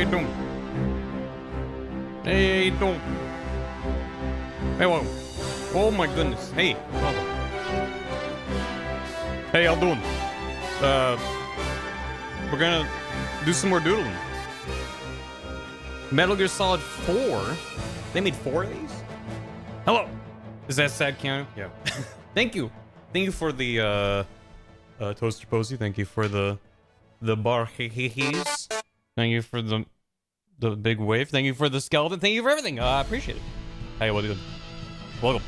you doing? Hey, how you doing? Hey, whoa. Oh my goodness. Hey, welcome. Hey, how you doing? We're gonna do some more doodling. Metal Gear Solid 4? They made 4 of these? Hello! Is that sad Keanu? Yeah. Thank you. Thank you for the, Toaster Posey. Thank you for the BarryWasStreaming. Thank you for the big wave. Thank you for the skeleton. Thank you for everything. I appreciate it. Hey, what are you doing? Welcome.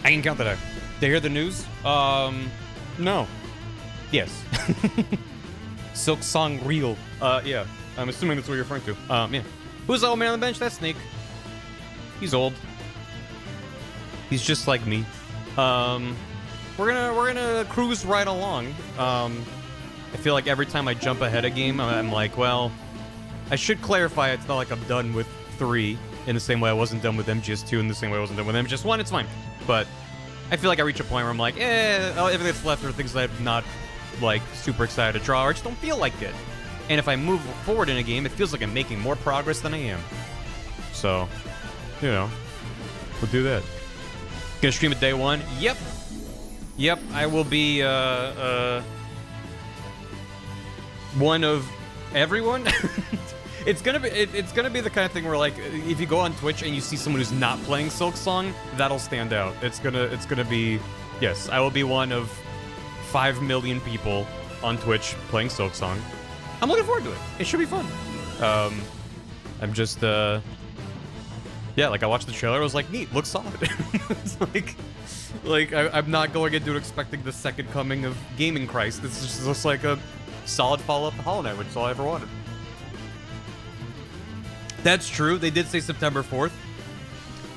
I can count that out. Did you hear the news? No. Yes. Silksong real. Yeah. I'm assuming that's what you're referring to. Yeah. Who's the old man on the bench? That's Snake. He's old. He's just like me. We're gonna cruise right along. I feel like every time I jump ahead a game, I'm like, well, I should clarify it's not like I'm done with 3 in the same way I wasn't done with MGS2 in the same way I wasn't done with MGS1. It's fine. But I feel like I reach a point where I'm like, everything that's left are things that I'm not, like, super excited to draw or just don't feel like it. And if I move forward in a game, it feels like I'm making more progress than I am. So, you know, we'll do that. Gonna stream it day 1? Yep. Yep, I will be, one of everyone. It's gonna be the kind of thing where, like, if you go on Twitch and you see someone who's not playing Silksong, that'll stand out. It's gonna be, yes, I will be one of 5 million people on Twitch playing Silksong. I'm looking forward to it. It should be fun. I'm just, yeah, like, I watched the trailer, I was like, neat, looks solid. It's like I'm not going into it expecting the second coming of Gaming Christ. This just looks like a solid follow-up to Hollow Knight, which is all I ever wanted. That's true. They did say September 4th.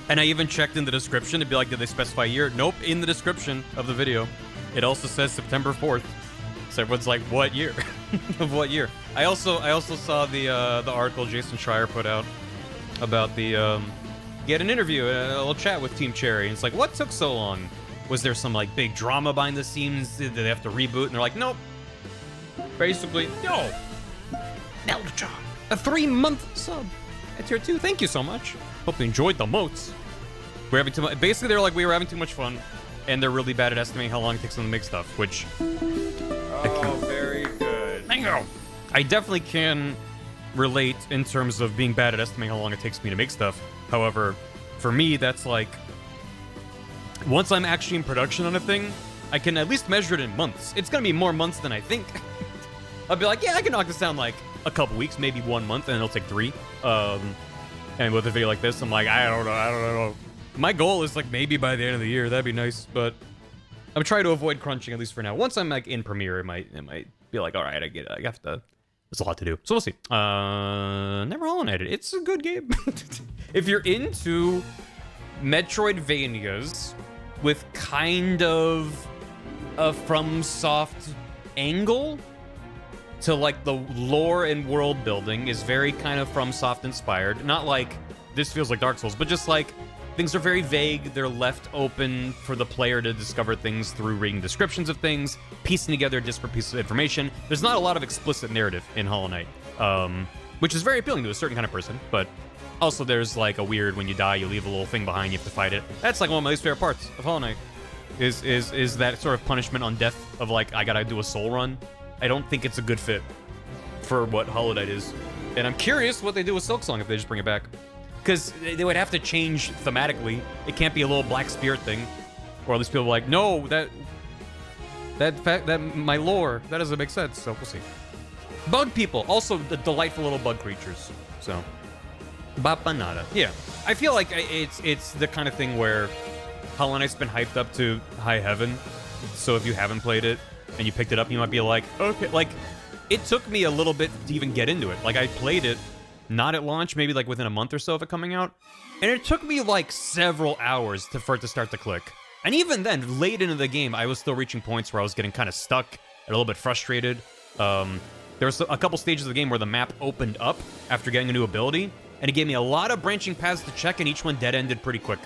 And I even checked in the description to be like, did they specify a year? Nope. In the description of the video, it also says September 4th. So everyone's like, what year? Of what year? I also saw the article Jason Schreier put out about the he had an interview, a little chat with Team Cherry, and it's like, what took so long? Was there some like big drama behind the scenes? Did they have to reboot? And they're like, nope. Basically, no. Meldron, a 3-month sub at tier 2. Thank you so much. Hope you enjoyed the moats. We're having too much. Basically, they're like, we were having too much fun, and they're really bad at estimating how long it takes them to make stuff. Which, oh, very good. Bingo. I definitely can relate in terms of being bad at estimating how long it takes me to make stuff. However, for me, that's like, once I'm actually in production on a thing, I can at least measure it in months. It's gonna be more months than I think. I'll be like, yeah, I can knock this down like a couple weeks, maybe 1 month, and it'll take 3. And with a video like this, I'm like, I don't know. My goal is like maybe by the end of the year, that'd be nice, but I'm trying to avoid crunching at least for now. Once I'm like in Premiere, it might be like, all right, I get it. I have to. There's a lot to do, so we'll see. Never Hollow Knighted. It's a good game. If you're into Metroidvanias with kind of a FromSoft angle to like the lore and world building is very kind of FromSoft inspired. Not like this feels like Dark Souls, but just like things are very vague. They're left open for the player to discover things through reading descriptions of things, piecing together disparate pieces of information. There's not a lot of explicit narrative in Hollow Knight, which is very appealing to a certain kind of person, but also there's like a weird, when you die, you leave a little thing behind, you have to fight it. That's like one of my least favorite parts of Hollow Knight, is that sort of punishment on death of like, I gotta do a soul run. I don't think it's a good fit for what Hollow Knight is. And I'm curious what they do with Silksong if they just bring it back. Because they would have to change thematically. It can't be a little black spirit thing. Or at least people are like, no, that my lore, that doesn't make sense. So we'll see. Bug people, also the delightful little bug creatures. So, Bapanada. Yeah, I feel like it's the kind of thing where Hollow Knight's been hyped up to high heaven. So if you haven't played it and you picked it up, you might be like, okay. Like, it took me a little bit to even get into it. Like, I played it not at launch, maybe like within a month or so of it coming out. And it took me like several hours for it to start to click. And even then, late into the game, I was still reaching points where I was getting kind of stuck and a little bit frustrated. There was a couple stages of the game where the map opened up after getting a new ability, and it gave me a lot of branching paths to check, and each one dead-ended pretty quick.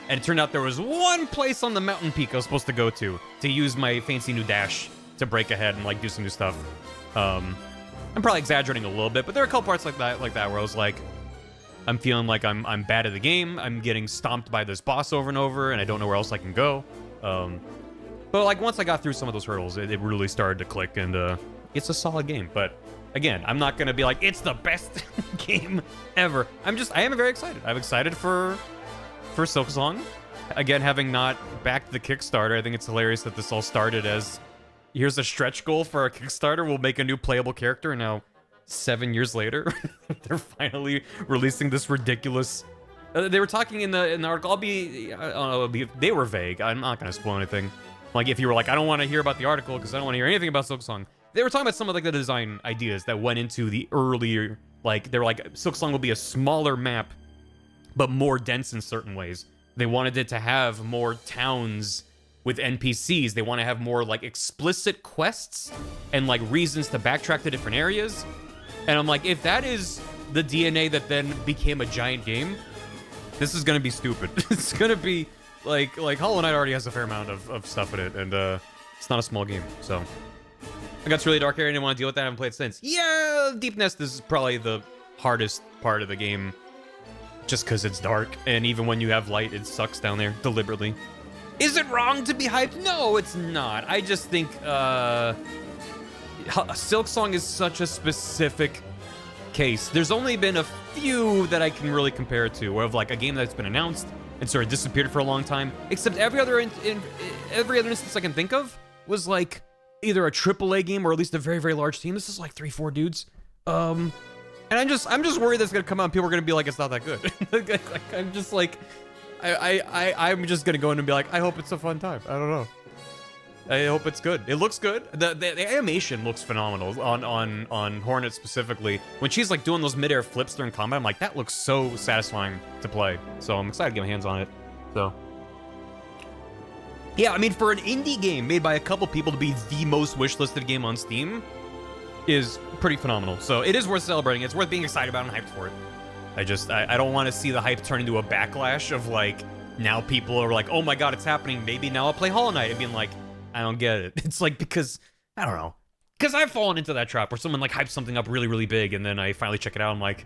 And it turned out there was one place on the mountain peak I was supposed to go to use my fancy new dash to break ahead and like do some new stuff. I'm probably exaggerating a little bit, but there are a couple parts like that where I was like, I'm feeling like I'm bad at the game. I'm getting stomped by this boss over and over, and I don't know where else I can go. But like once I got through some of those hurdles, it really started to click, and it's a solid game. But again, I'm not gonna be like it's the best game ever. I am very excited. I'm excited for Silksong. Again, having not backed the Kickstarter, I think it's hilarious that this all started as here's a stretch goal for a Kickstarter. We'll make a new playable character, and now 7 years later, they're finally releasing this ridiculous. They were talking in the article. They were vague. I'm not gonna spoil anything. Like if you were like, I don't want to hear about the article because I don't want to hear anything about Silksong. They were talking about some of like the design ideas that went into the earlier. Like they were like, Silksong will be a smaller map, but more dense in certain ways. They wanted it to have more towns with NPCs. They want to have more like explicit quests and like reasons to backtrack to different areas. And I'm like, if that is the DNA that then became a giant game, this is gonna be stupid. It's gonna be like Hollow Knight already has a fair amount of stuff in it, and it's not a small game. So I got to really dark area, and I didn't want to deal with that. I haven't played it since. Yeah, Deep Nest is probably the hardest part of the game, just because it's dark, and even when you have light, it sucks down there deliberately. Is it wrong to be hyped? No, it's not. I just think Silksong is such a specific case. There's only been a few that I can really compare it to, of like a game that's been announced and sort of disappeared for a long time. Except every other instance I can think of was like either a AAA game or at least a very, very large team. This is like 3-4 dudes. And I'm just worried that's gonna come out and people are gonna be like, it's not that good. Like, I'm just like, I'm just gonna go in and be like, I hope it's a fun time. I don't know. I hope it's good. It looks good. The animation looks phenomenal on Hornet specifically. When she's like doing those midair flips during combat, I'm like, that looks so satisfying to play. So I'm excited to get my hands on it. So yeah, I mean, for an indie game made by a couple people to be the most wishlisted game on Steam is pretty phenomenal. So it is worth celebrating. It's worth being excited about and hyped for it. I don't want to see the hype turn into a backlash of like, now people are like, oh my god, it's happening. Maybe now I'll play Hollow Knight and being like, I don't get it. It's like, because, I don't know. Because I've fallen into that trap where someone like hypes something up really, really big, and then I finally check it out, I'm like,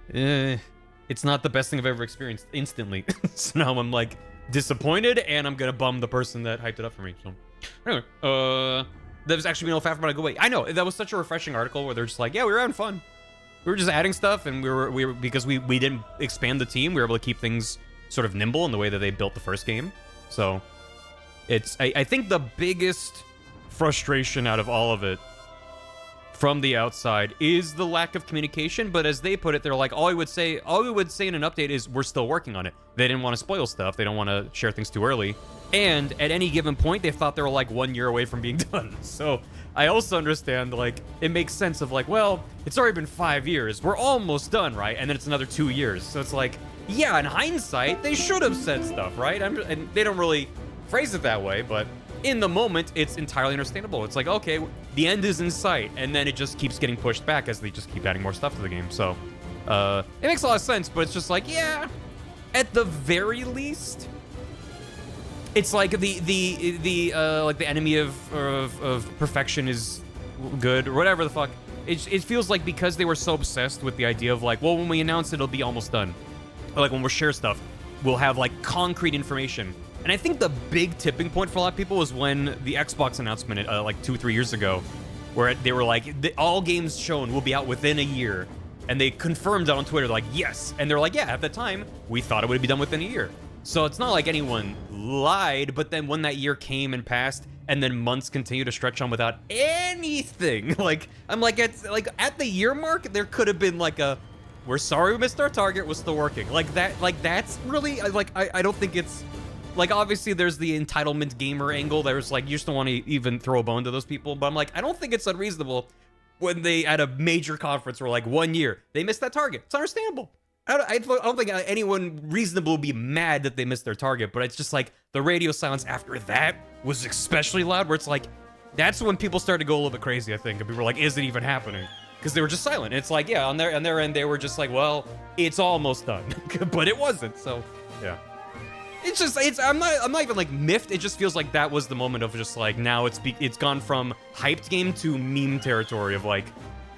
it's not the best thing I've ever experienced instantly. So now I'm like disappointed, and I'm gonna bum the person that hyped it up for me. So anyway, that was actually no fast about to go away. I know, that was such a refreshing article where they're just like, yeah, we were having fun. We were just adding stuff, and we were because we didn't expand the team, we were able to keep things sort of nimble in the way that they built the first game. So I think the biggest frustration out of all of it from the outside is the lack of communication, but as they put it, they're like, all we would say in an update is we're still working on it. They didn't want to spoil stuff. They don't want to share things too early. And at any given point, they thought they were like 1 year away from being done. So I also understand, like, it makes sense of like, well, it's already been 5 years. We're almost done, right? And then it's another 2 years. So it's like, yeah, in hindsight, they should have said stuff, right? And they don't really phrase it that way, but in the moment, it's entirely understandable. It's like, okay, the end is in sight, and then it just keeps getting pushed back as they just keep adding more stuff to the game. So it makes a lot of sense, but it's just like, yeah, at the very least, it's like the enemy of perfection is good, or whatever the fuck. It feels like because they were so obsessed with the idea of like, well, when we announce it, it'll be almost done. Or like when we share stuff, we'll have like concrete information. And I think the big tipping point for a lot of people was when the Xbox announcement like 2-3 years ago, where they were like, all games shown will be out within a year. And they confirmed that on Twitter, like, yes. And they're like, yeah, at the time, we thought it would be done within a year. So it's not like anyone lied, but then when that year came and passed, and then months continue to stretch on without anything, like, I'm like, at the year mark, there could have been like a, we're sorry we missed our target, was still working. Like that's really, like, I don't think it's, like, obviously there's the entitlement gamer angle. There's like, you just don't want to even throw a bone to those people. But I'm like, I don't think it's unreasonable when they, at a major conference, were like, 1 year, they missed that target. It's understandable. I don't think anyone reasonable would be mad that they missed their target, but it's just like the radio silence after that was especially loud, where it's like, that's when people started to go a little bit crazy, I think. And people were like, is it even happening? Because they were just silent. It's like, yeah, on their end, they were just like, well, it's almost done. But it wasn't, so, yeah. It's just, I'm not even like miffed. It just feels like that was the moment of just like, now it's gone from hyped game to meme territory of like,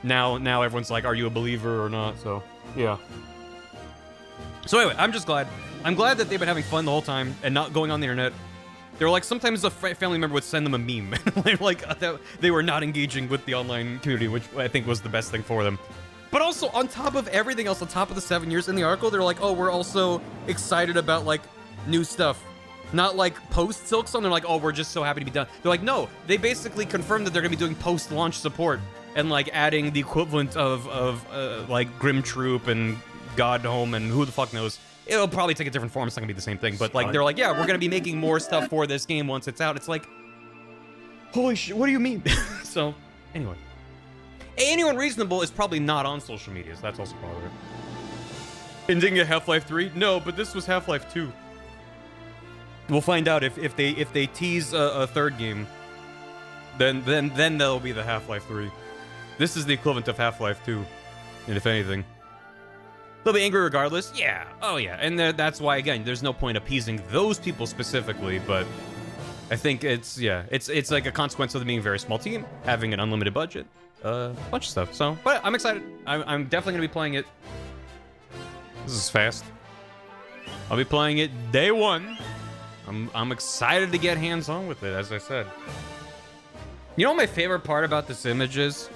now everyone's like, are you a believer or not? So, yeah. So anyway, I'm just glad. I'm glad that they've been having fun the whole time and not going on the internet. They were like, sometimes a family member would send them a meme. Like, they were not engaging with the online community, which I think was the best thing for them. But also, on top of everything else, on top of the 7 years in the article, they're like, oh, we're also excited about, like, new stuff. Not like post-Silksong, they're like, oh, we're just so happy to be done. They're like, no, they basically confirmed that they're gonna be doing post-launch support and, like, adding the equivalent of like, Grim Troop and God Home and who the fuck knows. It'll probably take a different form, it's not gonna be the same thing, but, like, they're like, yeah, we're gonna be making more stuff for this game once it's out. It's like, holy shit, what do you mean? So, anyway. Anyone reasonable is probably not on social media, so that's also part of it. And didn't get Half-Life 3? No, but this was Half-Life 2. We'll find out if they tease a third game, then that'll be the Half-Life 3. This is the equivalent of Half-Life 2, and if anything. They'll be angry regardless? Yeah. Oh, yeah. And that's why, again, there's no point appeasing those people specifically, but I think it's, yeah, it's like a consequence of them being a very small team, having an unlimited budget, a bunch of stuff. So, but I'm excited. I'm definitely going to be playing it. This is fast. I'll be playing it day one. I'm excited to get hands-on with it, as I said. You know what my favorite part about this image is?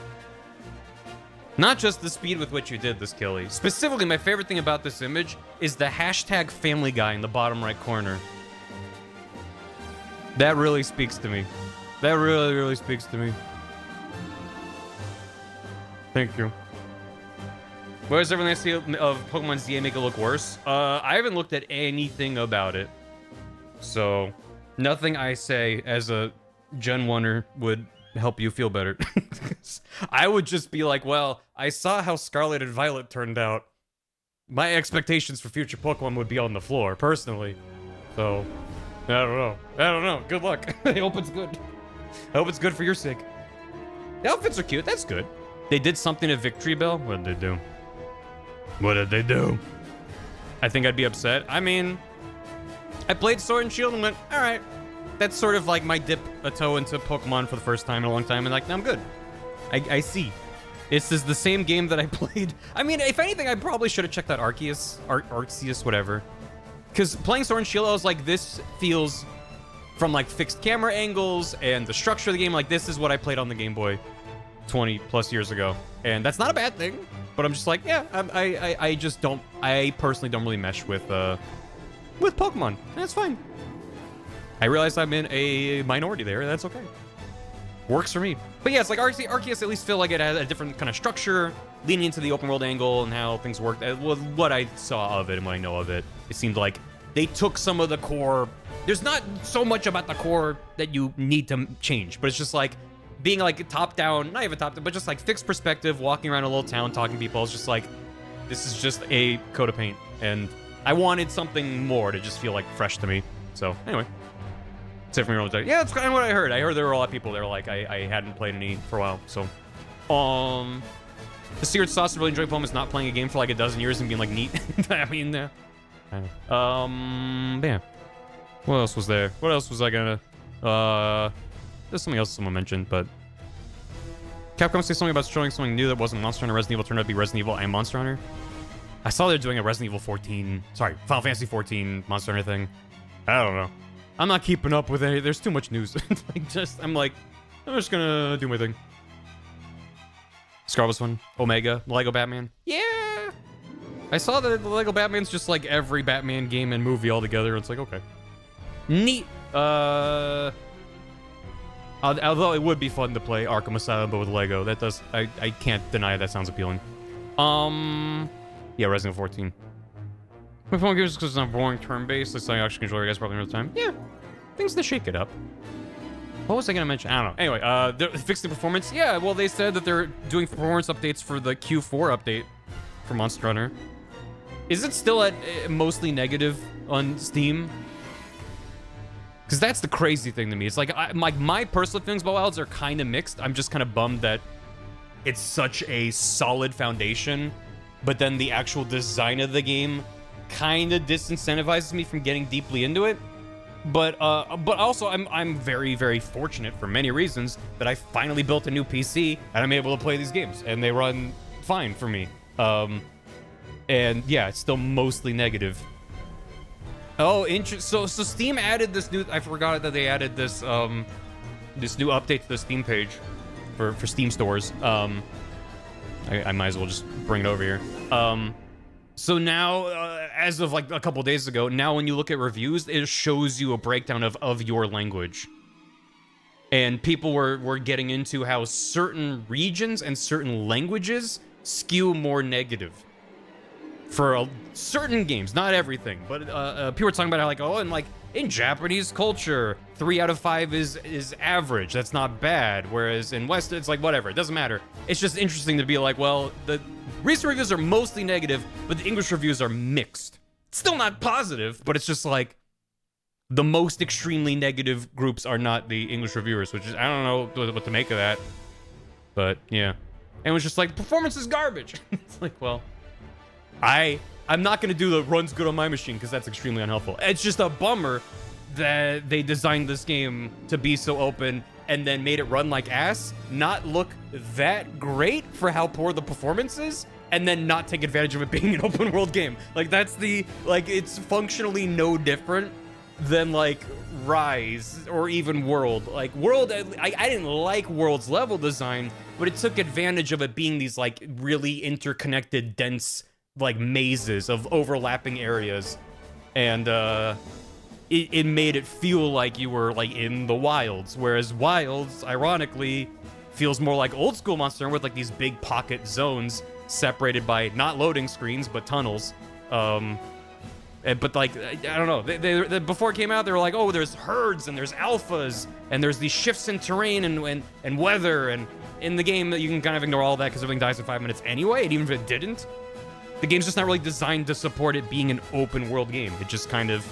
Not just the speed with which you did this, Kelly. Specifically, my favorite thing about this image is the hashtag Family Guy in the bottom right corner. That really speaks to me. That really, really speaks to me. Thank you. What does everything I see of Pokemon's DA make it look worse? I haven't looked at anything about it. So, nothing I say as a Gen 1er would help you feel better. I would just be like, well, I saw how Scarlet and Violet turned out. My expectations for future Pokemon would be on the floor, personally. So, I don't know. I don't know. Good luck. I hope it's good. I hope it's good for your sake. The outfits are cute. That's good. They did something at Victory Bell. What did they do? What did they do? I think I'd be upset. I mean, I played Sword and Shield and went, all right. That's sort of like my dip a toe into Pokemon for the first time in a long time, and like, I'm good. I see. This is the same game that I played. I mean, if anything, I probably should have checked out Arceus, whatever. Because playing Sword and Shield, I was like, this feels from like fixed camera angles and the structure of the game, like this is what I played on the Game Boy 20 plus years ago. And that's not a bad thing, but I'm just like, yeah, I personally don't really mesh with Pokemon, and that's fine. I realize I'm in a minority there. That's okay. Works for me. But yeah, it's like Arceus at least feel like it had a different kind of structure, leaning into the open world angle and how things worked. What I saw of it and what I know of it, it seemed like they took some of the core. There's not so much about the core that you need to change, but it's just like being like top down, not even top down, but just like fixed perspective, walking around a little town, talking to people. It's just like, this is just a coat of paint. And I wanted something more to just feel like fresh to me. So anyway. Except for me, yeah, that's kind of what I heard. I heard there were a lot of people that were like, I hadn't played any for a while. So, the secret sauce to really enjoy Pokemon is not playing a game for like a dozen years and being like neat. I mean, yeah. What else was there? What else was I gonna? There's something else someone mentioned, but Capcom say something about showing something new that wasn't Monster Hunter. Resident Evil turned out to be Resident Evil and Monster Hunter. I saw they're doing a Resident Evil 14. Sorry, Final Fantasy 14 Monster Hunter thing. I don't know. I'm not keeping up with any. There's too much news. I'm just gonna do my thing. Scarlet's one. Omega. Lego Batman. Yeah. I saw that the Lego Batman's just like every Batman game and movie all together. It's like, okay. Neat. Although it would be fun to play Arkham Asylum, but with Lego. That does. I can't deny that sounds appealing. Yeah, Resident Evil 14. My phone games because it's not boring turn-based. It's like actually control you guys probably another time. Yeah, things to shake it up. What was I gonna mention? I don't know. Anyway, they're fixing the performance. Yeah, well, they said that they're doing performance updates for the Q4 update for Monster Hunter. Is it still at mostly negative on Steam? Because that's the crazy thing to me. It's like my personal feelings about Wilds are kind of mixed. I'm just kind of bummed that it's such a solid foundation, but then the actual design of the game kind of disincentivizes me from getting deeply into it. But also I'm very, very fortunate for many reasons that I finally built a new PC and I'm able to play these games and they run fine for me. And yeah, it's still mostly negative. Oh, so Steam added this new, I forgot that they added this this new update to the Steam page for Steam stores. I might as well just bring it over here. So now, as of like a couple days ago, now when you look at reviews, it shows you a breakdown of your language. And people were getting into how certain regions and certain languages skew more negative for certain games, not everything. But people were talking about how like, oh, and like in Japanese culture, 3 out of 5 is average. That's not bad. Whereas in West, it's like whatever. It doesn't matter. It's just interesting to be like, well, the recent reviews are mostly negative, but the English reviews are mixed. Still not positive, but it's just like the most extremely negative groups are not the English reviewers, which is, I don't know what to make of that. But yeah. And it was just like, performance is garbage. It's like, well, I'm not going to do the runs good on my machine because that's extremely unhelpful. It's just a bummer that they designed this game to be so open and then made it run like ass, not look that great for how poor the performance is, and then not take advantage of it being an open world game. Like that's it's functionally no different than like Rise or even World. Like World, I didn't like World's level design, but it took advantage of it being these like really interconnected, dense like mazes of overlapping areas, and it made it feel like you were like in the wilds, whereas Wilds ironically feels more like old school Monster Hunter with like these big pocket zones separated by not loading screens but tunnels. But like I don't know, they before it came out they were like, oh, there's herds and there's alphas and there's these shifts in terrain and weather, and in the game you can kind of ignore all that because everything dies in 5 minutes anyway, and even if it didn't, the game's just not really designed to support it being an open world game. It just kind of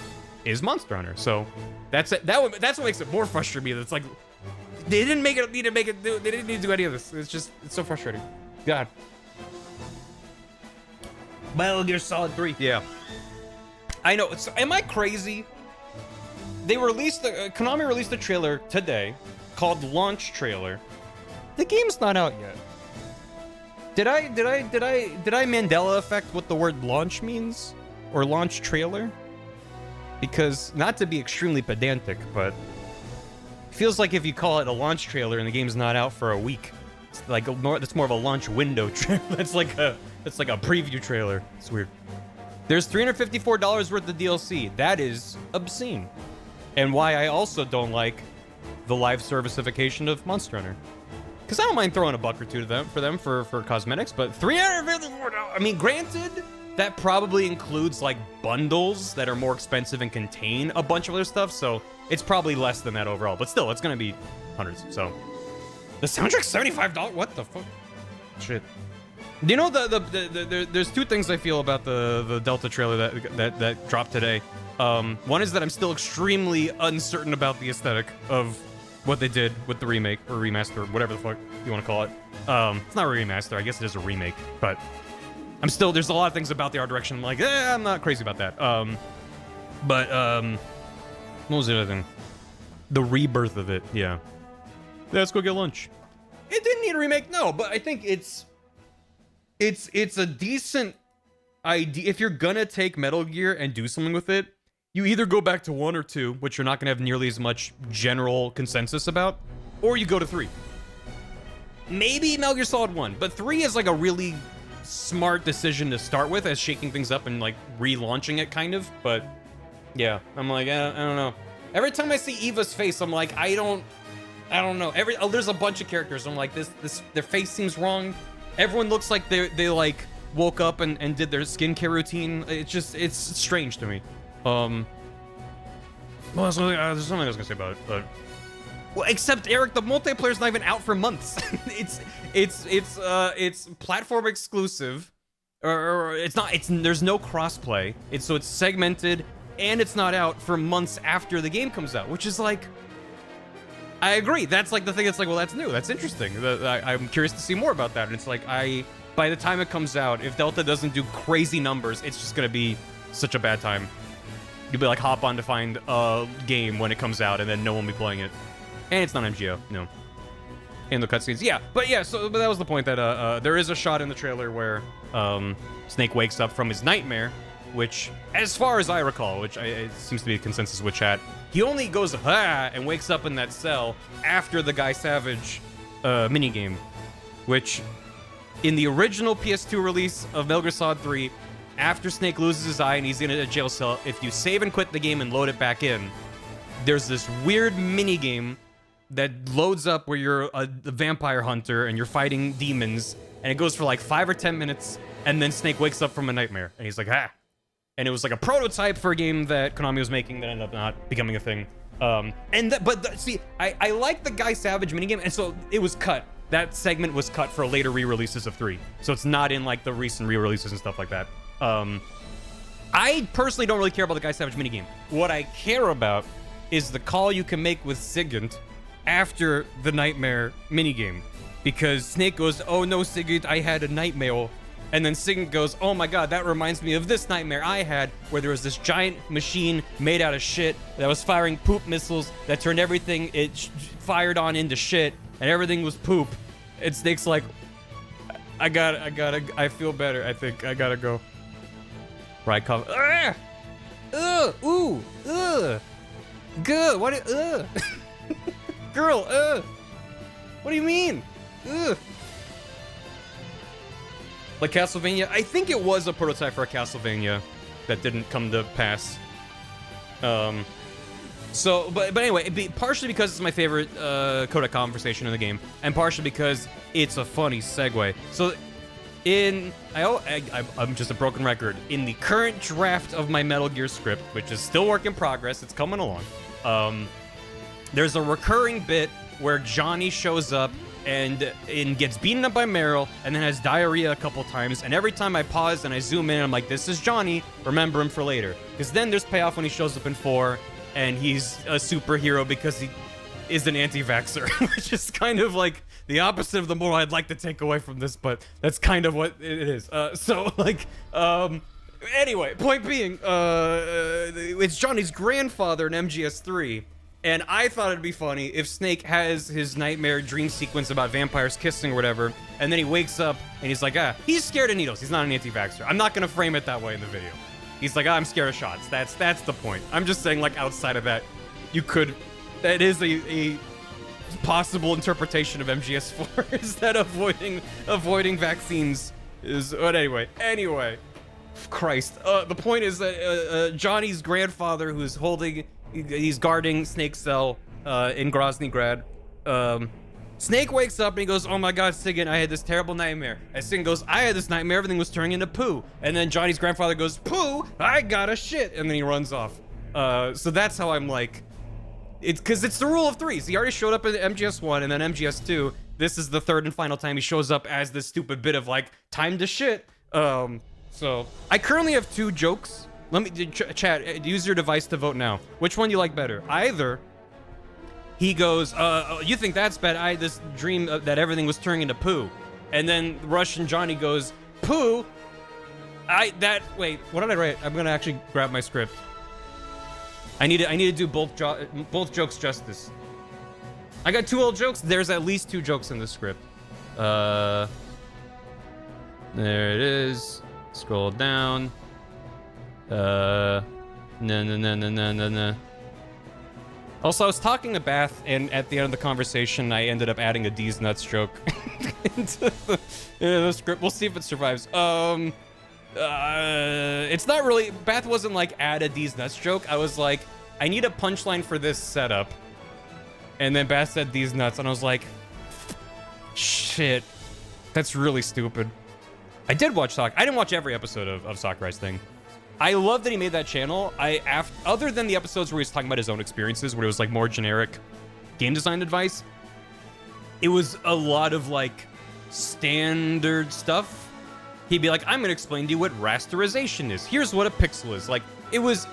is Monster Hunter. So that's it. That's what makes it more frustrating. That it's like they didn't make it need to make it do. They didn't need to do any of this. It's so frustrating. God. Metal Gear Solid 3. Yeah. I know. Am I crazy? They released Konami released a trailer today called Launch Trailer. The game's not out yet. Did I Mandela effect what the word launch means? Or launch trailer? Because, not to be extremely pedantic, but it feels like if you call it a launch trailer and the game's not out for a week, it's like that's more of a launch window trailer. That's like a preview trailer. It's weird. There's $354 worth of DLC. That is obscene. And why I also don't like the live servicification of Monster Hunter. Because I don't mind throwing a buck or two to them for cosmetics, but $354. I mean, granted, that probably includes like bundles that are more expensive and contain a bunch of other stuff, so it's probably less than that overall. But still, it's gonna be hundreds. So the soundtrack's $75. What the fuck? Shit. You know, there's two things I feel about the Delta trailer that dropped today. One is that I'm still extremely uncertain about the aesthetic of what they did with the remake or remaster, whatever the fuck you want to call it. It's not a remaster, I guess it is a remake, but there's a lot of things about the art direction I'm like, I'm not crazy about that. What was the other thing? The rebirth of it, yeah. Let's go get lunch. It didn't need a remake, no, but I think it's a decent idea. If you're gonna take Metal Gear and do something with it, you either go back to 1 or 2, which you're not gonna have nearly as much general consensus about, or you go to 3. Maybe Metal Gear Solid 1, but 3 is like a really smart decision to start with as shaking things up and like relaunching it kind of. But yeah, I'm like, I don't know. Every time I see Eva's face, I'm like, I don't know. There's a bunch of characters. I'm like, their face seems wrong. Everyone looks like they like woke up and did their skincare routine. It's strange to me. Well, there's something I was gonna say about it, but well, except Eric, the multiplayer's not even out for months. it's platform exclusive, or it's not. There's no crossplay. So it's segmented, and it's not out for months after the game comes out, which is like, I agree. That's like the thing. It's like, well, that's new. That's interesting. I'm curious to see more about that. And it's like, by the time it comes out, if Delta doesn't do crazy numbers, it's just gonna be such a bad time. You'll be like, hop on to find a game when it comes out, and then no one will be playing it. And it's not MGO, no. In the cutscenes, yeah. But but that was the point, that there is a shot in the trailer where Snake wakes up from his nightmare, which, as far as I recall, which it seems to be a consensus with chat, he only goes and wakes up in that cell after the Guy Savage minigame, which in the original PS2 release of Metal Gear Solid 3, after Snake loses his eye and he's in a jail cell, if you save and quit the game and load it back in, there's this weird minigame that loads up where you're a vampire hunter and you're fighting demons, and it goes for like 5 or 10 minutes, and then Snake wakes up from a nightmare, and he's like, ah. And it was like a prototype for a game that Konami was making that ended up not becoming a thing. See, I like the Guy Savage minigame, and so it was cut. That segment was cut for later re-releases of 3. So it's not in like the recent re-releases and stuff like that. I personally don't really care about the Guy Savage minigame. What I care about is the call you can make with Sigint after the nightmare minigame. Because Snake goes, oh no, Sigint, I had a nightmare. And then Sigint goes, oh my god, that reminds me of this nightmare I had, where there was this giant machine made out of shit that was firing poop missiles that turned everything it fired on into shit, and everything was poop. And Snake's like, I feel better, I think, I gotta go. Right, come, ooh, good, what, girl, what do you mean, Like Castlevania, I think it was a prototype for a Castlevania that didn't come to pass. But anyway, partially because it's my favorite codec conversation in the game, and partially because it's a funny segue. So, I'm just a broken record. In the current draft of my Metal Gear script, which is still work in progress, it's coming along. There's a recurring bit where Johnny shows up and gets beaten up by Meryl, and then has diarrhea a couple times, and every time I pause and I zoom in, I'm like, this is Johnny, remember him for later. Because then there's payoff when he shows up in 4, and he's a superhero because he is an anti-vaxxer, which is kind of like the opposite of the moral I'd like to take away from this, but that's kind of what it is. Anyway, point being, it's Johnny's grandfather in MGS3, and I thought it'd be funny if Snake has his nightmare dream sequence about vampires kissing or whatever, and then he wakes up and he's like, he's scared of needles. He's not an anti-vaxxer. I'm not gonna frame it that way in the video. He's like, I'm scared of shots. That's the point. I'm just saying, like, outside of that, that is a possible interpretation of MGS4 is that avoiding vaccines is, but anyway, Christ. The point is that Johnny's grandfather, he's guarding Snake's cell in Grozny Grad. Snake wakes up and he goes, oh my god, Sigint, I had this terrible nightmare. And Sigint goes, I had this nightmare, everything was turning into poo. And then Johnny's grandfather goes, poo? I got a shit. And then he runs off. So that's how I'm like, because it's the rule of threes. He already showed up in MGS1 and then MGS2. This is the third and final time he shows up as this stupid bit of like, time to shit. So I currently have 2 jokes. Let me, chat, use your device to vote now. Which one do you like better? Either he goes, you think that's bad? I had this dream that everything was turning into poo. And then Russian Johnny goes, poo? Wait, what did I write? I'm gonna actually grab my script. I need to do both jokes justice. I got 2 old jokes. There's at least 2 jokes in the script. There it is. Scroll down. No. Also, I was talking to Bath, and at the end of the conversation, I ended up adding a D's nuts joke into the script. We'll see if it survives. It's not really, Bath wasn't like, add a D's nuts joke. I was like, I need a punchline for this setup. And then Bath said D's nuts, and I was like, shit, that's really stupid. I did watch I didn't watch every episode of Sakurai's thing. I love that he made that channel. Other than the episodes where he was talking about his own experiences, where it was like more generic game design advice, it was a lot of like standard stuff. He'd be like, I'm gonna explain to you what rasterization is. Here's what a pixel is. Like, it was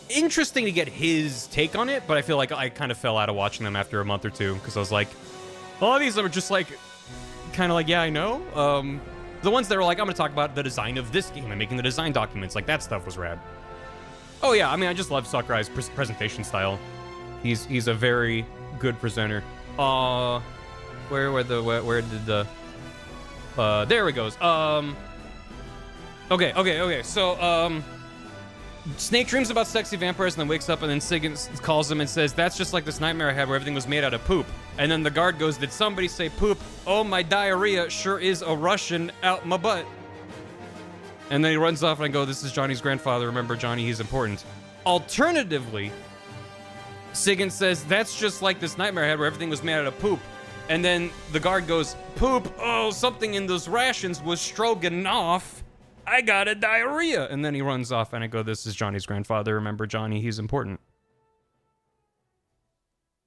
interesting to get his take on it, but I feel like I kind of fell out of watching them after a month or 2, because I was like, a lot of these are just like, kind of like, yeah, I know. The ones that were like, I'm gonna talk about the design of this game and making the design documents, like that stuff was rad. Oh yeah, I mean, I just love Sakurai's presentation style. He's a very good presenter. Where did the there it goes. Okay. So Snake dreams about sexy vampires and then wakes up, and then Sigint calls him and says, "That's just like this nightmare I had where everything was made out of poop." And then the guard goes, "Did somebody say poop? Oh, my diarrhea sure is a Russian out my butt." And then he runs off and I go, "This is Johnny's grandfather. Remember Johnny, he's important." Alternatively, Sigint says, "That's just like this nightmare I had where everything was made out of poop." And then the guard goes, "Poop? Oh, something in those rations was stroganoff. I got a diarrhea." And then he runs off and I go, "This is Johnny's grandfather. Remember Johnny, he's important."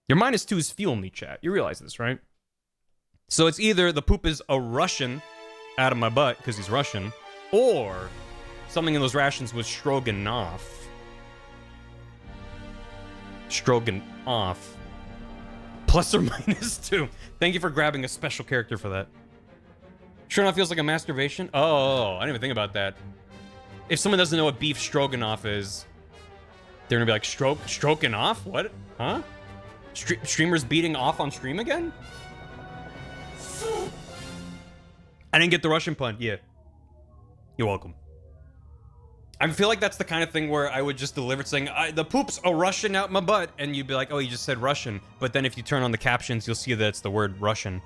Your -2s fuel me, chat. You realize this, right? So it's either the poop is a Russian out of my butt because he's Russian, or something in those rations was stroganoff. Stroganoff. Plus or -2. Thank you for grabbing a special character for that. Sure enough feels like a masturbation? Oh, I didn't even think about that. If someone doesn't know what beef stroganoff is, they're gonna be like, stroking off? What? Huh? Streamers beating off on stream again? I didn't get the Russian pun. Yeah. You're welcome. I feel like that's the kind of thing where I would just deliver it saying, "The poop's a Russian out my butt," and you'd be like, "Oh, you just said Russian." But then if you turn on the captions, you'll see that it's the word Russian.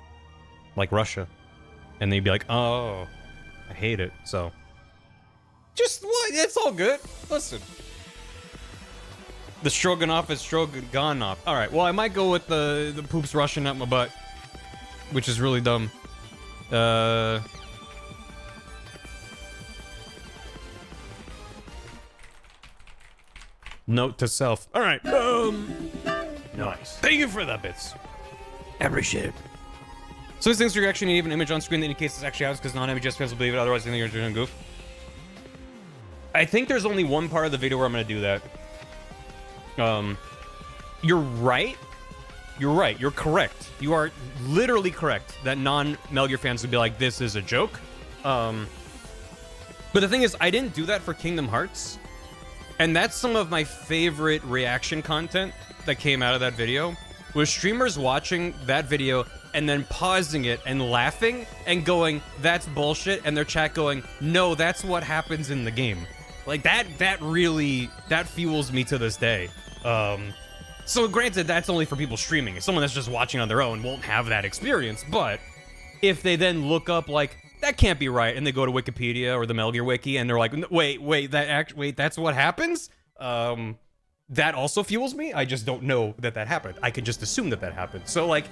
Like Russia. And they'd be like, "Oh, I hate it." So, just what? It's all good. Listen, the stroganoff is stroganoff. All right. Well, I might go with the poops rushing up my butt, which is really dumb. Note to self. All right. Nice. Thank you for that, bits. Appreciate it. So these things are actually need an image on screen that indicates this actually happens because non-MGS fans will believe it, otherwise they think you're doing a goof. I think there's only one part of the video where I'm going to do that. You're right. You're right. You're correct. You are literally correct that non-Metal Gear fans would be like, "This is a joke." But the thing is, I didn't do that for Kingdom Hearts. And that's some of my favorite reaction content that came out of that video, was streamers watching that video and then pausing it and laughing and going, "That's bullshit," and their chat going, "No, that's what happens in the game." Like, that really fuels me to this day. So granted, that's only for people streaming. If someone that's just watching on their own won't have that experience, but if they then look up, like, "That can't be right," and they go to Wikipedia or the Metal Gear Wiki and they're like, wait, that's what happens? That also fuels me. I just don't know that happened. I can just assume that happened. So, like,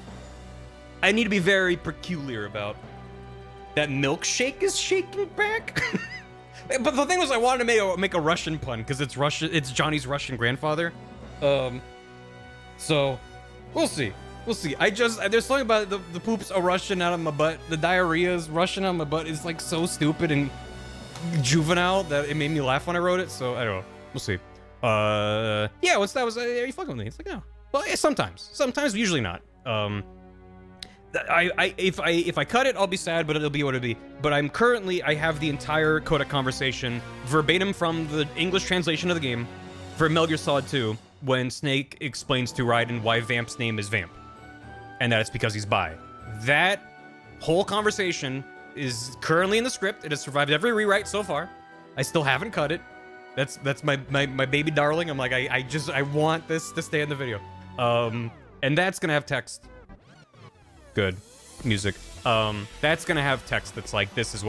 I need to be very peculiar about that. Milkshake is shaking back. But the thing was, I wanted to make a Russian pun because it's Russian. It's Johnny's Russian grandfather. So we'll see. We'll see. There's something about the poops are Russian out of my butt. The diarrhea is Russian out of my butt. It's like so stupid and juvenile that it made me laugh when I wrote it. So I don't know. We'll see. Yeah. What's that? Are you fucking with me? It's like, no. Well, yeah, sometimes, usually not. If I cut it, I'll be sad, but it'll be what it'll be. But I have the entire codec conversation verbatim from the English translation of the game for Metal Gear Solid 2 when Snake explains to Raiden why Vamp's name is Vamp, and that it's because he's bi. That whole conversation is currently in the script. It has survived every rewrite so far. I still haven't cut it. That's my baby darling. I'm like, I want this to stay in the video. And that's gonna have text. Good music. That's gonna have text that's like, this is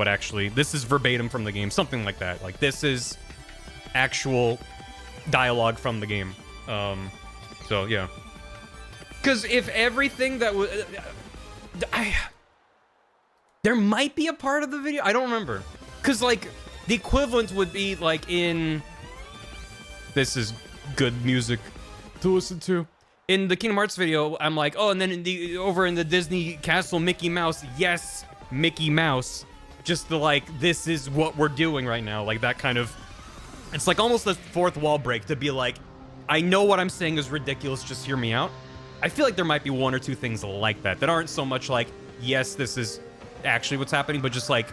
verbatim from the game, something like that. Like, this is actual dialogue from the game. So yeah. Because if everything that was, there might be a part of the video, I don't remember. Because, like, the equivalent would be like this is good music to listen to. In the Kingdom Hearts video, I'm like, oh, and then over in the Disney Castle, Mickey Mouse, yes, Mickey Mouse. Just this is what we're doing right now. Like, that kind of, it's like almost a fourth wall break to be like, I know what I'm saying is ridiculous, just hear me out. I feel like there might be one or two things like that aren't so much like, yes, this is actually what's happening, but just like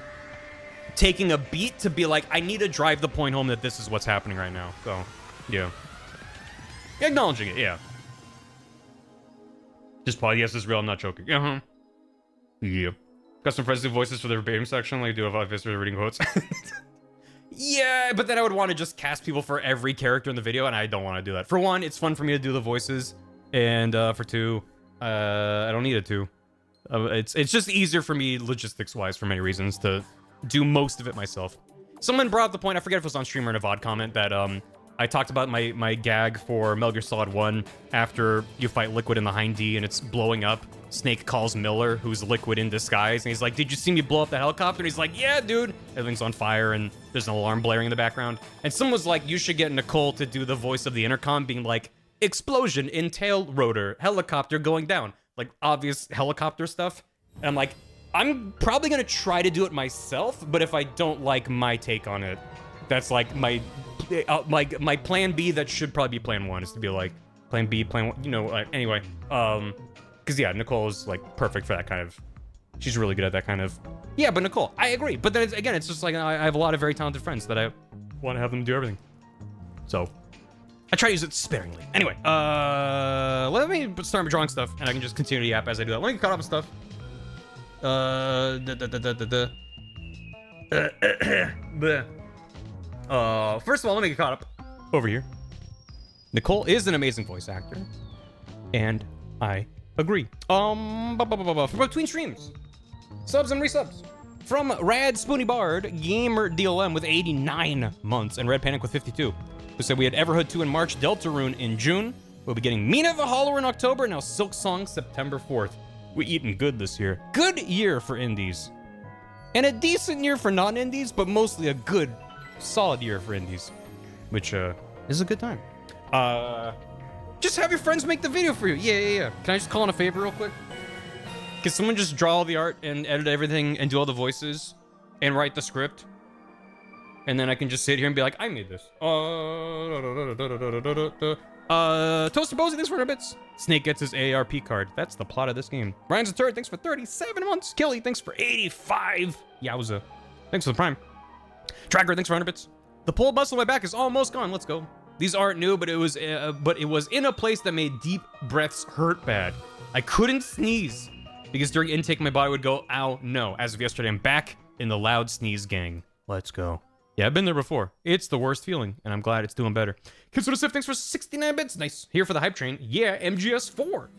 taking a beat to be like, I need to drive the point home that this is what's happening right now. So Yeah. Acknowledging it, yeah. Just Paul, yes, it's real, I'm not joking. Uh-huh. Yeah. Custom friendly voices for the verbatim section, like do have a history of reading quotes. Yeah, but then I would want to just cast people for every character in the video, and I don't want to do that. For one, it's fun for me to do the voices, and for two, I don't need it to. It's just easier for me logistics-wise for many reasons to do most of it myself. Someone brought up the point, I forget if it was on stream or in a VOD comment, that I talked about my gag for Metal Gear Solid 1 after you fight Liquid in the Hind D and it's blowing up. Snake calls Miller, who's Liquid in disguise, and he's like, did you see me blow up the helicopter? And he's like, yeah, dude. Everything's on fire, and there's an alarm blaring in the background. And someone was like, you should get Nicole to do the voice of the intercom, being like, explosion in tail rotor, helicopter going down. Like, obvious helicopter stuff. And I'm like, I'm probably gonna try to do it myself, but if I don't like my take on it, that's like my plan B that should probably be plan 1, is to be like, plan B, plan 1, you know, anyway. Because, yeah, Nicole is, like, perfect for that kind of... She's really good at that kind of... Yeah, but Nicole, I agree. But then, again, it's just like, I have a lot of very talented friends that I want to have them do everything. So, I try to use it sparingly. Anyway, let me start drawing stuff, and I can just continue to yap as I do that. Let me get caught up with stuff. First of all, let me get caught up over here. Nicole is an amazing voice actor, and I agree. From between streams, subs and resubs. From Rad Spoony Bard, Gamer DLM with 89 months, and Red Panic with 52. Who said we had Everhood 2 in March, Deltarune in June. We'll be getting Mina Valhalla in October, now Silksong September 4th. We're eating good this year. Good year for indies. And a decent year for non-indies, but mostly a good, solid year for indies. Which, is a good time. Just have your friends make the video for you. Yeah. Can I just call in a favor real quick? Can someone just draw all the art and edit everything and do all the voices and write the script? And then I can just sit here and be like, I made this. Toaster Bozy, thanks for 100 bits. Snake gets his AARP card. That's the plot of this game. Ryan's a turd, thanks for 37 months. Killy, thanks for 85. Yowza. Thanks for the prime. Tracker, thanks for 100 bits. The pull muscle on my back is almost gone. Let's go. These aren't new, but it was in a place that made deep breaths hurt bad. I couldn't sneeze because during intake my body would go, ow, no. As of yesterday, I'm back in the loud sneeze gang. Let's go. Yeah, I've been there before. It's the worst feeling, and I'm glad it's doing better. Kidsota thanks for 69 bits. Nice. Here for the hype train. Yeah, MGS4.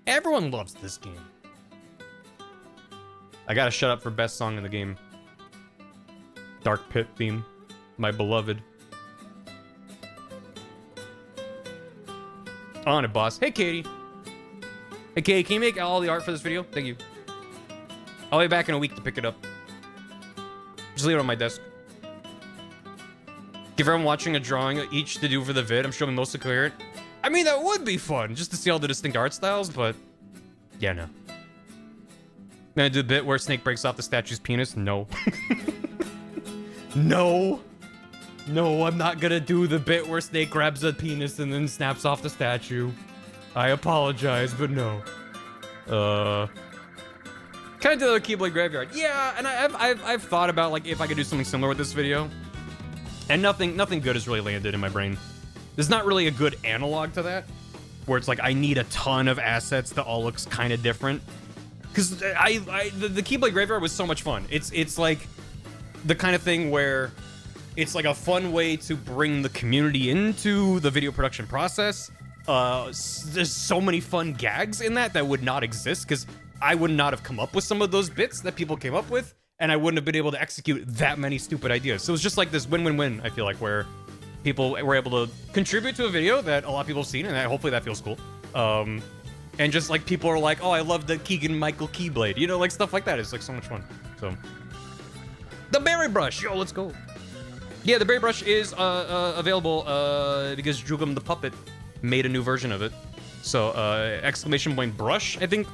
Everyone loves this game. I gotta shut up for best song in the game. Dark Pit theme. My beloved. On it, boss. Hey, Katie. Hey, Katie, can you make all the art for this video? Thank you. I'll be back in a week to pick it up. Just leave it on my desk. Give everyone watching a drawing each to do for the vid. I'm sure it'll be mostly coherent. I mean, that would be fun, just to see all the distinct art styles, but... yeah, no. Gonna do the bit where Snake breaks off the statue's penis? No. No. No, I'm not gonna do the bit where Snake grabs a penis and then snaps off the statue. I apologize, but no. Kind of do the Keyblade Graveyard. Yeah, and I've thought about, like, if I could do something similar with this video. And nothing good has really landed in my brain. There's not really a good analog to that, where it's like I need a ton of assets that all looks kind of different. Because the Keyblade Graveyard was so much fun. It's like the kind of thing where it's like a fun way to bring the community into the video production process. There's so many fun gags in that would not exist because I would not have come up with some of those bits that people came up with. And I wouldn't have been able to execute that many stupid ideas. So it's just like this win-win-win, I feel like, where people were able to contribute to a video that a lot of people have seen, and hopefully that feels cool. And just like people are like, oh, I love the Keegan-Michael Keyblade. You know, like stuff like that. It's like so much fun. So, the Berry Brush. Yo, let's go. Yeah, the Berry Brush is available because Drugum the Puppet made a new version of it. So, exclamation point brush, I think,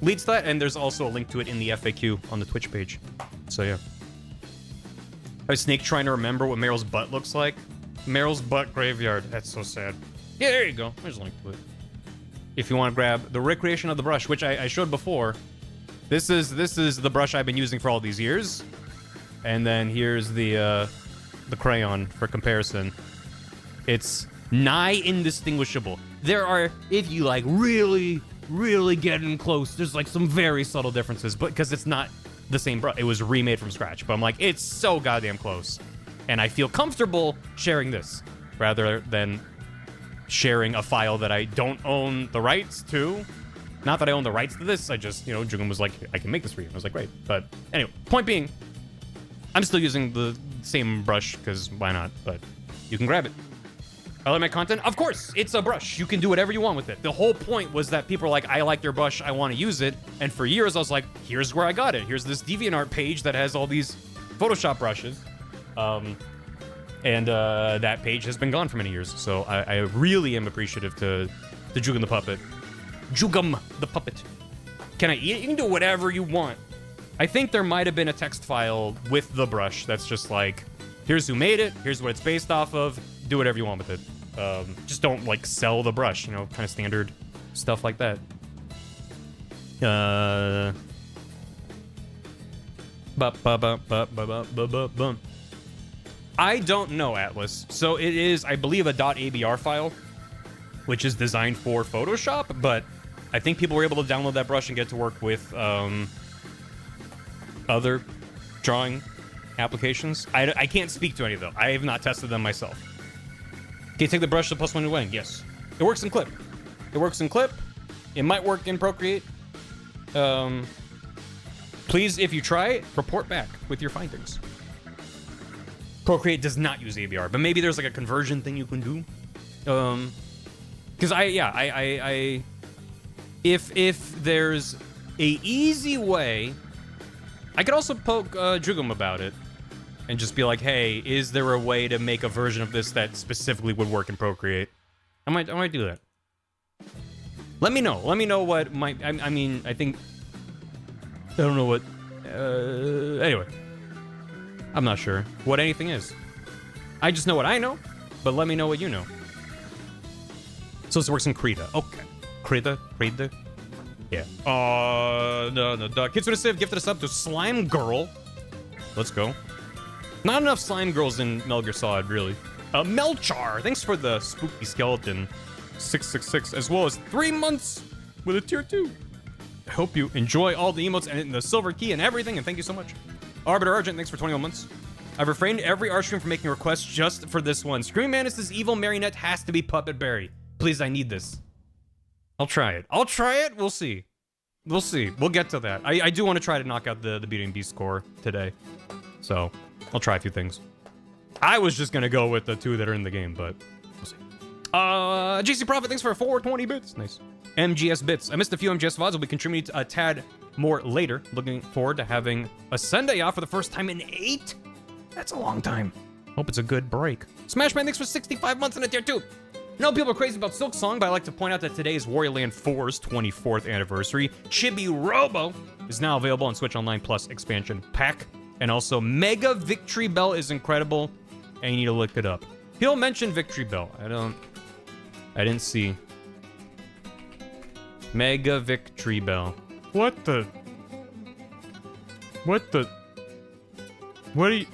leads to that, and there's also a link to it in the FAQ on the Twitch page. So yeah. A Snake trying to remember what Meryl's butt looks like. Meryl's butt graveyard. That's so sad. Yeah, there you go. There's a link to it. If you want to grab the recreation of the brush, which I showed before. This is the brush I've been using for all these years. And then here's the crayon for comparison. It's nigh indistinguishable. There are, if you like really get in close, there's like some very subtle differences, but because it's not the same brush, it was remade from scratch. But I'm like, it's so goddamn close, and I feel comfortable sharing this rather than sharing a file that I don't own the rights to. Not that I own the rights to this. I just, you know, Jugun was like, I can make this for you. I was like, great. But anyway, point being, I'm still using the same brush because why not? But you can grab it. I like my content? Of course, it's a brush. You can do whatever you want with it. The whole point was that people are like, I like your brush, I want to use it. And for years, I was like, here's where I got it. Here's this DeviantArt page that has all these Photoshop brushes. That page has been gone for many years. So I really am appreciative to Jugum the Puppet. Jugum the Puppet. Can I eat it? You can do whatever you want. I think there might have been a text file with the brush that's just like, here's who made it, here's what it's based off of, do whatever you want with it. Just don't, like, sell the brush, you know, kind of standard stuff like that. I don't know, Atlas. So it is, I believe, a .abr file, which is designed for Photoshop, but I think people were able to download that brush and get to work with other drawing applications. I can't speak to any of them. I have not tested them myself. Can you take the brush to +1 to win? Yes. It works in Clip. It works in Clip. It might work in Procreate. Please, if you try it, report back with your findings. Procreate does not use ABR, but maybe there's like a conversion thing you can do. Because if there's a easy way, I could also poke Jugum about it and just be like, hey, is there a way to make a version of this that specifically would work in Procreate? I might do that. Let me know. Let me know what might. I mean, I think. I don't know what. Anyway, I'm not sure what anything is. I just know what I know, but let me know what you know. So this works in Krita. Okay. Krita. Yeah. No. Kids with a Civ gifted us up to Slime Girl. Let's go. Not enough Slime Girls in Metal Gear Solid, really. Melchar, thanks for the spooky skeleton 666, as well as 3 months with a tier 2. I hope you enjoy all the emotes and the silver key and everything, and thank you so much. Arbiter Argent, thanks for 21 months. I've refrained every art stream from making requests just for this one. Screaming Mantis' evil marionette has to be Puppet Barry. Please, I need this. I'll try it. We'll see. We'll get to that. I do want to try to knock out the Beauty and Beast score today. So, I'll try a few things. I was just going to go with the 2 that are in the game, but we'll see. GC Prophet, thanks for 420 bits. Nice. MGS bits. I missed a few MGS VODs. Will be contributing a tad more later. Looking forward to having a Sunday off for the first time in 8. That's a long time. Hope it's a good break. Smashman, thanks for 65 months in a tier 2. I know people are crazy about silksong, but I like to point out that today is Warrior Land 4's 24th anniversary. Chibi Robo is now available on Switch Online Plus expansion pack. And also, Mega Victory Bell is incredible, and you need to look it up. He'll mention Victory Bell. I didn't see. Mega Victory Bell. What are you...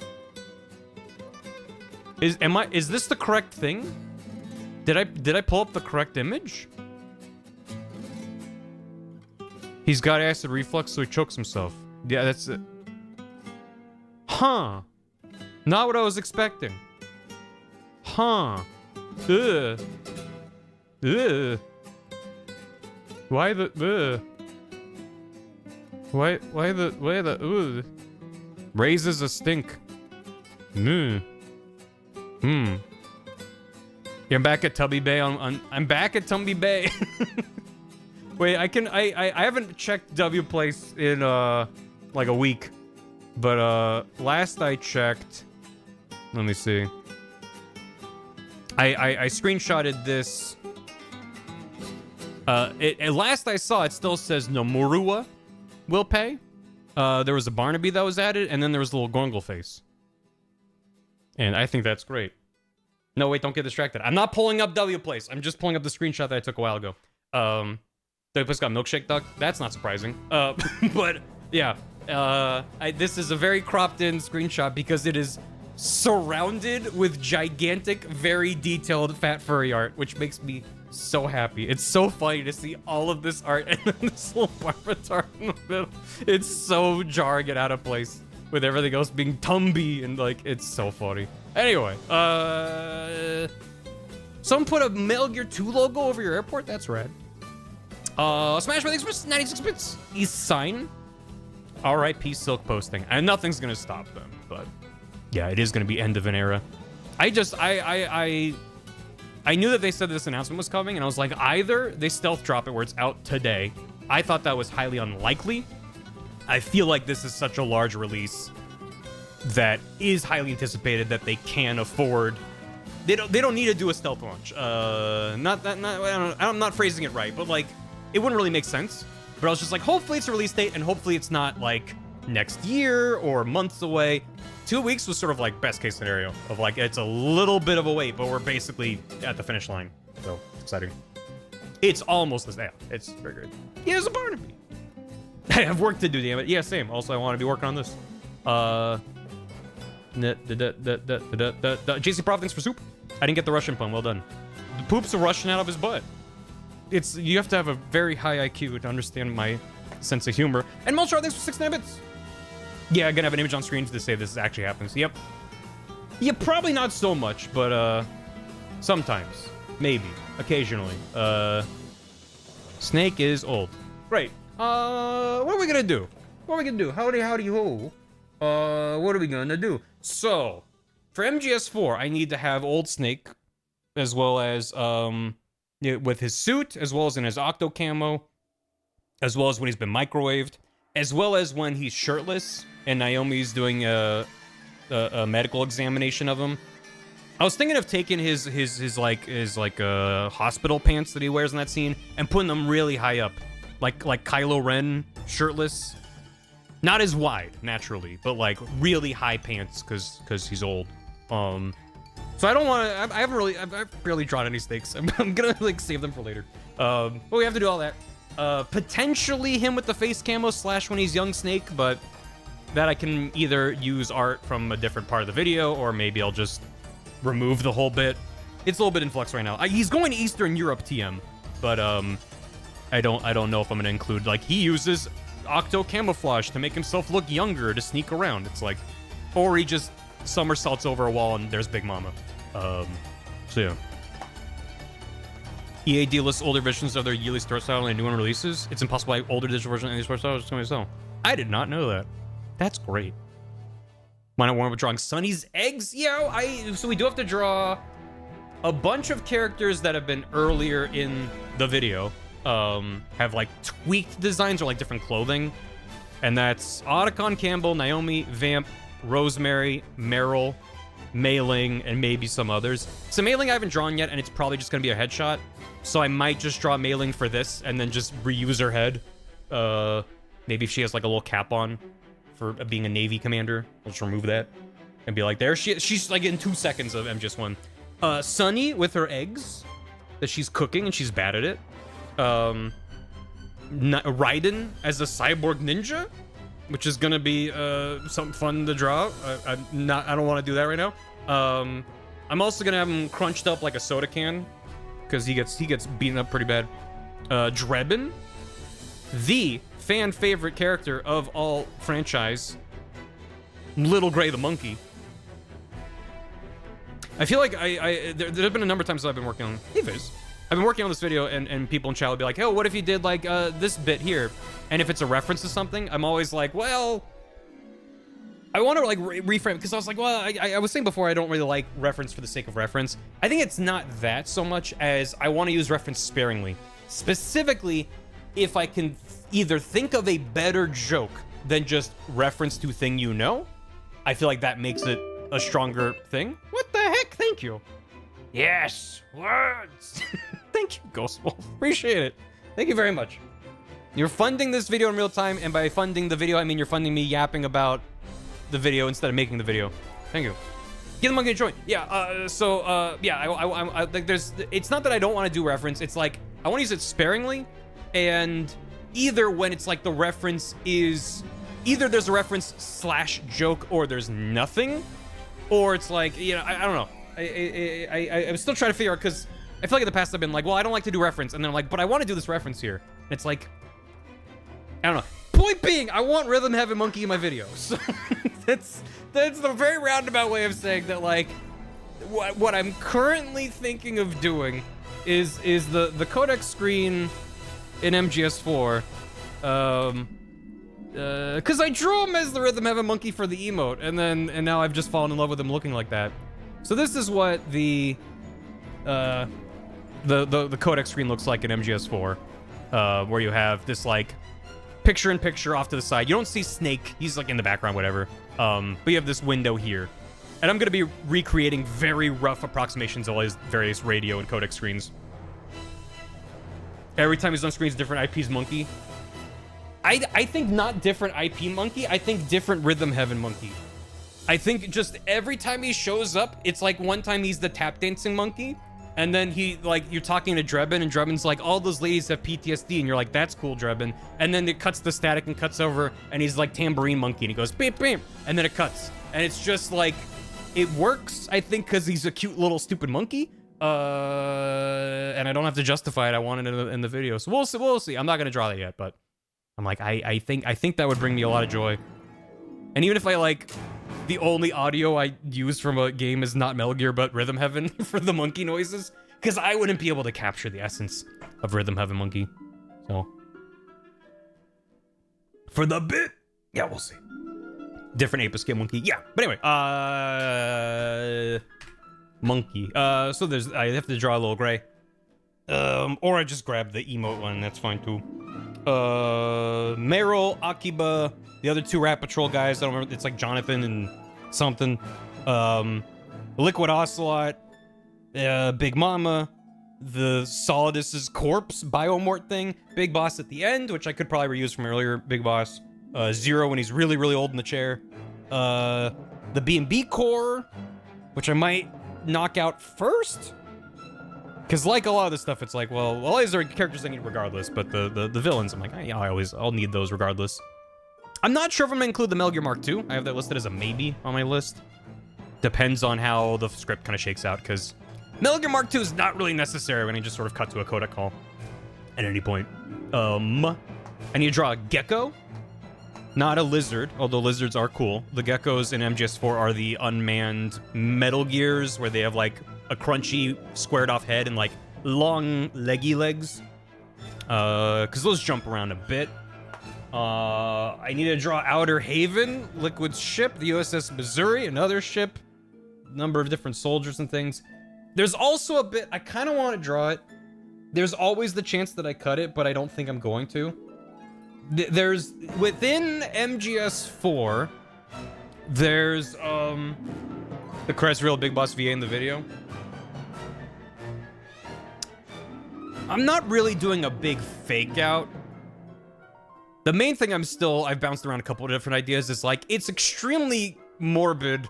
Is this the correct thing? Did I pull up the correct image? He's got acid reflux, so he chokes himself. Yeah, that's it. Huh. Not what I was expecting. Huh. Ugh. Ugh. Why the ugh? Raises a stink. Yeah, I'm back at Tubby Bay I'm back at Tubby Bay. Wait, I haven't checked W Place in like a week. But last I checked, let me see. I screenshotted this. Last I saw, it still says Nomurua will pay. There was a Barnaby that was added, and then there was a little Gongle face. And I think that's great. No, wait, don't get distracted. I'm not pulling up W Place. I'm just pulling up the screenshot that I took a while ago. W Place got Milkshake Duck. That's not surprising. But yeah, this is a very cropped in screenshot because it is surrounded with gigantic, very detailed fat furry art, which makes me so happy. It's so funny to see all of this art and then this little Barbitard in the middle. It's so jarring and out of place with everything else being Tumby and like, it's so funny. Anyway, someone put a Metal Gear 2 logo over your airport? That's rad. Smash Bros. Thanks for 96 bits. East sign. R.I.P. Silk posting. And nothing's gonna stop them, but yeah, it is gonna be end of an era. I knew that they said this announcement was coming, and I was like, either they stealth drop it where it's out today. I thought that was highly unlikely. I feel like this is such a large release that is highly anticipated that they can afford. They don't need to do a stealth launch. I'm not phrasing it right, but like, it wouldn't really make sense. But I was just like, hopefully it's a release date, and hopefully it's not like next year or months away. 2 weeks was sort of like best case scenario of like, it's a little bit of a wait, but we're basically at the finish line. So it's exciting. It's almost as, yeah, it's very good. Yeah, there's a Barnaby. I have work to do, damn it. Yeah, same. Also, I want to be working on this. JC Prof, thanks for soup. I didn't get the Russian pun. Well done. The poop's a Russian out of his butt. You have to have a very high IQ to understand my sense of humor. And Mulchar, thanks for 69 bits. Yeah, I'm gonna have an image on screen to say this actually happens. Yep. Yeah, probably not so much, but sometimes. Maybe. Occasionally. Snake is old. Great. What are we gonna do? What are we gonna do? Howdy, howdy, ho. What are we gonna do? So, for MGS4, I need to have old Snake, as well as, with his suit, as well as in his octo camo, as well as when he's been microwaved, as well as when he's shirtless and Naomi's doing a medical examination of him. I was thinking of taking his hospital pants that he wears in that scene and putting them really high up, like Kylo Ren shirtless, not as wide naturally, but like really high pants because he's old. So I don't want to. I've barely drawn any snakes. I'm gonna like save them for later. But we have to do all that. Potentially him with the face camo / when he's young Snake, but that I can either use art from a different part of the video, or maybe I'll just remove the whole bit. It's a little bit in flux right now. He's going to Eastern Europe TM, but I don't know if I'm gonna include, like, he uses octo camouflage to make himself look younger to sneak around. It's like, or he just somersaults over a wall and there's Big Mama. So yeah. EA D-lists older versions of their yearly store style and new one releases. It's impossible to buy older digital version of any store style is going to sell. I did not know that. That's great. Why not warm up with drawing Sunny's eggs? Yeah, so we do have to draw a bunch of characters that have been earlier in the video. Have like tweaked designs or like different clothing. And that's Otacon Campbell, Naomi, Vamp, Rosemary, Meryl, Mailing, and maybe some others. So Mailing I haven't drawn yet, and it's probably just gonna be a headshot. So I might just draw Mailing for this and then just reuse her head. Maybe if she has like a little cap on for being a Navy commander, I'll just remove that and be like, there she's like in 2 seconds of MGS1. Sunny with her eggs that she's cooking and she's bad at it. Raiden as a cyborg ninja, which is gonna be something fun to draw. I don't want to do that right now. I'm also gonna have him crunched up like a soda can because he gets beaten up pretty bad. Drebin, the fan favorite character of all franchise, Little Gray the monkey. I feel like there have been a number of times that I've been working on. Hey Viz. I've been working on this video and people in chat will be like, oh, what if you did like this bit here? And if it's a reference to something, I'm always like, well, I want to like reframe, because I was like, well, I was saying before, I don't really like reference for the sake of reference. I think it's not that so much as I want to use reference sparingly. Specifically, if I can either think of a better joke than just reference to thing you know, I feel like that makes it a stronger thing. What the heck? Thank you. Yes, words. Thank you, Ghost Wolf. Appreciate it. Thank you very much. You're funding this video in real time, and by funding the video, I mean you're funding me yapping about the video instead of making the video. Thank you. Get the monkey to join. Yeah. Yeah. I like. It's not that I don't want to do reference. It's like I want to use it sparingly, and either when it's like the reference is either there's a reference / joke or there's nothing. Or it's like, you know, I don't know. I'm still trying to figure out, because I feel like in the past I've been like, well, I don't like to do reference. And then I'm like, but I want to do this reference here. And it's like, I don't know. Point being, I want Rhythm Heaven Monkey in my videos. that's the very roundabout way of saying that, like, what I'm currently thinking of doing is the codec screen in MGS4. Because I drew him as the Rhythm Heaven Monkey for the emote, and now I've just fallen in love with him looking like that. So this is what the codec screen looks like in MGS4, where you have this like picture-in-picture off to the side. You don't see Snake; he's like in the background, whatever. But you have this window here, and I'm gonna be recreating very rough approximations of all his various radio and codec screens. Every time he's on screen, it's different IP's monkey. I think not different IP monkey. I think different Rhythm Heaven monkey. I think just every time he shows up, it's like one time he's the tap dancing monkey, and then he, like, you're talking to Drebin, and Drebin's like, all those ladies have PTSD, and you're like, that's cool, Drebin. And then it cuts the static and cuts over, and he's like tambourine monkey, and he goes, beep, beep, and then it cuts. And it's just like, it works, I think, because he's a cute little stupid monkey. And I don't have to justify it. I want it in the video. So we'll see. I'm not gonna draw that yet, but I'm like, I think that would bring me a lot of joy. And even if I like, the only audio I use from a game is not Metal Gear, but Rhythm Heaven for the monkey noises, because I wouldn't be able to capture the essence of Rhythm Heaven Monkey. So, for the bit, yeah, we'll see. Different ape escape monkey, yeah. But anyway, monkey. So there's, I have to draw a little gray. Or I just grab the emote one, that's fine too. Meryl, Akiba, the other two Rat Patrol guys, I don't remember, it's like Jonathan and something. Liquid Ocelot, Big Mama, the Solidus's corpse biomort thing, Big Boss at the end, which I could probably reuse from earlier, Big Boss. Zero when he's really, really old in the chair. The B&B core, which I might knock out first. Because like a lot of this stuff, it's like, well, all these are characters I need regardless, but the villains, I'm like, I'll need those regardless. I'm not sure if I'm gonna include the Metal Gear Mark II. I have that listed as a maybe on my list. Depends on how the script kind of shakes out, because Metal Gear Mark II is not really necessary when you just sort of cut to a codec call at any point. I need to draw a gecko, not a lizard, although lizards are cool. The geckos in MGS4 are the unmanned Metal Gears, where they have like a crunchy, squared off head and like long, leggy legs. Because those jump around a bit. I need to draw Outer Haven, Liquid's ship, the USS Missouri, another ship, number of different soldiers and things. There's also a bit, I kind of want to draw it. There's always the chance that I cut it, but I don't think I'm going to. There's, within MGS4, there's, the Crest Real Big Boss VA in the video. I'm not really doing a big fake out. The main thing I've bounced around a couple of different ideas is like, it's extremely morbid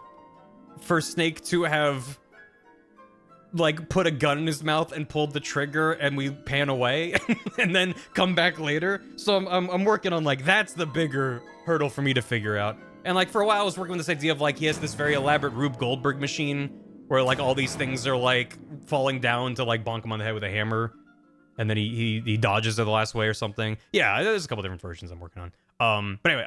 for Snake to have like put a gun in his mouth and pulled the trigger and we pan away and then come back later. So I'm working on like, that's the bigger hurdle for me to figure out. And like for a while I was working with this idea of like, he has this very elaborate Rube Goldberg machine where like all these things are like falling down to like bonk him on the head with a hammer. And then he dodges it the last way or something. Yeah, there's a couple different versions I'm working on. But anyway,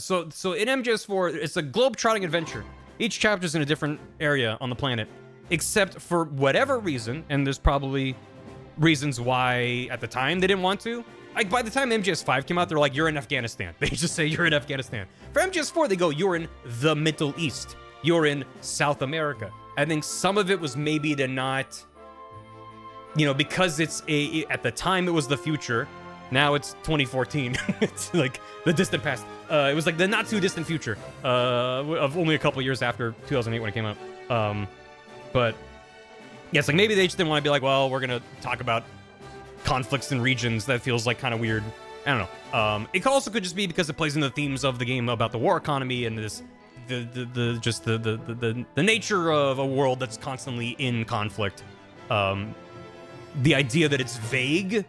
so in MGS4, it's a globe-trotting adventure. Each chapter's in a different area on the planet, except for whatever reason, and there's probably reasons why at the time they didn't want to. Like by the time MGS5 came out, they're like, you're in Afghanistan. They just say you're in Afghanistan. For MGS4, they go, you're in the Middle East. You're in South America. I think some of it was maybe to not, you know, because it's at the time it was the future. Now it's 2014. It's like the distant past. It was like the not too distant future of only a couple years after 2008 when it came out. But yeah, it's like maybe they just didn't want to be like, well, we're gonna talk about conflicts in regions. That feels like kind of weird. I don't know. It also could just be because it plays into the themes of the game about the war economy and this the nature of a world that's constantly in conflict. The idea that it's vague,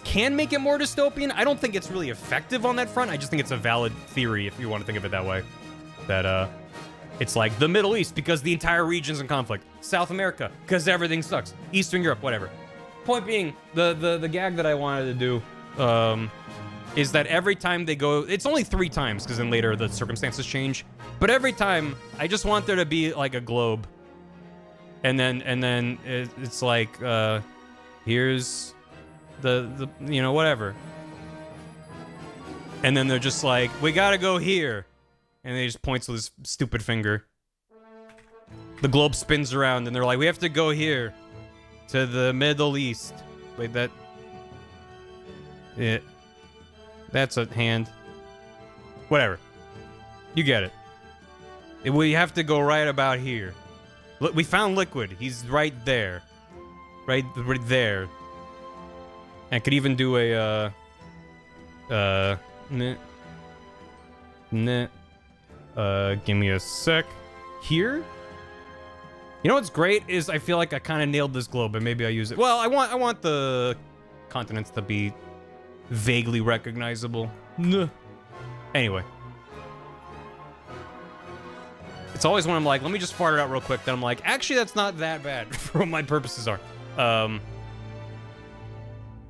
can make it more dystopian. I don't think it's really effective on that front. I just think it's a valid theory if you want to think of it that way. That It's like the Middle East because the entire region's in conflict. South America because everything sucks. Eastern Europe, whatever. Point being, the gag that I wanted to do is that every time they go, it's only 3 times because then later the circumstances change. But every time, I just want there to be like a globe, and then it's like here's the you know, whatever. And then they're just like, we gotta go here. And they just points with his stupid finger. The globe spins around and they're like, we have to go here. To the Middle East. Wait, that... Yeah. That's a hand. Whatever. You get it. We have to go right about here. Look, we found Liquid. He's right there. Right there. I could even do a, give me a sec. Here? You know what's great is I feel like I kind of nailed this globe, but maybe I use it. Well, I want the continents to be vaguely recognizable. Anyway. It's always when I'm like, let me just fart it out real quick. Then I'm like, actually, that's not that bad for what my purposes are.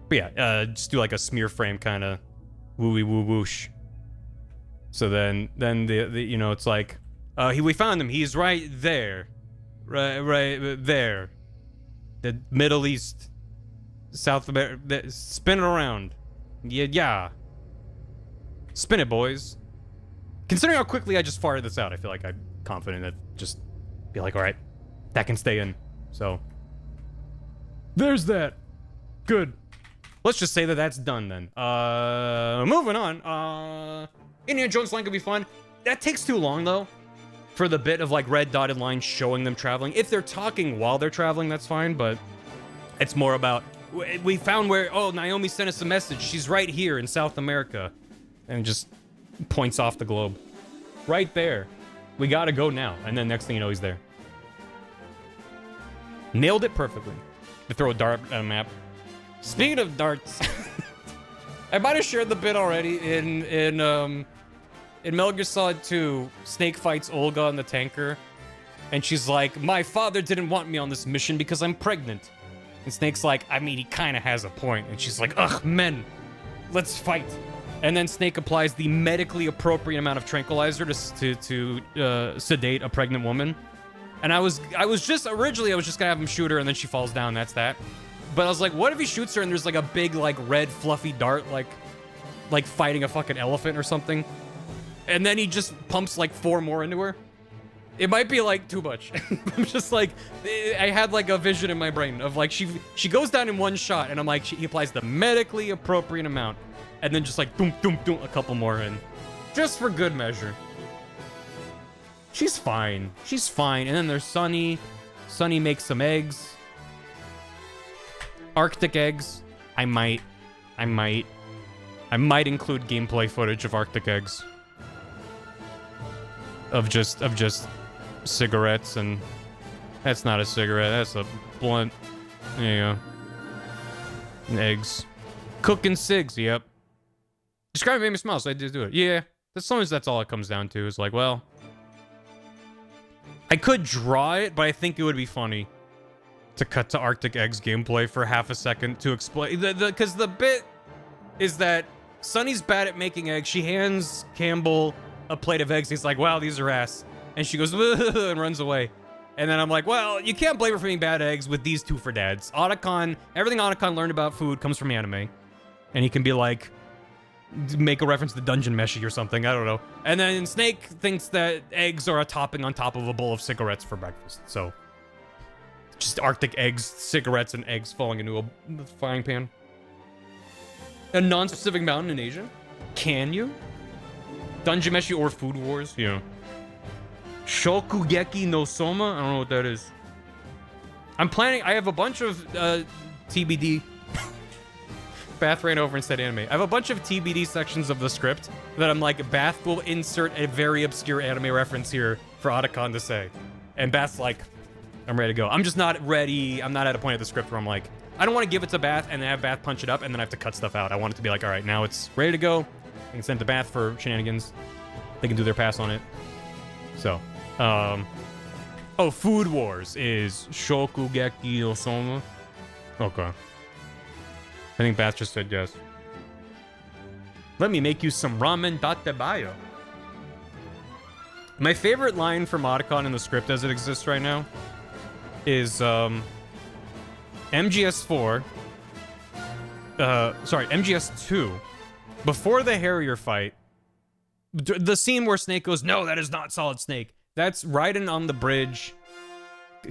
But yeah, just do like a smear frame kind of wooey woo whoosh. So then the you know, it's like, we found him. He's right there. Right there. The Middle East. South America. Spin it around. Yeah. Spin it, boys. Considering how quickly I just fired this out, I feel like I'm confident that just be like, all right, that can stay in. So there's that. Good. Let's just say that that's done then. Moving on. Indiana Jones line could be fun. That takes too long though. For the bit of like red dotted lines showing them traveling. If they're talking while they're traveling, that's fine, but it's more about, we found where, oh, Naomi sent us a message. She's right here in South America. And just points off the globe. Right there. We gotta go now. And then next thing you know, he's there. Nailed it perfectly. To throw a dart at a map. Speaking of darts, I might have shared the bit already in Metal Gear Solid 2, Snake fights Olga on the tanker, and she's like, my father didn't want me on this mission because I'm pregnant. And Snake's like, I mean, he kind of has a point. And she's like, ugh, men, let's fight. And then Snake applies the medically appropriate amount of tranquilizer to sedate a pregnant woman. And I was just gonna have him shoot her, and then she falls down, that's that. But I was like, what if he shoots her and there's like a big, like, red fluffy dart, like fighting a fucking elephant or something? And then he just pumps like 4 more into her. It might be like too much. I'm just like, I had like a vision in my brain of like, she goes down in one shot, and I'm like, he applies the medically appropriate amount, and then just like doom doom doom a couple more in, just for good measure. She's fine. She's fine. And then there's Sunny. Sunny makes some eggs. Arctic eggs. I might include gameplay footage of Arctic eggs. Of just cigarettes, and that's not a cigarette, that's a blunt. There you go. And eggs. Cooking cigs, yep. Describe it made me smile, so I did do it. Yeah, sometimes that's all it comes down to, is like, well, I could draw it, but I think it would be funny to cut to Arctic Eggs gameplay for half a second to explain, because the bit is that Sunny's bad at making eggs. She hands Campbell a plate of eggs. He's like, wow, these are ass. And she goes, and runs away. And then I'm like, well, you can't blame her for being bad at eggs with these two for dads. Otacon, everything Otacon learned about food comes from anime. And he can be like, make a reference to Dungeon Meshi or something, I don't know. And then Snake thinks that eggs are a topping on top of a bowl of cigarettes for breakfast. So, just Arctic eggs, cigarettes, and eggs falling into a frying pan. A non-specific mountain in Asia? Can you? Dungeon Meshi or Food Wars? Yeah. Shokugeki no Soma? I don't know what that is. I'm planning, I have a bunch of TBD. Bath ran over and said anime. I have a bunch of TBD sections of the script that I'm like, Bath will insert a very obscure anime reference here for Otacon to say. And Bath's like, I'm ready to go. I'm just not ready. I'm not at a point of the script where I'm like, I don't want to give it to Bath and then have Bath punch it up and then I have to cut stuff out. I want it to be like, all right, now it's ready to go. I can send it to Bath for shenanigans. They can do their pass on it. So, Oh, Food Wars is Shokugeki Osama. Okay. I think Bass just said yes. Let me make you some ramen datebayo. My favorite line from Otacon in the script as it exists right now is MGS4. Sorry, MGS2. Before the Harrier fight, the scene where Snake goes, "No, that is not Solid Snake." That's Raiden on the bridge,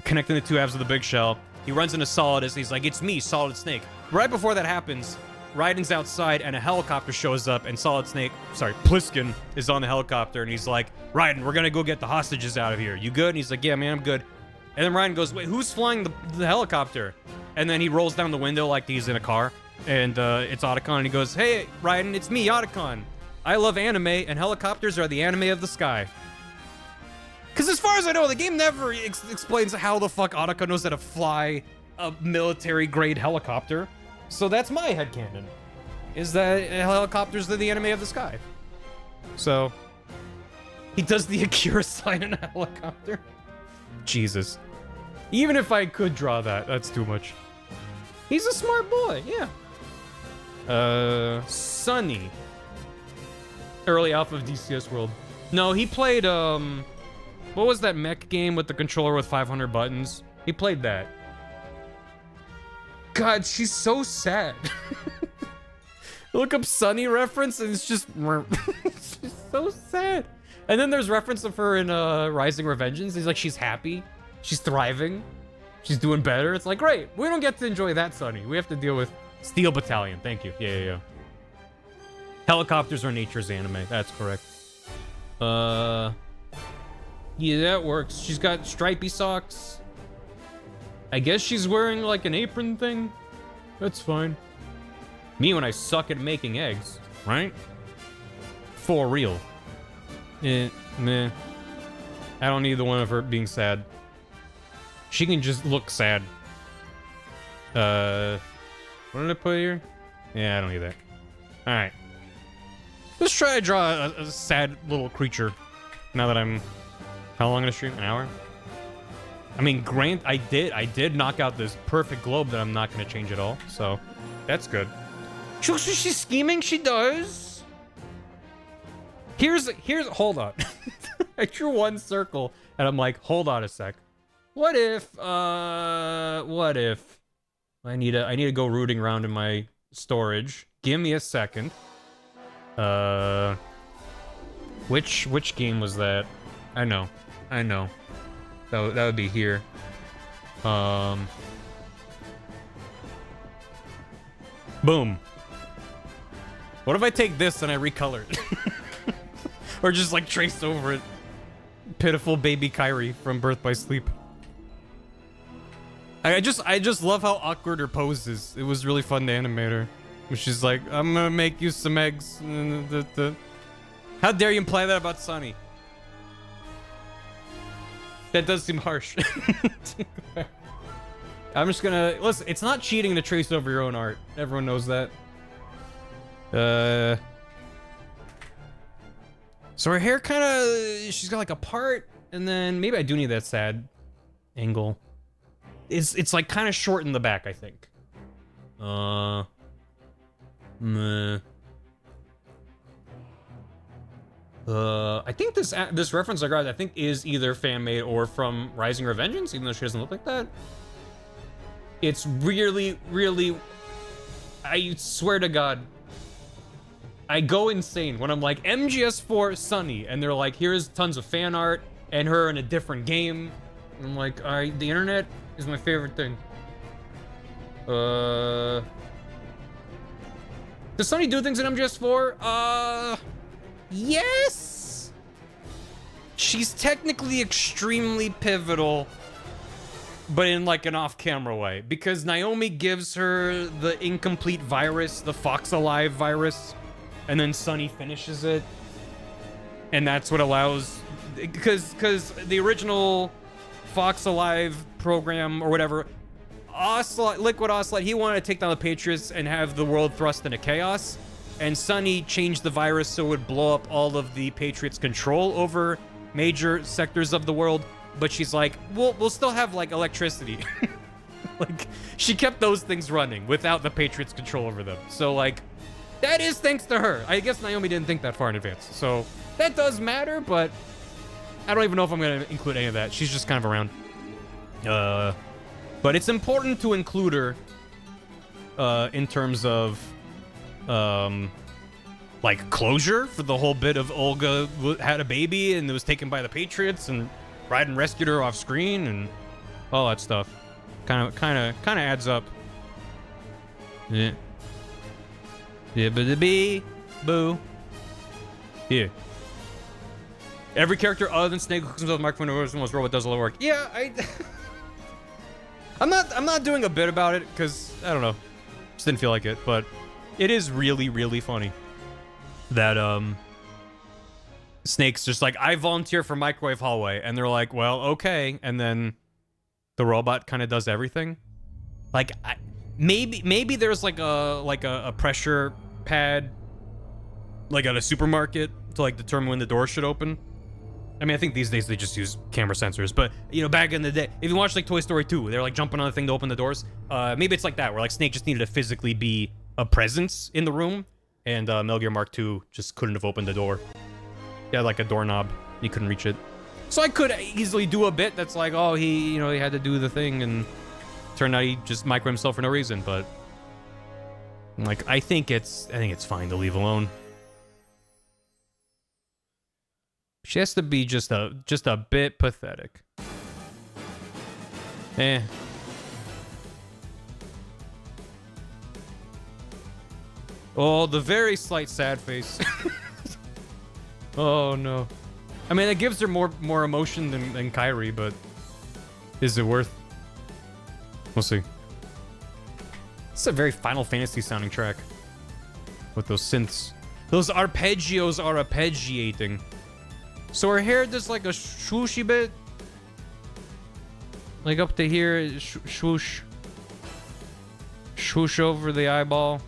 connecting the two halves of the big shell. He runs into Solidus. He's like, "It's me, Solid Snake." Right before that happens, Raiden's outside and a helicopter shows up, and Pliskin is on the helicopter, and he's like, "Raiden, we're gonna go get the hostages out of here. You good?" And he's like, "Yeah, man, I'm good." And then Raiden goes, "Wait, who's flying the helicopter?" And then he rolls down the window like he's in a car, and it's Otacon, and he goes, "Hey, Raiden, it's me, Otacon. I love anime, and helicopters are the anime of the sky." Because as far as I know, the game never explains how the fuck Otacon knows how to fly a military-grade helicopter. So that's my headcanon, is that helicopters are the anime of the sky. So, he does the Akira sign in a helicopter. Jesus. Even if I could draw that, that's too much. He's a smart boy, yeah. Sunny. Early alpha of DCS World. No, he played, what was that mech game with the controller with 500 buttons? He played that. God, she's so sad. Look up Sunny reference and it's just... she's so sad. And then there's reference of her in Rising Revengeance. He's like, she's happy. She's thriving. She's doing better. It's like, great. We don't get to enjoy that, Sunny. We have to deal with Steel Battalion. Thank you. Yeah. Helicopters are nature's anime. That's correct. Yeah, that works. She's got stripy socks. I guess she's wearing like an apron thing. That's fine. Me when I suck at making eggs, right? For real. Meh. I don't need the one of her being sad. She can just look sad. What did I put here? Yeah, I don't need that. Alright. Let's try to draw a sad little creature. Now that I'm... How long gonna stream? An hour? I mean, I did knock out this perfect globe that I'm not gonna change at all, so that's good. She looks like she's scheming. She does. Here's hold on. I drew one circle and I'm like, hold on a sec. What if I need to go rooting around in my storage. Give me a second. Which game was that? I know. That would be here. Boom. What if I take this and I recolor it? Or just like trace over it. Pitiful baby Kyrie from Birth by Sleep. I just love how awkward her pose is. It was really fun to animate her. She's like, I'm gonna make you some eggs. How dare you imply that about Sunny? That does seem harsh. I'm just gonna... Listen, it's not cheating to trace over your own art. Everyone knows that. So her hair kind of... She's got like a part, and then maybe I do need that sad angle. It's like kind of short in the back, I think. I think this reference I got, I think, is either fan-made or from Rising Revengeance, even though she doesn't look like that. It's really, really... I swear to God, I go insane when I'm like, MGS4 Sunny, and they're like, here's tons of fan art, and her in a different game. And I'm like, alright, the internet is my favorite thing. Does Sunny do things in MGS4? Yes! She's technically extremely pivotal, but in like an off-camera way, because Naomi gives her the incomplete virus, the Fox Alive virus, and then Sunny finishes it. And that's what allows... Because the original Fox Alive program, or whatever, Liquid Ocelot, he wanted to take down the Patriots and have the world thrust into chaos. And Sunny changed the virus so it would blow up all of the Patriots' control over major sectors of the world, but she's like, we'll still have like electricity. Like, she kept those things running without the Patriots' control over them. So like, that is thanks to her. I guess Naomi didn't think that far in advance. So that does matter, but I don't even know if I'm gonna include any of that. She's just kind of around. But it's important to include her in terms of like closure for the whole bit of Olga had a baby and it was taken by the Patriots and Raiden rescued her off screen and all that stuff. Kind of adds up. Yeah. Yeah, boo. Yeah. Every character other than Snake hooks himself with microphone or most robot does all the work. Yeah, I'm not doing a bit about it because I don't know. Just didn't feel like it, but it is really, really funny that Snake's just like, I volunteer for microwave hallway, and they're like, well, okay, and then the robot kind of does everything. Like, maybe there's like a pressure pad, like at a supermarket to like determine when the door should open. I mean, I think these days they just use camera sensors, but you know, back in the day, if you watch like Toy Story 2, they're like jumping on the thing to open the doors. Maybe it's like that, where like Snake just needed to physically be a presence in the room, and Metal Gear Mark II just couldn't have opened the door. He had like a doorknob, he couldn't reach it. So I could easily do a bit that's like, oh, he had to do the thing, and turned out he just micro himself for no reason. But like, I think it's fine to leave alone. She has to be just a bit pathetic. Eh. Oh, the very slight sad face. Oh no. I mean, it gives her more emotion than Kyrie, but is it worth? We'll see. It's a very Final Fantasy sounding track with those synths. Those arpeggios are arpeggiating. So her hair does like a swooshy bit. Like up to here, swoosh. Swoosh over the eyeball.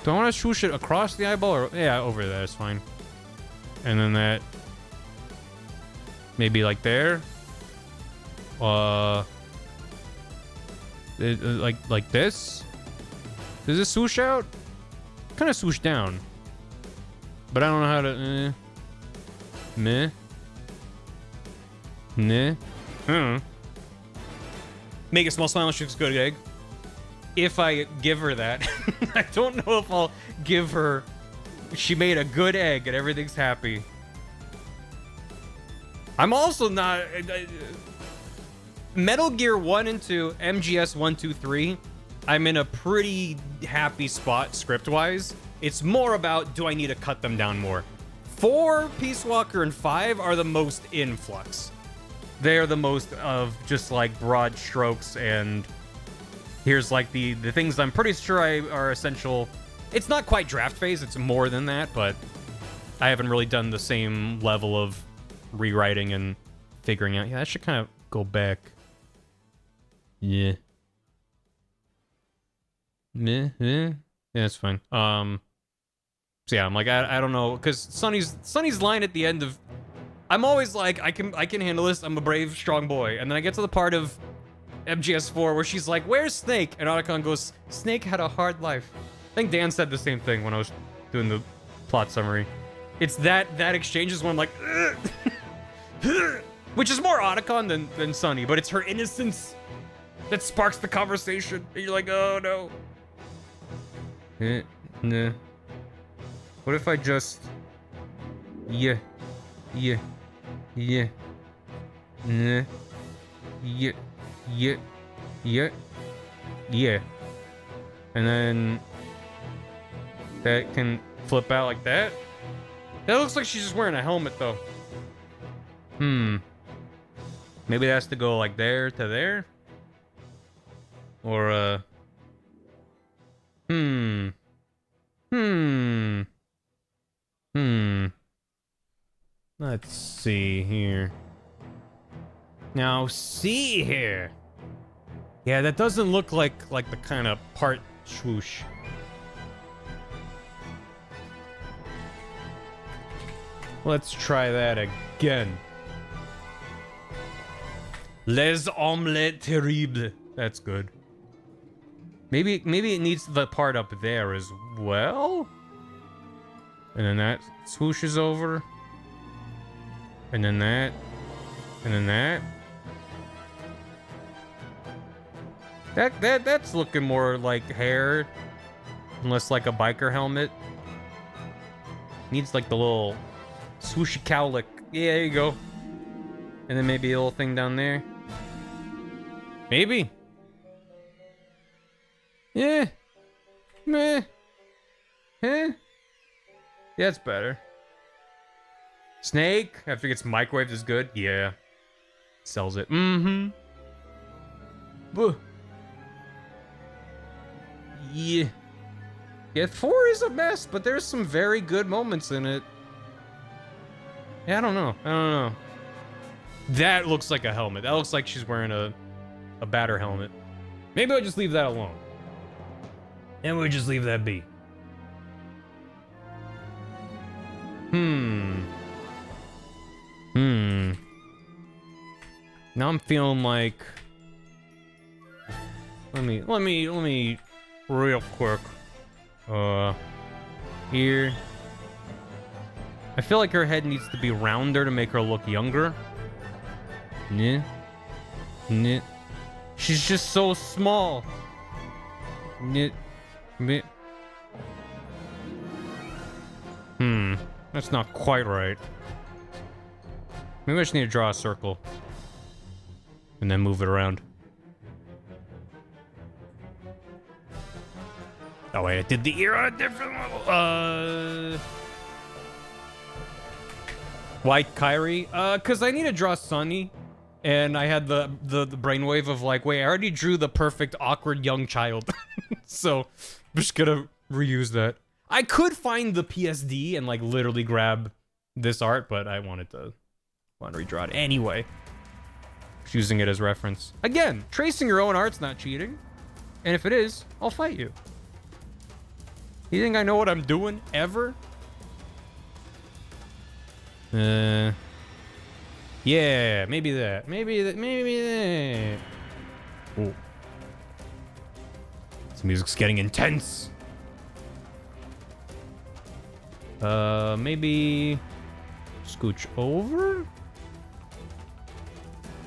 Do I want to swoosh it across the eyeball or yeah, over there is fine. And then that maybe like there. Like this. Does this swoosh out? Kind of swoosh down. But I don't know how to. Meh. Nah. Make a small smile when she looks good egg. If I give her that, I don't know if I'll give her. She made a good egg and everything's happy. I'm also not. Metal Gear 1 and 2, MGS 1, 2, 3. I'm in a pretty happy spot script-wise. It's more about, do I need to cut them down more? 4, Peace Walker, and 5 are the most influx. They are the most of just like broad strokes, and here's like the things I'm pretty sure are essential. It's not quite draft phase, it's more than that, but I haven't really done the same level of rewriting and figuring out. Yeah, I should kind of go back. Yeah. Meh. Yeah, that's fine. So yeah, I'm like, I don't know, because Sonny's line at the end of, I'm always like, I can handle this. I'm a brave, strong boy. And then I get to the part of MGS4 where she's like, "Where's Snake?" And Otacon goes, "Snake had a hard life." I think Dan said the same thing when I was doing the plot summary. It's that exchange is when I'm like, ugh. Which is more Otacon than Sonny, but it's her innocence that sparks the conversation. And you're like, oh no. Nah. What if I just... Yeah. Nah. Yeah. And then... that can flip out like that? That looks like she's just wearing a helmet, though. Maybe it has to go like there to there? Or, Let's see here. Now, see here. Yeah, that doesn't look like the kind of part swoosh. Let's try that again. Les omelettes terribles. That's good. Maybe it needs the part up there as well. And then that swooshes over. And then that. And then that. That's looking more like hair. Unless like a biker helmet. Needs like the little swooshy cowlick. Yeah, there you go. And then maybe a little thing down there. Maybe. Yeah. Meh. Huh? Yeah, it's better. Snake, after it gets microwaved, is good. Yeah. Sells it. Mm-hmm. Buh. Yeah. Yeah, 4 is a mess, but there's some very good moments in it. Yeah, I don't know. That looks like a helmet. That looks like she's wearing a batter helmet. Maybe I'll just leave that alone. And we'll just leave that be. Now I'm feeling like... Let me real quick. Here. I feel like her head needs to be rounder to make her look younger. Nah. Nah. She's just so small. Nah. Nah. That's not quite right. Maybe I just need to draw a circle. And then move it around. Oh wait, I did the ear on a different level. White Kyrie? Cause I need to draw Sunny. And I had the brainwave of like, wait, I already drew the perfect awkward young child. So I'm just gonna reuse that. I could find the PSD and like literally grab this art, but I want to redraw it anyway. Just using it as reference. Again, tracing your own art's not cheating. And if it is, I'll fight you. You think I know what I'm doing ever? Yeah, maybe that. Maybe that. Oh. This music's getting intense. Maybe scooch over?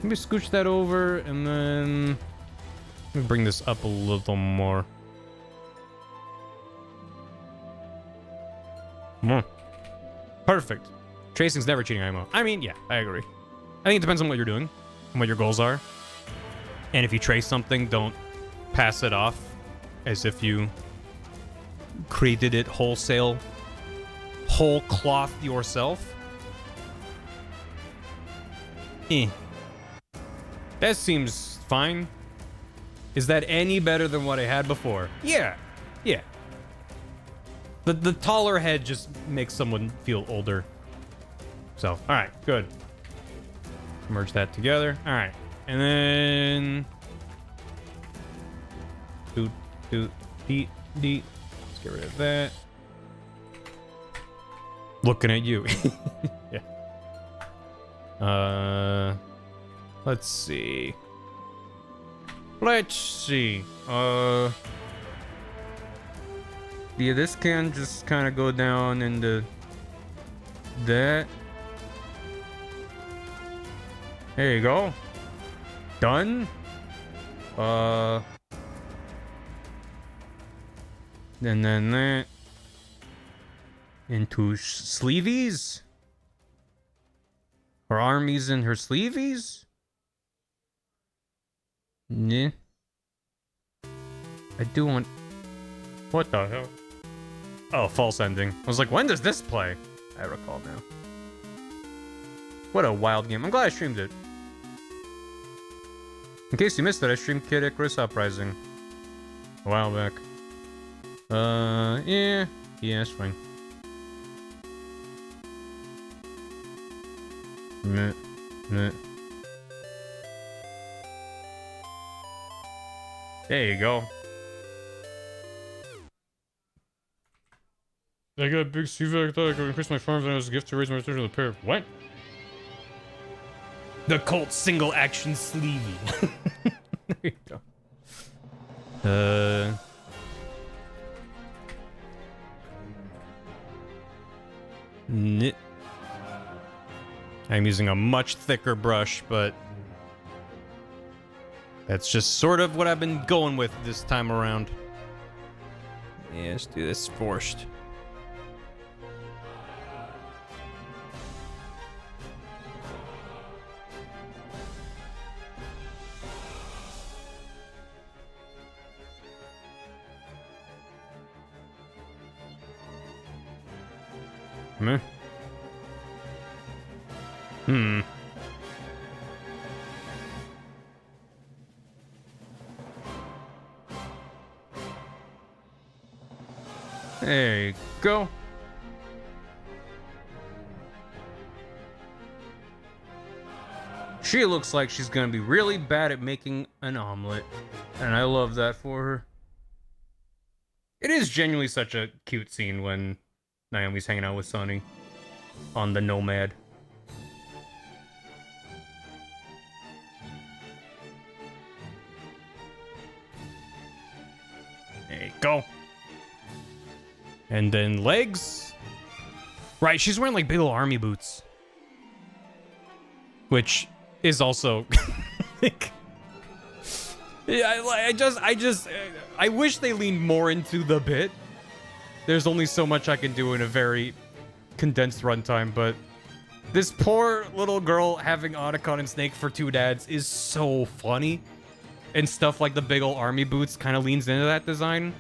Maybe scooch that over and then let me bring this up a little more. Perfect. Tracing's never cheating, IMO. I mean, yeah, I agree. I think it depends on what you're doing and what your goals are. And if you trace something, don't pass it off as if you created it wholesale, whole cloth yourself. That seems fine. Is that any better than what I had before? Yeah. Yeah. The taller head just makes someone feel older. So, alright, good. Merge that together. Alright. And then... D. Let's get rid of that. Looking at you. Yeah. Let's see. Yeah, this can just kind of go down into that. There you go. Done. And then that into sleeveys. Her armies in her sleeveys. Yeah. I do want... What the hell? Oh, false ending. I was like, when does this play? I recall now. What a wild game. I'm glad I streamed it. In case you missed it, I streamed Kid Icarus Uprising a while back. Yeah. Yeah, it's fine. Meh. There you go. I got a big CV. I thought I could increase my farms and it was a gift to raise my return to the pair. What? The Colt single action sleevey. There you go. I'm using a much thicker brush, but that's just sort of what I've been going with this time around. Yeah, let's do this first. There you go. She looks like she's gonna be really bad at making an omelet, and I love that for her. It is genuinely such a cute scene when Naomi's hanging out with Sunny on the Nomad. There you go. And then legs. Right, she's wearing like big old army boots. Which is also like, yeah, I wish they leaned more into the bit. There's only so much I can do in a very condensed runtime, but this poor little girl having Otacon and Snake for two dads is so funny. And stuff like the big old army boots kind of leans into that design.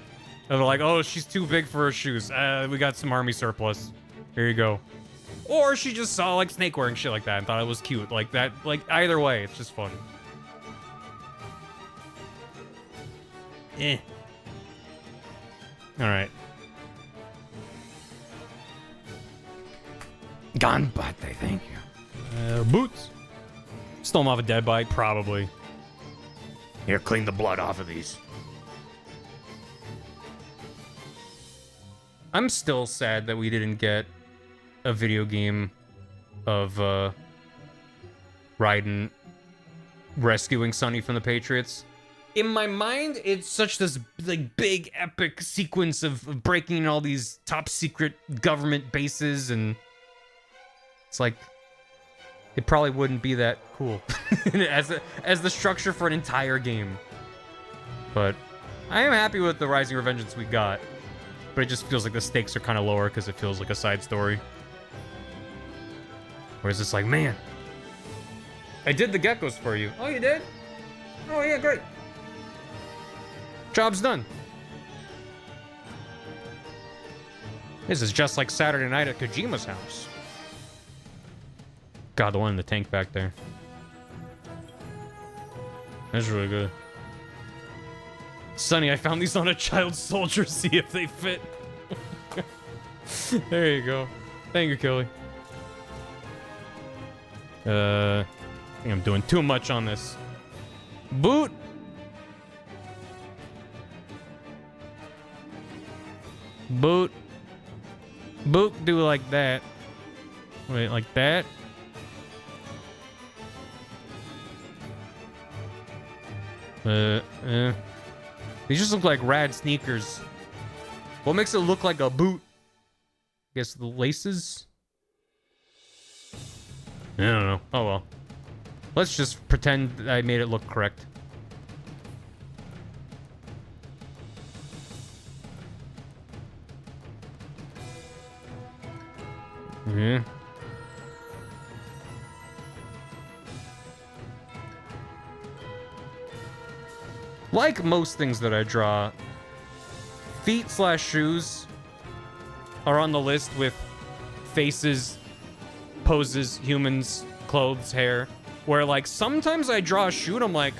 And they're like, oh, she's too big for her shoes. We got some army surplus. Here you go. Or she just saw like Snake wearing shit like that and thought it was cute. Like that, like either way, it's just fun. Eh. Alright. Ganbate, thank you. Boots. Stole them off a dead bike, probably. Here, clean the blood off of these. I'm still sad that we didn't get a video game of Raiden rescuing Sunny from the Patriots. In my mind, it's such this like big epic sequence of breaking all these top secret government bases, and it's like it probably wouldn't be that cool as the structure for an entire game. But I am happy with the Rising Revengeance we got. But it just feels like the stakes are kind of lower because it feels like a side story. Whereas it's like, man, I did the geckos for you. Oh, you did? Oh, yeah, great. Job's done. This is just like Saturday night at Kojima's house. God, the one in the tank back there. That's really good. Sonny, I found these on a child soldier. See if they fit. There you go. Thank you, Kelly. I think I'm doing too much on this. Boot. Boot. Boot, do like that. Wait, like that? These just look like rad sneakers. What makes it look like a boot? I guess the laces? I don't know. Oh well. Let's just pretend that I made it look correct. Yeah. Like most things that I draw, feet/shoes are on the list with faces, poses, humans, clothes, hair. Where like sometimes I draw a shoe and I'm like,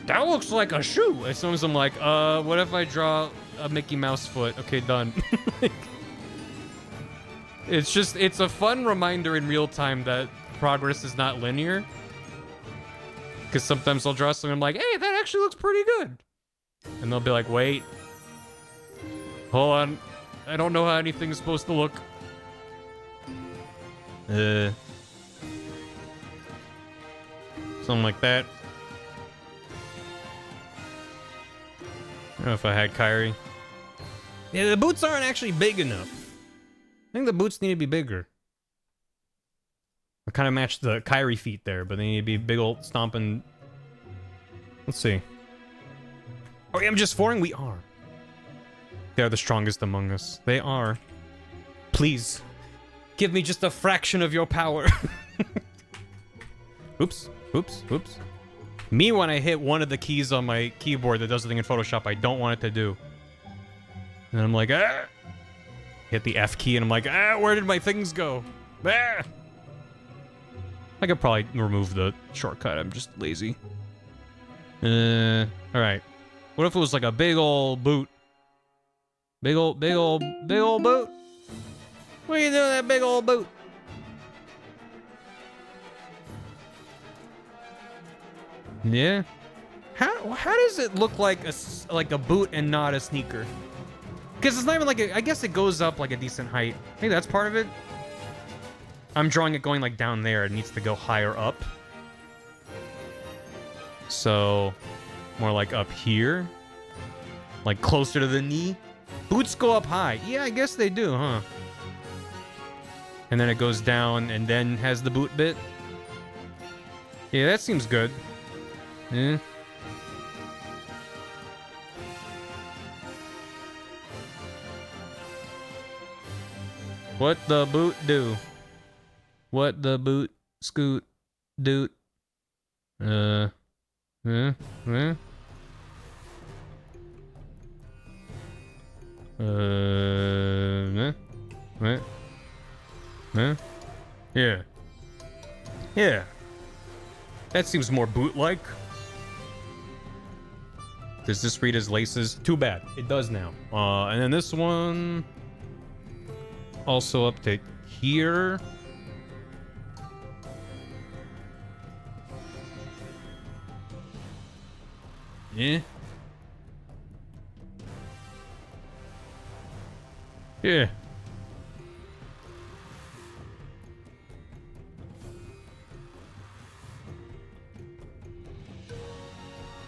that looks like a shoe. And sometimes I'm like, what if I draw a Mickey Mouse foot? Okay, done. It's a fun reminder in real time that progress is not linear. Because sometimes I'll draw something and I'm like, hey, that actually looks pretty good. And they'll be like, wait. Hold on. I don't know how anything's supposed to look. Something like that. I don't know if I had Kyrie. Yeah, the boots aren't actually big enough. I think the boots need to be bigger. I kind of matched the Kyrie feet there, but they need to be big old stomping. Let's see. Are we MGS4ing? We are. They are the strongest among us. They are. Please, give me just a fraction of your power. Oops, oops, oops. Me, when I hit one of the keys on my keyboard that does the thing in Photoshop I don't want it to do. And I'm like, ah! Hit the F key and I'm like, ah, where did my things go? Ah! I could probably remove the shortcut, I'm just lazy. Alright. What if it was like a big old boot? Big old boot? What are you doing with that big old boot? Yeah. How does it look like a boot and not a sneaker? Because it's not even like I guess it goes up like a decent height. Maybe that's part of it. I'm drawing it going like down there. It needs to go higher up. So more like up here. Like closer to the knee. Boots go up high. Yeah, I guess they do, huh? And then it goes down and then has the boot bit. Yeah, that seems good. Yeah. What the boot do? What the boot scoot doot? Meh. Yeah. Yeah. That seems more boot-like. Does this read as laces? Too bad. It does now. And then this one... also up to here. Yeah. Yeah.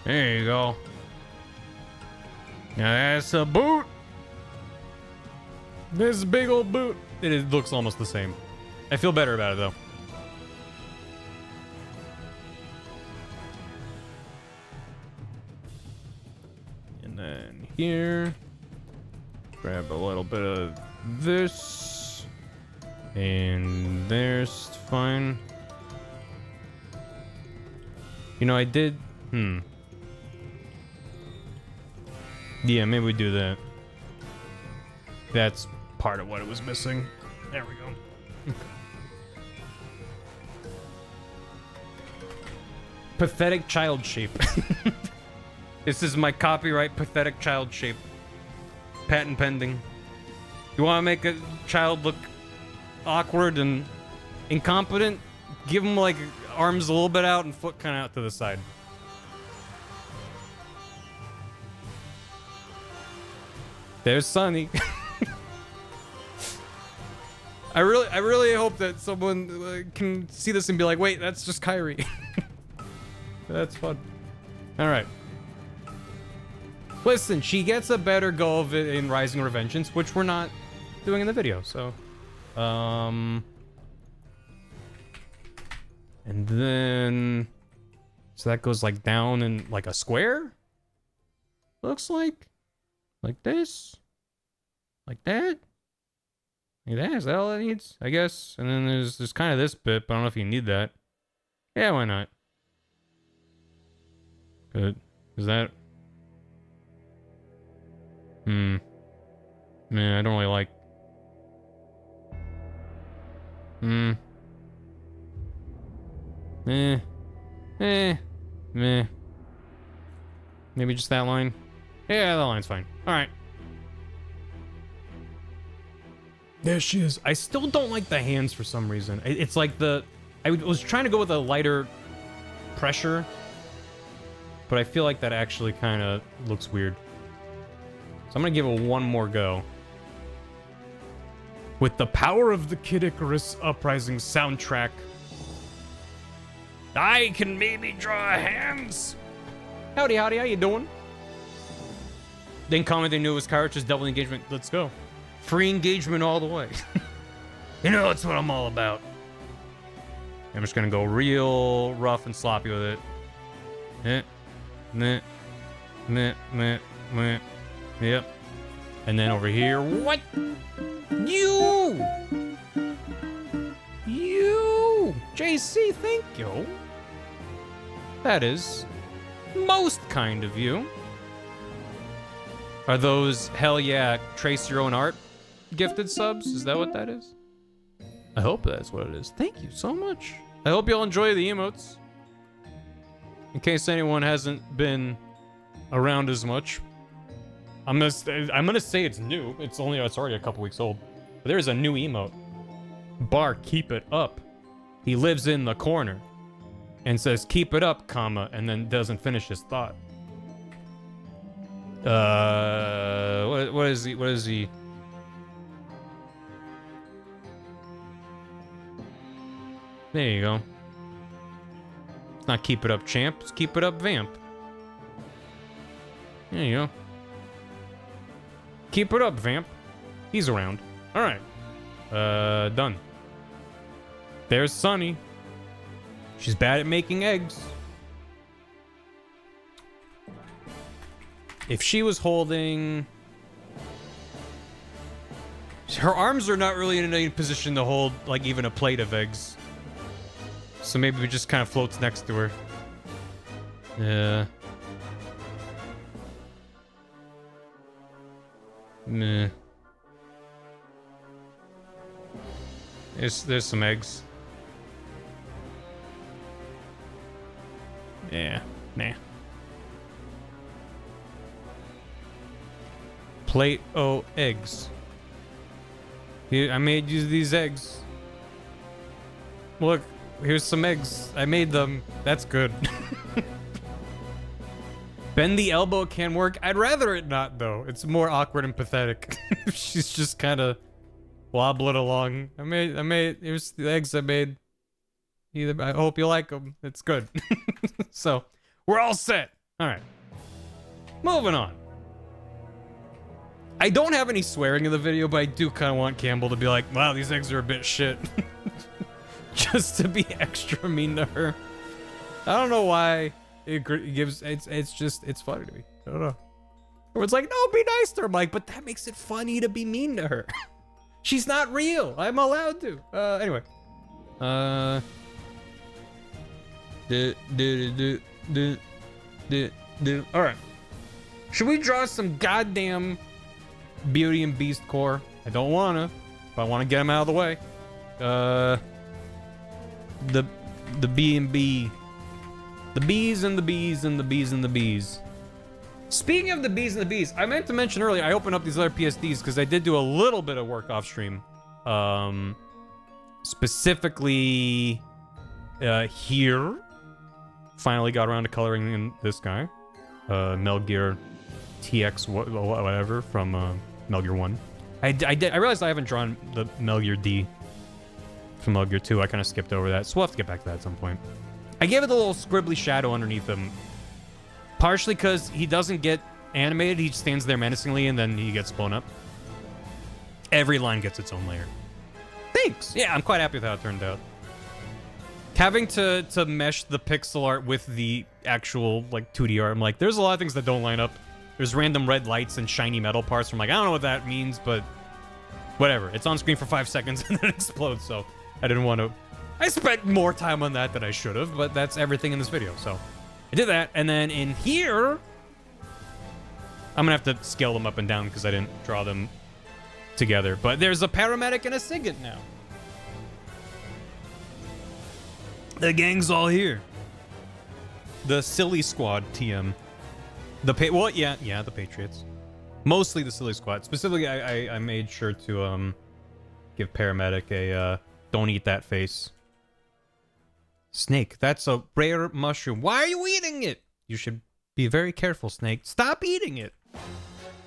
There you go. Now that's a boot. This big old boot. It looks almost the same. I feel better about it though. And then here, grab a little bit of this, and there's fine. You know, I did. Yeah, maybe we do that. That's part of what it was missing. There we go. Pathetic child shape. This is my copyright pathetic child shape. Patent pending. You want to make a child look awkward and incompetent? Give them like arms a little bit out and foot kind of out to the side. There's Sunny. I really hope that someone can see this and be like, wait, that's just Kyrie. That's fun. All right. Listen, she gets a better go of it in Rising Revengeance, which we're not doing in the video. So, and then, so that goes like down in like a square. Looks like this, like that. Like that, is that all it needs? I guess. And then there's kind of this bit, but I don't know if you need that. Yeah, why not? Good. Is that... Man, I don't really like... Meh. Maybe just that line? Yeah, that line's fine. Alright. There she is. I still don't like the hands for some reason. It's like the... I was trying to go with a lighter pressure, but I feel like that actually kind of looks weird. So I'm going to give it one more go. With the power of the Kid Icarus Uprising soundtrack, I can maybe draw hands. Howdy, how you doing? Then comment they knew it was Carrich's double engagement. Let's go. Free engagement all the way. You know, that's what I'm all about. I'm just gonna go real rough and sloppy with it. Yep. And then over here, what? You! JC, thank you. That is most kind of you. Are those, hell yeah, trace your own art gifted subs? Is that what that is? I hope that's what it is. Thank you so much. I hope y'all enjoy the emotes. In case anyone hasn't been around as much, I'm gonna say it's new. It's already a couple weeks old. But there's a new emote. Bar, keep it up. He lives in the corner and says, keep it up, comma, and then doesn't finish his thought. What is he? There you go. It's not keep it up, champ. It's keep it up, vamp. There you go. Keep it up, vamp. He's around. All right. Done. There's Sunny. She's bad at making eggs. If she was holding... Her arms are not really in any position to hold, like, even a plate of eggs. So maybe it just kind of floats next to her. Yeah. Meh. There's some eggs. Yeah. Nah. Plate o eggs. Here, I made you these eggs. Look, here's some eggs. I made them. That's good. Bend the elbow can work. I'd rather it not, though. It's more awkward and pathetic. She's just kind of wobbling along. I made. Here's the eggs I made. I hope you like them. It's good. So, we're all set. All right. Moving on. I don't have any swearing in the video, but I do kind of want Campbell to be like, wow, these eggs are a bit shit. Just to be extra mean to her. I don't know why it gives, it's funny to me. I don't know. Or it's like, no, be nice to her. I'm like, but that makes it funny to be mean to her. She's not real. I'm allowed to. Anyway. All right. Should we draw some goddamn Beauty and Beast core? I don't wanna, but I want to get them out of the way. The B and B, the B's and the B's and the B's and the B's. Speaking of the B's and the B's, I meant to mention earlier, I opened up these other PSDs because I did do a little bit of work off stream. Specifically, here, finally got around to coloring in this guy, Metal Gear TX whatever from Metal Gear 1. I realized I haven't drawn the Metal Gear D from Metal Gear 2. I kind of skipped over that, so we'll have to get back to that at some point. I gave it a little scribbly shadow underneath him, partially because he doesn't get animated. He stands there menacingly and then he gets blown up. Every line gets its own layer. Thanks. Yeah, I'm quite happy with how it turned out. Having to mesh the pixel art with the actual like 2D art, I'm like, there's a lot of things that don't line up. There's random red lights and shiny metal parts. I'm like, I don't know what that means, but whatever. It's on screen for 5 seconds and then it explodes, so I didn't want to... I spent more time on that than I should have, but that's everything in this video, so I did that. And then in here, I'm gonna have to scale them up and down because I didn't draw them together. But there's a paramedic and a SIGINT now. The gang's all here. The silly squad, TM. The the Patriots. Mostly the silly squad. Specifically, I made sure to give paramedic a don't eat that face. Snake, that's a rare mushroom. Why are you eating it? You should be very careful, Snake. Stop eating it.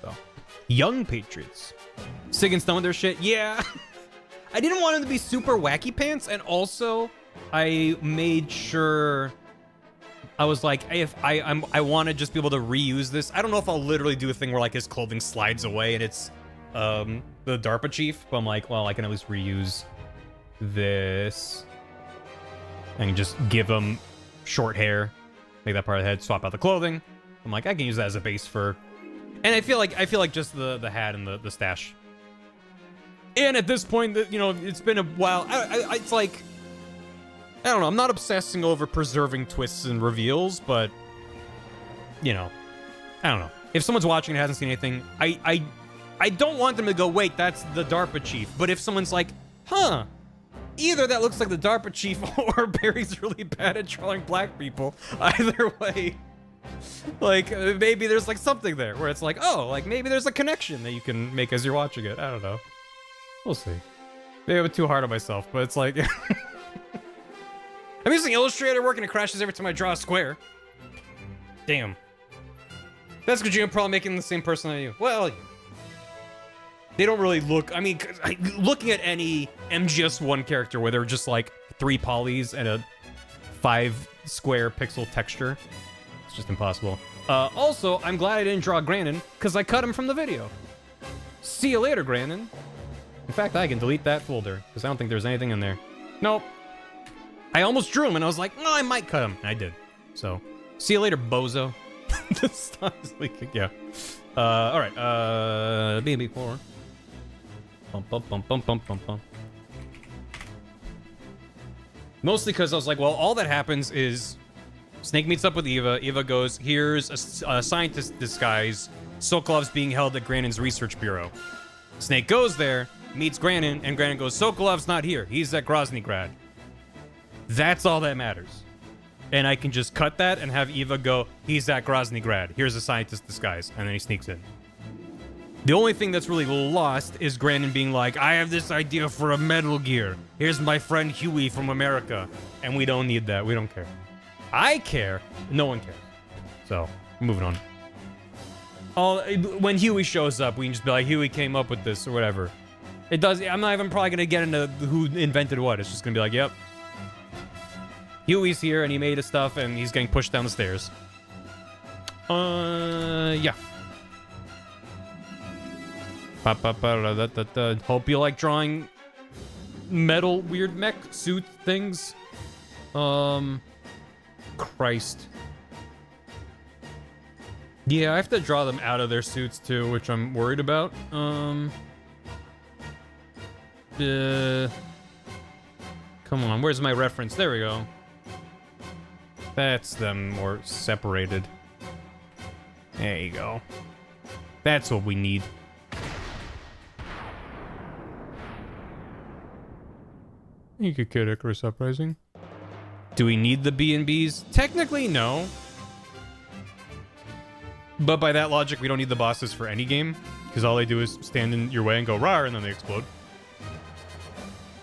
So, young Patriots. SIGINT's done with their shit. Yeah. I didn't want him to be super wacky pants, and also I made sure I was like, if I want to just be able to reuse this. I don't know if I'll literally do a thing where like his clothing slides away and it's the DARPA chief, but I'm like, well, I can at least reuse this and just give him short hair, make that part of the head, swap out the clothing. I'm like, I can use that as a base for, and I feel like just the hat and the stash. And at this point, you know, it's been a while. It's like, I don't know. I'm not obsessing over preserving twists and reveals, but you know, I don't know. If someone's watching and hasn't seen anything, I don't want them to go, wait, that's the DARPA chief. But if someone's like, huh, either that looks like the DARPA chief or Barry's really bad at drawing black people. Either way, like maybe there's like something there where it's like, oh, like maybe there's a connection that you can make as you're watching it. I don't know. We'll see. Maybe I'm too hard on myself, but it's like I'm using Illustrator work and it crashes every time I draw a square. Damn. That's because you're probably making the same person as you. Well, they don't really look. I mean, looking at any MGS1 character where they're just like 3 polys and a 5 square pixel texture, it's just impossible. Also, I'm glad I didn't draw Granon because I cut him from the video. See you later, Granon. In fact, I can delete that folder because I don't think there's anything in there. Nope. I almost drew him and I was like, no, I might cut him. I did. So, see you later, bozo. This honestly, yeah. All right. BB4. Bum, bum, bum, bum, bum, bum, bum. Mostly because I was like, well, all that happens is Snake meets up with Eva. Eva goes, here's a scientist disguise. Sokolov's being held at Granon's research bureau. Snake goes there, meets Granon, and Granon goes, Sokolov's not here. He's at Groznygrad. That's all that matters. And I can just cut that and have Eva go, he's at Groznygrad. Here's a scientist disguise. And then he sneaks in. The only thing that's really lost is Granon being like, I have this idea for a Metal Gear. Here's my friend Huey from America. And we don't need that. We don't care. I care. No one cares. So, moving on. When Huey shows up, we can just be like, Huey came up with this or whatever. It does. I'm not even probably going to get into who invented what. It's just going to be like, yep. Huey's here and he made his stuff and he's getting pushed down the stairs. Yeah. Hope you like drawing metal weird mech suit things. Christ. Yeah, I have to draw them out of their suits too, which I'm worried about. Come on, where's my reference? There we go. That's them more separated. There you go. That's what we need. You could kid Icarus Uprising. Do we need the B&Bs? Technically, no. But by that logic, we don't need the bosses for any game, because all they do is stand in your way and go rawr, and then they explode.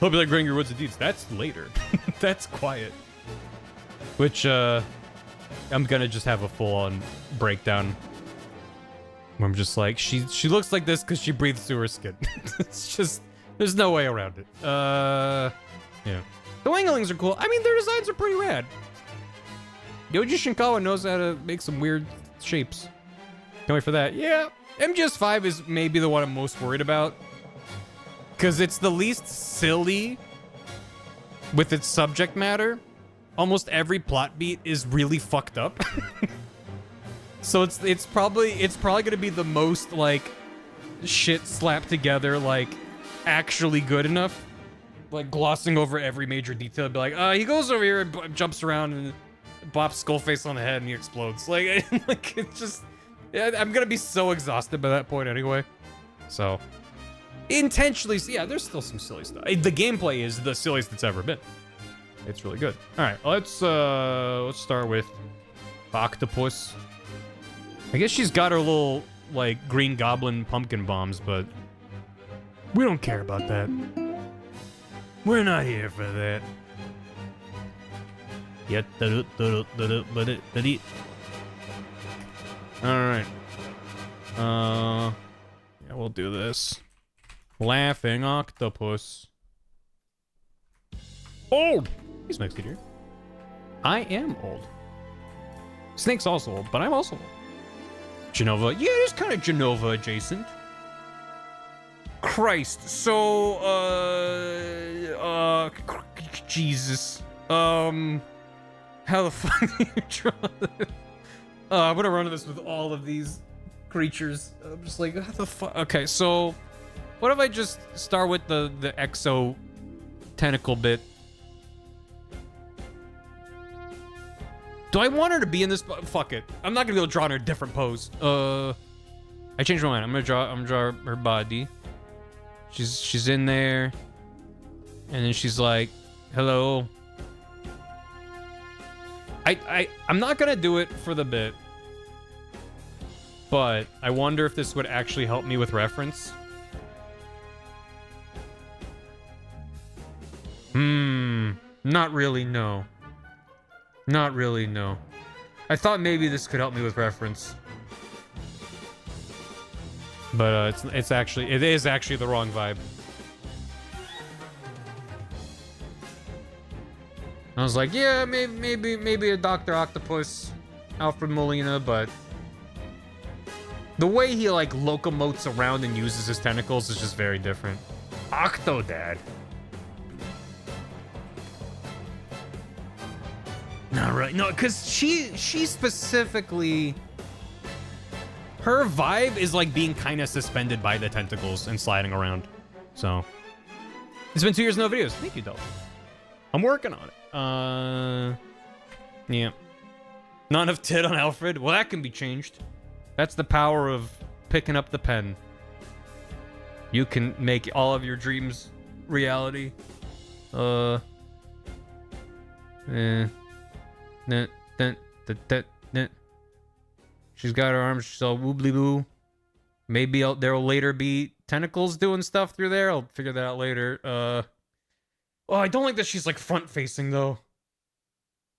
Hope you like bringing your Woods of Deeds. That's later. That's quiet. Which, I'm gonna just have a full-on breakdown. Where I'm just like, she looks like this because she breathes through her skin. It's just, there's no way around it. Yeah. The Wanglings are cool. I mean, their designs are pretty rad. Yoji Shinkawa knows how to make some weird shapes. Can't wait for that. Yeah, MGS5 is maybe the one I'm most worried about. Because it's the least silly with its subject matter. Almost every plot beat is really fucked up. So it's probably gonna be the most like shit slapped together, like actually good enough. Like glossing over every major detail. Be like, he goes over here and jumps around and bops Skullface on the head and he explodes. Like, it's just, yeah, I'm gonna be so exhausted by that point anyway. So, intentionally, yeah, there's still some silly stuff. The gameplay is the silliest it's ever been. It's really good. All right, let's start with Octopus. I guess she's got her little like Green Goblin pumpkin bombs, but we don't care about that. We're not here for that. Yet. Alright. Yeah, we'll do this. Laughing Octopus. Old! He's next here. I am old. Snake's also old, but I'm also old. Genova. Yeah, it is kind of Genova adjacent. Christ. So, Jesus. How the fuck do you draw this? I'm gonna run this with all of these creatures. I'm just like, how the fuck? Okay, so what if I just start with the exo tentacle bit? Do I want her to be in this? Fuck it. I'm not gonna be able to draw her in a different pose. I changed my mind. I'm gonna draw her body. She's in there, and then she's like, "Hello." I'm not gonna do it for the bit, but I wonder if this would actually help me with reference. Not really, no. Not really, no. I thought maybe this could help me with reference. But it is actually the wrong vibe. I was like, yeah, maybe a Dr. Octopus, Alfred Molina, but the way he like locomotes around and uses his tentacles is just very different. Octodad. Not right. No, because she specifically, her vibe is like being kind of suspended by the tentacles and sliding around. So it's been 2 years, no videos. Thank you, Del. I'm working on it. Yeah. Not enough tit on Alfred. Well, that can be changed. That's the power of picking up the pen. You can make all of your dreams reality. She's got her arms, she's all woobly boo. Maybe there'll later be tentacles doing stuff through there. I'll figure that out later. Oh, I don't like that she's like front facing though.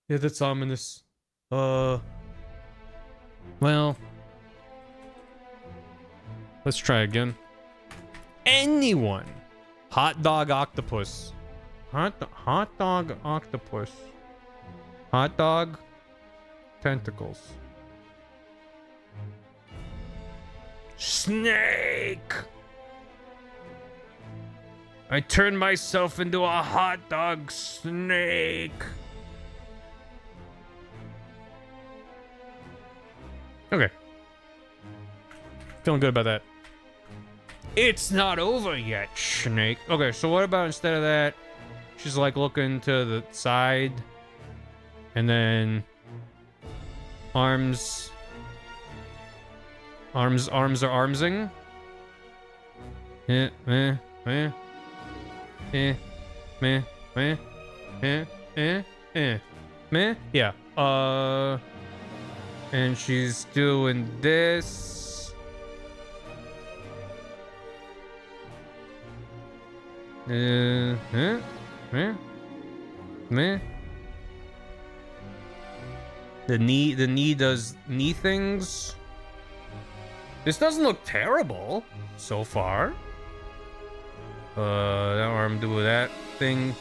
Yeah, that's ominous. Well, let's try again. Anyone. Hot dog octopus. Hot dog octopus. Hot dog tentacles. Snake. I turned myself into a hot dog snake. Okay. Feeling good about that. It's not over yet, snake. Okay, so what about instead of that, she's like looking to the side, and then arms are armsing. Yeah. And she's doing this. The knee does knee things. This doesn't look terrible so far. That arm do that thing.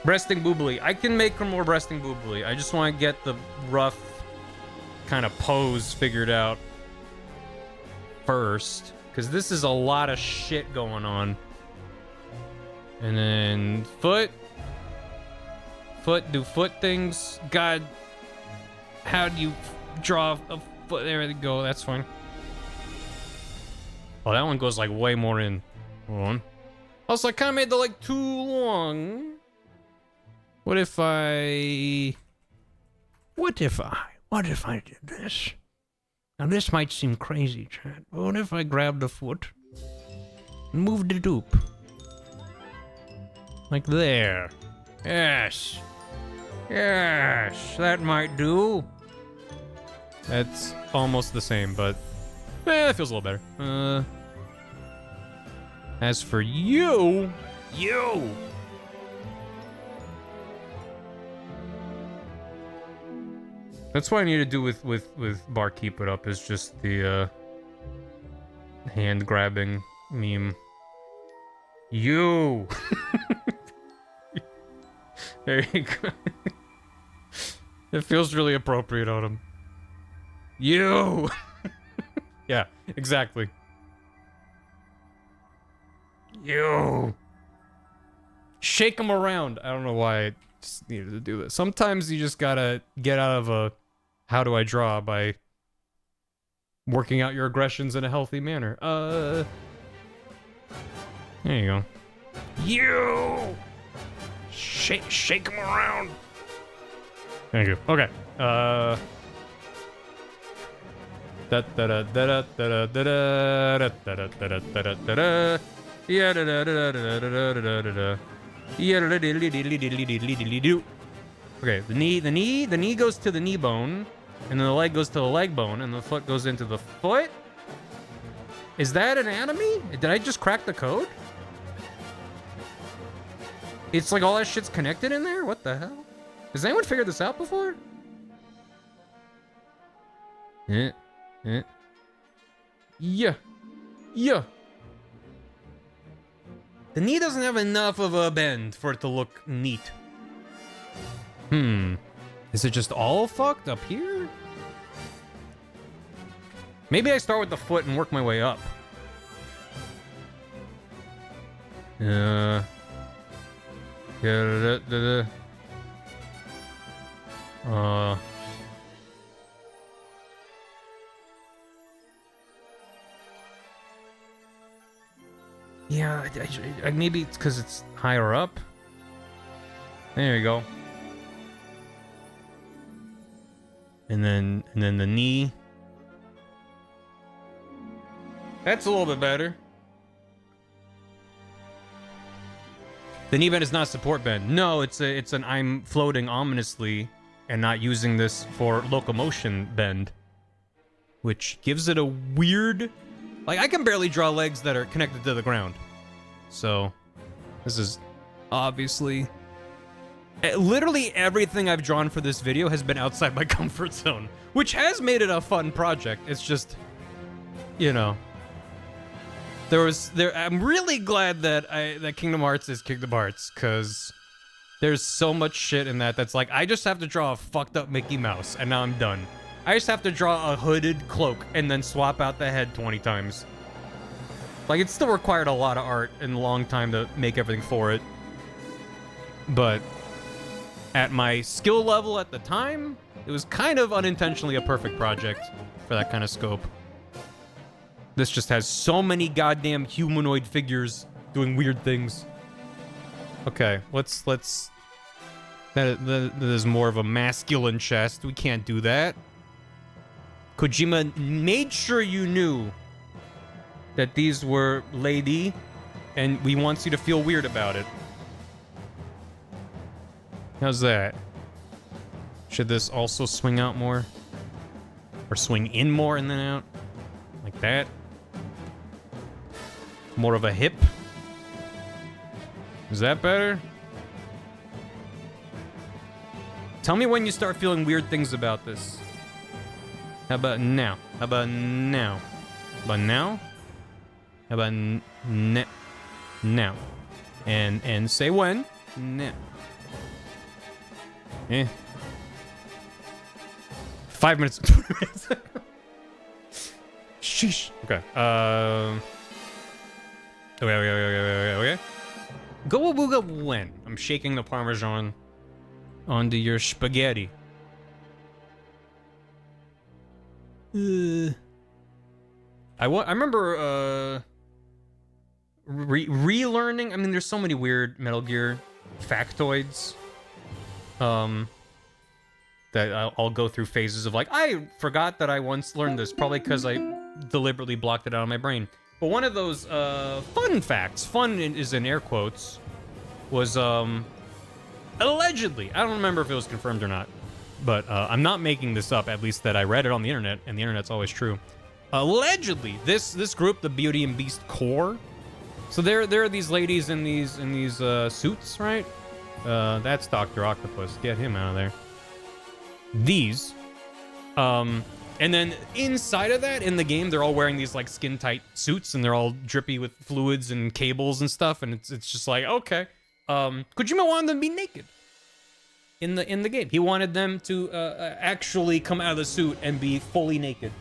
Breasting boobly. I can make her more breasting boobly. I just want to get the rough kind of pose figured out first, because this is a lot of shit going on. And then foot, do foot things. God, how do you draw a foot? There we go. That's fine. Oh, that one goes like way more in. Hold on. Also, I kind of made the like too long. What if I did this? Now this might seem crazy, chat, but what if I grabbed the foot and moved the dupe? Like there. Yes. Yes, that might do. That's almost the same, but that feels a little better. As for you. That's what I need to do with Bar Keep It Up, is just the hand grabbing meme. You! There you go. It feels really appropriate on him. You! Yeah, exactly. You! Shake him around. I don't know why I just needed to do this. Sometimes you just gotta get out of a how do I draw by working out your aggressions in a healthy manner. There you go. You! Shake him around. Thank you. Okay. Da da da da da da da da da da da da da da. Yeah da da da da da da da da da. Yeah da da da da da. Okay, the knee goes to the knee bone, and then the leg goes to the leg bone, and the foot goes into the foot. Is that anatomy? Did I just crack the code? It's like all that shit's connected in there? What the hell? Has anyone figured this out before? Yeah. Yeah. The knee doesn't have enough of a bend for it to look neat. Is it just all fucked up here? Maybe I start with the foot and work my way up. Yeah. Yeah, maybe it's because it's higher up. There you go. And then the knee. That's a little bit better. The knee bend is not a support bend. No, it's an I'm floating ominously and not using this for locomotion bend, which gives it a weird, like, I can barely draw legs that are connected to the ground. So this is obviously literally everything I've drawn for this video has been outside my comfort zone, which has made it a fun project. It's just, you know, I'm really glad that that Kingdom Hearts is Kingdom Hearts, because there's so much shit in that that's like, I just have to draw a fucked up Mickey Mouse and now I'm done. I just have to draw a hooded cloak and then swap out the head 20 times. Like, it still required a lot of art and a long time to make everything for it. But at my skill level at the time, it was kind of unintentionally a perfect project for that kind of scope. This just has so many goddamn humanoid figures doing weird things. Okay, let's that is more of a masculine chest. We can't do that. Kojima made sure you knew that these were lady, and we want you to feel weird about it. How's that? Should this also swing out more? Or swing in more and then out? Like that? More of a hip? Is that better? Tell me when you start feeling weird things about this. How about now? How about now? How about now? How about now? And say when? Now. Eh. 5 minutes. Sheesh. Okay. Okay. Go booga when? I'm shaking the Parmesan onto your spaghetti. I remember relearning. I mean, there's so many weird Metal Gear factoids. That I'll go through phases of like, I forgot that I once learned this, probably because I deliberately blocked it out of my brain. But one of those fun facts, fun is in air quotes, was allegedly, I don't remember if it was confirmed or not, but I'm not making this up, at least that I read it on the internet, and the internet's always true. Allegedly, this group, the Beauty and Beast Corps, so there are these ladies in these suits, right? That's Dr. Octopus. Get him out of there. These And then inside of that, in the game, they're all wearing these like skin tight suits, and they're all drippy with fluids and cables and stuff. And it's just like, okay. Kojima wanted them to be naked in the game. He wanted them to actually come out of the suit and be fully naked.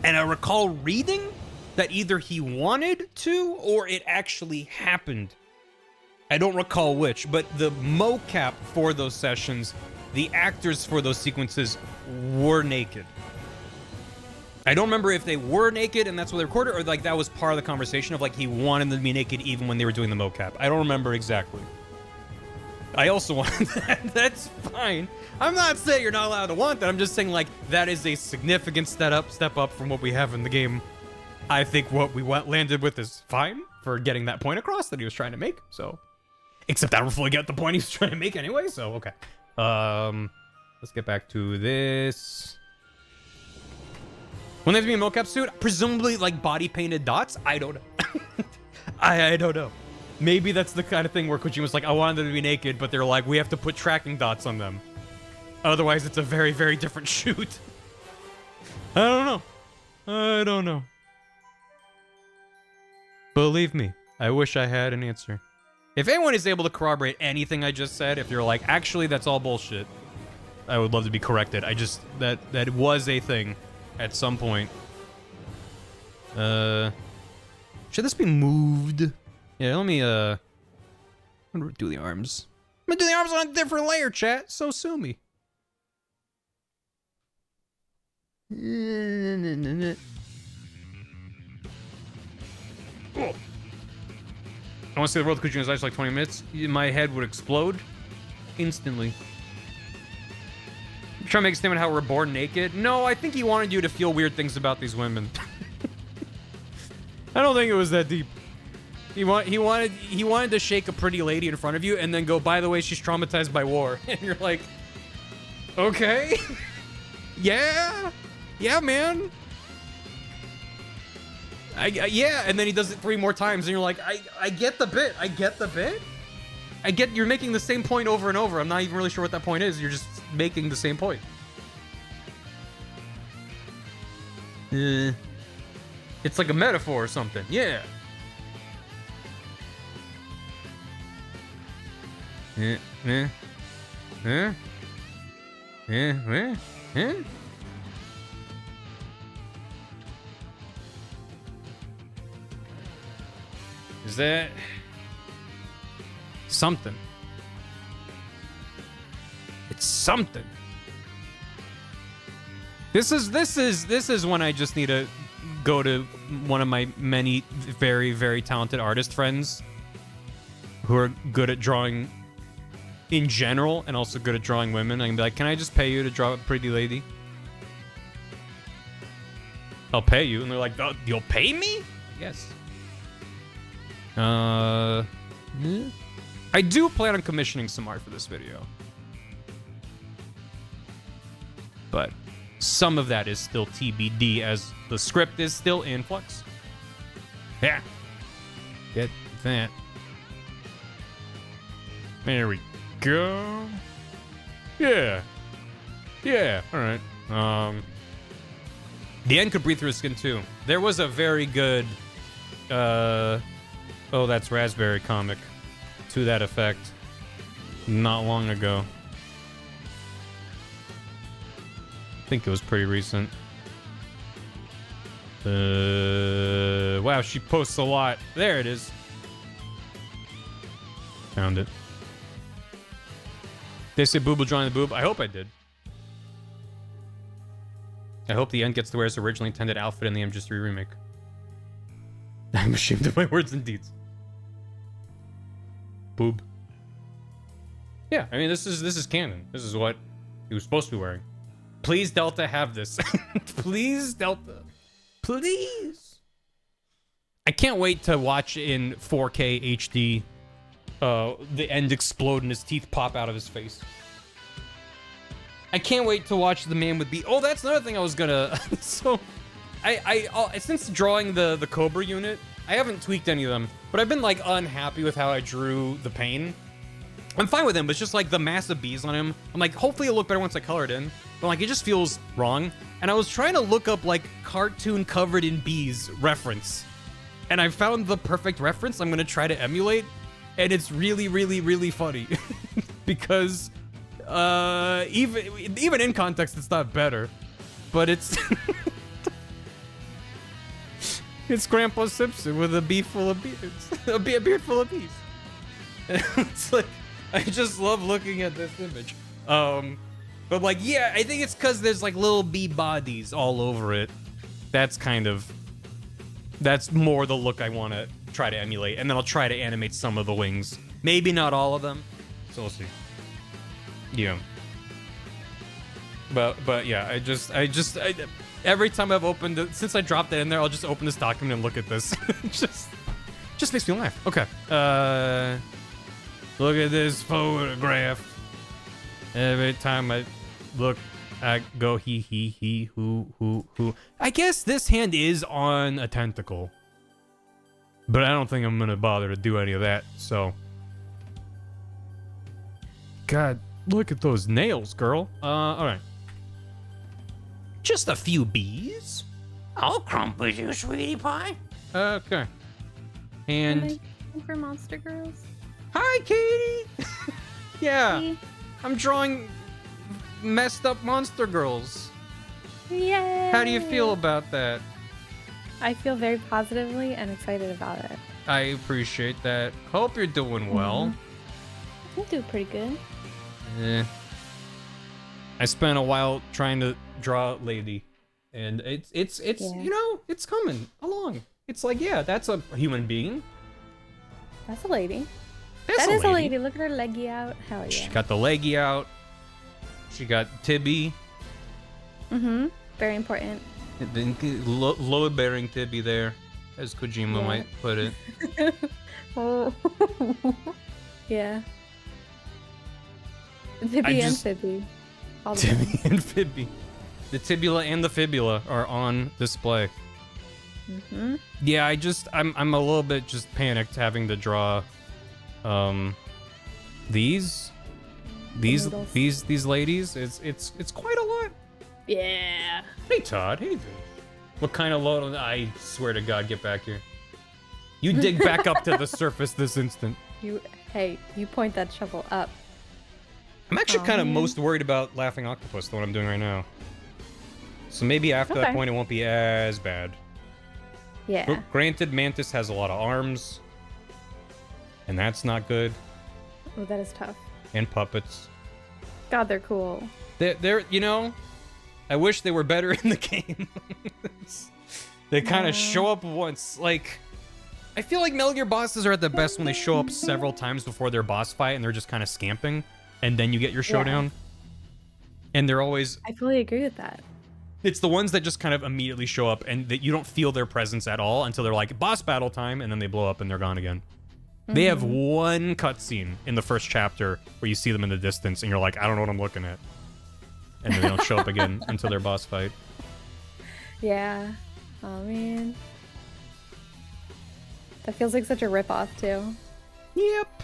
And I recall reading that either he wanted to or it actually happened. I don't recall which, but the mocap for those sessions, the actors for those sequences were naked. I don't remember if they were naked and that's what they recorded, or like that was part of the conversation of like he wanted them to be naked even when they were doing the mocap. I don't remember exactly. I also want that. That's fine. I'm not saying you're not allowed to want that. I'm just saying like that is a significant step up from what we have in the game. I think what we landed with is fine for getting that point across that he was trying to make. So, except I don't fully get the point he was trying to make anyway. So okay. Let's get back to this. When they have to be in a mocap suit, presumably like body painted dots. I don't know. I don't know. Maybe that's the kind of thing where Kojima's like, I wanted them to be naked, but they're like, we have to put tracking dots on them. Otherwise, it's a very, very different shoot. I don't know. I don't know. Believe me, I wish I had an answer. If anyone is able to corroborate anything I just said, if you're like, actually, that's all bullshit, I would love to be corrected. That was a thing at some point. Should this be moved? Yeah, let me, I'm gonna do the arms. I'm gonna do the arms on a different layer, chat, so sue me. Oh. I want to see the world of Kuchina's eyes for like 20 minutes. My head would explode instantly. You trying to make a statement how we're born naked? No, I think he wanted you to feel weird things about these women. I don't think it was that deep. He wanted to shake a pretty lady in front of you and then go, by the way, she's traumatized by war. And you're like, okay. Yeah, man. Yeah, and then he does it 3 more times, and you're like, I get the bit. I get the bit. I get you're making the same point over and over. I'm not even really sure what that point is. You're just making the same point. It's like a metaphor or something. Yeah. Is that something? It's something. This is when I just need to go to one of my many very, very talented artist friends who are good at drawing in general and also good at drawing women. I can be like, can I just pay you to draw a pretty lady? I'll pay you. And they're like, oh, you'll pay me? Yes. I do plan on commissioning some art for this video. But some of that is still TBD as the script is still in flux. Yeah. Get that. There we go. Yeah. Yeah. All right. The end could breathe through his skin too. There was a very good Oh, That's Raspberry comic to that effect not long ago. I think it was pretty recent. Wow, she posts a lot. There it is. Found it. They say Boob will join the boob. I hope I did. I hope the end gets to wear his originally intended outfit in the MGS3 remake. I'm ashamed of my words and deeds. Boob. Yeah, I mean this is canon. This is what he was supposed to be wearing. Please, Delta, have this. Please, Delta. Please. I can't wait to watch in 4K HD the end explode and his teeth pop out of his face. I can't wait to watch the man with B. Oh, that's another thing I was gonna. So, since drawing the Cobra unit, I haven't tweaked any of them, but I've been like unhappy with how I drew the pain. I'm fine with him, but it's just like the massive bees on him. I'm like, hopefully it'll look better once I color it in. But like, it just feels wrong. And I was trying to look up like cartoon covered in bees reference. And I found the perfect reference I'm gonna try to emulate. And it's really, really, really funny. Because even in context, it's not better. But it's... it's Grandpa Simpson with a bee full of beards. A beard full of bees. And it's like... I just love looking at this image. But like, yeah, I think it's because there's like little bee bodies all over it. That's more the look I want to try to emulate. And then I'll try to animate some of the wings. Maybe not all of them. So we'll see. Yeah. But yeah, I every time I've opened it, since I dropped it in there, I'll just open this document and look at this. just makes me laugh. Okay. Look at this photograph. Every time I look, I go he, who. I guess this hand is on a tentacle. But I don't think I'm gonna bother to do any of that, so. God, look at those nails, girl. Alright. Just a few bees. I'll crumple you, sweetie pie. Okay. And... for Monster Girls? Hi, Katie! Yeah, Hey. I'm drawing messed up monster girls. Yay! How do you feel about that? I feel very positively and excited about it. I appreciate that. Hope you're doing well. I do pretty good. I spent a while trying to draw a lady, and it's Yeah. you know, it's coming along. It's like, yeah, that's a human being. That's a lady. That's That is a lady. Look at her leggy out. Hell She yeah. got the leggy out. She got Tibby. Mm-hmm. Very important. Load-bearing Tibby there, as Kojima Yeah. might put it. Oh. Yeah. Tibby and Fibby. All the Tibby ones. and Fibby. The tibula and the fibula are on display. Mm-hmm. Yeah, I'm a little bit just panicked having to draw these ladies. It's quite a lot. Yeah. Hey Todd, hey dude. What kind of load? I swear to God, get back here. You dig back up to the surface this instant. You point that shovel up. I'm actually kind of man. most worried about Laughing Octopus, the one I'm doing right now. So maybe after that Okay. point it won't be as bad. Yeah. Granted, Mantis has a lot of arms, and that's not good. Oh, that is tough. And puppets. God, they're cool. They're you know, I wish they were better in the game. They kind of show up once. Like, I feel like Metal Gear bosses are at the best when they show up several times before their boss fight, and they're just kind of scamping, and then you get your showdown. And they're always... I fully agree with that. It's the ones that just kind of immediately show up, and that you don't feel their presence at all until they're like, boss battle time, and then they blow up and they're gone again. They have one cutscene in the first chapter where you see them in the distance, and you're like, I don't know what I'm looking at. And then they don't show up again until their boss fight. Yeah. Oh, man. That feels like such a ripoff, too. Yep.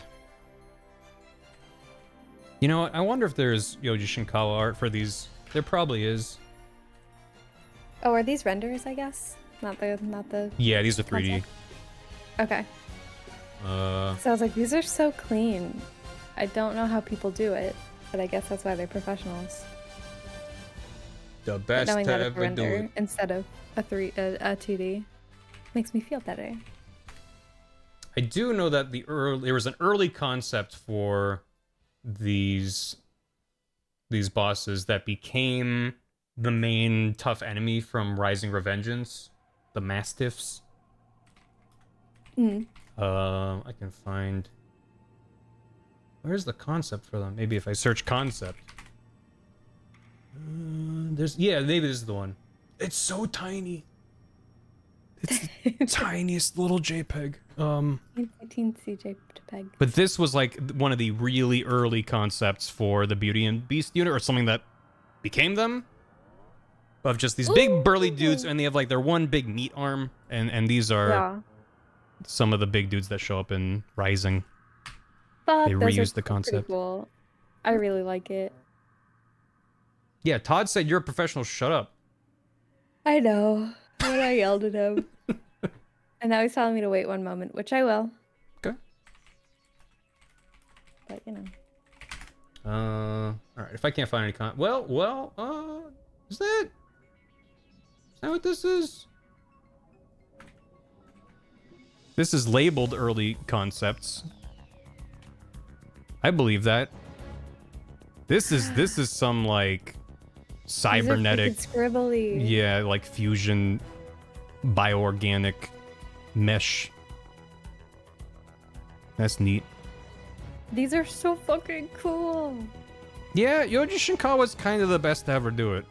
You know what? I wonder if there's Yoji Shinkawa art for these. There probably is. Oh, are these renders, I guess? Not the... Yeah, these are 3D. Okay. So I was like, these are so clean. I don't know how people do it, but I guess that's why they're professionals. The But best knowing to that it's a ever do render it. instead of a 2D makes me feel better. I do know that there was an early concept for these bosses that became the main tough enemy from Rising Revengeance, the Mastiffs. I can find... Where's the concept for them? Maybe if I search concept. Yeah, maybe this is the one. It's so tiny. It's the tiniest little JPEG. 18 CJPEG. But this was like one of the really early concepts for the Beauty and Beast unit, or something that became them. Of just these big burly dudes, and they have like their one big meat arm, and these are Yeah. some of the big dudes that show up in Rising. Fuck, They those are reused the pretty concept. cool. I really like it. Yeah, Todd said you're a professional. Shut up. I know. When I yelled at him. And now he's telling me to wait one moment, which I will. Okay. But, you know. All right. If I can't find any is that what this is? This is labeled early concepts. I believe that. This is some like cybernetic, These are freaking scribbly. yeah, like fusion, bioorganic mesh. That's neat. These are so fucking cool. Yeah, Yoji Shinkawa's kind of the best to ever do it.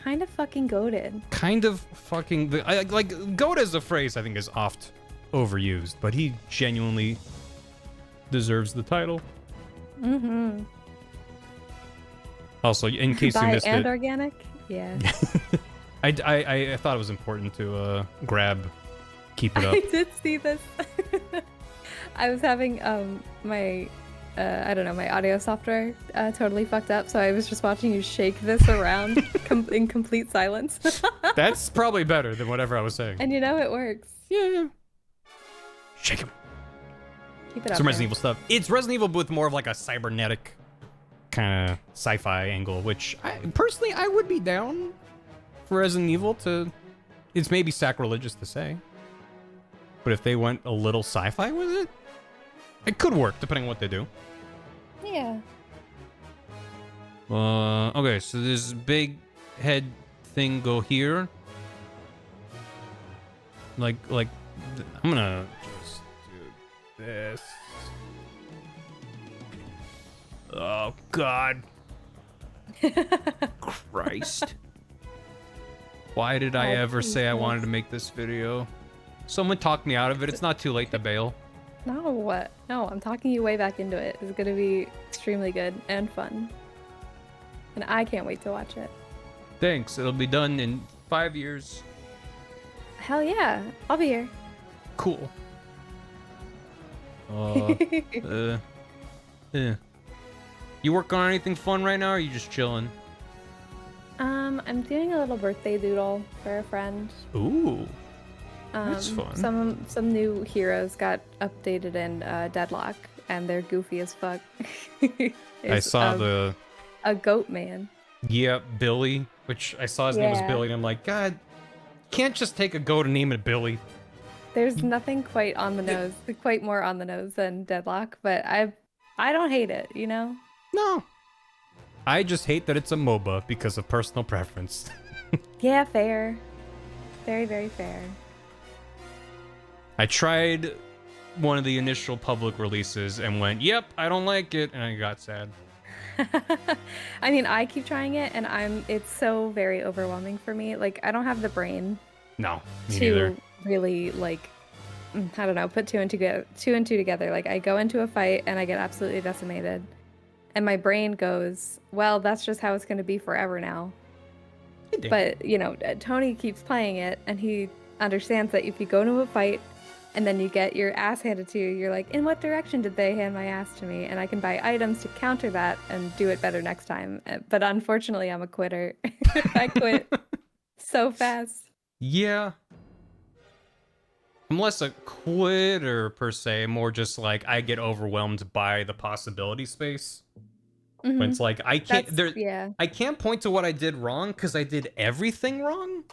Kind of fucking goated. Kind of fucking like goat as a phrase I think is oft overused, but he genuinely deserves the title. Mm-hmm. Also, in case you missed and it, organic? Yeah. I thought it was important to keep it up. I did see this. I was having my I don't know, my audio software totally fucked up, so I was just watching you shake this around in complete silence. That's probably better than whatever I was saying. And you know it works. Yeah. Shake him. Keep it up. Some Resident there. Evil stuff. It's Resident Evil with more of like a cybernetic kind of sci-fi angle, which personally I would be down for Resident Evil to. It's maybe sacrilegious to say, but if they went a little sci-fi with it, it could work depending on what they do. Yeah. Okay, so this big head thing go here. Like I'm gonna just do this. Oh God. Christ. Why did I ever say I wanted to make this video? Someone talked me out of it. It's not too late to bail. No, no, I'm talking you way back into it. It's gonna be extremely good and fun. And I can't wait to watch it. Thanks. It'll be done in 5 years. Hell yeah, I'll be here. Cool. Yeah. You work on anything fun right now, or are you just chilling? I'm doing a little birthday doodle for a friend. Ooh. That's fun. Some new heroes got updated in Deadlock, and they're goofy as fuck. I saw a goat man. Yeah, Billy, which I saw his name was Billy, and I'm like, God, can't just take a goat and name it Billy. There's nothing quite on the nose, quite more on the nose than Deadlock, but I don't hate it, you know? No. I just hate that it's a MOBA because of personal preference. Yeah, fair. Very, very fair. I tried one of the initial public releases and went, yep, I don't like it, and I got sad. I mean, I keep trying it, and it's so very overwhelming for me. Like, I don't have the brain No, me to neither. really, like, I don't know, put two and two together. Like, I go into a fight and I get absolutely decimated, and my brain goes, well, that's just how it's going to be forever now. But, you know, Tony keeps playing it, and he understands that if you go into a fight and then you get your ass handed to you, you're like, in what direction did they hand my ass to me? And I can buy items to counter that and do it better next time. But unfortunately, I'm a quitter. I quit so fast. Yeah. I'm less a quitter, per se, more just like I get overwhelmed by the possibility space. Mm-hmm. When it's like, I can't point to what I did wrong because I did everything wrong.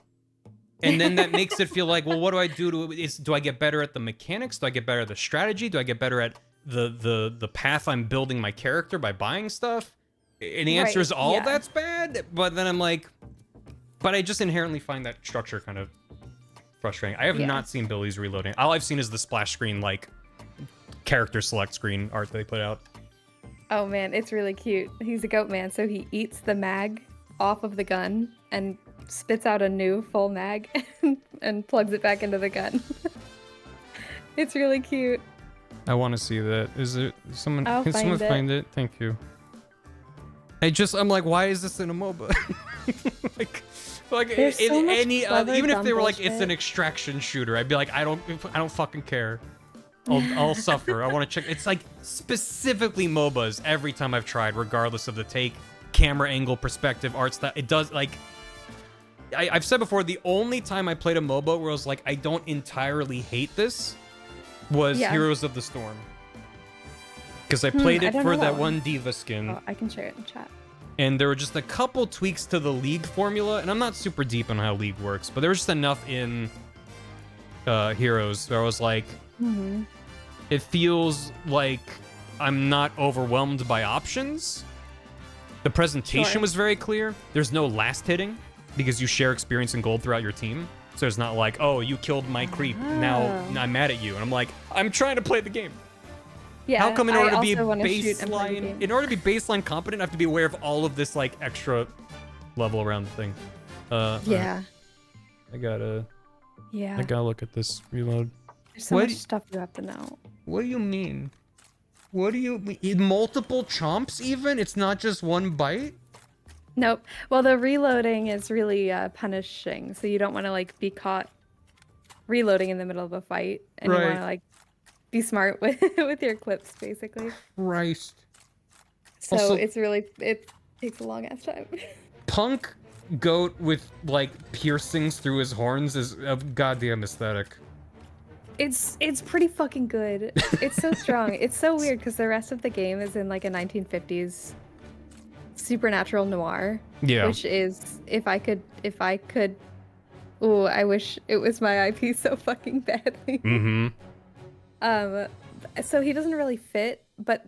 And then that makes it feel like, well, what do I do? Do I get better at the mechanics? Do I get better at the strategy? Do I get better at the path I'm building my character by buying stuff? And the answer is all that's bad. But then I'm like, but I just inherently find that structure kind of frustrating. I have not seen Billy's reloading. All I've seen is the splash screen, like character select screen art they put out. Oh man, it's really cute. He's a goat man, so he eats the mag off of the gun and spits out a new full mag and plugs it back into the gun. It's really cute. I want to see that. Is it someone? Can someone find it? Thank you. I'm like, why is this in a MOBA? like so much any clever, even if they were like dumb it's an extraction shooter, I'd be like, I don't fucking care. I'll suffer. I want to check. It's like specifically MOBAs every time I've tried, regardless of the take, camera angle, perspective, art style. It does like. I've said before, the only time I played a MOBA where I was like, I don't entirely hate this, was Heroes of the Storm. Because I played it for that one Diva skin. Oh, I can share it in chat. And there were just a couple tweaks to the League formula, and I'm not super deep on how League works, but there was just enough in Heroes where I was like, it feels like I'm not overwhelmed by options. The presentation was very clear. There's no last hitting, because you share experience and gold throughout your team. So it's not like, oh, you killed my creep, now I'm mad at you. And I'm like, I'm trying to play the game. Yeah, how come in order to be baseline competent, I have to be aware of all of this like extra level around the thing? Yeah. I gotta look at this reload. There's so much stuff you have to know. What do you mean? What do you mean? Multiple chomps even? It's not just one bite? Nope. Well, the reloading is really punishing, so you don't want to like be caught reloading in the middle of a fight, and you want to like be smart with with your clips, basically. Christ. So also, it's really, it takes a long ass time. Punk goat with like piercings through his horns is a goddamn aesthetic. It's pretty fucking good. It's so strong. It's so weird because the rest of the game is in like a 1950s supernatural noir. Yeah. Which is, if I could, ooh, I wish it was my IP so fucking badly. So he doesn't really fit, but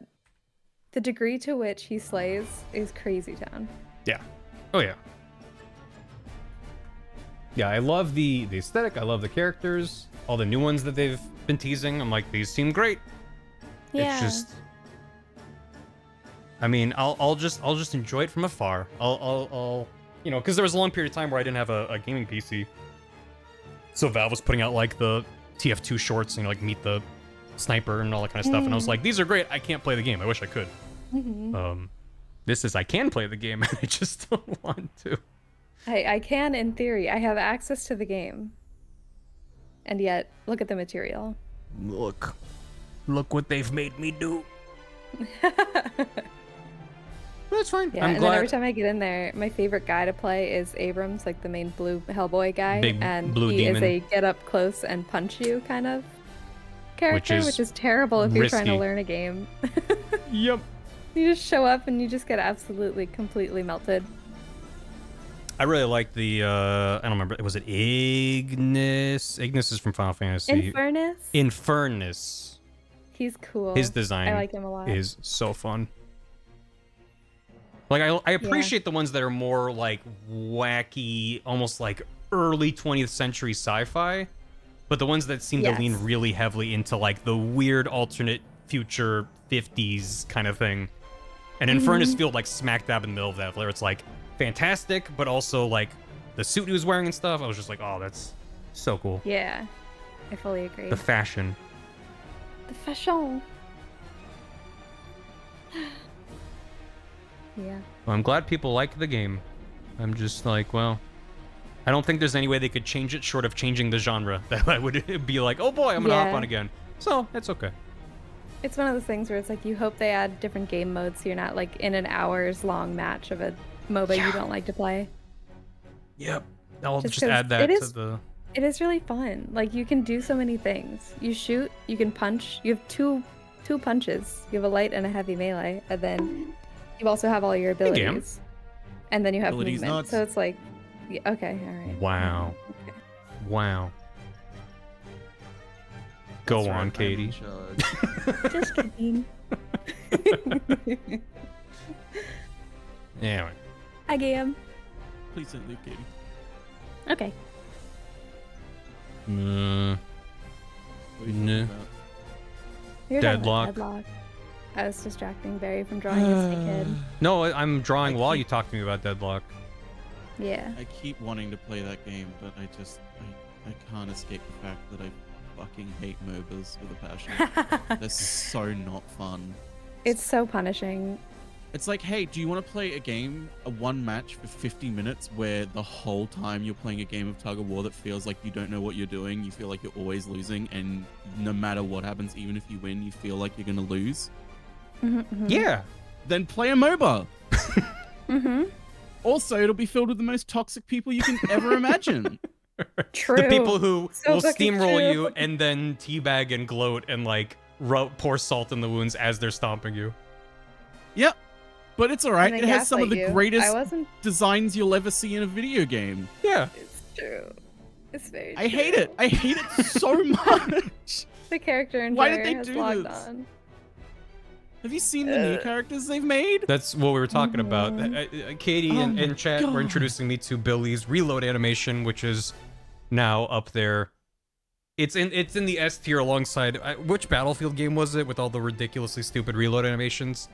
the degree to which he slays is crazy town. Yeah. Oh yeah. Yeah, I love the aesthetic. I love the characters. All the new ones that they've been teasing. I'm like, these seem great. Yeah. It's just, I mean, I'll just enjoy it from afar. I'll you know, because there was a long period of time where I didn't have a gaming PC. So Valve was putting out like the TF2 shorts and like meet the sniper and all that kind of stuff. And I was like, these are great. I can't play the game. I wish I could. This is I can play the game and I just don't want to. I can in theory. I have access to the game. And yet, look at the material. Look what they've made me do. That's fine. Yeah, and then every time I get in there, my favorite guy to play is Abrams, like the main blue Hellboy guy. Big and blue he demon. is a get up close and punch you kind of character, which is terrible if you're trying to learn a game. Yep. You just show up and you just get absolutely, completely melted. I really like the, I don't remember, was it Ignis? Ignis is from Final Fantasy. Infernus. He's cool. His design I like him a lot. Is so fun. Like, I appreciate the ones that are more, like, wacky, almost like early 20th century sci-fi, but the ones that seem to lean really heavily into, like, the weird alternate future 50s kind of thing. And Infernus feel like smack dab in the middle of that, where it's, like, fantastic, but also, like, the suit he was wearing and stuff, I was just like, oh, that's so cool. Yeah, I fully agree. The fashion. The fashion. Yeah. Well, I'm glad people like the game. I'm just like, well, I don't think there's any way they could change it short of changing the genre. That I would be like, oh boy, I'm gonna hop on again. So, it's okay. It's one of those things where it's like, you hope they add different game modes so you're not like in an hours long match of a MOBA you don't like to play. Yep. I'll just add that to the... It is really fun. Like, you can do so many things. You shoot, you can punch. You have two punches. You have a light and a heavy melee, and then you also have all your abilities. And then you have movement. Nuts. So it's like, yeah, okay, all right. Wow. Okay. Wow. Go on, Katie. Just kidding. Anyway. I game. Please don't leave, Katie. Okay. No. Deadlock. I was distracting Barry from drawing his snake head. No, I'm drawing while you talk to me about Deadlock. Yeah. I keep wanting to play that game, but I can't escape the fact that I fucking hate MOBAs with a passion. They're so not fun. It's so punishing. It's like, hey, do you want to play a game, a one match for 50 minutes where the whole time you're playing a game of tug of war that feels like you don't know what you're doing, you feel like you're always losing, and no matter what happens, even if you win, you feel like you're going to lose? Yeah. Then play a MOBA. Mm-hmm. Also, it'll be filled with the most toxic people you can ever imagine. True. The people who So will fucking steamroll true. you and then teabag and gloat and like pour salt in the wounds as they're stomping you. Yep. But it's alright. And It then has some of the gaslight you. greatest I wasn't. designs you'll ever see in a video game. Yeah. It's true. It's very. I hate true. it. I hate it so much. The character in Why did they has do logged this? on. Have you seen the new characters they've made? That's what we were talking about. Katie Oh and my chat were God. introducing me to Billy's reload animation, which is now up there. It's in the S tier alongside which Battlefield game was it with all the ridiculously stupid reload animations?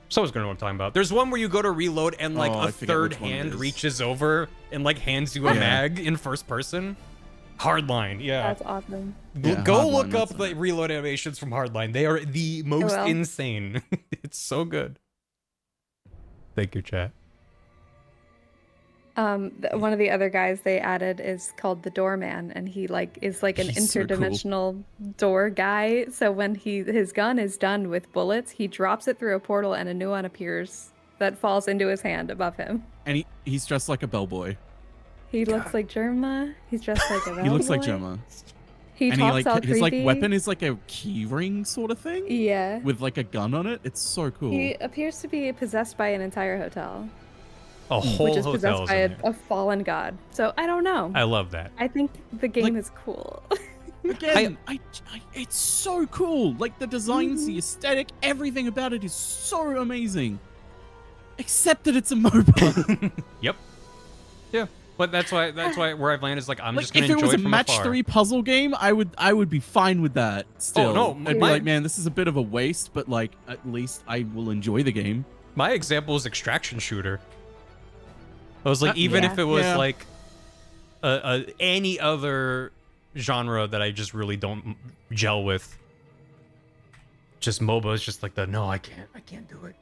Someone's gonna know what I'm talking about. There's one where you go to reload and like Oh, a I forget third which one it hand is. reaches over and like hands you a Yeah. mag in first person. Hardline, yeah. That's awesome. Yeah, Go Hardline, look up that's the right. reload animations from Hardline. They are the most will. insane. It's so good. Thank you, chat. One of the other guys they added is called the Doorman, and he like is like an He's so cool. interdimensional door guy. So when his gun is done with bullets, he drops it through a portal, and a new one appears that falls into his hand above him. And he's dressed like a bellboy. He looks like Germa. He's dressed like a He looks like bellboy. Gemma. He And talks all his like creepy. weapon is like a key ring sort of thing Yeah. with like a gun on it. It's so cool. He appears to be possessed by an entire hotel, A whole which is hotel's possessed by in there. a fallen god. So I don't know. I love that. I think the game Like- is cool. Again, it's so cool. Like the designs, Mm-hmm. the aesthetic, everything about it is so amazing. Except that it's a MOBA. Yep. Yeah. But that's why where I've landed is like I'm Like just gonna if it enjoy was a from match afar. 3 puzzle game, I would be fine with that. Still, no, I'd be my- like, man, this is a bit of a waste, but like at least I will enjoy the game. My example is extraction shooter. I was like, even Yeah. if it was Yeah. like any other genre that I just really don't gel with, just MOBA is just like I can't do it.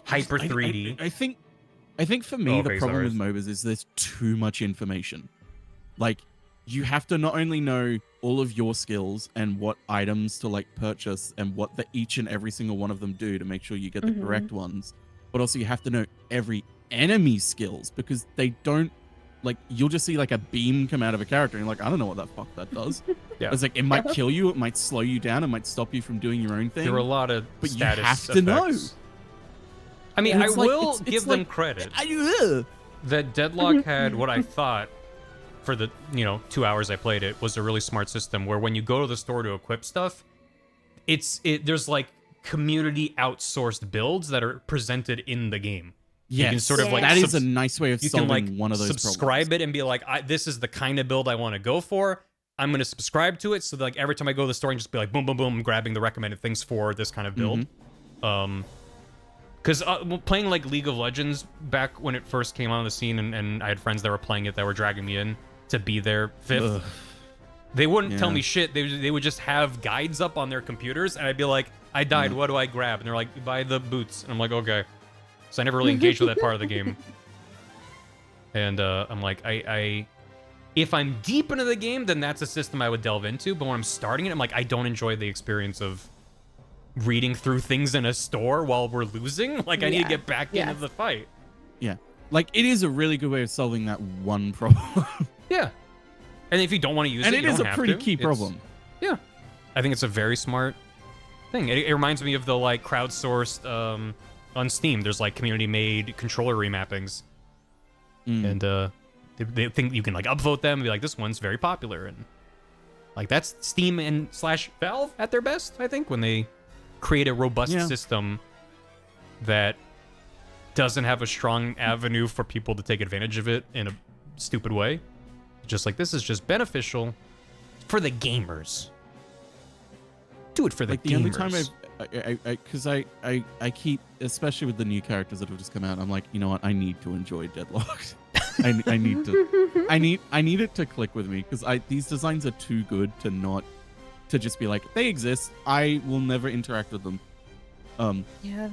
Hyper 3D. I think for me Oh, the okay, problem sorry. with MOBAs is there's too much information. Like you have to not only know all of your skills and what items to like purchase and what each and every single one of them do to make sure you get the Mhm. correct ones, but also you have to know every enemy's skills because they don't like you'll just see like a beam come out of a character and you're like, I don't know what the fuck that does. Yeah. It's like it might kill you, it might slow you down, it might stop you from doing your own thing. There were a lot of But you status have to know. effects. I mean, And I it's like- will it's give them like- credit Ugh. that Deadlock had what I thought for the 2 hours I played it was a really smart system where when you go to the store to equip stuff, there's like community outsourced builds that are presented in the game. Yes, can sort of, like, that is a nice way of You can solving like one of those subscribe problems. it and be like, this is the kind of build I want to go for. I'm going to subscribe to it so that, like every time I go to the store and just be like, boom, boom, boom, I'm grabbing the recommended things for this kind of build. Because playing like League of Legends back when it first came on the scene, and I had friends that were playing it that were dragging me in to be their fifth. Ugh. They wouldn't tell Yeah. me shit. They would just have guides up on their computers, and I'd be like, I died. What do I grab? And they're like, buy the boots. And I'm like, okay. So I never really engaged with that part of the game. And I'm like, if I'm deep into the game, then that's a system I would delve into. But when I'm starting it, I'm like, I don't enjoy the experience of reading through things in a store while we're losing. Like, I need to Yeah. get back Yes. into the fight. Yeah, like it is a really good way of solving that one problem, Yeah. And if you don't want to use and it, it you is don't a have pretty to. key It's- problem. Yeah. I think it's a very smart thing. It reminds me of the like crowdsourced on Steam. There's like community made controller remappings. And they think you can like upvote them and be like, this one's very popular. And like that's Steam and / Valve at their best, I think, when they create a robust Yeah. system that doesn't have a strong avenue for people to take advantage of it in a stupid way. Just like this is just beneficial for the gamers. Do it for the Like the gamers. only time because I keep, especially with the new characters that have just come out, I'm like, you know what, I need to enjoy Deadlocked. I need to, I need it to click with me because these designs are too good to not, to just be like, they exist. I will never interact with them. Yeah.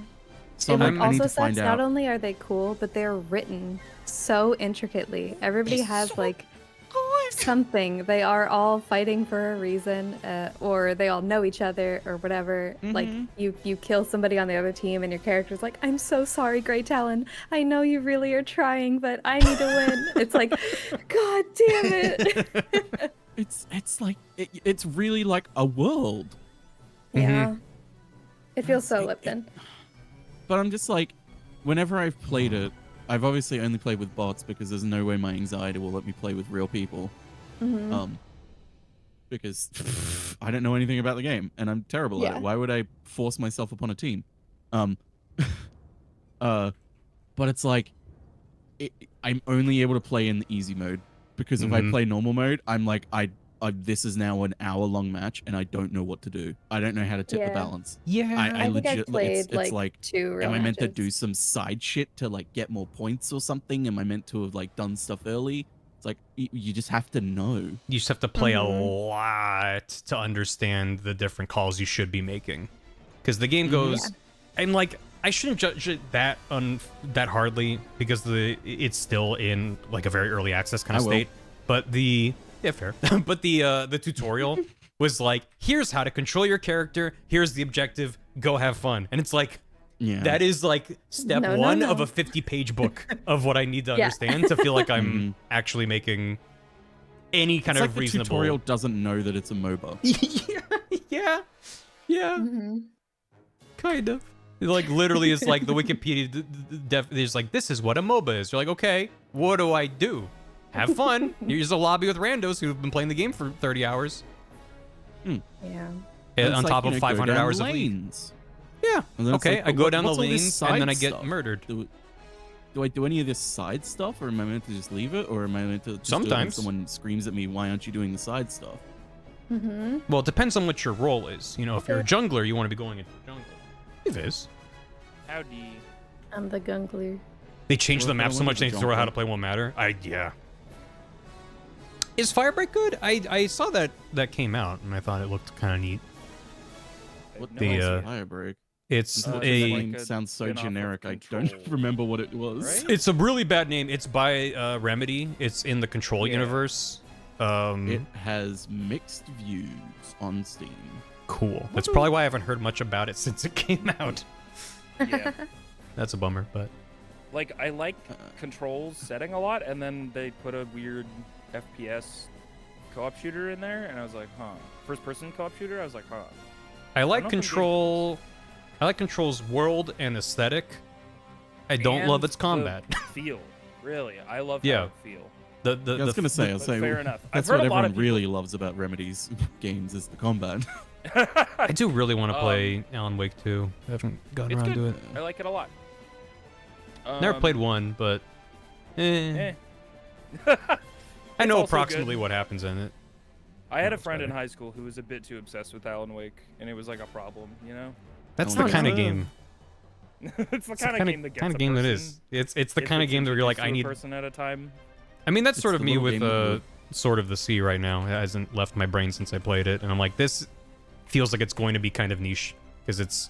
So It I'm like like, I need also to find says not out. only are they cool, but they're written so intricately. Everybody has like something. They are all fighting for a reason, or they all know each other, or whatever. Like you kill somebody on the other team, and your character's like, "I'm so sorry, Grey Talon. I know you really are trying, but I need to win." It's like, God damn it. It's like it's really like a world. Yeah. It feels so It- Lipton. But I'm just like, whenever I've played it, I've obviously only played with bots because there's no way my anxiety will let me play with real people. Because I don't know anything about the game and I'm terrible at Yeah. it. Why would I force myself upon a team? But it's like, I'm only able to play in the easy mode because if I play normal mode, I'm like, this is now an hour-long match and I don't know what to do. I don't know how to tip the Yeah. balance. Yeah. I think I've legit, played it's like, 2 real am I meant to matches. do some side shit to like get more points or something? Am I meant to have like done stuff early? It's like you just have to know. You just have to play a lot to understand the different calls you should be making. Because the game goes, and like, I shouldn't judge it that hardly because it's still in like a very early access kind of state. But fair. But the tutorial was like, here's how to control your character. Here's the objective. Go have fun. And it's like, that is like step one of a 50-page book of what I need to understand to feel like I'm actually making any kind It's of like the reasonable. tutorial doesn't know that it's a MOBA. yeah. Kind of. It like literally is like the Wikipedia there's like, this is what a MOBA is. You're like, okay, what do I do? Have fun. Here's a lobby with randos who've been playing the game for 30 hours. Yeah. On top of go 500 down hours of league. lanes. Yeah. And then it's Okay, like, I go what- down the what's all this lanes side and then I get stuff? murdered. Do I do any of this side stuff, or am I meant to just leave it, or am I meant to just do it when Sometimes. someone screams at me, why aren't you doing the side stuff? Well, it depends on what your role is. You know, if you're a jungler, you want to be going into the jungle. It is. Howdy. I'm the gungler. They changed Well, the if I map so wanted much to they jump throw how in. to play won't matter. Yeah. Is Firebreak good? I saw that came out and I thought it looked kind of neat. What The, the Firebreak? It's It's a like a sounds so spin-off of generic. I Control. don't remember what it was. Right? it's a really bad name. It's by Remedy. It's in the Control Yeah. universe. It has mixed views on Steam. Cool. That's probably why I haven't heard much about it since it came out. Yeah. That's a bummer, but Like, I like Control's setting a lot, and then they put a weird FPS co-op shooter in there, and I was like, huh. First-person co-op shooter? I was like, huh. I like don't know if I'm Control. I like Control's world and aesthetic. I don't love And its combat. the feel. Really. I love Yeah. how it feel. the I was gonna say, I'll but say fair enough. I've that's heard what a lot of everyone really loves about Remedy's games is the combat. I do really want to play Alan Wake 2. I haven't gotten It's around good. to it. I like it a lot. Never played one, but Eh. I It's know also approximately good. what happens in it. I had a It's friend in better. high school who was a bit too obsessed with Alan Wake, and it was like a problem, you know? That's Oh, the kind of yeah. game. It's the It's kind of game that gets kind a of game that person is. It's the if kind of it's game where you're like, introduced I to a need. person at a time. I mean, that's It's sort of the me little with game that will- Sword of the Sea right now. It hasn't left my brain since I played it, and I'm like, this feels like it's going to be kind of niche because it's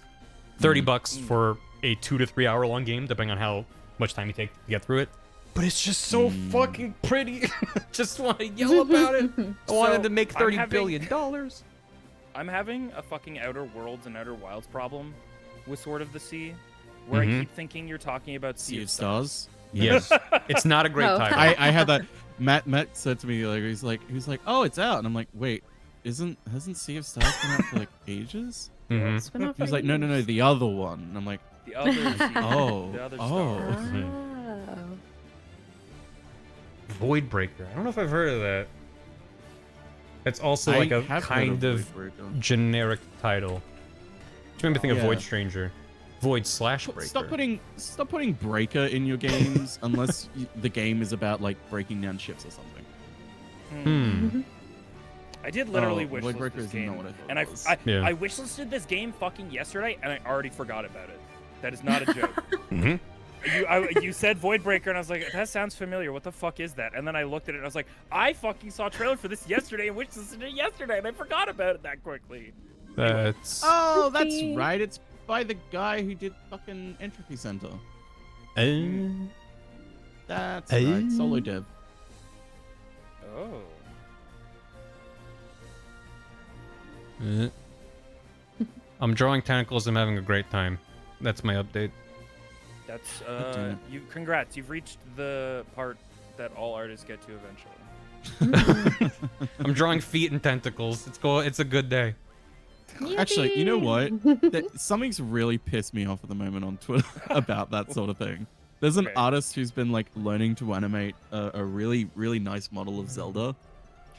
$30 for a 2 to 3 hour long game, depending on how much time you take to get through it. But it's just so fucking pretty. Just want to yell about it. I wanted So, to make I'm $30 having- billion. I'm having a fucking Outer Worlds and Outer Wilds problem with Sword of the Sea, where Mhm. I keep thinking you're talking about Sea of Stars. Yes, it's not a great Oh. title. I had that. Matt said to me like he was like, oh, it's out, and I'm like, wait, hasn't Sea of Stars been out for like ages? Mhm. It's been out He was for like, no, years. the other one. And I'm like, The other sea, Oh, the other oh. star. Oh. Void Breaker. I don't know if I've heard of that. It's also like I a have heard kind of Void Breaker. generic title. Which made me think of Yeah. Void Stranger. Void slash Breaker. Stop putting Breaker in your games unless the game is about like breaking down ships or something. Hmm. I did literally Void wishlist Breaker this is not game, what I thought and it was. Yeah. I wishlisted this game fucking yesterday, and I already forgot about it. That is not a joke. Mhm. You said Void Breaker, and I was like, that sounds familiar. What the fuck is that? And then I looked at it, and I was like, I fucking saw a trailer for this yesterday, and wishlisted it yesterday, and I forgot about it that quickly. That's Oh, that's Oopsie. right. It's by the guy who did fucking Entropy Center. That's right, solo dev. Oh. I'm drawing tentacles. I'm having a great time. That's my update. That's damn you. Congrats, you've reached the part that all artists get to eventually. I'm drawing feet and tentacles. It's cool. It's a good day. Actually, you know what? Something's really pissed me off at the moment on Twitter about that sort of thing. There's an Okay. artist who's been like learning to animate a really, really nice model of Zelda.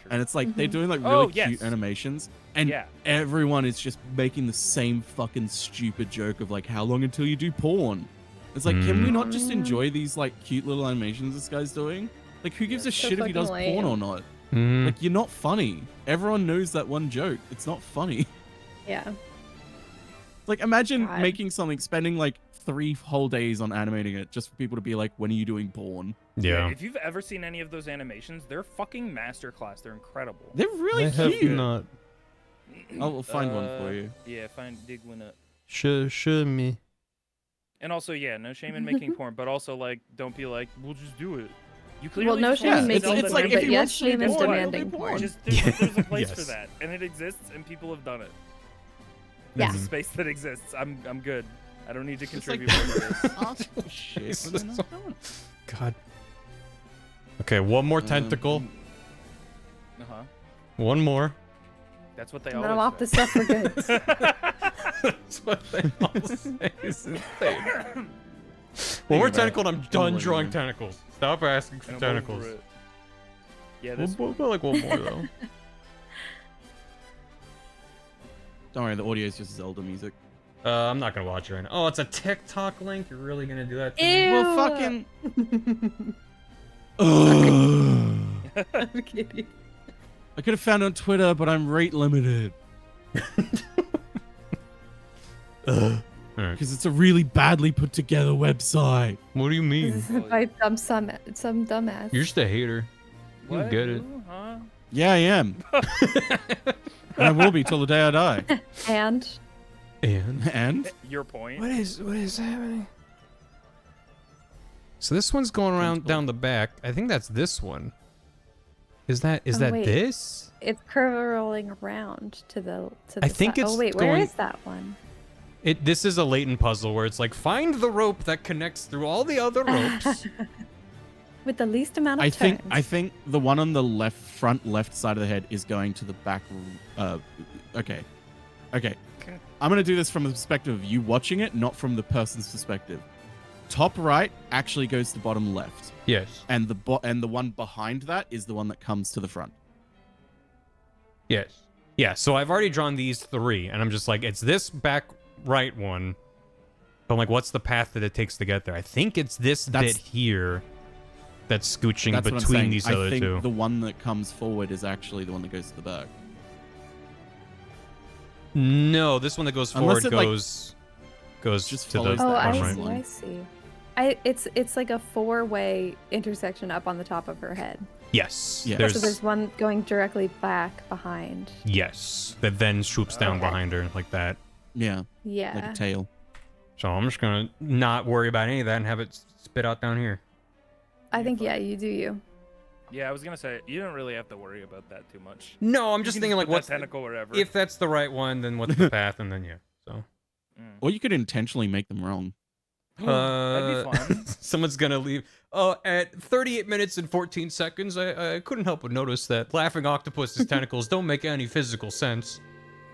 Sure. And it's like they're doing like Oh, really yes. cute animations, and Yeah. everyone is just making the same fucking stupid joke of like, how long until you do porn? It's like, can we not just enjoy these like cute little animations this guy's doing? Like, who gives a so shit if he does fucking porn or lame. not? Mm. Like, you're not funny. Everyone knows that one joke. It's not funny. Yeah. Like, imagine God. making something, spending like 3 whole days on animating it just for people to be like, when are you doing porn? Yeah. If you've ever seen any of those animations, they're fucking masterclass. They're incredible. They're really I have cute. not. I'll find one for you. Yeah, dig one up. Show me. And also, yeah, no shame in making porn, but also like, don't be like, we'll just do it. You clearly Well, no just shame want in to making Zelda it's like porn, if but he yes, wants to do shame is porn, demanding he'll do porn. Just there's a place for Yes. that, and it exists, and people have done it. Yeah. There's a space that exists. I'm good. I don't need to Just like contribute more to this. ask for shit when they're not done. God. Okay, one more tentacle. Uh-huh. One more. That's what they And always then I'm off the say. stuff for good. That's what they all say. It's insane. One more about tentacle and I'm done it. drawing tentacles. Stop asking for And I'm over tentacles. it. Yeah, We'll, this we'll go like one more though. Don't worry, the audio is just Zelda music. I'm not gonna watch it right now. Oh, it's a TikTok link. You're really gonna do that? To me? Ew. Well, fucking. I'm kidding. I could have found it on Twitter, but I'm rate limited Alright. because it's a really badly put together website. What do you mean? This is by some dumbass. You're just a hater. You what? get it. Who? Huh? Yeah, I am. And I will be till the day I die. And And And Your point. what is happening? So this one's going around Tentacle. down the back. I think that's this one. Is that Oh, that wait. this? it's curling around to the I think side. it's Oh wait, where going- is that one? This is a latent puzzle where it's like find the rope that connects through all the other ropes. With the least amount of I turns. think the one on the front left side of the head is going to the back. Okay. I'm gonna do this from the perspective of you watching it, not from the person's perspective. Top right actually goes to bottom left, Yes. and the one behind that is the one that comes to the front. Yes. Yeah, so I've already drawn these 3, and I'm just like, it's this back right one. But I'm like, what's the path that it takes to get there? I think it's this That's- bit here that's scooching That's what I'm between saying. these I other think 2. the one that comes forward is actually the one that goes to the back. No, this one that goes Unless forward it, like, goes just to the follows Oh, that bottom I right. see. line. I see. It's like a 4-way intersection up on the top of her head. Yes. Yeah. There's, So there's one going directly back behind. yes, that then swoops down Okay. behind her like that. Yeah, Yeah. like a tail. So I'm just gonna not worry about any of that and have it spit out down here. I think you do you. Yeah, I was gonna say you don't really have to worry about that too much. No, I'm You just can thinking like put that what's tentacle wherever. if that's the right one, then what's the path, and then yeah. So Or you could intentionally make them wrong. That'd be fun. someone's gonna leave. Oh, at 38 minutes and 14 seconds, I couldn't help but notice that laughing octopus's tentacles don't make any physical sense.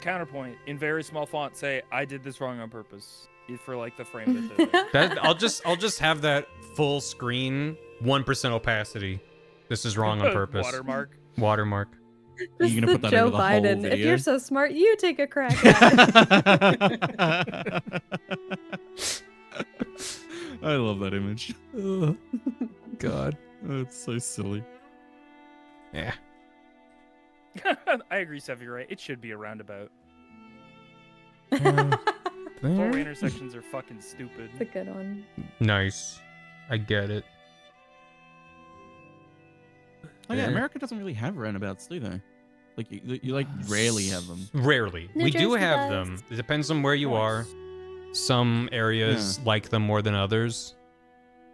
Counterpoint in very small font. Say I did this wrong on purpose. For like the frame that they're there. That I'll just have that full screen 1% opacity. This is wrong on purpose. Watermark. Watermark. Are you This gonna is put that Joe over the whole Biden. If video? you're so smart, you take a crack at it. I love that image. God. Oh, it's so silly. Yeah. I agree, Sevi. Right? It should be a roundabout. Uh, 4-way intersections are fucking stupid. It's a good one. Nice. I get it. Oh yeah, Yeah. America doesn't really have roundabouts, do they? Like you like rarely have them. Rarely. New We do Jersey have does. them. It depends on where you are. Some areas like them more than others.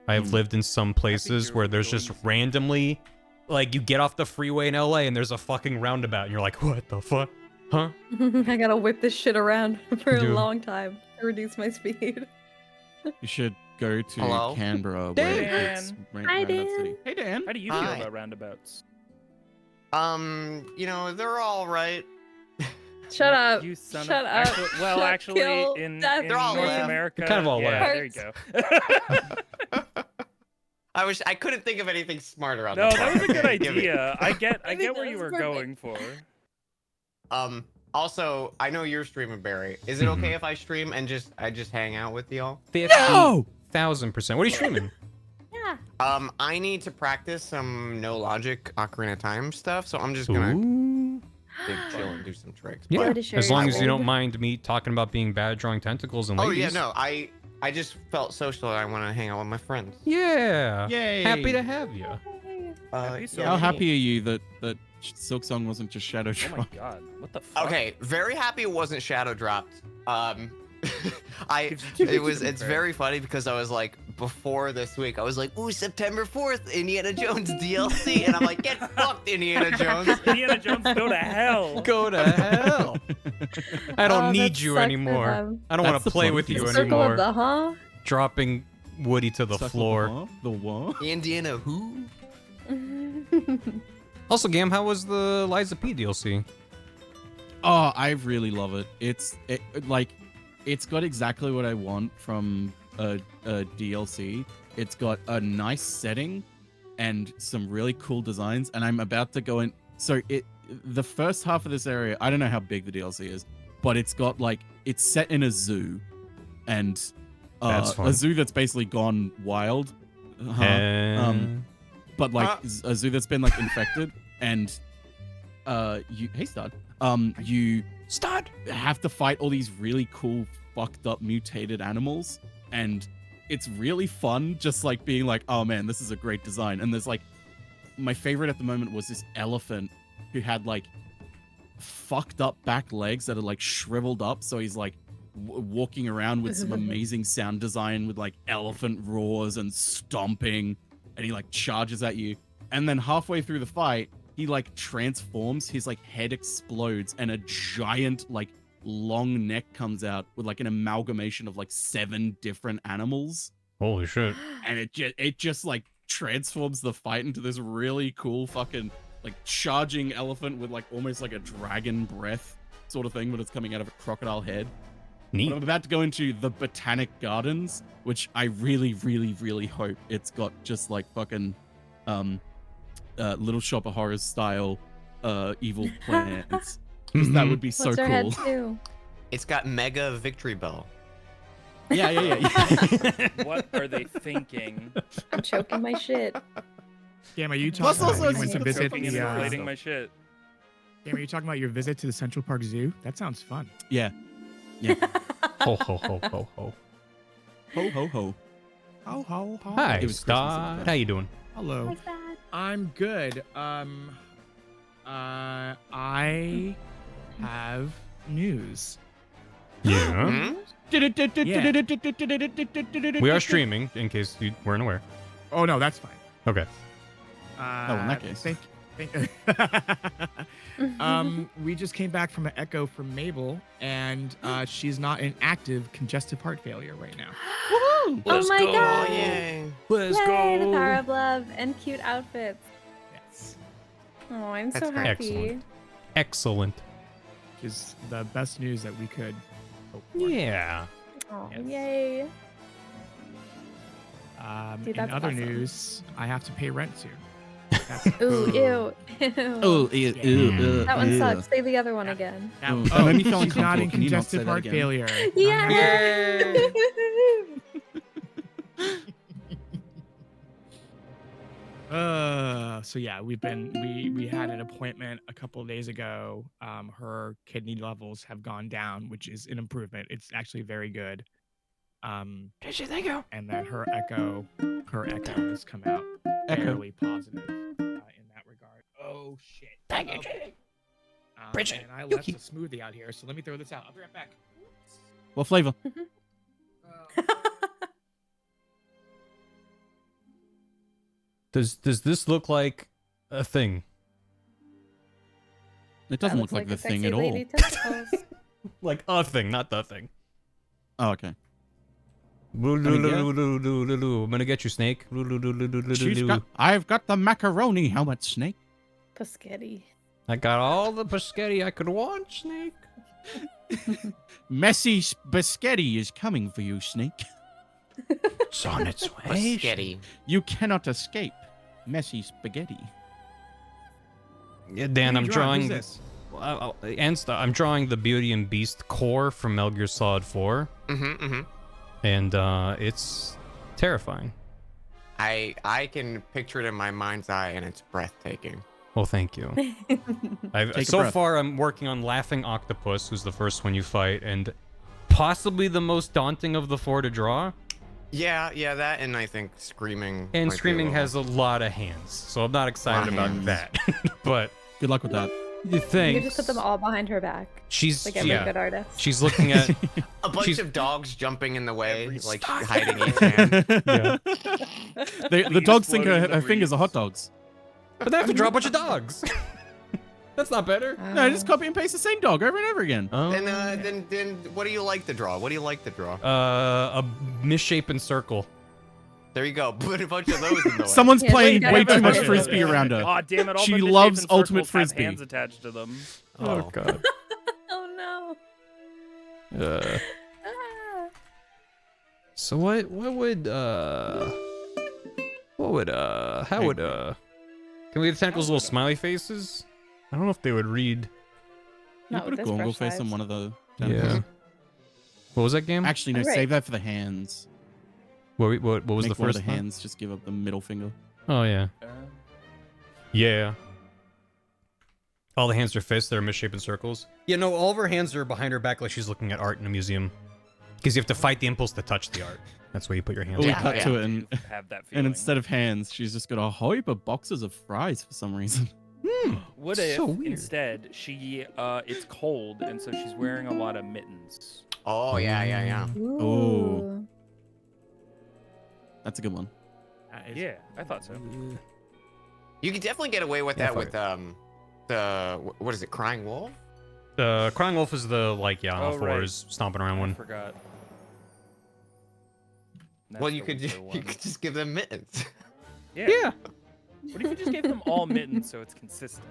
I have lived in some places where there's just randomly, like, you get off the freeway in LA and there's a fucking roundabout, and you're like, what the fuck? Huh? I gotta whip this shit around for a Dude. long time to reduce my speed. You should go to Hello? Canberra, Dan. where it's Hi, roundabout Dan. city. Hey, Dan. How do you feel Hi. about roundabouts? You know, they're all right. Shut up. You son Shut of, up. Actually, well, Shut, actually, kill, in death. They're all North left. America, They're kind of all yeah, left. there you go. I couldn't think of anything smarter on No, the that was a fly. good Give me- idea. I get think where that you was were perfect. going for. Also, I know you're streaming, Barry. Is it okay if I stream and I just hang out with y'all? 50,000%. What are you streaming? Yeah. I need to practice some no logic Ocarina of Time stuff, so I'm just gonna Ooh. chill and do some tricks. Yeah, Go to share as your long as you don't screen. mind me talking about being bad drawing tentacles and Oh ladies. yeah, no, I just felt social and I want to hang out with my friends. Yeah. Yay. Happy to have you. Happy so- How me happy are you that Silksong wasn't just shadow Oh my dropped? god, what the fuck? Okay, very happy it wasn't shadow dropped. Gives you two weeks to It's prepare. very funny because I was like, before this week, I was like, ooh, September 4th, Indiana Jones DLC, and I'm like, get fucked, Indiana Jones. Indiana Jones, go to hell. Go to hell. I don't Oh, need that you sucks for anymore. them. I don't want That's to the play funny with thing. you Circle anymore. of the huh? Dropping Woody to the Circle floor. The what? Indiana who? Also, Gam, how was the Liza P DLC? Oh, I really love it. It's got exactly what I want from a DLC. It's got a nice setting and some really cool designs. And I'm about to go in. So the first half of this area, I don't know how big the DLC is, but it's got it's set in a zoo, and That's fun. a zoo that's basically gone wild. But a zoo that's been infected, and hey Stud, you Stud. have to fight all these really cool fucked up mutated animals, and it's really fun just being oh man, this is a great design. And there's my favorite at the moment was this elephant who had fucked up back legs that are shriveled up, so he's walking around with some amazing sound design with elephant roars and stomping, and he charges at you, and then halfway through the fight he transforms, his head explodes, and a giant long neck comes out with an amalgamation of 7 different animals, Holy shit. and it just transforms the fight into this really cool fucking charging elephant with almost a dragon breath sort of thing, but it's coming out of a crocodile head. Neat. But I'm about to go into the Botanic Gardens, which I really, really, really hope it's got just fucking Little Shop of Horrors style evil plants. 'Cause that would be so What's her cool. head too? It's got Mega Victory Bell. Yeah. What are they thinking? I'm choking my shit. Gam, are you Plus talking also about you went to it's visit Choking and the, inflating my shit. Gam, are you talking about your visit to the Central Park Zoo? That sounds fun. Yeah. Ho, ho, ho, ho, ho. Ho, ho, ho. Ho, ho, ho. Hi, It was Christmas at Stud. the How you doing? Hello. Like that. I'm good. I have news. Yeah. Hmm? We are streaming, in case you weren't aware. Oh no, that's fine. Okay. in that case. Thank. We just came back from an echo from Mabel, and she's not in active congestive heart failure right now. Oh my Oh, god! yay. Let's Yay, the power of love and cute outfits. Yes, Oh, I'm That's so great. happy. Excellent. Excellent. which is the best news that we could hope for. Yeah. Oh, Yes. yay. Dude, In that's other awesome. news, I have to pay rent soon. That's Ooh, ew. Ew. Oh, That one sucks. Say the other one again. That, Ooh, that made me feel she's not in uncomfortable. Can you not say congestive that heart again? failure. Yeah. So yeah, we had an appointment a couple of days ago. Her kidney levels have gone down, which is an improvement. It's actually very good. Thank you. And then her echo has come out fairly positive in that regard. Oh shit. Thank you, Okay. Bridget, And I you left keep- a smoothie out here, so let me throw this out. I'll be right back. What flavor? Does this look like a thing? It doesn't That look looks like the a thing sexy at all. lady testicles. Like a thing, not the thing. Oh, okay. I'm gonna get you, Snake. I've got the macaroni helmet, Snake. Paschetti. I got all the biscotti I could want, Snake. Messy biscotti is coming for you, Snake. It's on its way. Sketty. You cannot escape messy spaghetti. Yeah, Dan, I'm drawing. Who's this? I'm drawing the Beauty and Beast core from Metal Gear Solid 4, and it's terrifying. I can picture it in my mind's eye, and it's breathtaking. Well, thank you. Take a So breath. far, I'm working on Laughing Octopus, who's the first one you fight, and possibly the most daunting of the 4 to draw. Yeah, that, and I think Screaming. And might be a Screaming little- has a lot of hands, so I'm not excited Lot of about hands. that. But Good luck with that. you You think can just put them all behind her back, she's like every yeah, good artist. she's looking at A bunch she's- of dogs jumping in the way, Every like stop. hiding each hand. yeah. The dogs think floating in her the fingers are hot breeze. dogs. But they have to draw a bunch of dogs. That's not better. No, just copy and paste the same dog over and over again. Then what do you like to draw? What do you like to draw? A misshapen circle. There you go. Put a bunch of those in the way. Someone's Yeah, playing like way that. too much Yeah. frisbee around her. Aw, damn it! All She the misshapen loves circles ultimate have frisbee. hands attached to them. Oh. God. Oh no. Ah. So what would how would can we have tentacles little smiley faces? I don't know if they would read. You Not put with a this gongo brush face on size. one of the. Yeah. What was that game? Actually, no. Alright. Save that for the hands. What was Make the one first of the one? hands just give up the middle finger. Oh yeah. Yeah. All the hands are fists. They're misshapen circles. Yeah, no, all of her hands are behind her back like she's looking at art in a museum. Because you have to fight the impulse to touch the art. That's where you put your hands. But we Yeah, cut yeah. to it, and, Have that feeling. and instead of hands, she's just got a whole heap of boxes of fries for some reason. What So if weird. instead she it's cold and so she's wearing a lot of mittens? Oh yeah. Ooh. That's a good one. Yeah, I thought so. You could definitely get away with Yeah, that fuck with the what is it? Crying Wolf? Crying Wolf is the like on all Oh, right. fours stomping around I one. forgot. Well, That's you the could weaker you one. could just give them mittens. Yeah. Yeah. What if you just gave them all mittens so it's consistent?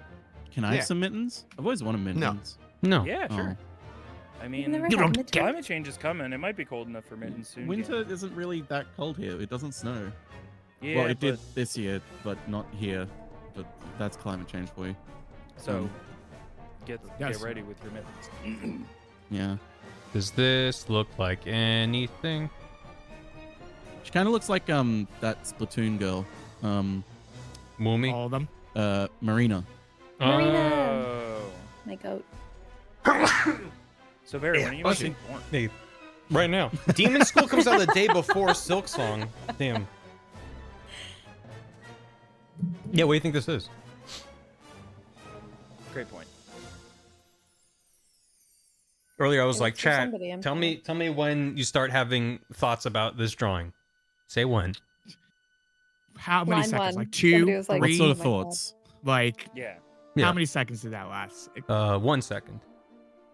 Can I Yeah. have some mittens? I've always wanted mittens. No. Yeah, sure. I mean, never You had don't mittens. get- climate change is coming. It might be cold enough for mittens soon. Winter isn't really that cold here. It doesn't snow. Yeah, well, it did but- this year, but not here. But that's climate change for you. So get Yes. ready with your mittens. Yeah. Does this look like anything? She kind of looks like that Splatoon girl, Moomy? All of them. Marina. Marina. Oh. My goat. So Barry, when are you bless making porn? Hey, right now. Demon School comes out the day before Silksong. Damn. Yeah, what do you think this is? Great point. Earlier I was It like, looks for chat, somebody, I'm tell sure. me when you start having thoughts about this drawing. Say when. How many Line seconds? one. Like two, Somebody was like, What three? sort of Oh my God. thoughts? Like Yeah. Yeah. how many seconds did that last? 1 second.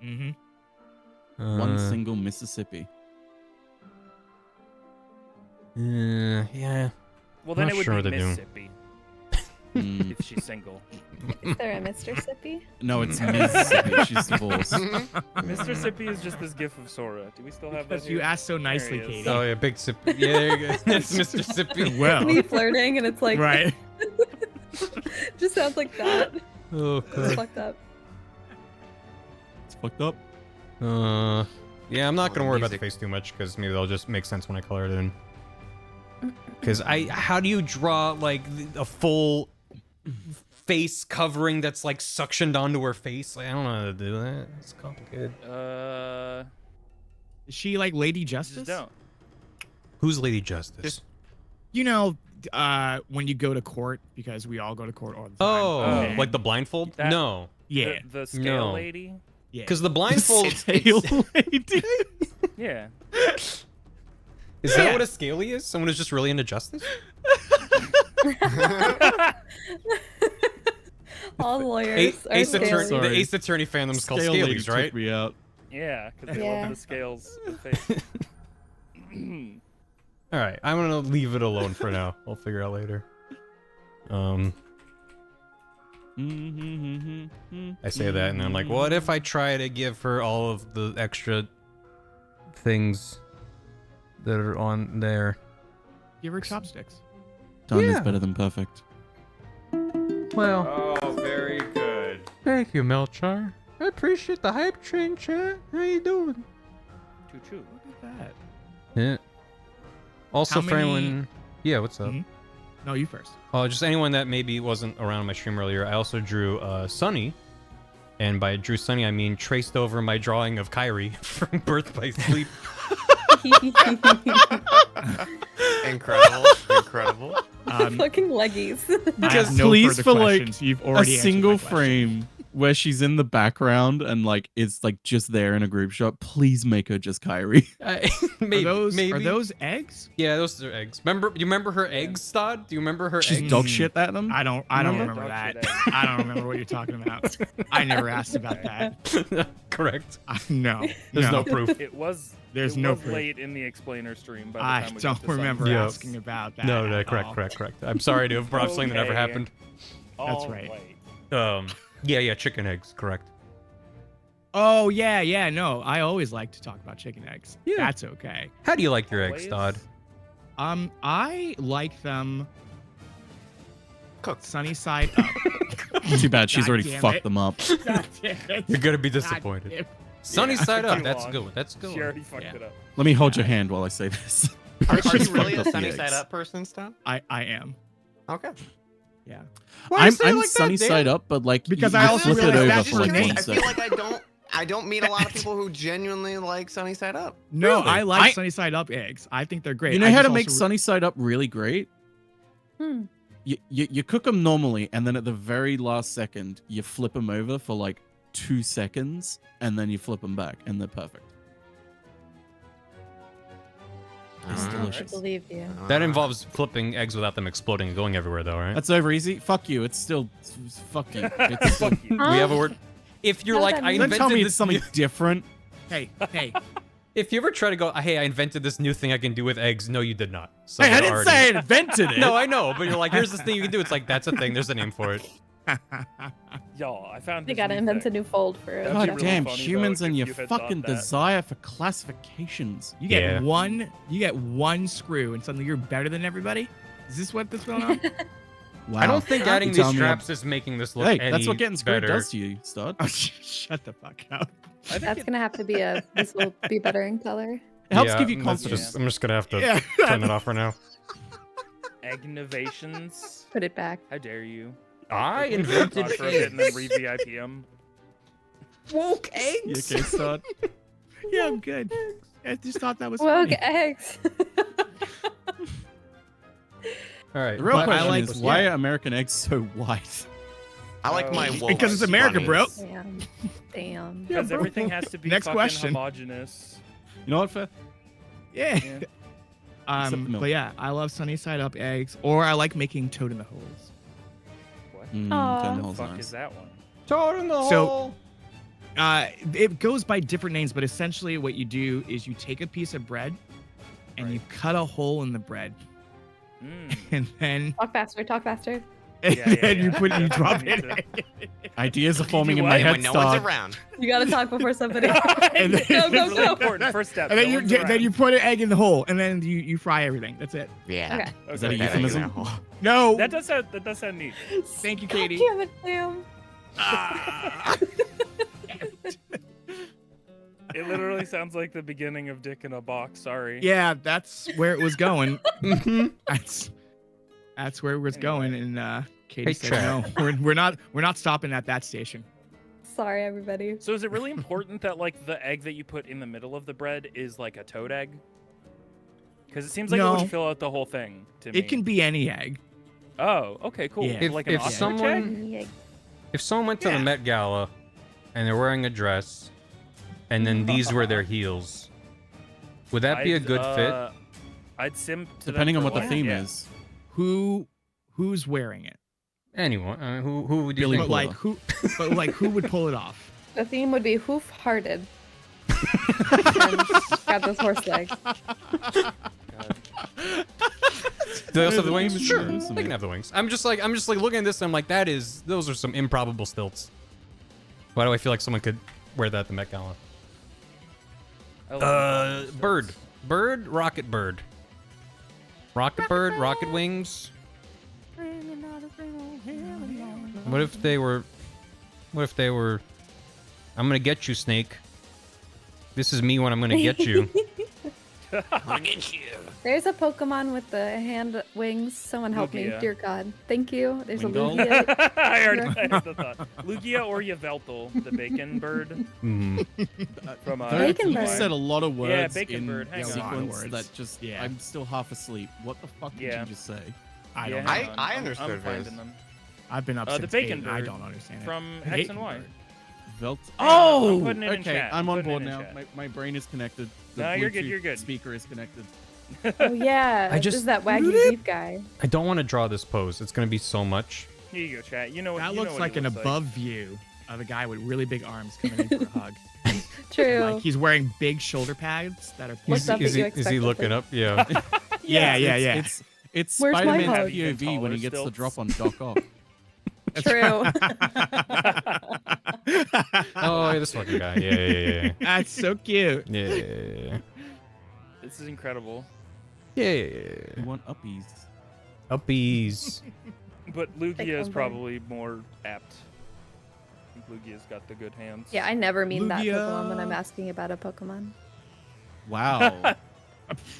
Mm-hmm. One single Mississippi. Yeah. Well, then Not it would sure be what they're doing. Mississippi Mm, if she's single. Is there a Mr. Sippy? no, it's Mississippi. She's divorced. Mr. Sippy is just this gif of Sora. Do we still have that? Because you here? asked so nicely, There he is. Katie. Oh yeah, big sip. Yeah, there you go. That's Mr. Sippy. Well, Me flirting, and it's like, right. just sounds like that. Oh It's god. fucked up. It's fucked up. Yeah, I'm not Oh, gonna the worry about the music. face too much because maybe they'll just make sense when I color it in. Because how do you draw like a full face covering that's like suctioned onto her face? Like, I don't know how to do that. It's complicated. Is she like Lady Justice? Just don't. Who's Lady Justice? Just- You know, when you go to court, because we all go to court all the time. Oh, Oh. like the blindfold? That- No, yeah, The scale No. lady. yeah. because the blindfold Tail lady. Yeah. is that Yeah. what a scaly is? Someone who's just really into justice? All lawyers are Ace Attorney, scaly. the Ace Attorney fandom's called Scale lady Scalies, took right? me out. Yeah, because they Yeah. love the scales and face. All right, I'm gonna leave it alone for now. We'll figure out later. I say that, and I'm like, what if I try to give her all of the extra things that are on there? Give her chopsticks. Done is Yeah. better than perfect. Well, Oh, very good. thank you, Melchar. I appreciate the hype train, chat. How you doing? Choo-choo. Look at that. Yeah. Also, How for many- anyone, yeah, what's up? Mhm. No, you first. Oh, just anyone that maybe wasn't around my stream earlier. I also drew Sunny, and by drew Sunny, I mean traced over my drawing of Kyrie from Birth by Sleep. Incredible. Incredible. Fucking leggies. I have no please, further for like questions. You've a already answered single my question. frame where she's in the background and like it's like just there in a group shot, please make her just Kyrie. Maybe, Are those eggs? Yeah, those are eggs. Do you remember her eggs, Stod? Do you remember her She's eggs? dog shit at them. I don't Remember? remember Dog shit that. I don't remember what you're talking about. I never asked about that. Correct. No. There's no proof. It was. There's it no was proof. late in the explainer stream. By the I time we don't got to remember Sunset. Yeah. asking about that. No, at correct. all. I'm sorry to have brought up something that never Okay. happened. That's All right. Yeah, chicken eggs, correct. Oh yeah, no. I always like to talk about chicken eggs. Yeah. That's okay. How do you like your eggs, Always. Stod? I like them Cooked. sunny side up. Too bad she's God already damn fucked it. them up. God damn it. You're gonna be God disappointed. damn- Sunny Yeah. side up. Too That's long. good. That's good. She already fucked Yeah. it up. Let me hold your hand while I say this. Are She's you really fucked a up the sunny eggs. side up person, Stan? I am. Okay. Yeah. Why I'm say it like that, sunny Dan? side up, but like Because you I also flip it realized over that's for her like name. 1 I feel second. like I don't meet a lot of people who genuinely like sunny side up. No, Really? I like sunny side up eggs. I think they're great. You know I how just to make also- sunny side up really great? Hmm. You cook them normally, and then at the very last second, you flip them over for like 2 seconds, and then you flip them back, and they're perfect. It's Ah. I delicious. believe you. That involves flipping eggs without them exploding and going everywhere, though, right? That's over easy. Fuck you. It's still fuck you. It's still, Fuck you. Huh? We have a word. If you're How's like, that I mean? don't invented tell me this it's something different. Hey. If you ever try to go, hey, I invented this new thing I can do with eggs. No, you did not. So Hey, I you're didn't already- say I invented it. No, I know, but you're like, here's this thing you can do. It's like, that's a thing. There's a name for it. Y'all, I found. They this gotta new invent a thing. new fold for it. That'd God be really damn, funny, though, humans if and you your had thought fucking that. desire for classifications. You get Yeah. one screw and suddenly you're better than everybody? Is this what's going on? Wow. I don't think You adding tell these me straps is making this look Hey, any that's what getting screwed better. does to you, stud. Oh, shut the fuck up. I think That's it- gonna have to be a. This will be better in color. It helps Yeah, give you that's confidence. just- I'm just gonna have to Yeah. turn it off for now. Agnovations. Put it back. How dare you? I Talk invented for a bit and then eggs. re-VIP them. Woke You eggs. okay, stud? Yeah, I'm good. I just thought that was Woke funny. eggs. All right. The real But I question like- is, why yeah. are American eggs so white? I like my wolf. Because it's America, bro. bunnies. Damn. Because everything has to be Next fucking question. homogenous. You know what, Fair? Yeah. Yeah. Except the milk. But yeah, I love sunny side up eggs, or I like making toad in the holes. What? Aw. Ten The holes fuck nice. is that one? Toad in the So- hole. It goes by different names, but essentially what you do is you take a piece of bread and you cut a hole in the bread, Mm. and then Talk faster. Talk faster. and Yeah, then you yeah. put you drop Need it. Ideas are forming do in what? my And head, when no one's stud. around. You gotta talk before somebody. And then- Go, go, Really go. important. First step. And then no you one's then around. you put an egg in the hole, and then you fry everything. That's it. Yeah. Okay. Is that a Okay. euphemism? No. That does sound neat. Thank you, God Katie. damn it, Sam. It literally sounds like the beginning of Dick in a Box. Sorry. Yeah, that's where it was going. Mhm. That's where it was going, and Katie Hey, said chat. no. We're not stopping at that station. Sorry, everybody. So is it really important that like the egg that you put in the middle of the bread is like a toad egg? Because it seems like it No. would fill out the whole thing to me. It can be any egg. Oh, okay, cool. Yeah. If- Like an if ostrich someone- egg? If someone went to Yeah. the Met Gala and they're wearing a dress, and then these were their heels, would that be a good fit? I'd sim to them Depending on for what the one, theme yeah. is. Who who's wearing it? Anyone? Who do you Billy think? But like who would pull it off? The theme would be hoof-hearted. And got this horse leg. Do they also have the wings? Image Sure, is they can have the wings. I'm just like looking at this. And I'm like, those are some improbable stilts. Why do I feel like someone could wear that at the Met Gala? I love Bird, rocket bird, rocket wings. What if they were? I'm gonna get you, Snake. This is me when I'm gonna get you. There's a Pokemon with the hand wings. Someone help me, Lugia. dear God. Thank you. There's Wingull? a Lugia. I heard the thought. Lugia or Yveltal, the bacon bird Mm. from Bacon You bird. said a lot of words Yeah, bacon in bird, hang on. sequence Words. that just Yeah. I'm still half asleep. What the fuck did Yeah. you just say? I don't Yeah, know. hang on. I I'm understood finding this. them. I've been up The since bacon 8 and I bird don't understand it. From The X bacon and Y. bird. Velt. I'm putting it in Okay, chat. I'm on putting it board in now. chat. My brain is connected. The No, you're good, Bluetooth you're good. Speaker is connected. Oh yeah, I this just- is that waggy beef guy. I don't want to draw this pose. It's gonna be so much. Here you go, chat. You know what? That you know looks what like he an looks above view of a guy with really big arms coming in for a hug. True. Like he's wearing big shoulder pads that are What's Is, up is that he you is he expect looking of up? Yeah. Yeah, yeah, It's- yeah. It's Where's my Spider-Man's hug? POV when Taller he gets the stilts. drop on Doc Ock. True. Oh, yeah, this fucking guy. Yeah. That's so cute. Yeah. This is incredible. You Yeah. want uppies? Uppies. But Lugia Take is one probably more apt. I think Lugia's got the good hands. Yeah, I never mean that Lugia. Pokemon when I'm asking about a Pokemon. Wow.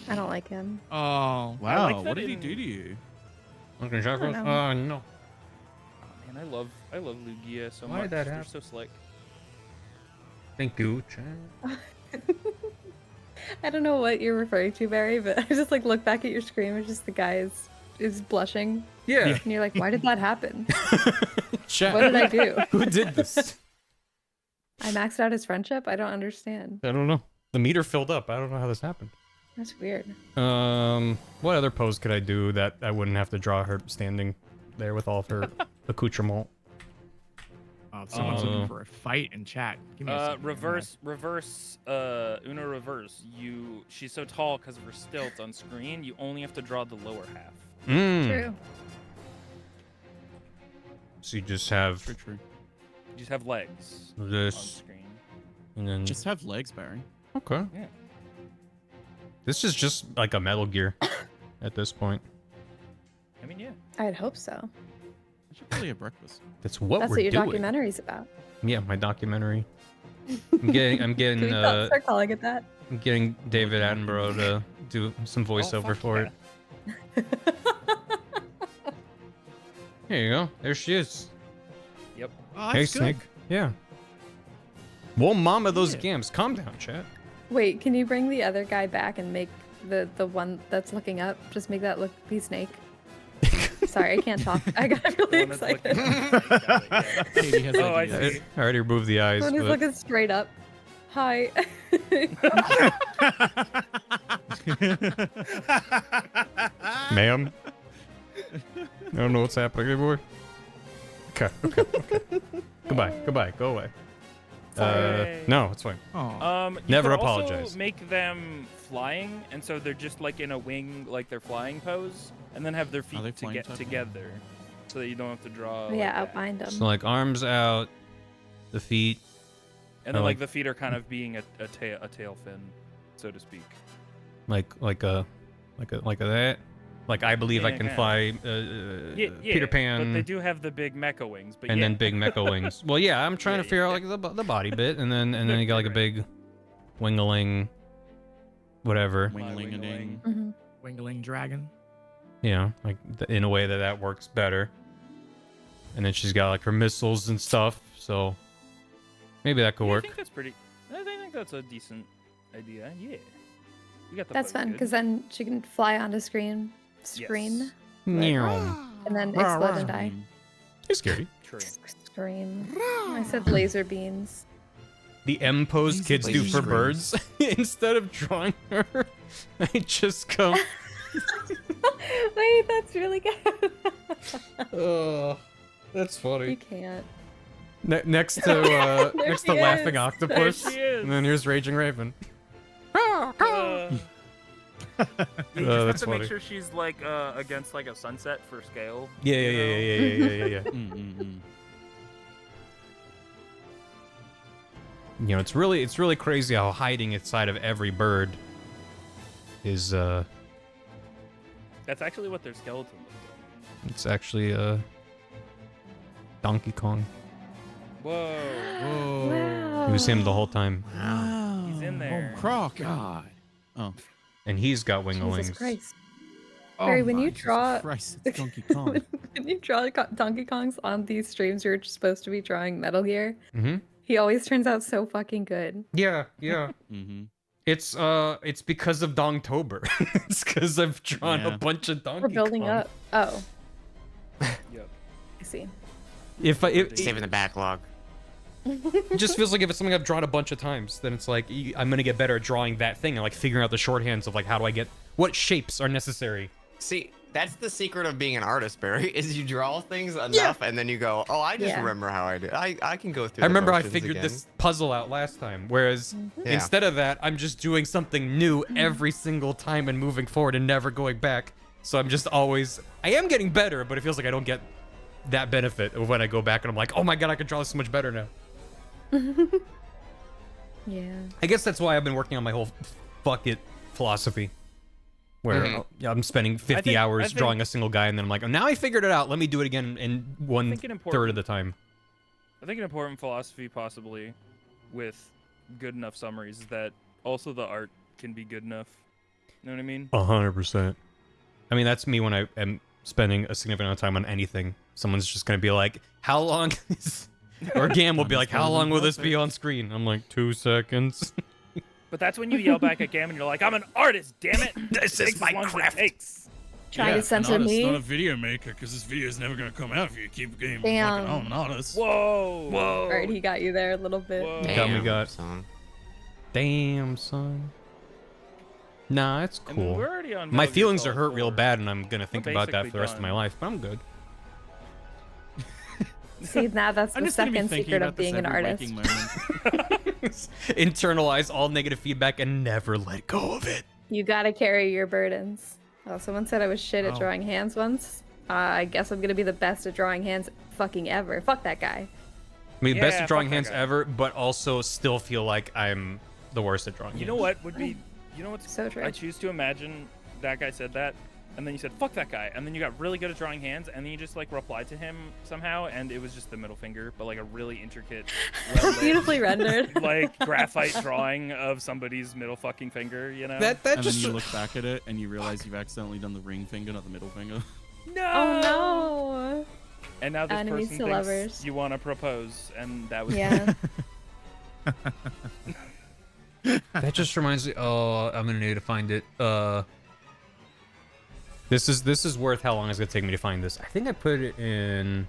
I don't like him. Oh. Wow. like that What did he in- do to you? Looking shot don't first? know. Oh no. Oh, man, I love Lugia so Why much. did that They're happen? so slick. Thank you, Chad. I don't know what you're referring to, Barry, but I just like look back at your screen. It's just the guy is blushing, Yeah. and you're like, why did that happen? Chad. What did I do? Who did this? I maxed out his friendship. I don't understand. I don't know. The meter filled up. I don't know how this happened. That's weird. What other pose could I do that I wouldn't have to draw her standing there with all of her accoutrement? Oh, if someone's looking for a fight in chat. Give me a second. Reverse, Uno reverse. She's so tall because of her stilts on screen. You only have to draw the lower half. True. So you just have True. You just have legs on this, screen. and then Just have legs, Barry. okay. Yeah. This is just like a Metal Gear at this point. I mean, yeah. I'd hope so. I should probably have breakfast. That's what That's we're what your doing. documentary's about. Yeah, my documentary. I'm getting Can we start calling it that? I'm getting David Attenborough to do some voiceover fuck for it. Here you go. There she is. Yep. Oh, Hey, that's good. Snake. Yeah. Well, mama, those Yeah. gams. Calm down, chat. Wait, can you bring the other guy back and make the one that's looking up? Just make that look be Snake. Sorry, I can't talk. I got really One that's excited. looking- Got it, yeah. Katie has Oh, I ideas. see. I already removed the eyes. When he's but- looking straight up. Hi. Ma'am? I don't know what's happening anymore. Okay. Goodbye. Go away. Sorry. No, it's fine. Oh. You Never could also apologize. make them flying, and so they're just like in a wing, like they're flying pose, and then have their Are they feet flying get type? together, so that you don't have to draw. Yeah, like that. outlined him. So like arms out, the feet. And then I like like- the feet are kind of being a tail fin, so to speak. like a that. Like I believe I Yeah, can yeah. fly. Yeah, Peter Pan. But they do have the big mecha wings. But and yeah. then big mecha wings. Well, yeah, I'm trying Yeah, to figure yeah, out like the body bit, and then you got like a Right. big wingaling, whatever. Wingling-a-ding. Mhm. Wingling dragon. Yeah, like in a way that works better. And then she's got like her missiles and stuff, so maybe that could Yeah, work. I think that's pretty. I think that's a decent idea. Yeah. You got the That's pose fun good. because then she can fly onto screen, Yes. Meow. and then explode and die. It's scary. True. Scream. I said laser beams. The M pose These kids do laser for screams. birds. Instead of drawing her, I just go. Wait, that's really good. Oh, that's You funny. can't. Next to There next to she Laughing is. Octopus, There she is. and then here's Raging Raven. You just have that's to funny. make sure she's like against like a sunset for scale. Yeah, you know? yeah. You know, it's really crazy how hiding inside of every bird is That's actually what their skeleton looks like. it's actually Donkey Kong. Whoa. Wow. It was him the whole time, Wow. He's in there. Oh, Croc. God. Oh. and he's got Jesus wings. Christ. Oh Barry, when you my draw- Christ, it's Donkey Kong. When you draw Donkey Kongs on these streams, you're supposed to be drawing Metal Gear. Mm-hmm. He always turns out so fucking good. Yeah. Mm-hmm. It's because of Dongtober. It's because I've drawn Yeah. a bunch of Donkey We're building Kong. up. Oh, Yep. I see. If Saving the backlog. it just feels like if it's something I've drawn a bunch of times, then it's like I'm gonna get better at drawing that thing and like figuring out the shorthands of like how do I get what shapes are necessary. See, that's the secret of being an artist, Barry, is you draw things enough and then you go, oh, I just Yeah. remember how I did. I can go through I the remember I motions figured again. this puzzle out last time, whereas Yeah. instead of that, I'm just doing something new every single time and moving forward and never going back. So I'm just always I am getting better, but it feels like I don't get that benefit of when I go back and I'm like, oh my god, I can draw this so much better now. Yeah. I guess that's why I've been working on my whole fuck it philosophy. Where I'm spending 50 hours drawing a single guy, and then I'm like, oh, now I figured it out. Let me do it again in one third of the time. I think an important philosophy possibly with good enough summaries is that also the art can be good enough. You know what I mean? 100%. I mean, that's me when I am spending a significant amount of time on anything. Someone's just gonna be like, how long is... Or Gam will be like, how long will this be on screen? I'm like, 2 seconds. But that's when you yell back at Gam and you're like, I'm an artist, damn it! This is my craft. Trying to censor an artist, me. not a video maker, because this video is never going to come out if you keep the game Damn. like, oh, I'm an artist. Whoa! Whoa! Alright, he got you there a little bit. Whoa. Got- son. Damn, son. Nah, it's I mean, cool. we're already on My Metal Gear feelings are Solid hurt real 4. bad, and I'm gonna think We're about that basically for the rest of my done. life, but I'm good. See, now that's I'm the just gonna be second thinking secret about of this being an every artist. waking moment. Internalize all negative feedback and never let go of it. You gotta carry your burdens. Oh, someone said I was shit at Oh. drawing hands once. I guess I'm gonna be the best at drawing hands fucking ever. Fuck that guy. I mean, best Yeah, at drawing fuck that hands guy. ever, but also still feel like I'm the worst at drawing You hands. know what would be? You know what's So true. I choose to imagine that guy said that, and then you said "fuck that guy," and then you got really good at drawing hands, and then you just like replied to him somehow, and it was just the middle finger, but like a really intricate, well-lit, Beautifully rendered. like graphite drawing of somebody's middle fucking finger. You know? That And just then you look back at it and you realize you've accidentally done the ring finger, not the middle finger. no. Oh no. And now this Enemies person to thinks lovers. you want to propose, and that was Yeah. that just reminds me. Oh, I'm gonna need to find it. This is worth how long it's gonna take me to find this. I think I put it in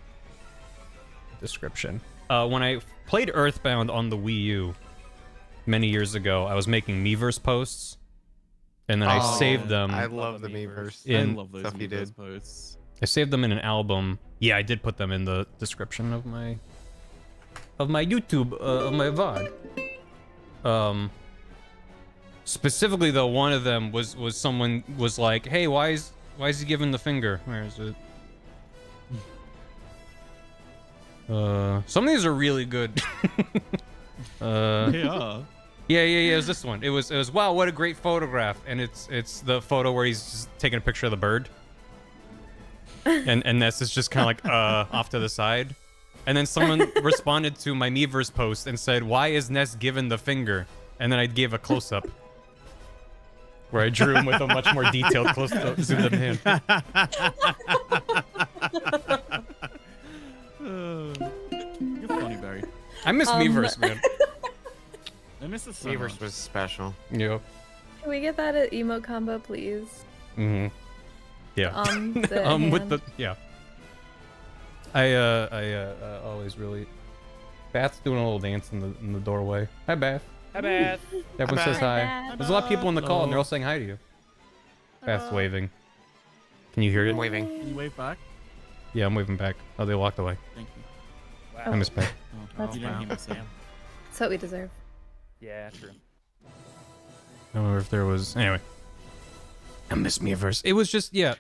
description. When I played Earthbound on the Wii U many years ago, I was making Miiverse posts, and then I Oh, saved them. I love the Miiverse. I In- love those stuff you Miiverse did. posts. I saved them in an album. Yeah, I did put them in the description of my YouTube of my VOD. Specifically though, one of them was someone was like, "Hey, why is he giving the finger? Where is it?" Some of these are really good. Yeah. Yeah. It was this one. It was wow, what a great photograph, and it's the photo where he's just taking a picture of the bird. And Ness is just kind of like off to the side, and then someone responded to my Miiverse post and said, "Why is Ness given the finger?" And then I gave a close up where I drew him with a much more detailed close up zoomed in hand. You're funny, Barry. I miss Miiverse, man. I miss the summer. Miiverse was special. Yep. Can we get that at emote combo, please? Mm-hmm. Yeah. The with hand. the yeah. I always really. Bath's doing a little dance in the doorway. Hi, Bath. Hi, Beth. Everyone Hi, says Bath. hi. Bath. There's a lot of people in the call, and they're all Hello. saying hi to you. Bath's waving. Can you hear it? I'm waving. Can you wave back? Yeah, I'm waving back. Oh, they walked away. Thank you. Wow. I miss back. Oh, That's you didn't fine. hear me say it. That's what we deserve. Yeah, true. I don't know if there was. Anyway. I miss Miiverse. It was just, yeah.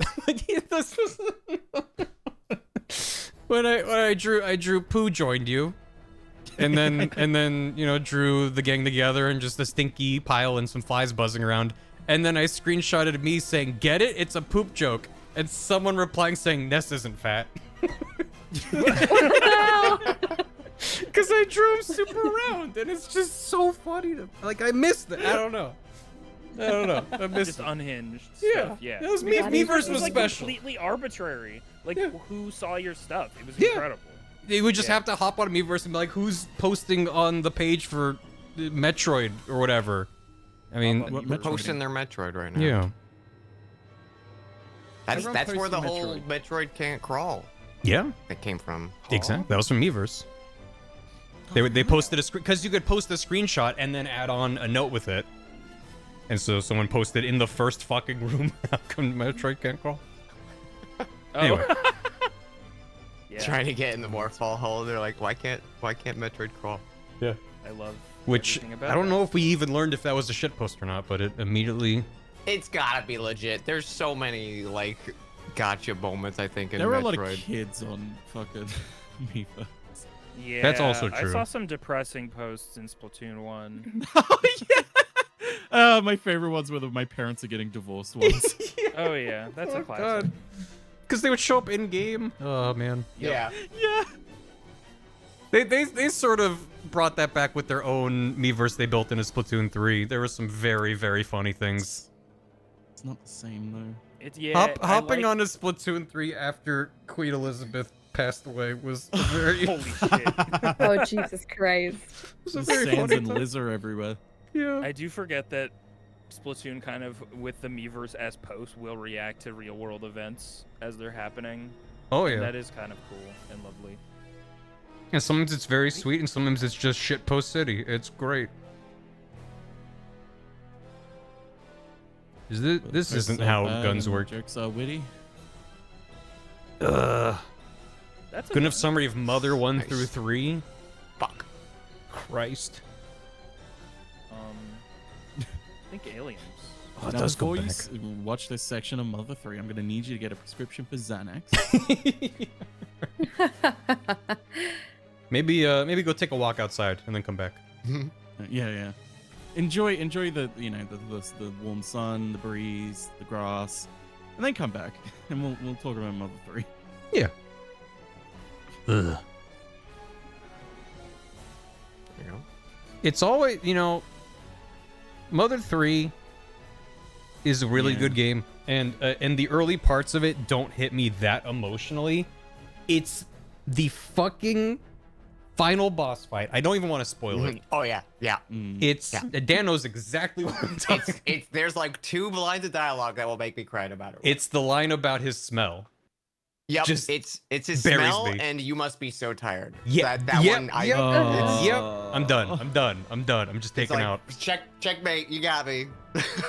when I drew Pooh joined you. And then, you know, drew the gang together and just a stinky pile and some flies buzzing around. And then I screenshotted me saying, "Get it? It's a poop joke." And someone replying saying, "Ness isn't fat." Because I drew him super round, and it's just so funny to like. I missed it. I don't know. I missed Just it. unhinged Yeah, stuff. Yeah. that was me. Miiverse Miiverse was like special. completely arbitrary. Like Yeah. who saw your stuff? It was Yeah. incredible. They would just Yeah. have to hop on Miiverse and be like, "Who's posting on the page for Metroid or whatever?" I mean, What Metroid? Posting their Metroid right now. yeah, That's Everyone that's where the posting whole Metroid. Metroid can't crawl yeah, that came from. exactly. That was from Miiverse. They posted a screen because you could post a screenshot and then add on a note with it. And so someone posted in the first fucking room, "How come Metroid can't crawl?" Oh. Anyway. Yeah. Trying to get in the Morphball hole. They're like, why can't Metroid crawl? Yeah. I love Which everything about I don't that. know if we even learned if that was a shitpost or not, but it immediately. It's gotta be legit. There's so many like gotcha moments. I think in There were a Metroid. lot of kids on fucking Miiverse. Yeah. That's also I true. saw some depressing posts in Splatoon 1. Oh yeah. My favorite ones were my parents are getting divorced ones. Oh yeah, that's a classic. Because they would show up in game. Oh man. Yeah. Yeah. They sort of brought that back with their own Miiverse they built into Splatoon 3. There were some very, very funny things. It's not the same though. It's I Hopping like- onto Splatoon 3 after Queen Elizabeth passed away was a very, Holy shit. Oh, Jesus Christ. was a There's very sands funny and time. lizard everywhere. Yeah. I do forget that Splatoon kind of with the Miiverse as post will react to real world events as they're happening. Oh And yeah. that is kind of cool and lovely. And sometimes it's very sweet, and sometimes it's just shitpost city. It's great. This Jokes isn't are how bad guns and work. Jokes are witty. That's a Good enough good- summary of Mother 1 Nice. through 3. Fuck. Christ. I think aliens. Oh, it Now, does before go you back. watch this section of Mother 3, I'm gonna need you to get a prescription for Xanax. Maybe go take a walk outside and then come back. Yeah. Enjoy the the warm sun, the breeze, the grass, and then come back and we'll talk about Mother 3. Yeah. Ugh. There you go. It's always, Mother 3 is a really Yeah. good game, and the early parts of it don't hit me that emotionally. It's the fucking final boss fight. I don't even want to spoil it. Oh yeah. It's Yeah. Dan knows exactly what I'm talking. It's there's like 2 lines of dialogue that will make me cry no matter what. It's the line about his smell. Yep, just it's his buries smell, me. and you must be so tired. Yeah, that yep, one. yep, Oh. yep. I'm done. I'm just It's taking like, out. checkmate. You got me.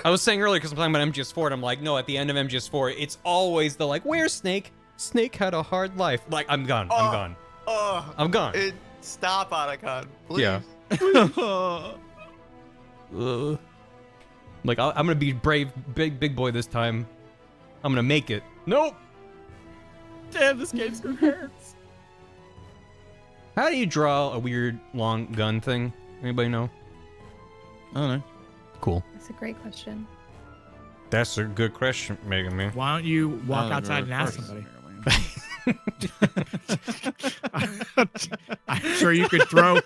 I was saying earlier because I'm talking about MGS4, and I'm like, no, at the end of MGS4, it's always the like, where's Snake? Snake had a hard life. Like, I'm gone. I'm Oh. gone. Oh, I'm gone. stop, Otacon. Please. Yeah. Like, I'm gonna be brave, big boy this time. I'm gonna make it. Nope. Damn, this game's gonna hurt. How do you draw a weird long gun thing? Anybody know? I don't know. Cool. That's a great question. That's a good question, Megan. Man. Why don't you walk I don't outside and know, ask of somebody? course. I'm sure you could throw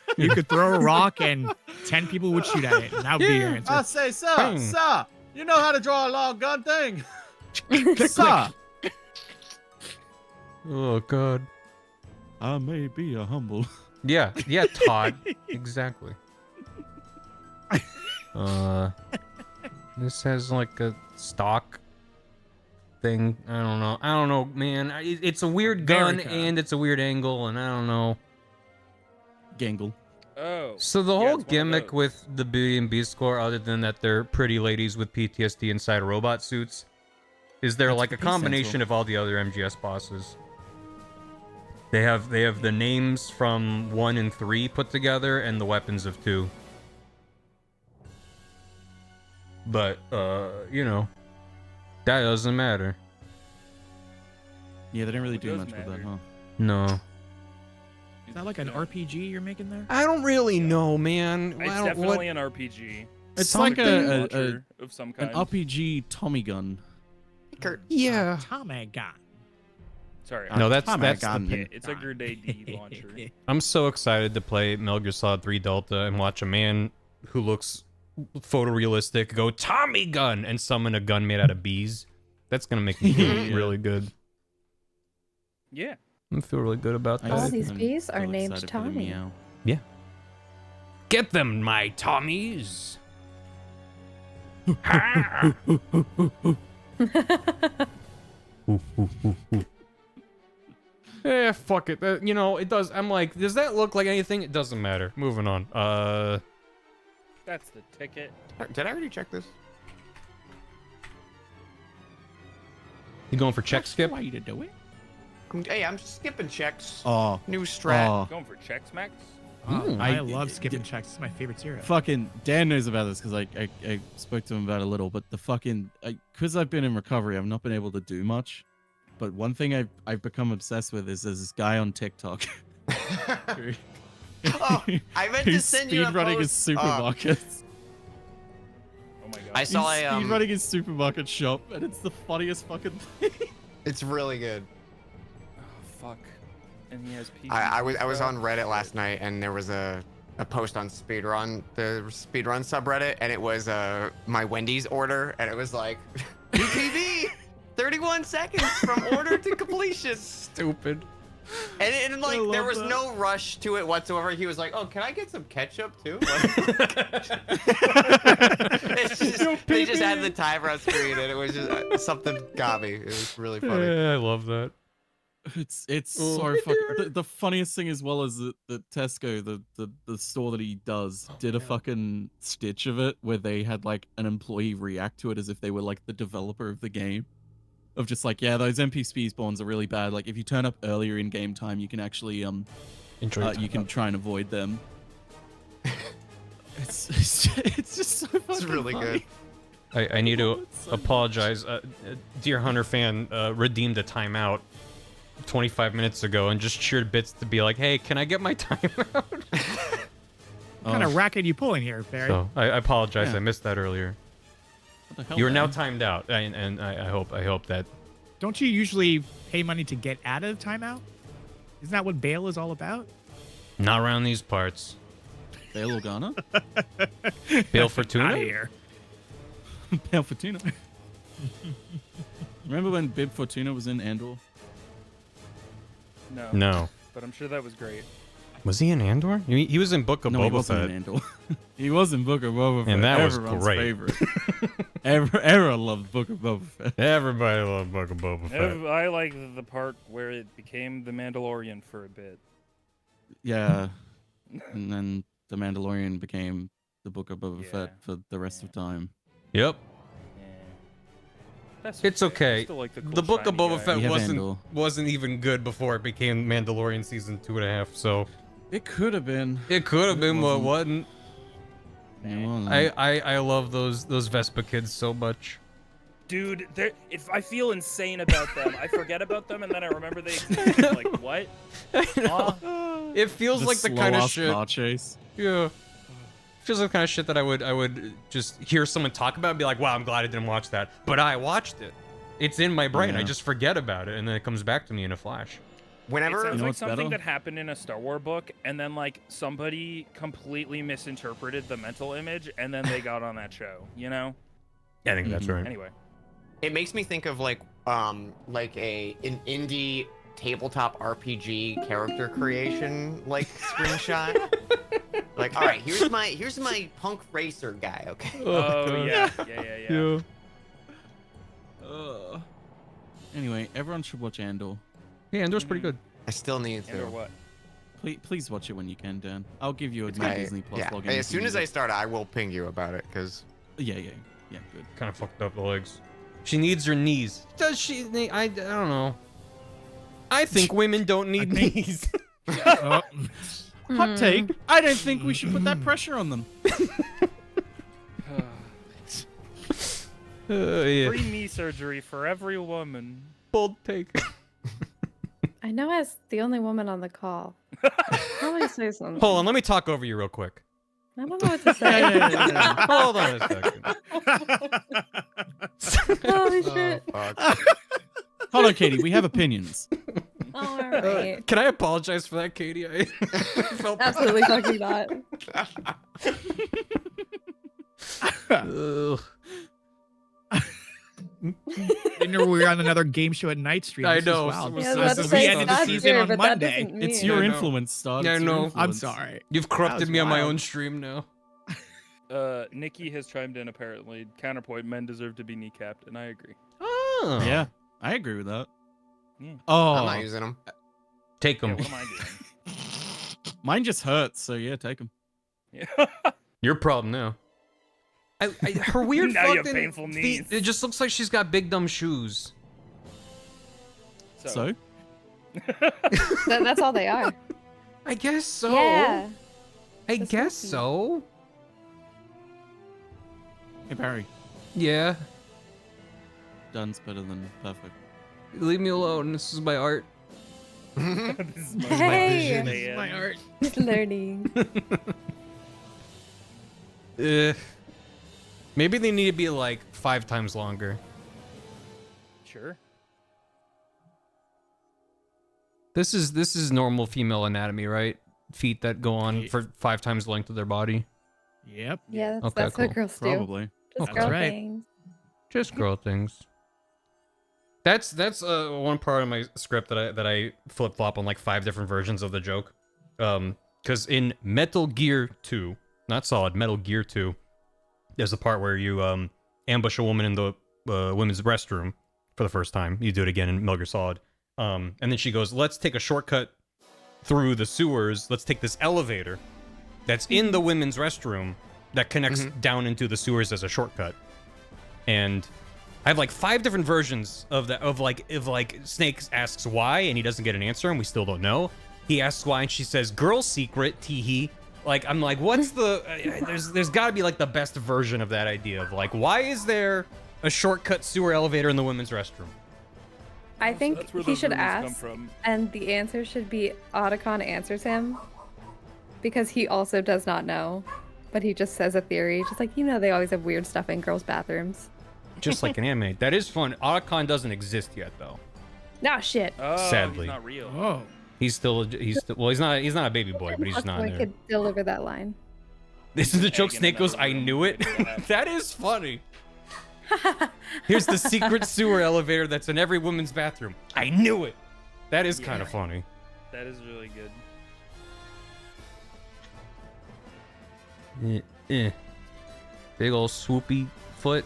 a rock and 10 people would shoot at it. And that would be your answer. I say, sir, Bang. sir, you know how to draw a long gun thing, Click, sir. Oh God. I may be a humble. Yeah, Todd. Exactly. This has like a stock thing. I don't know, man. It's a weird gun Very and it's a weird angle, and I don't know. Gangle. Oh. So the Yeah, whole it's one of gimmick those. with the Beauty and Beast score, other than that they're pretty ladies with PTSD inside robot suits, Is they're That's like a Peace Central. combination of all the other MGS bosses. They have the names from 1 and 3 put together and the weapons of 2. But you know, that doesn't matter. Yeah, they don't really It do does much with that, matter. huh? No. Is that like an RPG you're making there? I don't really know, man. It's I don't- definitely an RPG. It's like a Launcher of some an kind. RPG Tommy gun. yeah. Tommy gun. Sorry. No, that's Tommy the gun. Yeah, it's a grenade launcher. I'm so excited to play Metal Gear Solid 3 Delta and watch a man who looks photorealistic go Tommy gun and summon a gun made out of bees. That's gonna make me feel Yeah. really good. Yeah. I feel really good about I that. All these I'm bees are still named excited for the Tommy. meow. Get them, my Tommies. Eh, fuck it. You know, it does. I'm like, does that look like anything? It doesn't matter. Moving on. That's the ticket. Did I already check this? You going for check skip? Way to do it. Hey, I'm just skipping checks. Oh, New strat. oh. Going for checks, Max? I love skipping checks. It's my favorite cereal. Fucking Dan knows about this because I spoke to him about it a little, but the fucking because I've been in recovery, I've not been able to do much. But one thing I've become obsessed with is there's this guy on TikTok. Oh, I meant to Who's send you a speedrunning his post. supermarkets. Oh my god. I saw He's a speedrunning his supermarket shop, and it's the funniest fucking thing. It's really good. Oh, fuck. And he has pieces. I was and stuff. on Reddit last night, and there was a post on speedrun, the speedrun subreddit, and it was my Wendy's order, and it was like UPB 31 seconds from order to completion. Stupid. And like I there love was that. no rush to it whatsoever. He was like, "Oh, can I get some ketchup too?" It's just, they just had the timer on screen, and it was just something got me. It was really funny. Yeah, I love that. It's so fucking. The funniest thing as well is the Tesco, the store that he does, did a fucking stitch of it where they had like an employee react to it as if they were like the developer of the game. Of just like, yeah, those NPC spawns are really bad. Like if you turn up earlier in game time, you can actually Enjoy you can try and avoid them. it's just so fucking It's really funny. good. I need to It's so apologize. Dear Hunter fan redeemed a timeout 25 minutes ago and just cheered bits to be like, hey, can I get my timeout? What kind of racket you pulling here, Barry? So I apologize. Yeah. I missed that earlier. What the hell, You are now man? timed out, and I hope that. Don't you usually pay money to get out of timeout? Isn't that what bail is all about? Not around these parts. Bail Organa? Bail Fortuna? Out of here. Bail Fortuna. Remember when Bib Fortuna was in Andor? No. No. But I'm sure that was great. Was he in Andor? He was in Book of No, he Boba wasn't Fett. in Andor. He was in Book of Boba Fett. And that was Everyone's great. Favorite. Everyone loved Book of Boba Fett. Everybody loved Book of Boba Fett. I like the part where it became the Mandalorian for a bit. Yeah. And then The Mandalorian became the Book of Boba Yeah. Fett for the rest of time. Yep. Yeah. That's It's I okay. still like the cool, The Book of shiny Boba guy. Fett We have Andor. wasn't even good before it became Mandalorian season 2.5. So It could have been. it could have been, but it wasn't. It wasn't. I love those Vespa kids so much. Dude, if I feel insane about them. I forget about them and then I remember they existed. Like, what? It feels like the kind of slow-ass shit. car chase. Yeah. Feels like the kind of shit that I would just hear someone talk about and be like, wow, I'm glad I didn't watch that. But I watched it. It's in my brain. I Yeah. just forget about it and then it comes back to me in a flash. It Whenever sounds You know like what's something better? that happened in a Star Wars book, and then like somebody completely misinterpreted the mental image, and then they got on that show. You know? Yeah, I think that's right. Anyway, it makes me think of like an indie tabletop RPG character creation like screenshot. Like, all right, here's my punk racer guy. Okay. oh yeah. Anyway, everyone should watch Andor. Yeah, Andor's pretty good. I still need And or to. what? Please watch it when you can, Dan. I'll give you a It's my great. Disney Plus Yeah. login. As soon as I start, I will ping you about it because Yeah, good. Kind of fucked up the legs. She needs her knees. Does she? I don't know. I think women don't need knees. Hot take. I don't think we should put that pressure on them. Yeah. Free knee surgery for every woman. Bold take. I know as the only woman on the call. How do I say something? Hold on, let me talk over you real quick. I don't know what to say. Hold on a second. Holy shit. Hold on, Katie. We have opinions. Oh, all right. Can I apologize for that, Katie? I felt Absolutely fucking not. Ugh. Didn't know we were on another game show at night stream. I This is know. wild. Yeah, I was This about to is say the end of the not season here, on but Monday. that doesn't mean. It's your I know. influence, Stod. Yeah, I It's your know. I'm influence. sorry. You've That corrupted was me on my wild. own stream now. Nikki has chimed in apparently. Counterpoint: men deserve to be kneecapped, and I agree. Oh. Yeah, I agree with that. Yeah. Oh, I'm not using them. Take Yeah, them. what am I doing? mine just hurts, so yeah, take them. Yeah. Your problem now. Her weird Now you have fucking painful feet, knees. it just looks like she's got big dumb shoes. So, That's all they are. I guess so. Yeah. I Just guess lucky. so. hey Barry, Yeah. done's better than perfect. Leave me alone. This is my art. this is my Hey. vision, This is man. my art. He's learning. Maybe they need to be like 5 times longer. Sure. This is normal female anatomy, right? Feet that go on Ye- for 5 times the length of their body. Yep. Yeah, that's, Okay, that's cool. what girls do. Probably. Just Okay. girl Right. things. Just girl things. That's one part of my script that I flip flop on like 5 different versions of the joke. Because in Metal Gear 2, not Solid, Metal Gear 2, there's a part where you ambush a woman in the women's restroom for the first time. You do it again in Metal Gear Solid. And then she goes, "Let's take a shortcut through the sewers. Let's take this elevator that's in the women's restroom that connects down into the sewers as a shortcut." And I have like 5 different versions of that. Of like, if like Snake asks why and he doesn't get an answer and we still don't know. He asks why and she says, "Girl secret, teehee." Like, I'm like, what's the? There's got to be like the best version of that idea of like, why is there a shortcut sewer elevator in the women's restroom? I think That's where he those should rumors come ask, from. and the answer should be Otacon answers him, because he also does not know, but he just says a theory, just like, they always have weird stuff in girls' bathrooms. Just like an anime. That is fun. Otacon doesn't exist yet though. Nah, shit. Oh, Sadly. he's not real. Oh. He's still well. He's not a baby boy, but he's just not I there. could deliver that line. This is the joke. Egg in Snake goes, another "I room. knew it." Yeah. That is funny. Here's the secret sewer elevator that's in every woman's bathroom. I knew it. That is kind of funny. That is really good. Big old swoopy foot.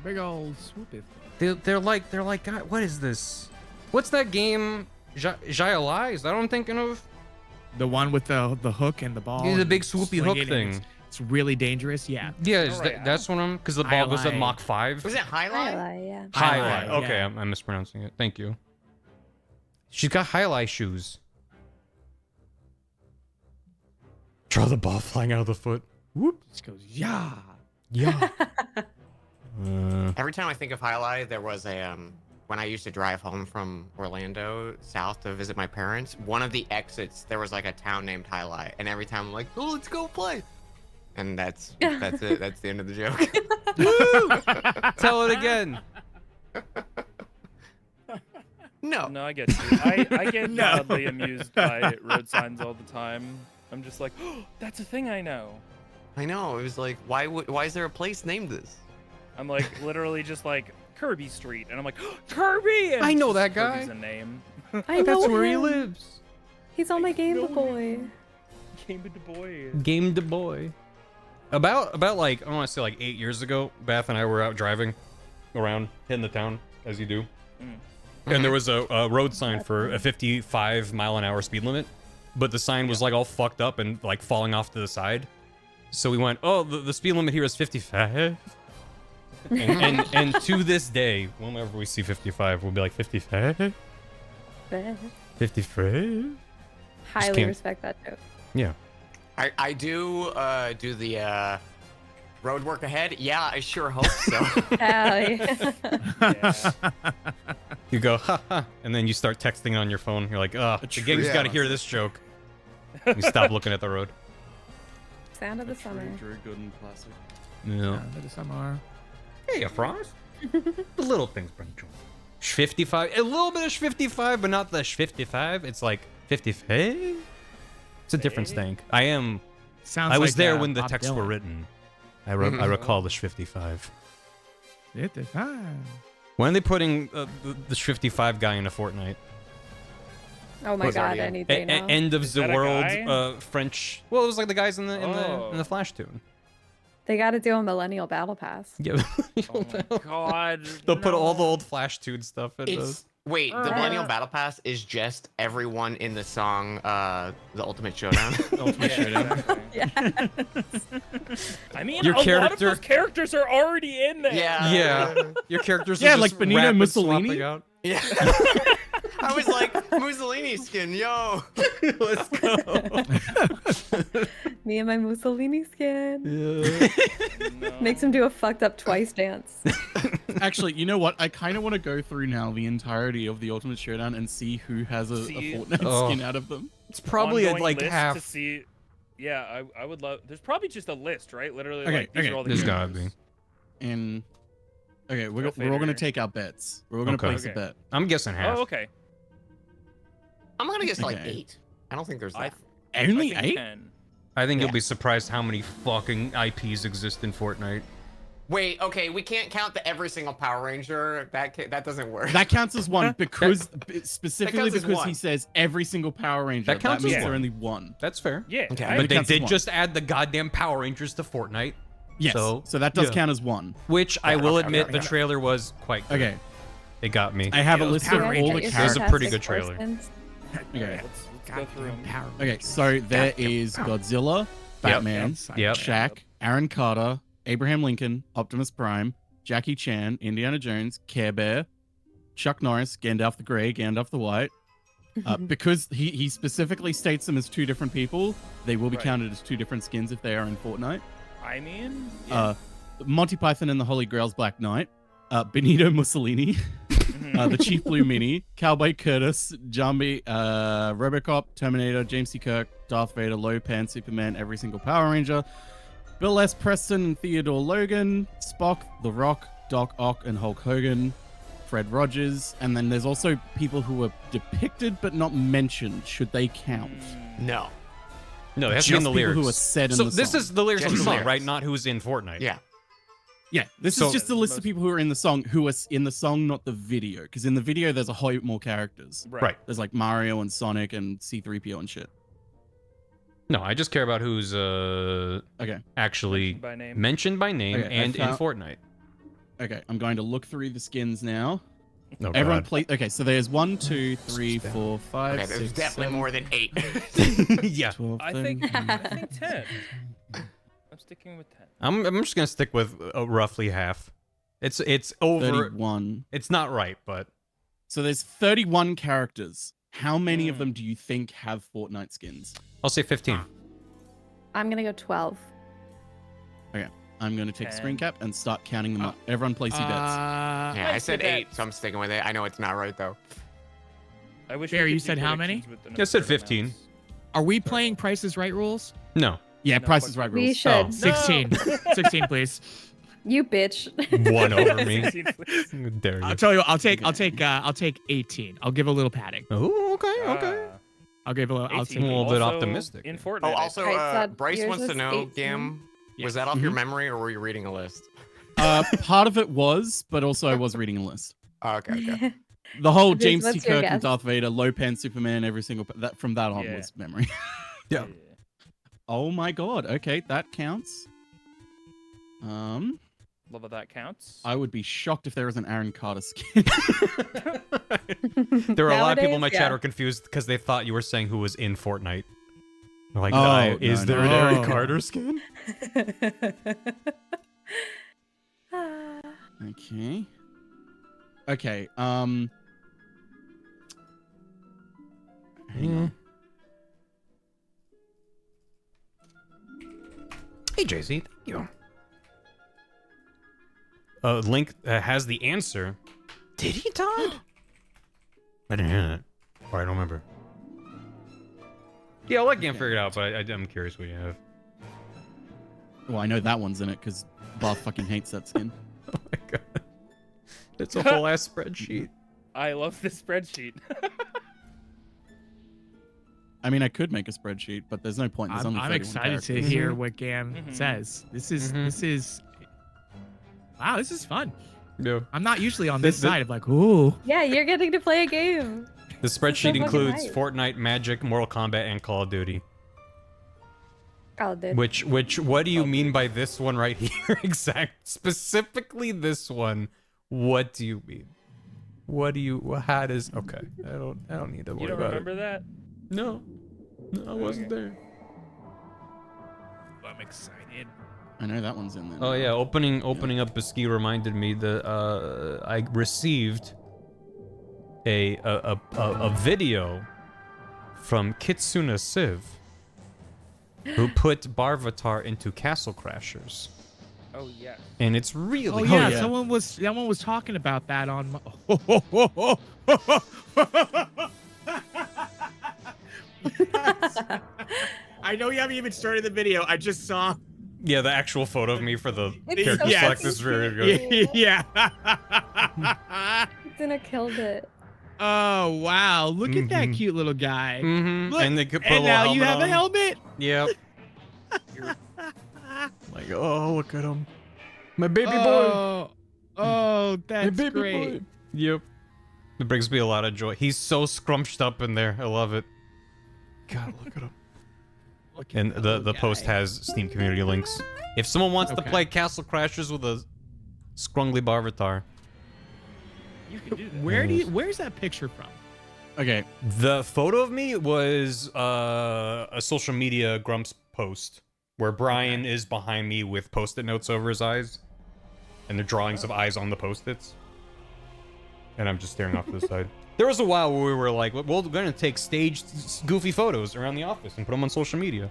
Big old swoopy. They're like, God, what is this? What's that game? Jai Is that what I'm thinking of? The one with the hook and the ball. Yeah, the and big you swoopy sling hook it and thing. It's really dangerous. Yeah. Yeah, Alright, that's what I'm. Because the ball goes at Highlight. Mach 5. Was it highlight? Highlight, yeah. Highlight. Highlight, Okay, yeah. I'm mispronouncing it. Thank you. She's got highlight shoes. Draw the ball flying out of the foot. Whoop. Just goes, yeah. Yeah. Every time I think of highlight, there was a when I used to drive home from Orlando south to visit my parents. One of the exits there was like a town named Highlight, and every time I'm like, "Oh, let's go play," and that's it. That's the end of the joke. Tell it again. No. No, I get you. I get mildly amused by road signs all the time. I'm just like, oh, that's a thing I know. I know. It was like, why is there a place named this? I'm like literally just like Kirby Street, and I'm like, oh, Kirby. And I it's know just that guy. Kirby's a name. I know That's where he him. lives. He's on my Game know Boy. Game of the boy. Game the boy. About like I want to say like 8 years ago, Beth and I were out driving around, hitting the town as you do, and there was a road sign for a 55-mile-an-hour speed limit, but the sign was like all fucked up and like falling off to the side. So we went, "Oh, the speed limit here is 55." and to this day, whenever we see 55, we'll be like 55, 55. Highly can't- respect that joke. Yeah. I do the road work ahead. Yeah, I sure hope so. Hell yeah. Yeah. You go, ha ha, and then you start texting on your phone. You're like, the gang's got to hear this joke. You stop looking at the road. Sound of the summer. Drew Gooden classic. Yeah. That is summer. Hey, Frost. The little things bring joy. 55, a little bit of 55, but not the 55. It's like 55. It's a different stank. I was like, there when the Bob texts Dylan. were written. I recall the 55. 55. When are they putting the 55 guy in a Fortnite? Oh my Was god, already in. any day now. End of Is the that a world, guy? French. Well, it was like the guys in the Oh. Flash tune. They got to do a millennial battle pass. Yeah. Oh my god. They'll put all the no. old Flash tune stuff in It's wait, the Millennial Battle Pass is just everyone in the song The Ultimate Showdown. Ultimate Yeah, Showdown. exactly. I mean, Your a lot of character- those characters are already in there. Yeah. Your characters are Yeah, just like Benito rapid Mussolini? swapping out. Yeah. I was like, Mussolini skin, yo. Let's go. Me and my Mussolini skin. No. Makes him do a fucked up twice dance. Actually, you know what? I kind of want to go through now the entirety of the Ultimate Showdown and see who has a See- Fortnite Oh. skin out of them. It's probably Ongoing like list half. To see. Yeah, I would love. There's probably just a list, right? Literally, Okay, like these okay, are all the There's gotta characters. be. And okay, we're Darth all gonna Vader. take our bets. We're all gonna Okay. place a Okay. bet. I'm guessing half. Oh, okay. I'm gonna guess like Okay. 8. I don't think there's I that. Only I think 8? 10. I think Yeah. you'll be surprised how many fucking IPs exist in Fortnite. Wait, okay, we can't count the every single Power Ranger. That doesn't work. That counts as one because specifically counts as because one. he says every single Power Ranger. That counts means as there one. only one. That's fair. Yeah. Okay. I- But they counts as did one. just add the goddamn Power Rangers to Fortnite, Yes. So- So that does yeah. count as one. which I Yeah, will okay, admit okay, the okay. trailer was quite good. Okay. It got me. I have a Those list of Power all Rangers. the Your It was a characters. pretty fantastic good trailer. horsemen. Okay. Let's go through 'em. Power Okay, so there is Godzilla, Batman, Yep. Shaq, Aaron Carter, Abraham Lincoln, Optimus Prime, Jackie Chan, Indiana Jones, Care Bear, Chuck Norris, Gandalf the Grey, Gandalf the White. Because he specifically states them as two different people, they will be Right. counted as two different skins if they are in Fortnite. I mean, yeah. Monty Python and the Holy Grail's Black Knight, Benito Mussolini, Mhm. the Chief Blue Mini, Cowboy Curtis, Jambi, Robocop, Terminator, James C. Kirk, Darth Vader, Lopan, Superman, every single Power Ranger, Bill S. Preston and Theodore Logan, Spock, The Rock, Doc Ock and Hulk Hogan, Fred Rogers, and then there's also people who are depicted but not mentioned. Should they count? No. No, it has to be in Just the people lyrics. who are said in So the this song. is the lyrics of Just the the song, lyrics. right? Not who's in Fortnite. Yeah. Yeah, this So- is just the list of people who are in the song, who are in the song, not the video. Because in the video, there's a whole heap more characters. Right. There's like Mario and Sonic and C-3PO and shit. No, I just care about who's Okay, actually By name. mentioned by name Okay, I and in found- Fortnite. okay, I'm going to look through the skins now. Oh, Everyone God. play. Okay, so there's 1, 2, 3, 4, 5, Okay, there's 6, definitely 7, more than 8. yeah. 12, I 13, think 10. I'm sticking with 10. I'm just gonna stick with roughly half. It's over. 31. It's not right, but So there's 31 characters. How many of Hmm. them do you think have Fortnite skins? I'll say 15. I'm gonna go 12. I'm going to take a screen 10. cap and start counting them up. Everyone place your bets. Yeah, I I said said 8, that- so I'm sticking with it. I know it's not right though. I wish. Barry, we you could do said how many? predictions with I no said certain 15. amounts. Are we playing Prices Right rules? No, Yeah, No, Price fuck is Right you. We rules. should. Oh. 16. 16, please. You bitch. one over me. 16, please. Dare you? I'll tell you. I'll take 18. I'll give a little padding. Oh, okay, okay. I'll give a little. I'll 18. take A little bit Also optimistic. In Fortnite. Oh, I also, think. Alright, so Bryce yours wants to was know, 18. Gam, Yeah. was that off your Mhm. memory or were you reading a list? Part of it was, but also I was reading a list. Oh, okay, okay. The whole Liz, James T. what's your Kirk and guess? Darth Vader, Lopan, Superman, every single that from that on Yeah. was memory. Yeah. Oh my god. Okay, that counts. Love how that counts. I would be shocked if there was an Aaron Carter skin. There were a lot of people in my Nowadays, chat yeah. were confused because they thought you were saying who was in Fortnite. They're like, Oh, is no, there an no. Aaron Oh. Carter skin? Okay. Okay. Hang on. Hey, JC. Thank you. Link has the answer. Did he, Todd? I didn't hear that. Or I don't remember. Yeah, I can't figure it out, but I'm curious what you have. Well, I know that one's in it because Bob fucking hates that skin. Oh my god. It's a whole ass spreadsheet. I love this spreadsheet. Mm-hmm. I mean, I could make a spreadsheet, but there's no point. There's only I'm 31 excited to characters. hear what Gam Mhm. says. This is wow, this is fun. Yeah. I'm not usually on this The- side of like, ooh. Yeah, you're getting to play a game. The spreadsheet fucking includes hype. Fortnite, Magic, Mortal Kombat, and Call of Duty. Oh, dude. What do you mean by this one right here? Specifically this one. What do you mean? How does, okay. I don't need to worry You don't about remember it. that? No, I wasn't Okay. there. I'm excited. I know that one's in there. Oh yeah, opening up Beski reminded me that I received a video from Kitsuna Civ, who put Barvatar into Castle Crashers, Oh yeah. and it's really Oh yeah, yeah. someone was talking about that on my... I know you haven't even started the video. I just saw. yeah. The actual photo of me for the It's character so select fucking is very good. cute. Yeah. Dina killed it. Oh wow! Look at that Mhm. cute little guy. Mm-hmm. Look, And they could put and a now little you have a helmet helmet. on. Yep. Like, oh, look at him, my baby boy. Oh, that's My baby great. boy. Yep. It brings me a lot of joy. He's so scrunched up in there. I love it. God, look at him. Look at And that the little post guy. has Steam community links. If someone wants to Okay. play Castle Crashers with a scrungly Barvatar, You can do that. Where's that picture from? Okay. the photo of me was a social media Grumps post where Brian is behind me with post-it notes over his eyes, and the drawings of eyes on the post-its, and I'm just staring off to the side. There was a while where we were like, well, we're gonna take staged goofy photos around the office and put them on social media,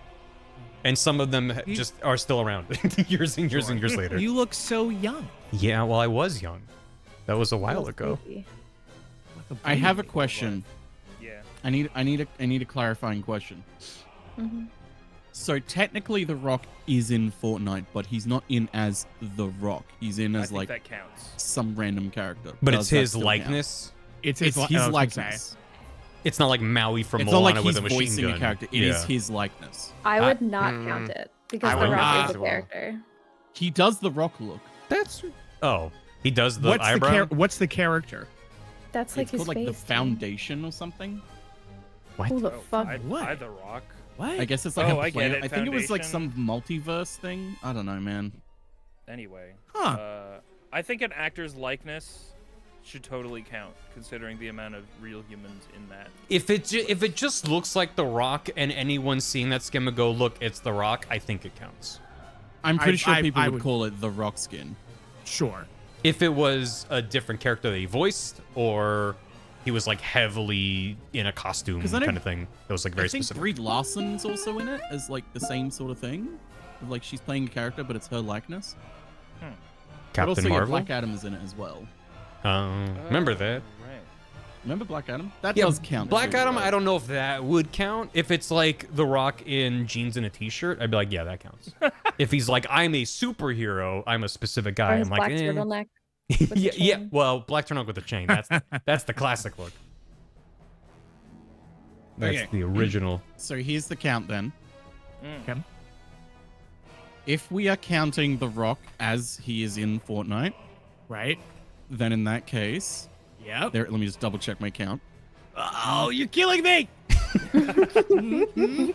and some of them just are still around years and years and years later. You look so young. Yeah, well, I was young. That was a while ago. Creepy. I have a question. Yeah. I need a clarifying question. Mhm. So technically, The Rock is in Fortnite, but he's not in as The Rock. He's in I as think like that counts. some random character. But Does it's that his still count? likeness. It's It's li- his I was gonna say. likeness. It's not like Maui from It's not Moana like with he's a machine voicing gun. a character. It is his likeness. I would not mm, count it because I The wouldn't Rock as is a well. character. He does the Rock look. That's oh, he does the What's eyebrow. what's the character? That's like It's his called like face. the dude. Foundation or something. What? Who the Oh, fuck? What? I The Rock. What? I guess it's like Oh, a I get player. it, I think it was like Foundation. some multiverse thing. I don't know, man. Anyway. Huh. I think an actor's likeness should totally count, considering the amount of real humans in that. If it just looks like The Rock and anyone seeing that skin would go, look, it's The Rock, I think it counts. I'm pretty sure I people would would- call it the Rock skin. Sure. If it was a different character that he voiced, or he was like heavily in a costume 'Cause I know- kind of thing, that was like very I think specific. Brie Larson's also in it as like the same sort of thing. Like she's playing a character, but it's her likeness. But Captain also, yeah, Marvel. Black Adam is in it as well. Remember that? Right. Remember Black Adam? That Yeah, does count. Black too, Adam, right? I don't know if that would count. If it's like The Rock in jeans and a t-shirt, I'd be like, yeah, that counts. If he's like, I'm a superhero, I'm a specific guy, Or his I'm like, black turtleneck. the yeah, yeah. chain. Well, black turtleneck with a chain. That's the classic look. That's Okay. the original. So here's the count then. Okay. If we are counting The Rock as he is in Fortnite, Right. then in that case, Yep. there. Let me just double check my count. Oh, you're killing me. Now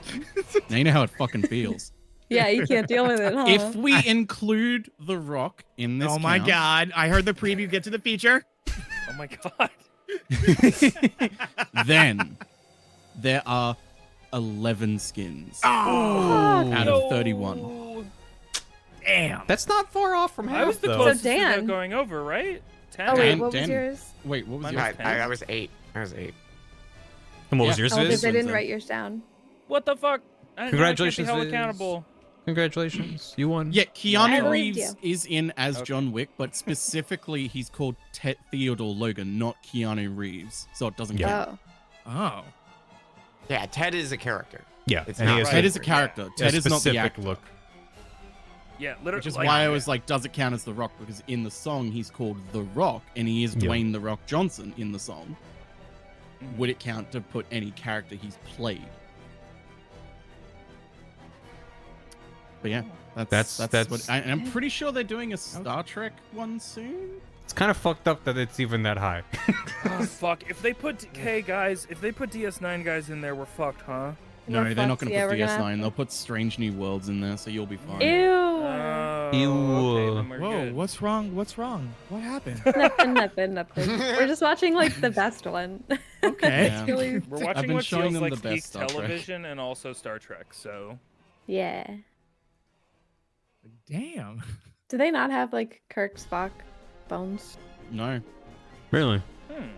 you know how it fucking feels. Yeah, you can't deal with it, huh? If we include The Rock in this, Oh my count, god. I heard the preview. Get to the feature. Oh my god. then there are 11 skins Oh. out of 31. Damn. That's not far off from half, I was the though. closest So Dan- without going over, right? 10? Oh wait, Dan- what was Dan- yours? Wait, what was Mine yours? was 10. I was 8. I was 8. And what was Yeah. yours, Oh, because Viz? I didn't Then. write yours down. What the fuck? I Congratulations, can't be held Viz. accountable. Congratulations, you won. Yeah, I Keanu believed Reeves you. is in as Okay. John Wick, but specifically he's called Theodore Logan, not Keanu Reeves. So it doesn't count. Oh. Oh. Yeah, Ted is a character. Yeah, It's and not he has right. Ted a, is a character. a Ted is not the specific actor. look. Yeah, literally. Which is why I was like, does it count as The Rock? Because in the song he's called The Rock, and he is Yeah. Dwayne The Rock Johnson in the song. Mhm. Would it count to put any character he's played? But yeah, that's what. And I'm pretty sure they're doing a Star Trek one soon. It's kind of fucked up that it's even that high. Oh, fuck. If they put, hey guys, if they put DS9 guys in there, we're fucked, huh? No, We're they're not fucked. going to Yeah, put we're gonna have DS9. to- They'll put Strange New Worlds in there, so you'll be fine. Ew. Ew. Okay, then we're Whoa, good. what's wrong? What's wrong? What happened? Nothing. We're just watching like the best one. Okay. Yeah. It's really, We're watching been what showing feels them like the best peak Star Trek. television and also Star Trek, so... yeah. Damn. Do they not have like Kirk, Spock, Bones? No. Really?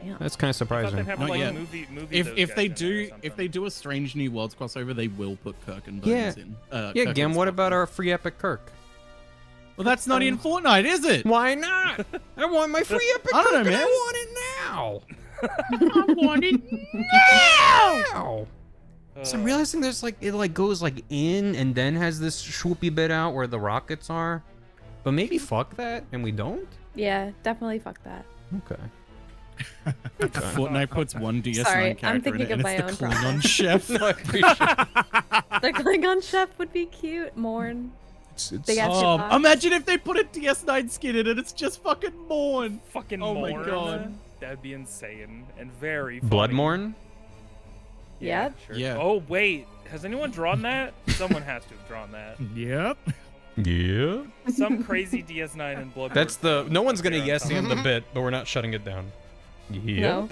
Yeah. That's kind of I thought surprising. they'd have Not like yet. movie If those if guys they in there or do something. if they do a Strange New Worlds crossover, they will put Kirk and Yeah. Bones in. Yeah, Kirk Gam, and what Spock about in. our free epic Kirk? Well, that's not in Fortnite, is it? Why not? I want my free epic I don't Kirk know, and man. I want it now. I want it. Now. So I'm Uh, realizing there's like, it like goes like in and then has this swoopy bit out where the rockets are. But maybe fuck that and we don't? Yeah, definitely fuck that. Okay. Fortnite puts one DS9 Sorry, I'm character in thinking it, and of it's my the own Klingon project. chef. No, I appreciate The Klingon chef would be cute. Morn. it. Big ass Oh, box. imagine if they put a DS9 skin in it. It's just fucking Morn. fucking Oh my Morn. God. That'd be insane and very funny. Bloodmorn? Yep. Sure. Yeah. Oh, wait. Has anyone drawn that? Someone has to have drawn that. Yep. Yeah. Some crazy DS9 and Bloodborne. That's the, no one's gonna There on yes top. and the bit, but we're not shutting it down. Yeah. No.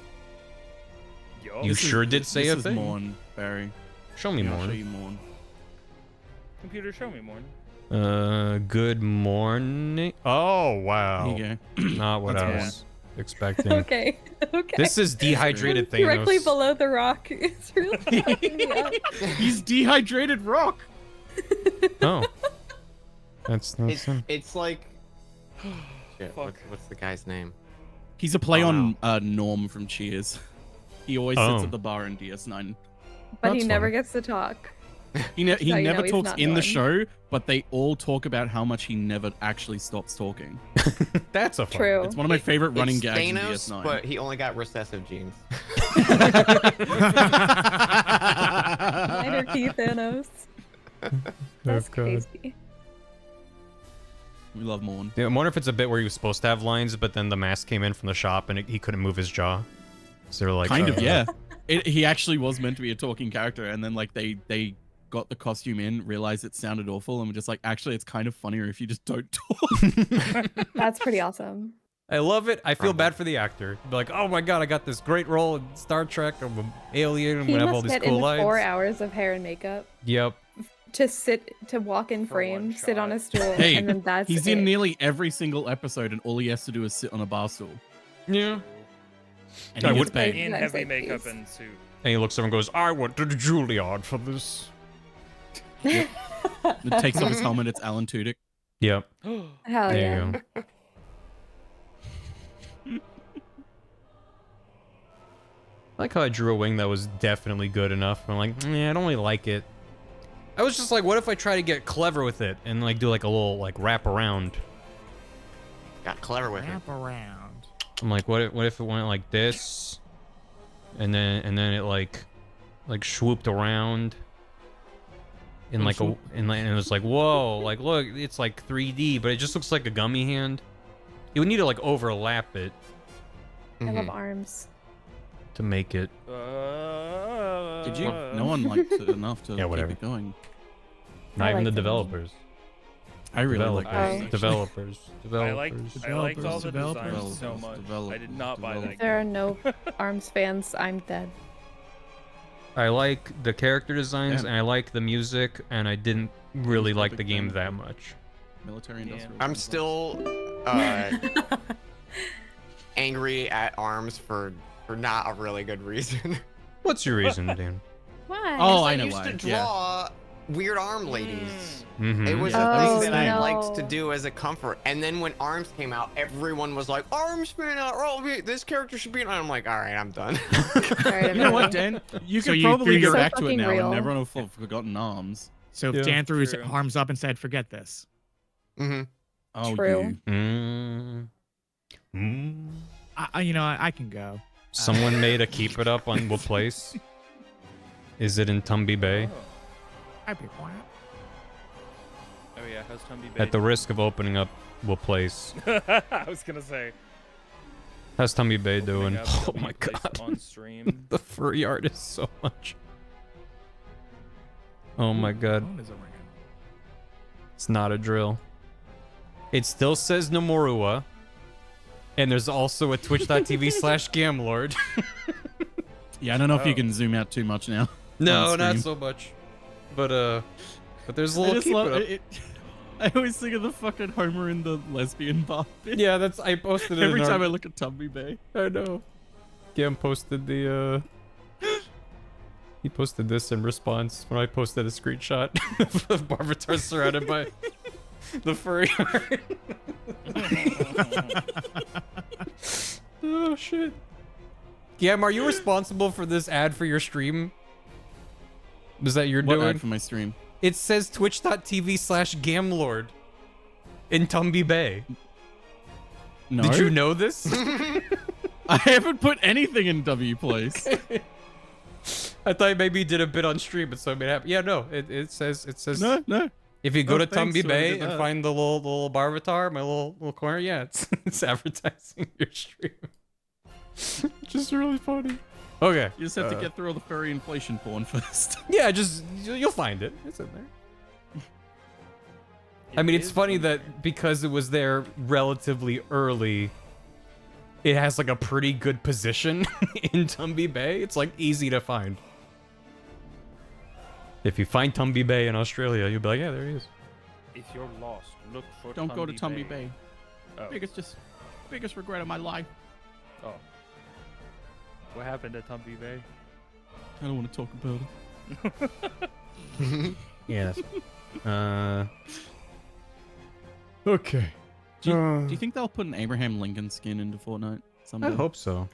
Yo. You sure did say this a is thing. Morn, Barry. Show me Yeah, I'll show more. you Morn. Computer, show me more. Good morning. Oh, wow. Here you go. Not what I That's was expecting. Okay. Okay. This is dehydrated Thanos. Directly below the rock. It's really fucking me up. He's dehydrated rock. Oh. That's him. It's like. Shit, Fuck. what's the guy's name? He's a play Oh, on Norm from Cheers. He always Oh. sits at the bar in DS9. But he That's never funny. gets to talk. He how you never know he's talks not in the Norm. show, but they all talk about how much he never actually stops talking. That's a fun. True. It's one of my favorite running It's gags in Thanos, DS9. but he only got recessive genes. Minor key Thanos. That's God. crazy. We love Morn. Yeah, I wonder if it's a bit where he was supposed to have lines, but then the mask came in from the shop and he couldn't move his jaw. So they're like, Kind of, yeah. He actually was meant to be a talking character, and then like they got the costume in, realized it sounded awful, and were just like, actually, it's kind of funnier if you just don't talk. That's pretty awesome. I love it. I feel bad for the actor. Be like, oh my god, I got this great role in Star Trek. I'm an alien. I'm He gonna have all must these get cool in lines. 4 hours of hair and makeup Yep. to walk in For frame, one sit on shot. a stool, Hey, and then that's He's it. in nearly every single episode, and all he has to do is sit on a bar stool. Yeah. And I he would- gets paid. In Nice, heavy like, makeup please. and suit. And he looks over and goes, I went to the Juilliard for this. It takes off his helmet. It's Alan Tudyk. Yep. Hell There yeah. you go. I like how I drew a wing that was definitely good enough. I'm like, I don't really like it. I was just like, what if I try to get clever with it and like do like a little like wrap around? Got clever with it. Wrap around. I'm like, what if it went like this, and then it like swooped around, and like a and it was like, whoa, like look, it's like 3D, but it just looks like a gummy hand. You would need to like overlap it I love Mhm. arms. to make it. Did you? No one liked it enough to Yeah, whatever. keep it going. Not even the liked it. developers. I really like Developers. those. Developers. I liked all the Developers, designs so much. I did not buy that If there are game. no arms fans, I'm dead. I like the character designs Yeah. and I like the music, and I didn't really Music, like big the game fan. that much. Military industrial. I'm complex. still angry at ARMS for not a really good reason. What's your reason, Dan? Why? Oh, I I know used why. to Yeah. draw weird arm ladies. Mm-hmm. It was Yeah, a that's thing the that I thing. liked to No. do as a comfort. And then when ARMS came out, everyone was like, ARMS man, oh, wait, this character should be. And I'm like, all right, I'm done. Sorry, You know what, Dan? You So could you probably threw get your- back So to it fucking now, real. and everyone will have forgotten arms. So if Yeah. Dan threw his True. arms up and said, "Forget this," hmm Oh, True. you. I can go. Someone made a keep it up on what place? Is it in Tumby Bay? I'd be quiet. Oh yeah, how's Tumby Bay? At the risk of opening up what place? I was gonna say. How's Tumby Bay opening doing? up Oh W my place god. On stream. The furry art is so much. Oh my god. Phone isn't ringing. It's not a drill. It still says Nomorua. And there's also a twitch.tv/Gamlord. Yeah, I don't know if you Oh. can zoom out too much now. No, On not stream. so much. But there's a I little just keep love it up. it. I always think of the fucking Homer in the lesbian bar bit. Yeah, that's I posted it Every in our- time I look at Tumby Bay. I know. Gam posted the he posted this in response when I posted a screenshot of Barbatar surrounded by the furry art. Oh shit. Gam, are you responsible for this ad for your stream? Was that you're What doing? ad for my stream? It says twitch.tv/Gamlord in Tumby Bay. No. Did you know this? I haven't put anything in W place. I thought maybe you did a bit on stream, but so it made it happen. Yeah, no, it says No, no. if you go Oh, to thanks, Tumby whoever Bay did and that. find the little Barvatar, my little corner, yeah, it's advertising your stream. Which is really funny. Okay. You just have to get through all the furry inflation porn first. Yeah, just you'll find it. It's in there. I mean, it's funny that because it was there relatively early, it has like a pretty good position in Tumby Bay. It's like easy to find. If you find Tumby Bay in Australia, you'll be like, yeah, there he is. If you're lost, look for. Don't go to Tumby Bay. Oh. Biggest regret of my life. Oh. What happened at Tumby Bay? I don't want to talk about it. Yes. Okay. Do you think they'll put an Abraham Lincoln skin into Fortnite someday? I hope so.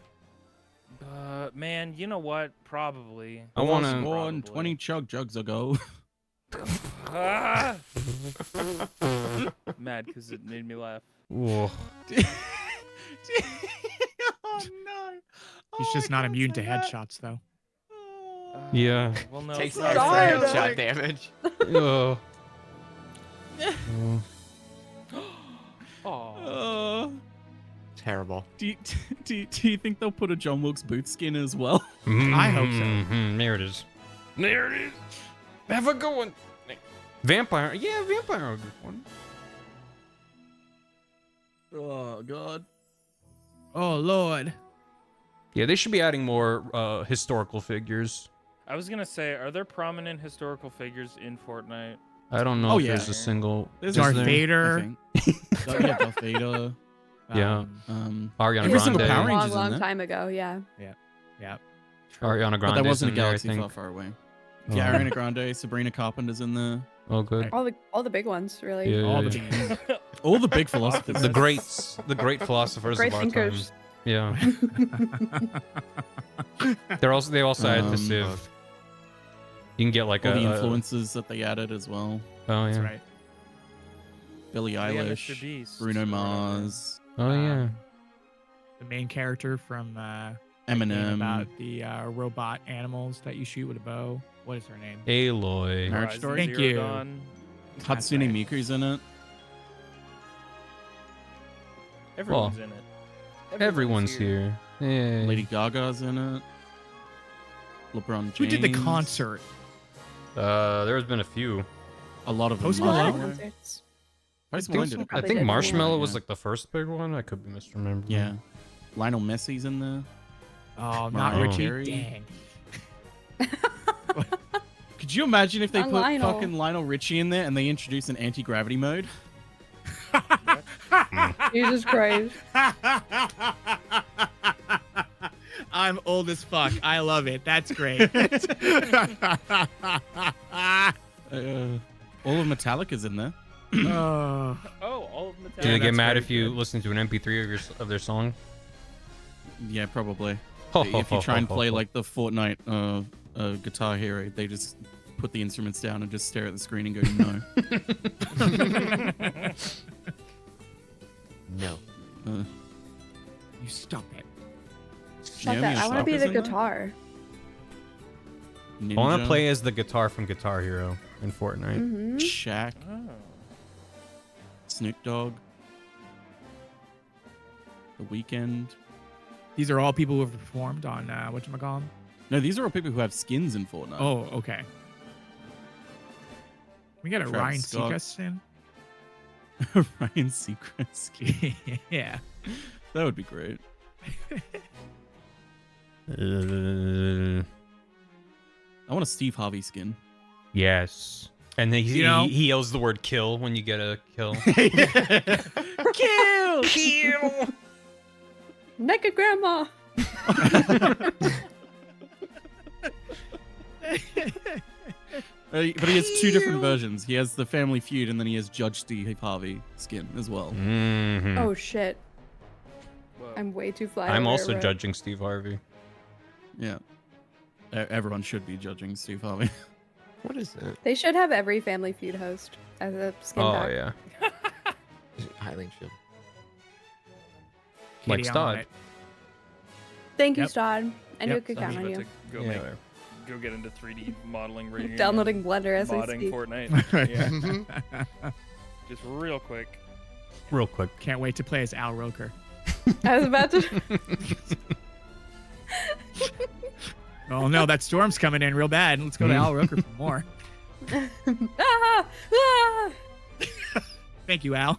Man, you know what? Probably. I was want to. born Probably. 20 jugs ago. Ah! Mad because it made me laugh. Whoa. Oh no. He's just not immune to headshots, though. Yeah. Well, no. Takes it's extra not. headshot damage. Oh. Aw. Terrible. Do you think they'll put a John Wilkes Booth skin as well? I hope so. Mhm, there it is. There it is. Have a good one. Vampire. Yeah, vampire. A good one. Oh god. Oh Lord. Yeah, they should be adding more historical figures. I was gonna say, are there prominent historical figures in Fortnite? I don't know Oh, if yeah. there's a single. There's Darth there? Vader. Yeah, Darth Vader. Yeah. Every Ariana Grande. single Power long, Rangers in long there. time ago. Yeah. Yeah. Ariana But Grande. that wasn't a in there, I galaxy think. far, far away. Yeah, Oh. Ariana Grande, Sabrina Carpenter's in there. Oh, good. All the big ones, really. Yeah, All yeah, the yeah. big, all the big philosophers. The greats, the great philosophers Great of our thinkers. time. Yeah. They also added the Civ. fuck. You can get like all the a. influences that they added as well. Oh That's yeah. right. Billie Yeah, Mr. Eilish, Beast. Bruno Mars, Oh yeah. The main character from that game Eminem. about the robot animals that you shoot with a bow. What is her name? Aloy. Marriage Horizon Story? Thank Zero you. Dawn. That's Hatsune right. Miku's in it. Everyone's in it. Everyone's here. Yeah. Lady Gaga's in it. LeBron James. Who did the concert? There's been a few. A lot of them. Post A lot of Malone? concerts. Post I Malone think, did a I Probably think did, yeah. Marshmallow was Yeah. like the first big one. I could be misremembering. Yeah. Lionel Messi's in there. Oh, not Mariah Richie. Carey. Dang. Could you imagine if they Young put Lionel. fucking Lionel Richie in there and they introduced an anti-gravity mode? Jesus Christ. I'm old as fuck. I love it. That's great. All of Metallica's in there. Oh. Oh, all of them. Do they get that's mad very if you good. listen to an MP3 of their song? Yeah, probably. Ho, If you try and play ho. like the Fortnite Guitar Hero, they just put the instruments down and just stare at the screen and go, No. no. You stop it. Fuck that. I want to be the guitar. Ninja, I want to play as the guitar from Guitar Hero in Fortnite. Mm-hmm. Shaq, Oh. Snoop Dogg, The Weeknd. These are all people who have performed on whatchamacallit? No, these are all people who have skins in Fortnite. Oh, okay. We got a Travis Ryan Scott. Seacrest in. Ryan Seacrest. Yeah. That would be great. I want a Steve Harvey skin. Yes. And then You know- he yells the word kill when you get a kill. Kill! Kill! Naked grandma. But he has two different versions. He has the Family Feud, and then he has Judge Steve Harvey skin as well. Mhm. Oh shit. Whoa. I'm way too fly. I'm to wear also red. judging Steve Harvey. Yeah. Everyone should be judging Steve Harvey. What is that? They should have every Family Feud host as a skin Oh pack. yeah. Highland Shield. Like Kitty, I'm on Stod. it. Thank you, Yep. Stod. I knew Yep, it could I'm count just on about you. to go, Yeah. go get into 3D modeling. Rigging Downloading and Blender as we modding speak. Fortnite. Yeah, Mhm. just real quick. Real quick. Can't wait to play as Al Roker. I was about to. Oh no, that storm's coming in real bad. Let's go to Al Roker for more. ah! Ah! Thank you, Al.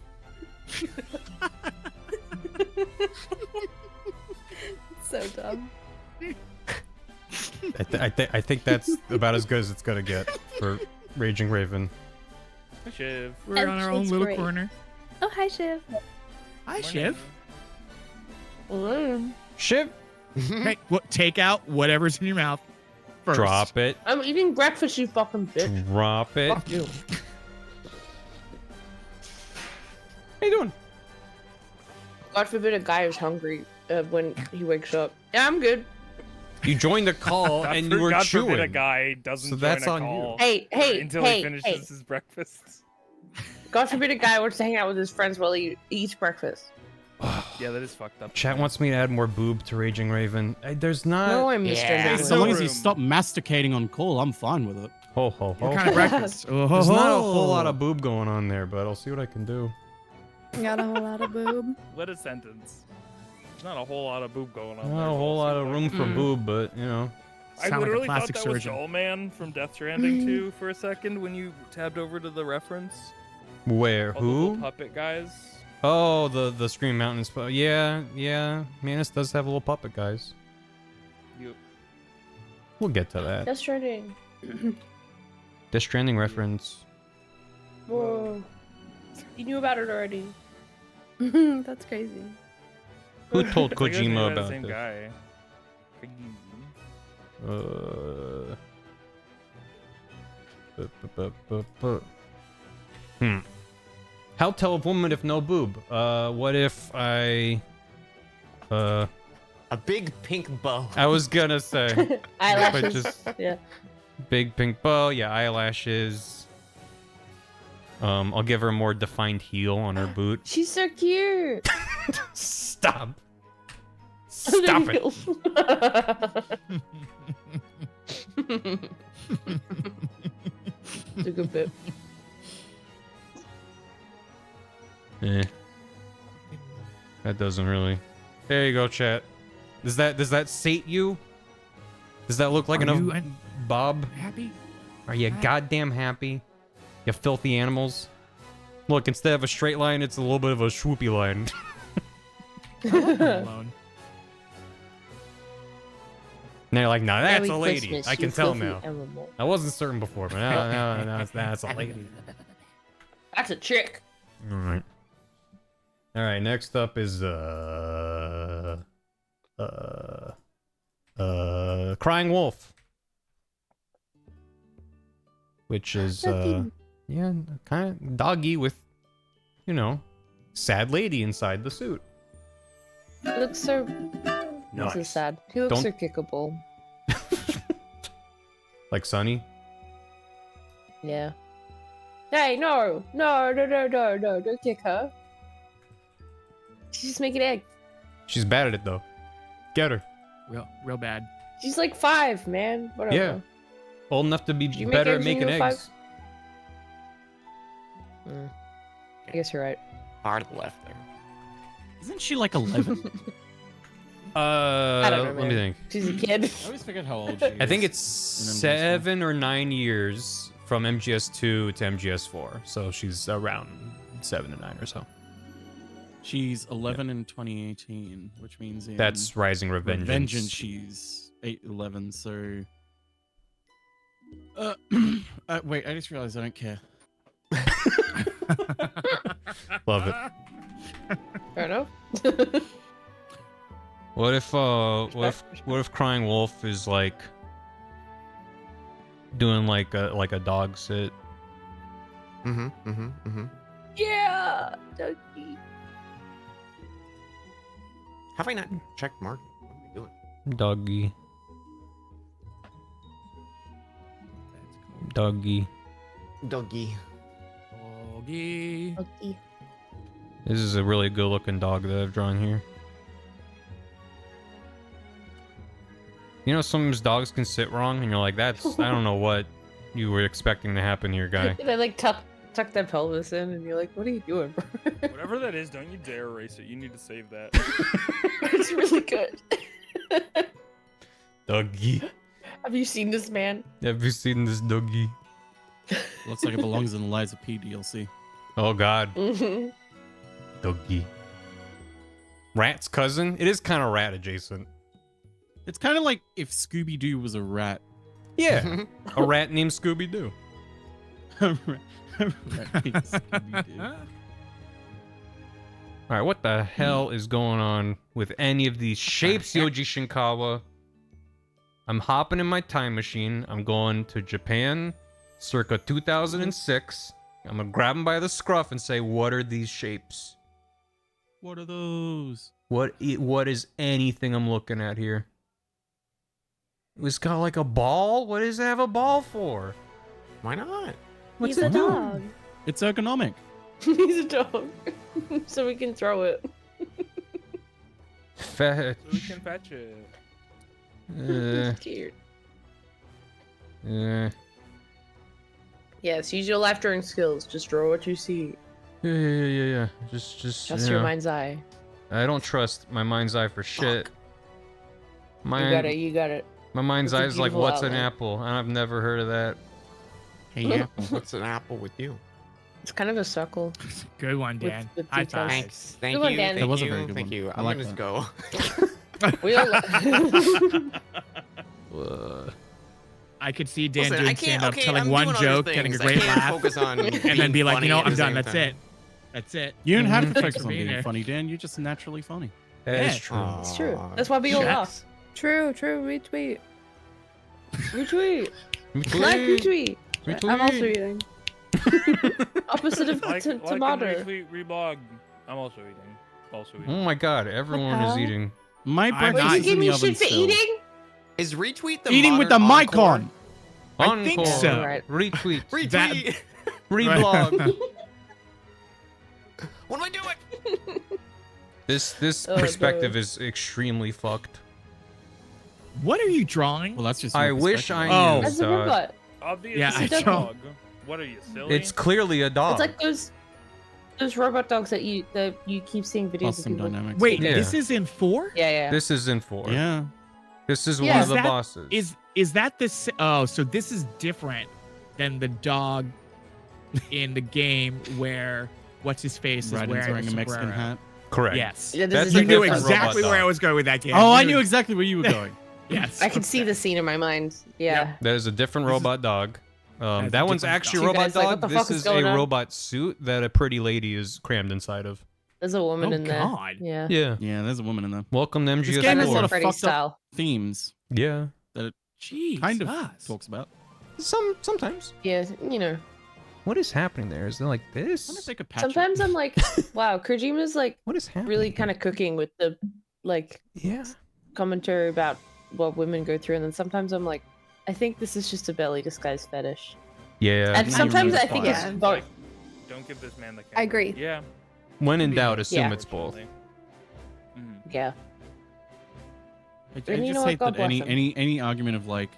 So dumb. I think that's about as good as it's gonna get for Raging Raven. Hi, Shiv. We're on our own It's little great. corner. Oh, hi, Shiv. Hi, Shiv. Shiv, Hey, what? Take out whatever's in your mouth first. drop it. I'm eating breakfast, you fucking bitch. Drop it. Fuck you. How you doing? God forbid a guy is hungry when he wakes up. Yeah, I'm good. You joined the call God and for- you were God chewing. forbid a guy doesn't So join that's a on you. call Hey, hey, until hey, he finishes hey. his breakfast. God forbid a guy wants to hang out with his friends while he eats breakfast. Yeah, that is fucked up. Chat wants me to add more boob to Raging Raven. There's not. No, I'm Mr. yeah. Raven. So long as you room. stop masticating on call, I'm fine with it. Ho ho ho. What kind of breakfast? Oh, There's not a whole lot of boob going on there, but I'll see what I can do. Got a whole lot of boob. Let a sentence. There's not a whole lot of boob going on. Not there, a whole we'll lot see of what I room can for do. boob, but you know. I Sound like a literally thought plastic that was surgeon. Doll Man from Death Stranding 2 for a second when you tabbed over to the reference. Where? All the little Who? puppet guys. Oh, the Scream Mountains. Yeah. Manus does have little puppet guys. You. We'll get to that. That's trending. Death Stranding reference. Whoa. You knew about it already. That's crazy. Who told It's like they're made Kojima by the about same this? guy. How tell a woman if no boob? What if I... A big pink bow. I was gonna say... Eyelashes. just Yeah. big pink bow, yeah, eyelashes. I'll give her a more defined heel on her boot. She's so cute. Stop. Stop it. It's a good bit. That doesn't really. There you go, chat. Does that sate you? Does that look like Are enough, you Bob? happy? Are you goddamn happy? You filthy animals. Look, instead of a straight line, it's a little bit of a swoopy line. Alone. And they're like, nah, that's Merry a lady. Christmas, I you can tell filthy now. animal. I wasn't certain before, but now that's a lady. That's a chick. All right. All right, next up is Crying Wolf, which is yeah, kind of doggy with, you know, sad lady inside the suit. He looks so. Nice. This is sad. He looks so Don't- kickable. Like Sunny. Yeah. Hey, no, don't kick her. She's just making eggs. She's bad at it though. Get her. Real bad. She's like 5, man. Whatever. Yeah. Old enough to be Did you make better at eggs when making you were eggs. 5? I guess you're right. Far to the left there. Isn't she like 11? I don't know, Let me man. think. She's a kid. I always forget how old she is. I think it's in MGS4. 7 or 9 years from MGS2 to MGS4, so she's around 7 to 9 or so. She's 11 in 2018, which means in That's Rising Revengeance. Revengeance she's 11. So, wait, I just realized I don't care. Love it. Fair enough. What if Crying Wolf is like doing like a dog sit? Yeah, doggy. Have I not checked Mark? What am I doing? Doggy. Doggy. Doggy. Doggy. Doggy. This is a really good looking dog that I've drawn here. You know, sometimes dogs can sit wrong, and you're like, that's, I don't know what you were expecting to happen here, guy. They like tuck their pelvis in, and you're like, "What are you doing, bro?" Whatever that is, don't you dare erase it. You need to save that. It's really good. Doggy. Have you seen this man? Have you seen this doggy? Looks like it belongs in Eliza P DLC. Oh, God. Mhm. Doggy. Rat's cousin? It is kind of rat adjacent. It's kind of like if Scooby Doo was a rat. Yeah. A rat named Scooby-Doo. A rat named Scooby-Doo. All right, what the hell is going on with any of these shapes, Yoji Shinkawa? I'm hopping in my time machine. I'm going to Japan, circa 2006. I'm gonna grab him by the scruff and say, "What are these shapes? What are those? What is anything I'm looking at here? It's got like a ball. What does it have a ball for? Why not? What's He's a it doing? dog. It's ergonomic. He's a dog, so we can throw it. Fetch. So we can fetch it. Uh, Cute. uh, Yes, use your life drawing skills. Just draw what you see. yeah. Just Trust you your know, mind's eye. I don't trust my mind's eye for shit. You got it. You got it. My mind's It's a eye is like, beautiful what's an outline. apple? I've never heard of that. Hey, Apple. What's an apple with you? It's kind of a circle. Good one, Dan. with High details. five. Thanks. Thank Good one, you. Dan. Thank That was a you. very good Thank one. you. I I'm like gonna that. go. We all. I could see Dan Listen, I doing can't. stand up, Okay, telling I'm one doing other joke, getting a things. I great can't laugh, Focus on and then be like, you know, I'm done. That's it. That's it. You don't have to Thanks focus for on being being here. funny, Dan. You're just naturally funny. That is Yeah. true. It's true. That's why we all laugh. True. Retweet. Retweet. Like retweet. I'm also eating. Opposite of Like tomato. and retweet, reblog. I'm also eating. Also eating. Oh my god, everyone is hell? eating. My I'm breakfast not- Wait, is you in give the me oven shit for still. eating? Is retweet the Eating with the modern mic encore? on. I think Encore. so. Right. Retweet. Retweet. Reblog. What am I doing? This Oh, perspective no. is extremely fucked. What are you drawing? Well, that's just. I your wish I perspective. knew. That's a dog. robot. Obviously, Yeah, it's I a know. dog. What are you, silly? It's clearly a dog. It's like those robot dogs that you keep seeing videos of Custom people. dynamics. Wait, Yeah. this is in 4? Yeah. This is in 4. Yeah. This is Yeah. one Is of the that- bosses. Is that the so this is different than the dog in the game where what's his face is Raden's wearing, wearing a Mexican sombrero. hat. Correct. Yes. Yeah, this That's is a You like knew a different exactly robot where I dog. was going with that game. Oh, I You knew exactly where you were going. Yes. I can see the scene in my mind. Yeah. That is a different This is- robot dog. That's a That one's different actually a dog. robot You guys like, what dog. the This fuck is is a going on? robot suit that a pretty lady is crammed inside of. There's a woman Oh, in there. God. Yeah. Yeah. Yeah, there's a woman in there. Welcome to This game has a lot MGS4. of Freddy fucked style. up themes Yeah. that it Jesus. kind of talks about. Sometimes. Yeah, you know. What is happening there? Is it like I wonder if this? they could patch Sometimes it. I'm like, wow, Kojima's like What is happening? really kind of cooking with the like Yeah. commentary about what women go through, and then sometimes I'm like, I think this is just a belly disguise fetish. Yeah. And now sometimes you're I think really it's fine. both. Don't give this man the camera. I agree. Yeah. When in doubt, assume Yeah. it's both. Mhm. Yeah. I And you just know what? hate God that bless him. any argument of like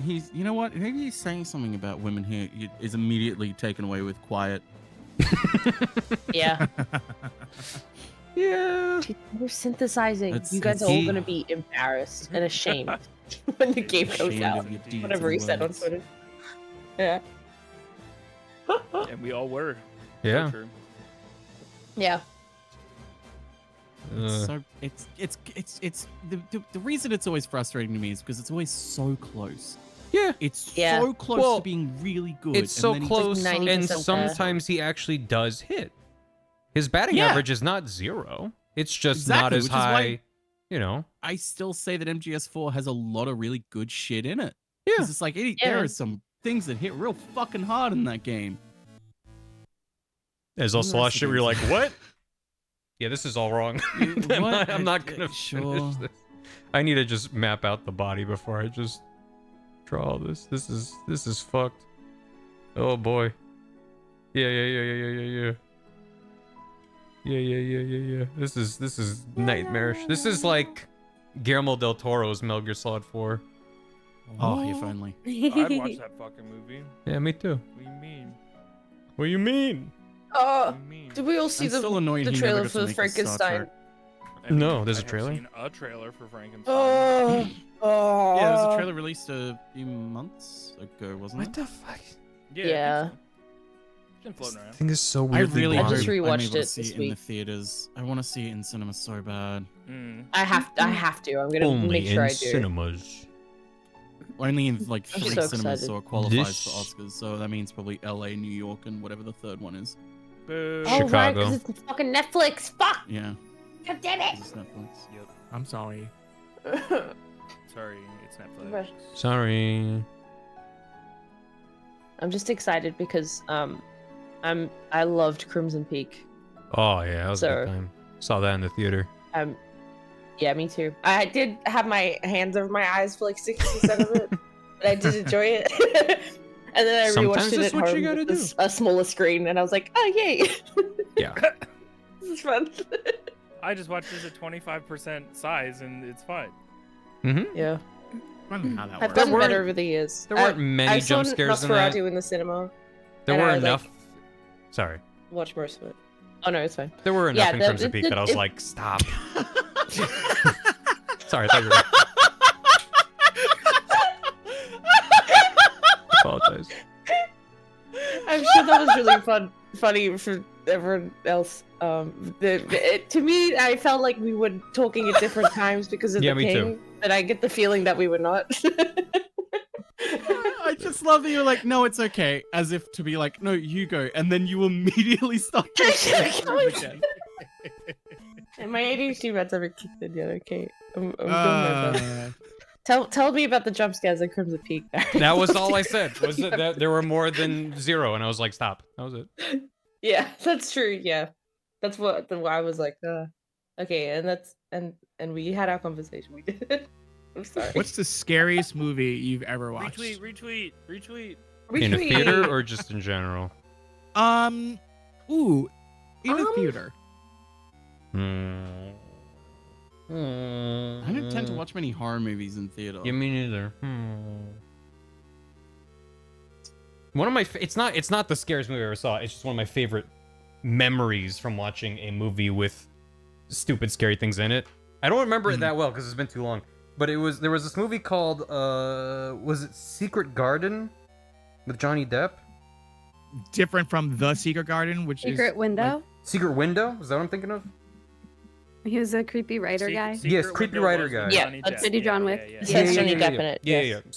he's, you know what, maybe he's saying something about women here is immediately taken away with quiet. Yeah. Yeah. We're synthesizing. It's- You guys are it's- all gonna be embarrassed and ashamed when the game goes Ashamed out. of your deeds Whatever he and said on words. Twitter. Yeah. And we all were. So Yeah. true. Yeah. It's so the reason it's always frustrating to me is because it's always so close. Yeah. It's Yeah. so close Well, to being really good. It's and so then he close, just- 90% and there. sometimes he actually does hit. His batting Yeah. average is not 0. It's just not Exactly, as which is why- high, you know. I still say that MGS4 has a lot of really good shit in it. Yeah. 'Cause it's like there Yeah. are some things that hit real fucking hard in that game. There's also a lot of shit where you're like, what? Yeah, this is all wrong. What? I'm not gonna Sure. finish this. I need to just map out the body before I just draw all this. This is fucked. Oh boy. Yeah. Yeah. This is nightmarish. This is like Guillermo del Toro's Metal Gear Solid 4. Oh, if only. I'd watch that fucking movie. Yeah, me too. What do you mean? What do you mean? What Oh, do you mean? did we all see I'm still annoyed the he never trailer got for to the make a Star Frankenstein? Trek. No, there's a I have trailer? seen a trailer for Frankenstein. Oh. Oh. Yeah, there was a trailer released a few months ago, wasn't What it? the fuck? Yeah. Yeah. I think so. It's been floating around. Thing is so I weirdly really I blurry. just hope I'm rewatched able to it see this it in the week. theaters. I want to see it in cinema so bad. Mm. I have to. I'm gonna Only make sure in I do. cinemas. Only in like I'm 3 so cinemas, excited. so it qualifies This- for Oscars. So that means probably LA, New York, and whatever the third one is. Boo. Oh, right, Chicago. 'cause it's fucking Netflix. Fuck. Yeah, God damn 'cause it's Netflix. Yep. I'm sorry. it. Sorry, it's Netflix. Right. Sorry. I'm just excited because I loved Crimson Peak. Oh yeah, that was a So- good time. Saw that in the theater. Yeah, me too. I did have my hands over my eyes for like 60% of it, but I did enjoy it. And then I Sometimes rewatched it that's at what home you gotta with do. a smaller screen, and I was like, oh yay! Yeah. This is fun. I just watched this at 25% size and it's fine. Mm-hmm. Yeah, I don't know how that I've works. gotten weren't- better over the years. There weren't many I saw jump scares in that. Nosferatu in the cinema. There and were I was enough. like- Sorry. Watch most of it. Oh no, it's fine. There were enough Yeah, in the- Crimson the- Peak that I was it- like, stop. Sorry, I thought you were. I apologize. I'm sure that was really funny for everyone else. To me, I felt like we were talking at different times because of Yeah, the me king. too. But I get the feeling that we were not. I just love that you're like, no, it's okay, as if to be like, no, you go, and then you immediately start talking again. And my ADHD meds haven't kicked in yet. Okay, I'm doing my best. Tell me about the jump scares at Crimson Peak. That was all I said. Was that there were more than 0, and I was like, stop. That was it. Yeah, that's true. Yeah, that's what I was like. Okay, and that's and we had our conversation. We did. I'm sorry. What's the scariest movie you've ever watched? Retweet. In a Retweet. theater or just in general? Ooh, in a Um, theater. I don't tend to watch many horror movies in theater. Yeah, me neither. One of my it's not the scariest movie I ever saw. It's just one of my favorite memories from watching a movie with stupid scary things in it. I don't remember it that well because it's been too long. But there was this movie called was it Secret Garden with Johnny Depp? Different from The Secret Garden, which Secret is Window. Secret Window? Is that what I'm thinking of? He was a creepy writer guy. Yes, creepy writer guy. Yeah, Johnny that's Depp. City John Wick. Yeah, It says Johnny Depp in yeah, it. yeah, yes. yeah.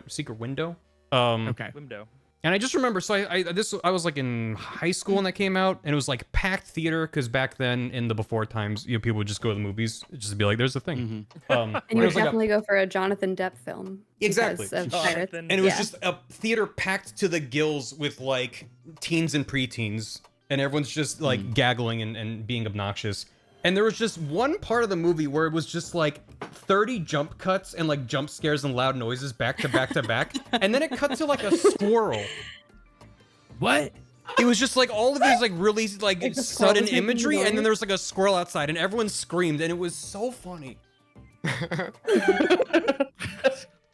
Secret Window. okay. Window. And I just remember, so I was like in high school when that came out, and it was like packed theater because back then in the before times, people would just go to the movies, just to be like, "There's a thing." And you would definitely go for a Jonathan Depp film. Exactly. Because of pirates. And it was just a theater packed to the gills with like teens and preteens, and everyone's just like gaggling and being obnoxious. And there was just one part of the movie where it was just like 30 jump cuts and like jump scares and loud noises back to back to back. And then it cut to like a squirrel. What? It was just like all of these like really like Like the squirrel sudden was making imagery, and then noise? there was like a squirrel outside, and everyone screamed, and it was so funny.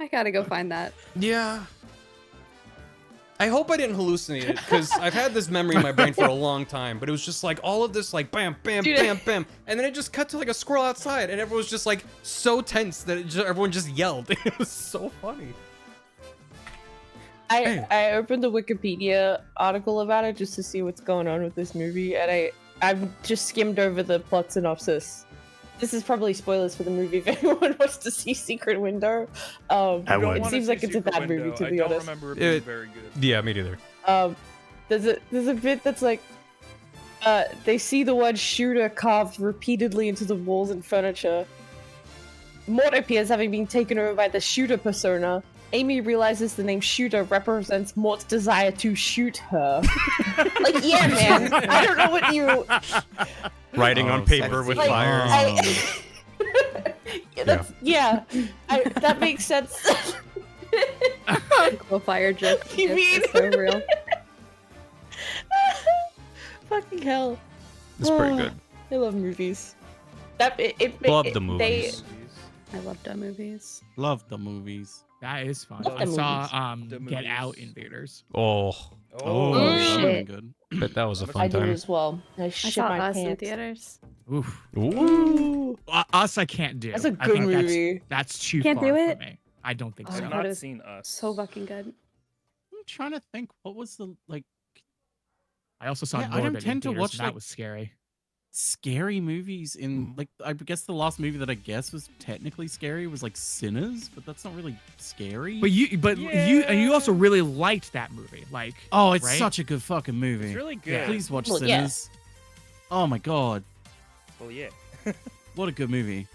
I gotta go find that. Yeah. I hope I didn't hallucinate it, because I've had this memory in my brain for a long time, but it was just like all of this like bam, bam, Dude, bam, bam, and then it just cut to like a squirrel outside, and everyone was just like so tense that everyone just yelled. It was so funny. I opened the Wikipedia article about it just to see what's going on with this movie, and I've just skimmed over the plot synopsis. This is probably spoilers for the movie if anyone wants to see Secret Window. It seems like it's a bad movie, to be honest. I don't remember it being very good. Yeah, me neither. There's a bit that's like, they see the word shooter carved repeatedly into the walls and furniture. Mort appears having been taken over by the shooter persona. Amy realizes the name shooter represents Mort's desire to shoot her. Like, yeah, man. I don't know what you... Writing on paper with Like, fire. That makes sense. Cool fire joke. You mean? It's so real. Fucking hell. It's pretty good. I love movies. Love the movies. I love dumb movies. Love the movies. That is fun. Love I the saw The Get Out movies. in theaters. Oh, Oh, Oh, that would've shit. been but that was a I fun did time. as well. I I shit saw my Us in pants. theaters. Oof. Ooh. Us, I can't do. That's a I good think movie. That's too Can't far do for it? me. I don't think Oh, so. I I've thought it not was seen Us. So fucking good. I'm trying to think. What was the like I also saw Yeah, I don't Norbit in tend to theaters, watch, and that like- was scary. scary movies in like? I guess the last movie that I guess was technically scary was like Sinners, but that's not really scary. But you also really liked that movie. Like, oh, it's right? such a good fucking movie. It's really good. Yeah. Please watch Well, yeah. Sinners. Oh my god, Well, yeah. what a good movie.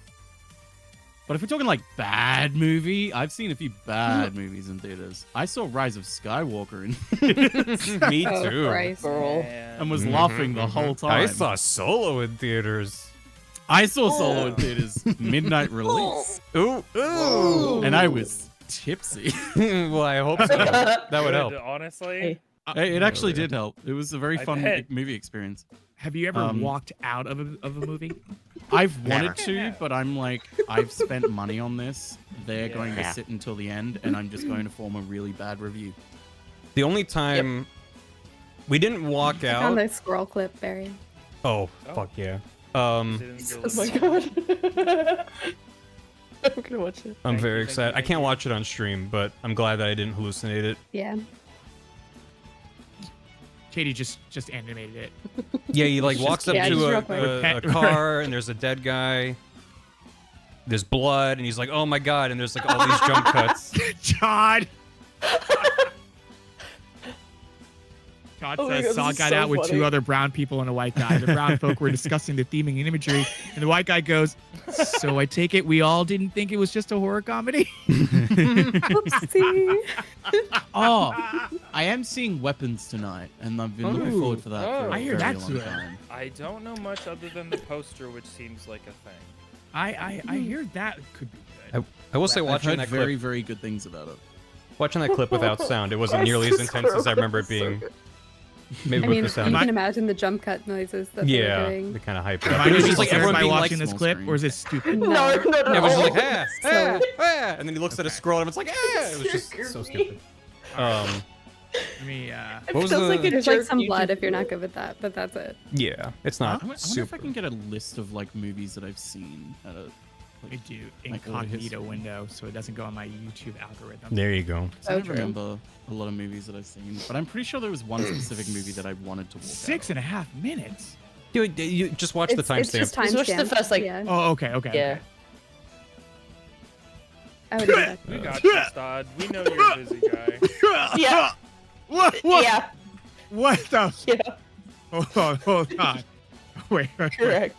But if we're talking like bad movie, I've seen a few bad movies in theaters. I saw Rise of Skywalker in Me Oh, too. Christ. Girl. Man. and was Mhm, laughing the whole time. I saw Solo in theaters. I saw Solo in theaters midnight release, Ooh, ooh. and I was tipsy. Well, I hope so. That would Good, help. Honestly. It actually did help. It was a very I fun bet. movie experience. Have you ever Um, walked out of a movie? I've Never. wanted to, but I'm like, I've spent money on this. They're going to Yeah. sit until the end, and I'm just going to form a really bad review. The only time we didn't walk I found out. the squirrel clip, Barry. Oh, Oh. fuck yeah. Didn't go Oh my listen. god. I'm gonna watch it. I'm Thank very you, excited. I thank can't you. watch it on stream, but I'm glad that I didn't hallucinate it. Yeah. Katie just animated it. Yeah, he like walks up yeah, to just real a quick. car, and there's a dead guy. There's blood, and he's like, "Oh my god!" And there's like all these jump cuts. John. Todd Oh my says God, Saw this is got so out with funny. 2 other brown people and a white guy. The brown folk were discussing the theming and imagery, and the white guy goes, "So I take it we all didn't think it was just a horror comedy?" Oopsie. Oh, I am seeing Weapons tonight, and I've been looking forward for that for Oh. a I hear very that's long good. time. I don't know much other than the poster, which seems like a thing. I hear that could be good. I will say, I've watching heard that very, clip, very good things about it. watching that clip without sound, it wasn't Why is nearly as this intense as I squirrel remember it so being. good? Maybe I with mean, the you sound. can imagine the jump cut noises that they were Yeah, doing. they kind of hype it Am up. I But it was gonna just like be everyone by being like, watching this small clip, screen. or is it stupid? No, no, no. everyone's just like, ah, So- and then he looks at a scroll, and it's like, ah. It was just so stupid. Let me, It What was feels the- like a There's like jerk some YouTube blood if you're video. not good with that, but that's it. yeah, it's I not wonder if I super. can get a list of like movies that I've seen. At a, I do Like, order incognito history. window so it doesn't go on my YouTube algorithm. There you go. I don't true. remember a lot of movies that I've seen, but I'm pretty sure there was one specific movie that I wanted to walk out. 6.5 minutes. Dude, you just watch the It's timestamp. just Just watch the timestamp. first, like- Yeah, Oh, okay. Yeah. I would do that. We got you, Stod. We know you're a busy guy. Yeah. What? Yeah, What the? yeah, Hold on. Wait. correct.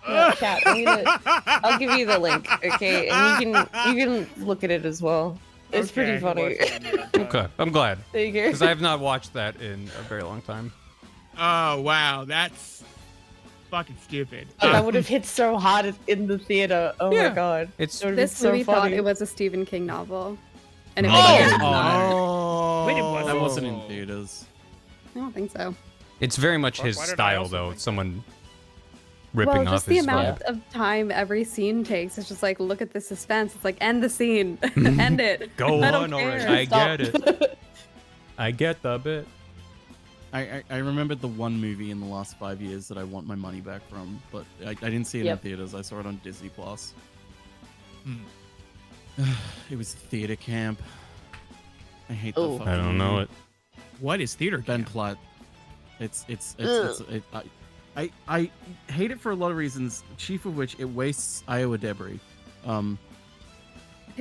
No, chat. I'll give you the link, okay? And you can look at it as well. It's pretty funny. Okay, I'm glad. There you go. Because I have not watched that in a very long time. Oh wow, that's fucking stupid. And that would have hit so hard in the theater. Oh Yeah. my god. It's It would have been This so movie thought funny. it was a Stephen King novel. And it Oh! was Oh, Wait, it wasn't? that wasn't in theaters. I don't think so. it's very much Why his did I style, also though. think Someone ripping Well, off just the his amount vibe. of time every scene takes. It's just like, look at the suspense. It's like, end the scene. End it. Go I don't on already. care. I Stop. get it. I get the bit. I remembered the one movie in the last 5 years that I want my money back from, but I didn't see it Yep. in theaters. I saw it on Disney Plus. Hmm. It was theater camp. I hate the Oh. fucking I don't know movie. it. What is theater Ben camp? Platt. I hate it for a lot of reasons. Chief of which it wastes Iowa debris. I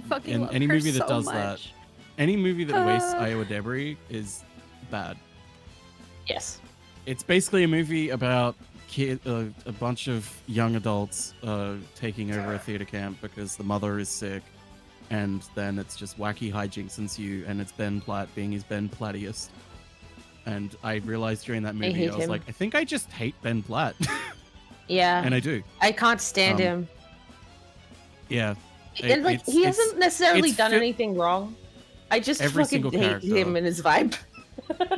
fucking And love any her movie that so does that- much. Any movie that wastes Uh. Iowa debris is bad. Yes. It's basically a movie about a bunch of young adults taking over a theater camp because the mother is sick, and then it's just wacky hijinks ensue, and it's Ben Platt being his Ben Plattiest. And I realized during that movie, hate I was him. like, I think I just hate Ben Platt, Yeah. and I do. I can't stand Um, him. Yeah. And like it's- he it's- hasn't necessarily it's done fi- anything wrong. I just Every fucking single hate character. him and his vibe.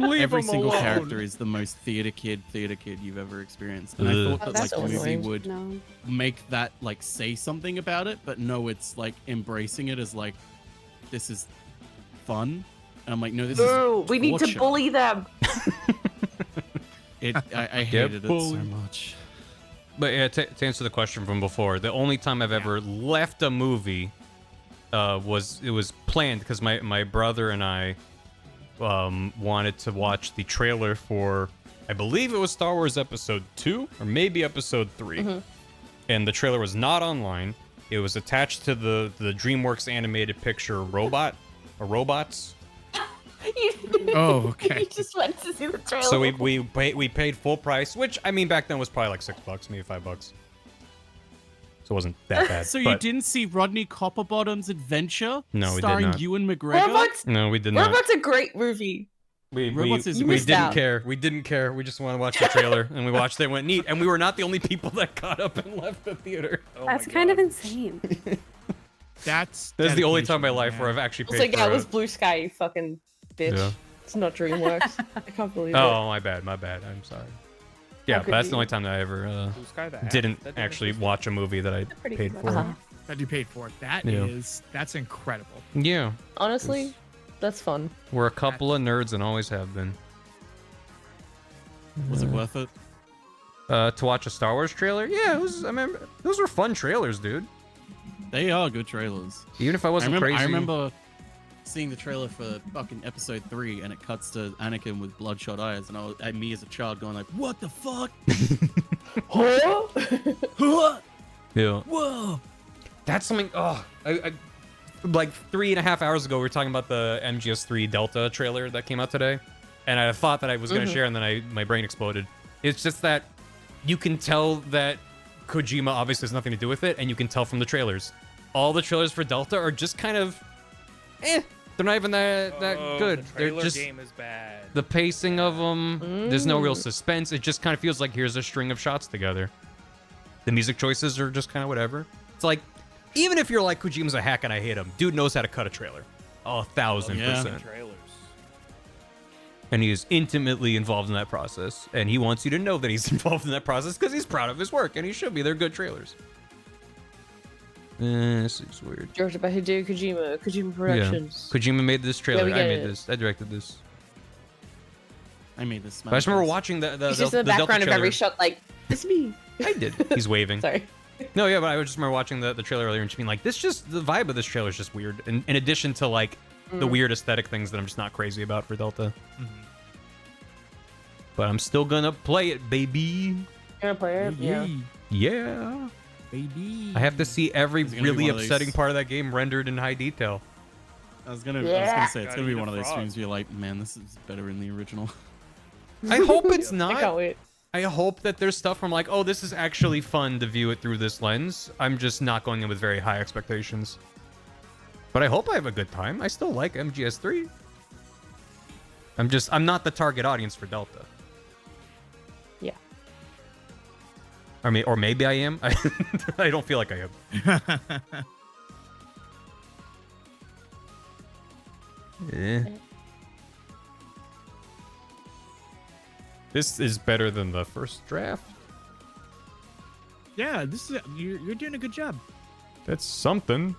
Every single character is the most theater kid you've ever experienced, and I Ugh. thought Oh, that like that's the so movie annoying. would No. make that like say something about it, but no, it's like embracing it as like this is fun. And I'm like, no, this No, we need to torture. bully them. is I Get hated it so bullied. much. But yeah, to answer the question from before, the only time I've ever left a movie was planned because my brother and I wanted to watch the trailer for, I believe it was Star Wars Episode 2 or maybe Episode 3, and the trailer was not online. It was attached to the DreamWorks animated picture robots. Oh, okay. You just went to see the trailer. So we paid full price, which I mean back then was probably like $6, maybe $5. So it wasn't that bad. So you but- didn't see Rodney Copperbottom's Adventure? No, we did starring not. Ewan McGregor? Robots. No, we did not. Robots a great movie. Robots is You we missed didn't out. care. We didn't care. We just wanted to watch the trailer, and we watched it. Went neat, and we were not the only people that got up and left the theater. Oh That's my kind of God. insane. That's This is the only time in my dedication, life where man. I've actually It's paid like, for yeah, it a- was Blue Sky, you fucking bitch. Yeah. It's not DreamWorks. I can't believe it. Oh, my bad. I'm sorry. Yeah, but could that's you? the only time that I ever Blue Sky, the app? didn't That didn't actually exist. watch a movie that I Pretty paid good for. Uh-huh. That you paid for. Yeah. That's incredible. Yeah, Honestly, that's fun. we're a couple of nerds and always have been. Was it worth it? To watch a Star Wars trailer? Yeah, it was. I mean, those were fun trailers, dude. They are good trailers. Even if I wasn't crazy. I remember seeing the trailer for fucking Episode 3, and it cuts to Anakin with bloodshot eyes, and me as a child going like, "What the fuck? Huh? Huh? Yeah. Whoa!" That's something. Oh, I like 3.5 hours ago, we were talking about the MGS3 Delta trailer that came out today, and I thought that I was gonna share, and then my brain exploded. It's just that you can tell that Kojima obviously has nothing to do with it, and you can tell from the trailers. All the trailers for Delta are just kind of, they're not even that Oh, good. The They're trailer just game is bad. the pacing of them. There's no real suspense. It just kind of feels like here's a string of shots together. The music choices are just kind of whatever. It's like, even if you're like Kojima's a hack and I hate him, dude knows how to cut a trailer. 1,000%. Trailers. And he is intimately involved in that process. And he wants you to know that he's involved in that process because he's proud of his work, and he should be. They're good trailers. This is weird. Directed by Hideo Kojima, Kojima Productions. Yeah. Kojima made this trailer. we I get made it. this. I directed this. I made this. But I just remember watching the It's just in the Delta background of trailer. every shot, like, it's me. I did. He's waving. Sorry. No, yeah, but I just remember watching the trailer earlier and just being like, the vibe of this trailer is just weird. In addition to like the weird aesthetic things that I'm just not crazy about for Delta. But I'm still gonna play it, baby. You're gonna play it? Yeah. Yeah. Baby. I have to see every Is it gonna be really one of these- upsetting part of that game rendered in high detail. I was gonna say it's Gotta gonna be eat a one of those frog. streams where you're like, man, this is better in the original. I hope it's I not. can't wait. I hope that there's stuff from like, oh, this is actually fun to view it through this lens. I'm just not going in with very high expectations. But I hope I have a good time. I still like MGS3. I'm not the target audience for Delta. Yeah. Or maybe I am. I don't feel like I am. Eh. This is better than the first draft. Yeah, this is you're doing a good job. That's something.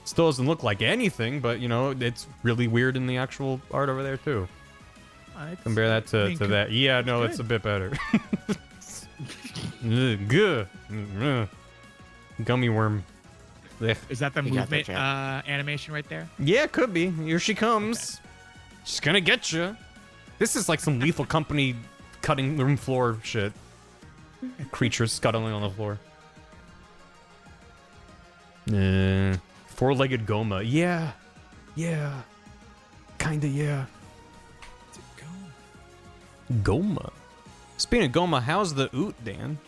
Still doesn't look like anything, but you know, it's really weird in the actual art over there too. Compare that to that. Yeah, no, it's a bit better. Good. Gummy worm. Ugh. Is that the You got that, movement Jack. animation right there? Yeah, it could be. Here she comes. She's gonna get you. This is like some Lethal Company cutting room floor shit. Creatures scuttling on the floor. Four-legged Goma. Yeah. Yeah. Kinda, yeah. Goma. Speaking of Goma, how's the oot, Dan?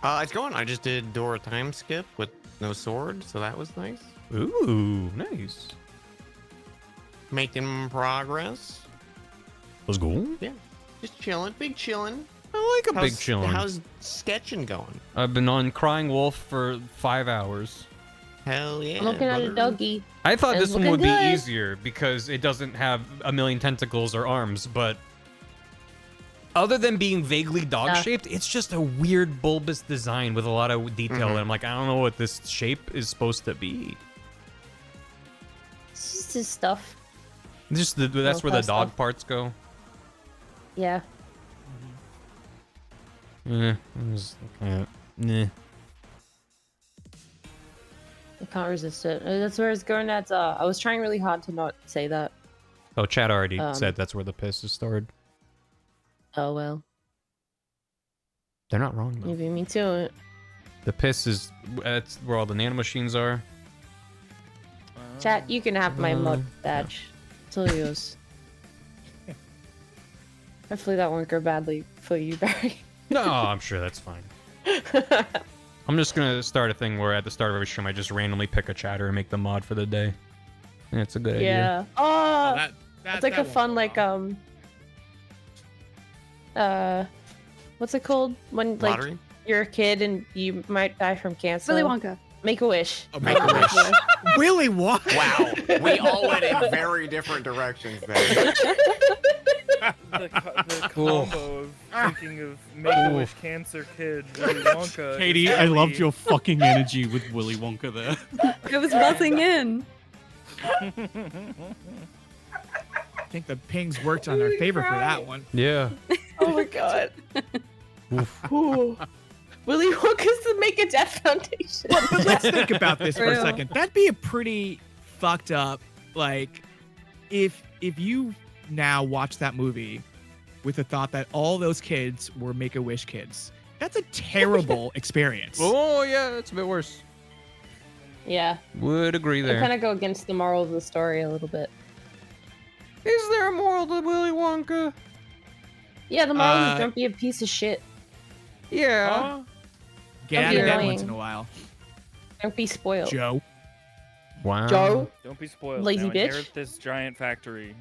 It's going. I just did Dora time skip with no sword, so that was nice. Ooh, nice. Making progress. Let's go. Yeah, just chilling, big chilling. I like a big chillin'. How's sketching going? I've been on Crying Wolf for 5 hours. Hell yeah. I'm looking at a brother. doggy. I thought It's this one looking would good. be easier because it doesn't have a million tentacles or arms, but other than being vaguely dog-shaped, it's just a weird bulbous design with a lot of detail. And I'm like, I don't know what this shape is supposed to be. It's just his stuff. Just that's where the close dog stuff. parts go. Yeah. Nah. I can't resist it. That's where it's going at. I was trying really hard to not say that. Oh, Chad already said that's where the piss is stored. Oh well. They're not wrong though. You beat me to it. The piss is that's where all the nanomachines are. Chat, you can have my mod badge. It's all yours. Hopefully that won't go badly for you, Barry. No, I'm sure that's fine. I'm just gonna start a thing where at the start of every stream I just randomly pick a chatter and make the mod for the day. And it's a good idea. Yeah. Oh, that it's like a won't fun go like wrong. what's it called when like Lottery? you're a kid and you might die from cancer? Willy Wonka. Make a wish. Oh, make a wish. Willy what? Wow, we all went in very different directions there. The combo of thinking of Make-A-Wish cancer kid Willy Wonka. is Katie, I really- loved your fucking energy with Willy Wonka there. It was buzzing in. I think the pings worked on their favor for that one. Yeah. Oh my god. Ooh. Willy Wonka's the Make a Death Foundation. But let's think about this for a True. second. That'd be a pretty fucked up, like, if you now watch that movie with the thought that all those kids were Make-A-Wish kids. That's a terrible experience. Oh yeah, it's a bit worse. Yeah. Would agree They kind there. of go against the moral of the story a little bit. Is there a moral to Willy Wonka? Yeah, the moral is don't be a piece of shit. Yeah. Get out be of bed annoying. once in a while. Don't be spoiled. Joe. Wow. Joe? Don't be spoiled. Lazy now bitch. Inherit this giant factory.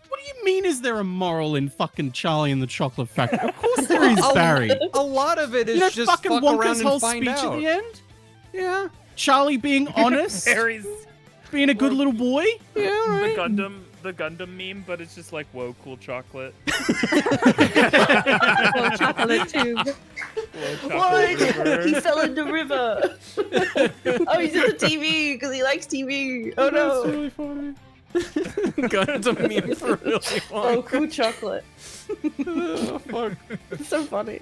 What do you mean? Is there a moral in fucking Charlie and the Chocolate Factory? Of course there is, Barry. A lot of it is You know just fucking fuck Wonka's around whole and find speech out. at the end. Yeah. Charlie being honest, Harry's being a good little boy. Yeah. the Gundam meme, but it's just like, whoa, cool chocolate. Little chocolate tube. Whoa, What? chocolate river. He fell in the river. Oh, he's in the TV because he likes TV. Oh no. really funny. Gundam meme for really long. Oh, cool chocolate. Oh, fuck. It's so funny.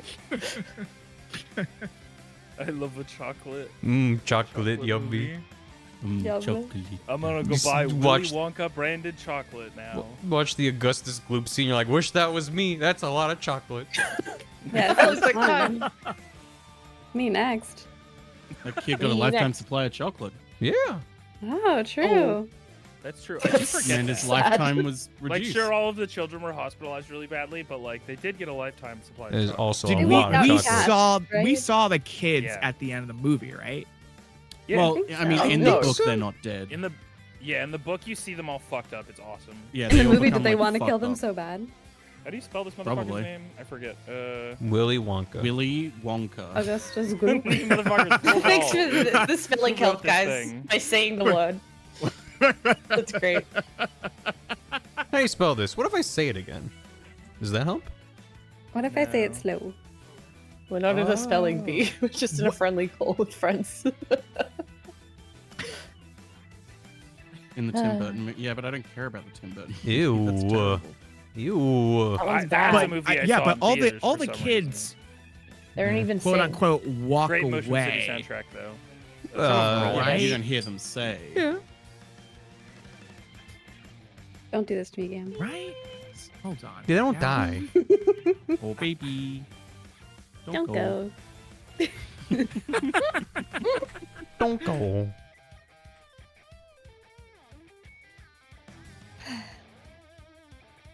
I love a chocolate. Chocolate yummy. movie. Yeah, Chocolate. I'm gonna go Just buy Willy watch- Wonka branded chocolate now. Watch the Augustus Gloop scene. You're like, wish that was me. That's a lot of chocolate. Yeah, That that was was like fun. Me next. That kid got a Me lifetime next. supply of chocolate. Yeah. Oh, true. That's true. I do forget And his that. lifetime was Like, reduced. sure, all of the children were hospitalized really badly, but like they did get a lifetime supply. Of There's chocolate. also Did a we, lot of we chocolate. saw we right? saw the kids Yeah. at the end of the movie, right? Yeah, Well, think I mean, so. in No. the book, they're not dead. in the book, you see them all fucked up. It's awesome. Yeah, In they the all movie, become, did they like, want to kill fucked them up. so bad? How do you spell this motherfucker's Probably. name? I forget. Willy Wonka. Willy Wonka. Augustus You Gloop. motherfuckers full Thanks ball. for the spelling Who wrote help, this guys, thing? by saying the word. That's great. How do you spell this? What if I say it again? Does that help? What if I say it No. slow? We're not in a spelling bee. We're just in a friendly call with friends. In the Tim Burton movie. Yeah, but I don't care about the Tim Burton. movie. Ew. That's terrible. Ew. That one's That's bad. a But movie I yeah, saw but in all the theaters all for the some kids, They don't even quote sing. unquote, walk Great Motion City away. soundtrack though. Yeah, but right? you don't hear them say. Yeah. Don't do this to me, Gam. Right? Hold on. They don't Yeah. die. Oh, baby. Don't go. Don't go.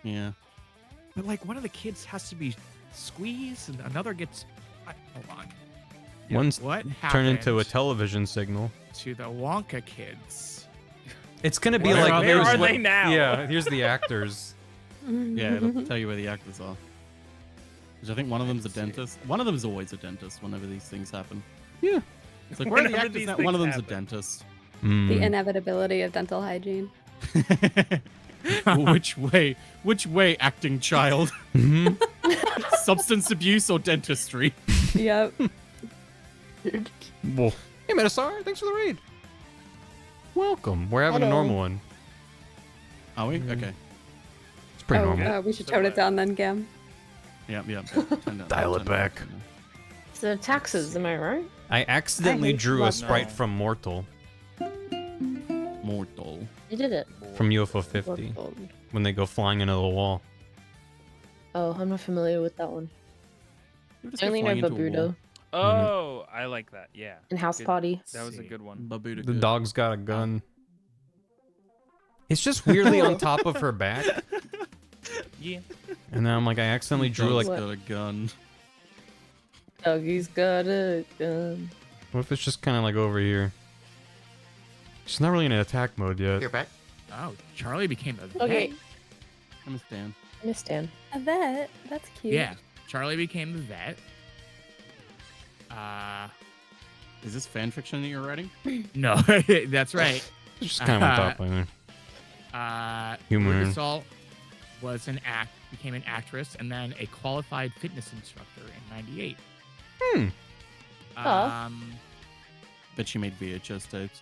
Yeah. But like one of the kids has to be squeezed, and another gets. Hold on. One's What turn into a happened television signal. to the Wonka kids? It's gonna be Where like are they? here's Where are what- they now? Yeah, here's the actors. Yeah, it'll tell you where the actors are. Which I think one of them's a dentist. One of them's always a dentist whenever these things happen. Yeah. It's like, where are the Whenever actors these now? One of things them's a happen. dentist. The Mm. inevitability of dental hygiene. Which way? Which way, acting child? Mhm. Substance abuse or dentistry? Yep. Well, hey, Metasar, thanks for the raid. Welcome. We're having a Hello. normal one. Are we? Okay. It's pretty Oh, normal. we should So tone it what? down then, Gam. Yeah. Dial it back. So taxes, am I right? I accidentally hate drew a love sprite that. from Mortal Mortal. You did it. from UFO 50 when they go flying into the wall. Oh, I'm not familiar with that one. You just I get only know flying into a Babudo wall. Oh, I like that. Yeah. and House Good. Party. That was a good one. Babuda The good. dog's got a gun. It's just weirdly on top of her back, Yeah. and then I'm like, I accidentally drew Dog's like. What? got a gun. Doggy's got a gun. What if it's just kind of like over here? She's not really in attack mode yet. You're back. Oh, Charlie became a vet. Okay, I'm a Stan. I miss Dan. A vet? That's cute. Yeah, Charlie became a vet. Is this fan fiction that you're writing? No, that's right. It's just kind of on top of there. Humor. Salt was became an actress, and then a qualified fitness instructor in '98. Hmm. Bet she made VHS tapes.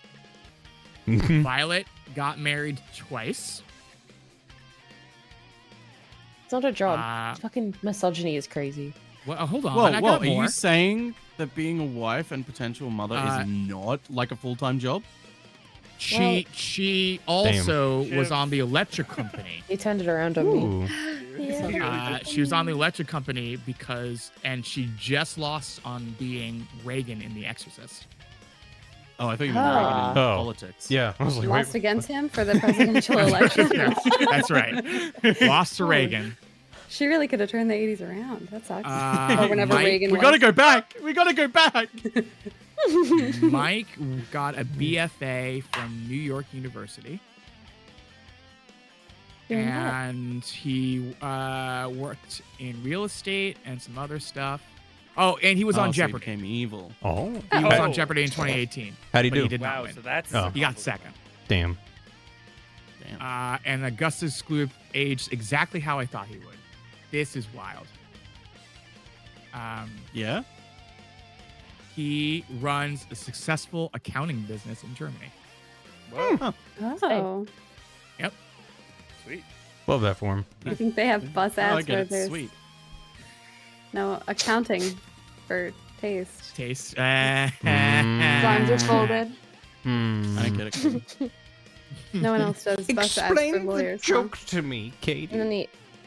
Violet got married twice. It's not a job. Uh, Fucking misogyny is crazy. Well, hold on. Whoa, I whoa, got are more. you saying that being a wife and potential mother Uh, is not like a full-time job? She also Damn. was on the electric company. He turned it around on me. Ooh. She was on the electric company and she just lost on being Reagan in The Exorcist. Oh, I thought you meant Reagan in Oh. politics. Yeah, I was like, Lost wait. against him for the presidential election. That's right. Lost to Reagan. She really could have turned the 80s around. That sucks. Uh, or whenever Mike- Reagan We was. gotta go back. We gotta go back. Mike got a BFA from New York University. Doing what? And he worked in real estate and some other stuff. Oh, and he was on So he Jeopardy. became evil. Oh, He was Oh. on Jeopardy in 2018. how'd he but do? He did Wow. not win. So that's. Oh. He got second. Damn. Damn. And Augustus Gloop aged exactly how I thought he would. This is wild. Yeah? He runs a successful accounting business in Germany. Whoa. Oh. Sweet. Love that for him. I think they have bus Oh, I ads get where it. there's Sweet. no accounting for taste. Taste. Lines are folded. Hmm. I don't get it. No one else does bus ads for Explain the lawyers. huh? joke to me, Katie. And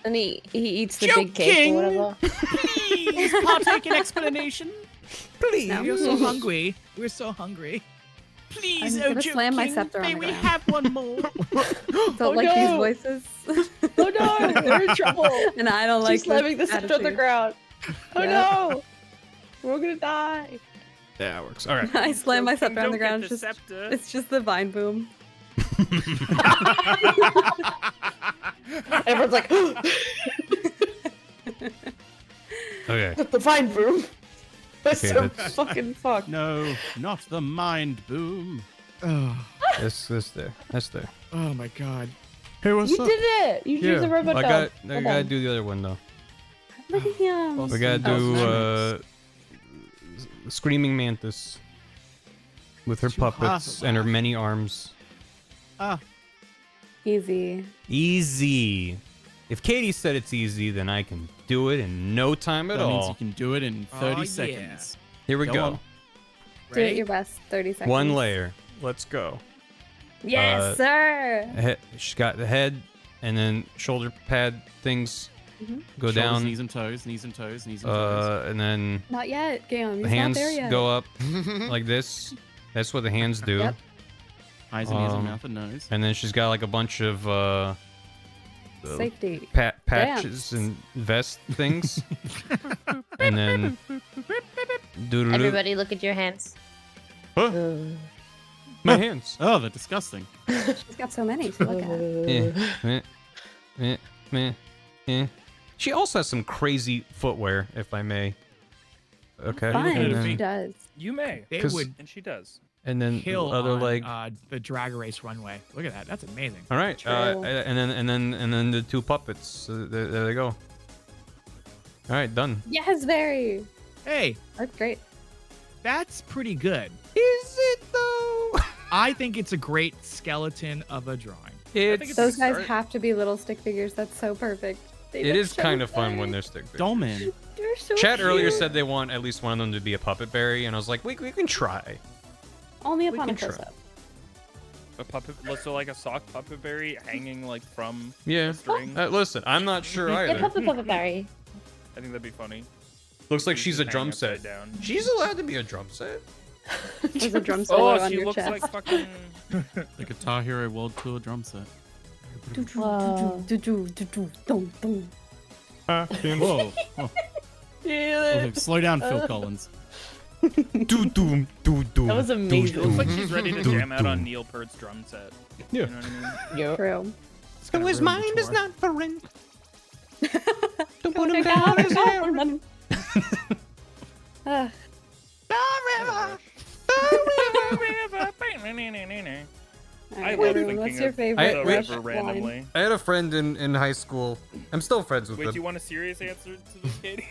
then he eats the big cake or whatever. Please partake in explanation. Please. No. We're so hungry. We're so hungry. Please, I'm oh gonna Joe slam my King, scepter on may the we ground. have one more? Don't Oh, like these no. voices. Oh no, we're in trouble. And I don't like She's slamming the this scepter on the attitude. ground. Oh Yep. no, we're gonna die. Yeah, it works. All right. I slam my Joe King, scepter on don't the get ground. the Just, scepter. it's just the vine boom. Everyone's like, Okay. the vine boom. That's Okay, so that's- fucking fucked. No, not the mind boom. Oh, That's there. That's there. oh my god. Hey, what's You did it. You used a robot I dog. got. I Well gotta done. do the other one though. Look at him. Well, We gotta Oh, do nice. Screaming Mantis with her Too hot puppets for and her that. many arms. Ah, Easy. Easy. If Katie said it's easy, then I can do it in no time at that means you all. can do it in 30 Oh, yeah. seconds. Here we Go go. on. Do it Ready? your best. 30 seconds. One layer. Let's go. Yes, sir. She's got the head, and then shoulder pad things go Shoulders, down. Knees and toes, knees and toes, knees and toes. And then Not yet, Gam. the He's hands not there yet. go up like this. That's what the hands do. Yep. Eyes and ears and um, mouth and nose. And then she's got like a bunch of Safety. patches and vest things. And then doodle Everybody, look at your hands. my hands. Oh, they're disgusting. She's got so many to look at. She also has some crazy footwear, if I may. Okay. Fine, And she then, does. You may, They 'Cause- would and she does. and then kill the other on, leg. the drag race runway. Look at that. That's amazing. All right. True. And then the two puppets. There they go. All right, done. Yes, very. Hey, That's great. that's pretty good. Is it though? I think it's a great skeleton of a drawing. think It's it's Those a guys start. have to be little stick figures. That's so perfect. They it look is so kind of fun funny. when they're stick figures. Doll man. They're so Chat earlier cute. said they want at least one of them to be a puppet berry, and I was like, we can try. Only we upon a can try. close up. A puppet, so like a sock puppet berry hanging like from Yeah. a string. Listen, I'm not sure either. Puppet Berry. I think that'd be funny. Looks like she's a Just drum hanging set. upside down. She's allowed to be a drum set. There's a drum solo Oh, on she your looks chest. like fucking. The Guitar Hero World Tour drum set. Wow. Whoa. Oh. Oh, slow down, Phil Collins. That That was amazing. Looks like she's ready to jam out on Neil Peart's drum set. Yeah. You know what I mean? Yo. True. It's gonna ruin the tour. not for rent. Don't Put put him him down. down, his down, hair. Ugh. All I right, love everyone, thinking what's your of favorite the wait. river line? randomly. I had a friend in high school. I'm still friends with Wait, do him. you want a serious answer to this, Katie?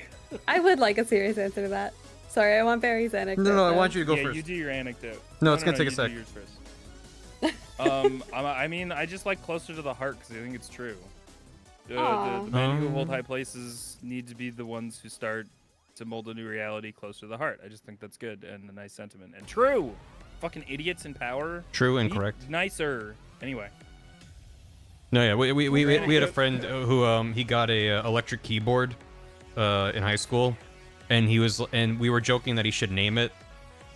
I would like a serious answer to that. Sorry, I want Barry's anecdote. No, I though. want you to go yeah, first. you do your anecdote. No, it's gonna take a you sec. Do yours first. I mean, I just like closer to the heart because I think it's true. Aw. The men who hold high places need to be the ones who start to mold a new reality closer to the heart. I just think that's good and a nice sentiment and true. Fucking idiots in power. True and Be correct. Nicer. Anyway. No, yeah, we had a friend who he got a electric keyboard in high school, and we were joking that he should name it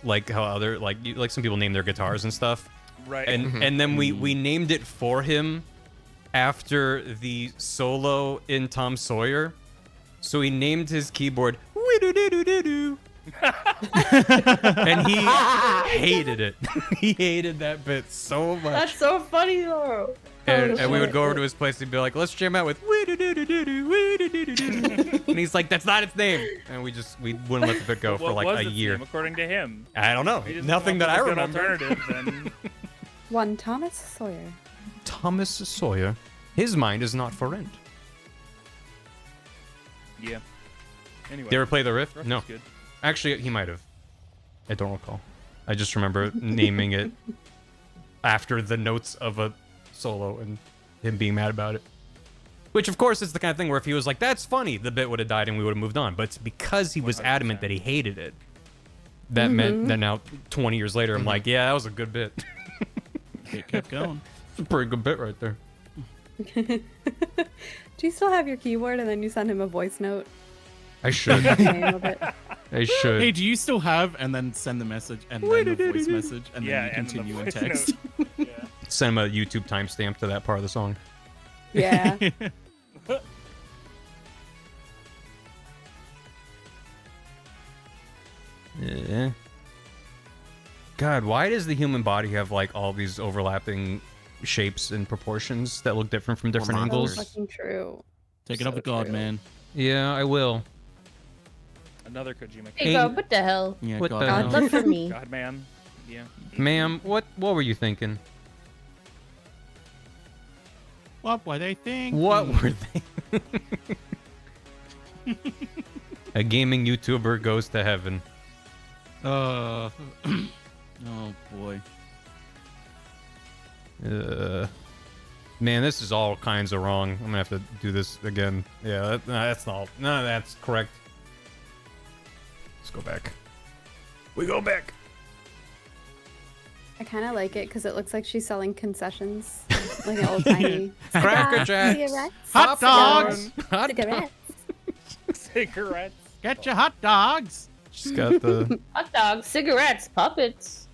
like how other like some people name their guitars and stuff. Right. And then we named it for him after the solo in Tom Sawyer. So he named his keyboard "Wee-doo-doo-doo-doo-doo." And he hated it. He hated that bit so much. That's so funny though. And we would go over to his place and be like, let's jam out with "Wee-doo-doo-doo-doo-doo, wee-doo-doo-doo-doo-doo." And he's like, that's not its name. And we wouldn't let the bit go for What like was a its year. name, according to him? I don't know. He doesn't Nothing come that up I with a good remember. alternative, then One Thomas Sawyer. Thomas Sawyer. His mind is not for rent. yeah. Anyway. Did you ever play the riff? Ruff No. is good. Actually, he might have. I don't recall. I just remember naming it after the notes of a solo and him being mad about it. Which, of course, is the kind of thing where if he was like, that's funny, the bit would have died and we would have moved on. But it's because he was 100%. adamant that he hated it. That meant that now, 20 years later, I'm like, yeah, that was a good bit. It kept going. It's a pretty good bit right there. Do you still have your keyboard and then you send him a voice note? I should. Nailed it. I should. Hey, do you still have? And then send the message and then the voice message and then you and then the continue in voice text. note. Yeah. Send him a YouTube timestamp to that part of the song. Yeah. Yeah. God, why does the human body have like all these overlapping shapes and proportions that look different from different monsters. So angles? fucking true. Take it So up with God, true. man. Yeah, I will. Another Kojima. Hey, God, what the hell? Yeah, What God, the man. hell? Not for me. God, man. Yeah. Ma'am, what were you thinking? What were they thinking? What were they? A gaming YouTuber goes to heaven. Oh boy. Man, this is all kinds of wrong. I'm gonna have to do this again. Yeah, that's not. None of that's correct. Let's go back. We go back. I kind of like it because it looks like she's selling concessions, like an old timey. Cracker Jacks. Hot dogs. Hot Cigarettes. Cigarettes. Get your hot dogs. She's got the. Hot dogs, cigarettes, puppets.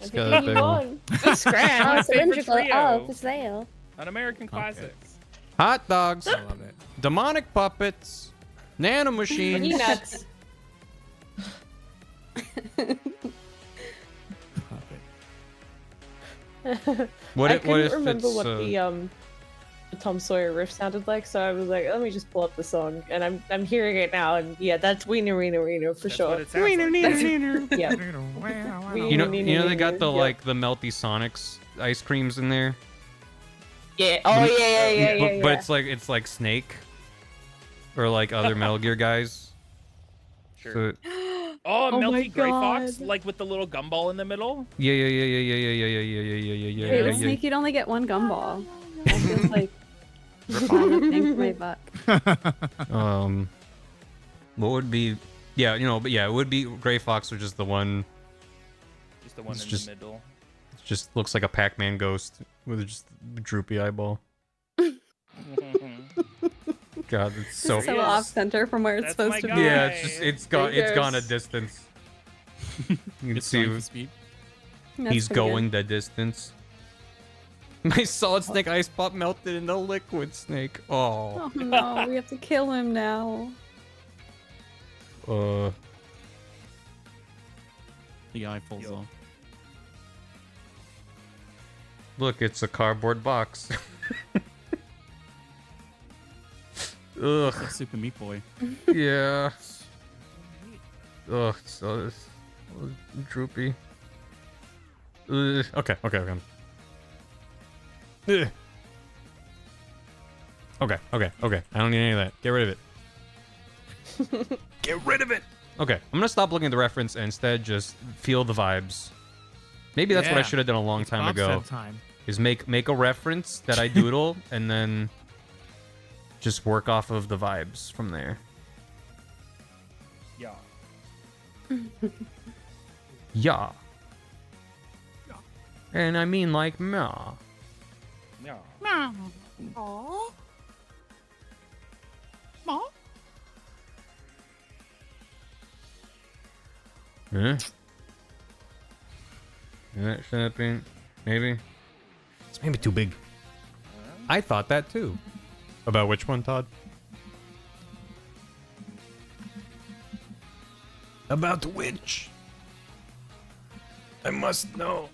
She's got a big one. Good scram. My favorite trio for sale. on American Classics. Hot dogs. I love it. Demonic puppets. Nano machines. Peanuts. What I if couldn't it's remember what the Tom Sawyer riff sounded like, so I was like, let me just pull up the song, and I'm hearing it now, and yeah, that's Wiener Wiener Wiener for That's sure. what it sounds like. Yeah. You know they got the Yeah. like the melty Sonics ice creams in there. Yeah. Oh yeah. But it's like Snake, or like other Metal Gear guys. Sure. So, Oh, Oh my Melty Gray Fox, God. like with the little gumball in the middle. yeah. Wait, with Sneak, you'd only get one gumball. That feels like I'm paying for my buck. What would be? Yeah, but yeah, it would be Gray Fox, which is the one. Just the one It's in just- the middle. It just looks like a Pac-Man ghost with just a droopy eyeball. God, it's so. So Yeah. off center from where it's That's supposed my to guy. be. Yeah, it's gone a Fingers. distance. You can It's see going for speed. That's he's pretty good. going the distance. My Solid Snake ice pop melted into Liquid Snake. Oh. Oh no, we have to kill him now. Uh. The eye falls Yo. off. Look, it's a cardboard box. Ugh. It's like Super Meat Boy. Yeah. Ugh. So droopy. Okay. Ugh. Okay. I don't need any of that. Get rid of it. Get rid of it. Okay. I'm gonna stop looking at the reference and instead just feel the vibes. Maybe that's what I Yeah. should have done a long time Bob ago. said time. Is make a reference that I doodle and then just work off of the vibes from there. Yeah. Yeah. And I mean like meh. Yeah. Huh? That should have been maybe. It's maybe too big. I thought that too. About which one, Todd? About which? I must know.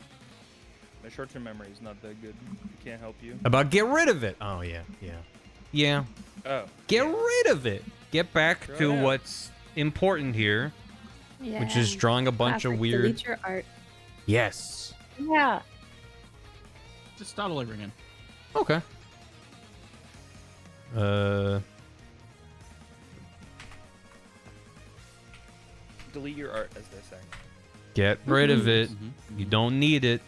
My short-term memory is not that good. I can't help you. About get rid of it. Oh yeah. Yeah. Oh. Get rid of it. Get back Throw to it out. what's important here, Yeah. which is drawing a bunch of Classic, weird. Delete your art. Yes. Yeah. Just start all over again. Okay. Delete your art, as they say. Get rid of it. Mhm. You don't need it.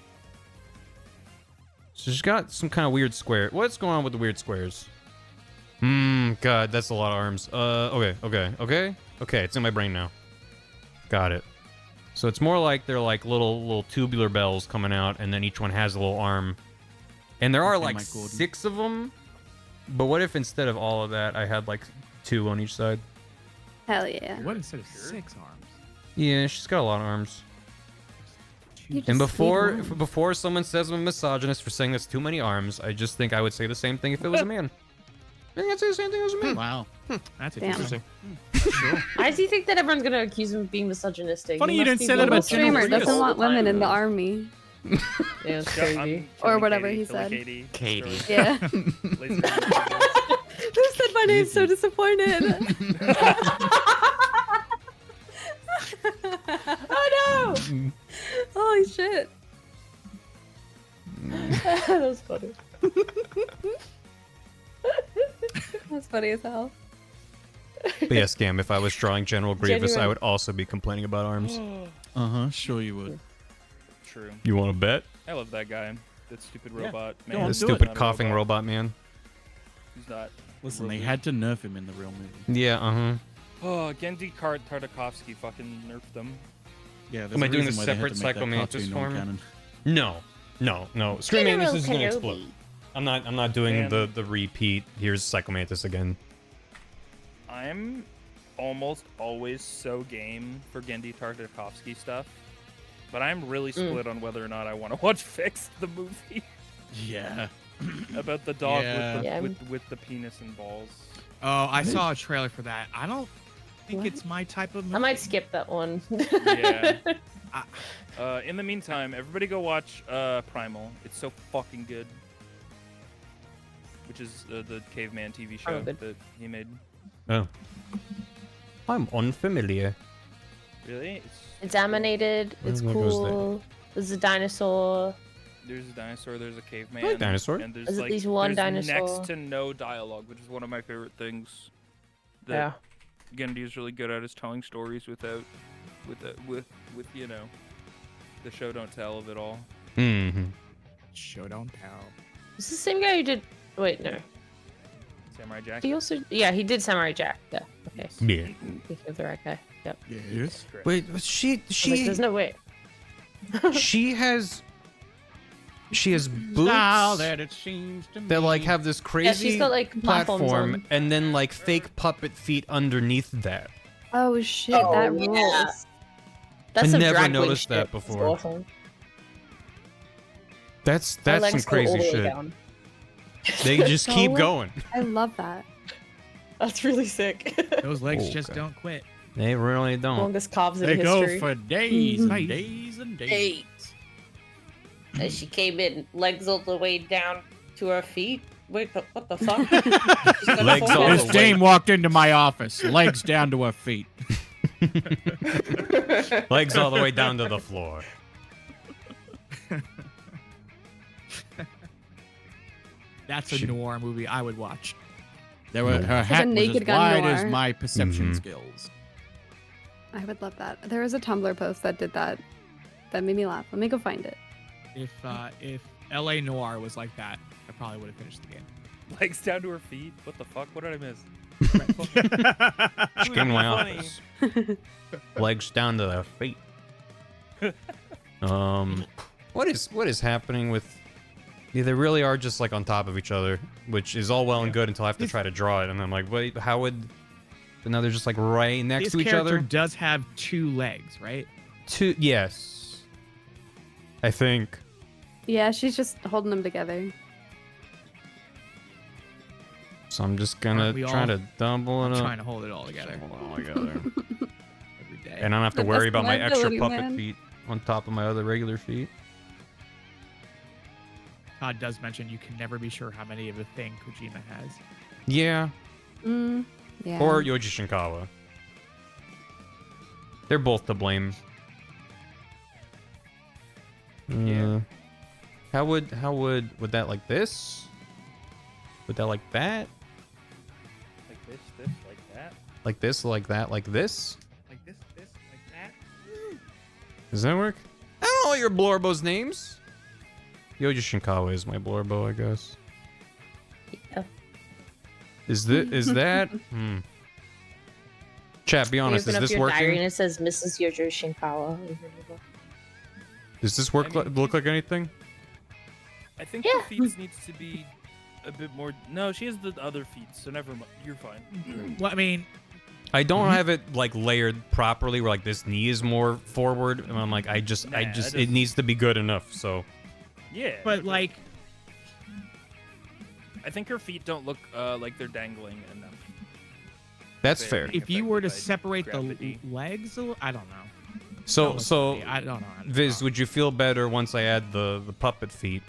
So she's got some kind of weird square. What's going on with the weird squares? God, that's a lot of arms. Okay. It's in my brain now. Got it. So it's more like they're like little tubular bells coming out, and then each one has a little arm. And there are Okay, like Mike Gordon. 6 of them. But what if instead of all of that, I had like 2 on each side? Hell yeah. What instead of 6 arms? Yeah, she's got a lot of arms. You And just need one. before someone says I'm a misogynist for saying that's too many arms, I just think I would say the same thing if it was a man. I think I'd say the same thing if it was a man. Wow. That's Damn. interesting. Why do you think that everyone's gonna accuse him of being misogynistic? Funny He you must didn't be say that one Little of about those General streamer Grievous. doesn't want all the women in the time. army. Yeah, it's Yeah, crazy. I'm Or killing whatever Katie, he killing said. Katie. Yeah. Laser- Who said my name? So disappointed. Oh no! Holy shit. That was funny. That's funny as hell. But yeah, Scam, if I was drawing General Grievous, I Genuine. would also be complaining about arms. Sure you would. True. You want to bet? I love that guy. That stupid Yeah. robot Go man. on, The do stupid Not a coughing robot man. He's not. Listen, they Really. had to nerf him in the real movie. Yeah, uh-huh. Oh, Gendy Tartakovsky fucking nerfed them. Yeah, there's Am I a doing reason a why they had separate to make that Psychomantis cartoon form? non-canon. No. Scream Mantis is gonna Kenobi. explode. I'm not doing Man. the repeat. Here's Psychomantis again. I'm almost always so game for Gendy Tartakovsky stuff, but I'm really split on whether or not I want to watch Fixed, the movie Yeah. about the dog Yeah. Yeah. with the penis and balls. Oh, I saw a trailer for that. I don't think What? it's my type of movie. I might skip that one. Yeah. In the meantime, everybody go watch Primal. It's so fucking good. Which is the caveman TV show good. that he made. Oh. I'm unfamiliar. Really? It's animated. It's What goes cool. There's a dinosaur. There's a dinosaur, there's a caveman. I like dinosaur. And there's There's at like least one there's dinosaur. next to no dialogue, which is one of my favorite things. Yeah. That Gendy is really good at, is telling stories without with you know the show don't tell of it all. Mm-hmm. Show don't tell. It's the same guy who did. Wait, no. Samurai Jack. He also. Yeah, he did Samurai Jack. Yeah. Okay. Yeah. Thinking of the right guy. Yep. Yes. Correct. Wait, I was like, there's no way. she has boots Now that it seems to me. that like have this crazy she's got, like, platforms platform on. and then like fake puppet feet underneath that. Oh shit, Oh, that yeah. rules. That's I some never drag queen noticed that shit. before. It's awesome. That's Her some legs go crazy all the way shit. down. They just keep So- going. I love that. That's really sick. Those legs just Okay. don't quit. They really don't. Longest calves in They history. go for days and Nice. days and days. Eight. And she came in, legs all the way down to her feet. Wait, what the fuck? She's gonna Legs fall all down. the This dame walked into my office, legs down to her feet. Legs all the way down to the floor. That's a Shit. noir movie I would watch. There were, her a hat was Naked as Gun wide noir. as my perception Mhm. skills. I would love that. There was a Tumblr post that did that. That made me laugh. Let me go find it. If L.A. Noir was like that, I probably would have finished the game. Legs down to her feet. What the fuck? What did I miss? She came to my Funny. office. Legs down to their feet. What is happening with? Yeah, they really are just like on top of each other, which is all well and good until I have to try to draw it, and I'm like, wait, how would? But now they're just like right next This to each character other. does have 2 legs, right? Yes, I think. Yeah, she's just holding them together. So I'm just gonna Aren't we try all to double it I'm up. trying to hold it all together Hold it all together. every day. And I don't have to The worry best about my extra liability, puppet man. feet on top of my other regular feet. Todd does mention you can never be sure how many of a thing Kojima has. Yeah. Yeah. Or Yoji Shinkawa. They're both to blame. Yeah. How would that like this? Would that like that? Like this, like that, Like this, like that, like this? like this, like that. Does that work? I don't know your Blorbo's names. Yoji Shinkawa is my Blorbo, I guess. Yeah. Is that? Chat, be You honest, open is up this your diary and working? it says Mrs. Yojo Shinkawa. Does this work? I mean- Look like anything? I think Yeah. the feet needs to be a bit more. No, she has the other feet, so never mind. You're fine. Well, I mean, I don't have it like layered properly where like this knee is more forward, and I'm like, it needs to be good enough. So Yeah. But like, I think her feet don't look like they're dangling enough. that's Fair. fair. if you were to affected by separate gravity. the legs, I don't know. So I don't know. Viz, would you feel better once I add the puppet feet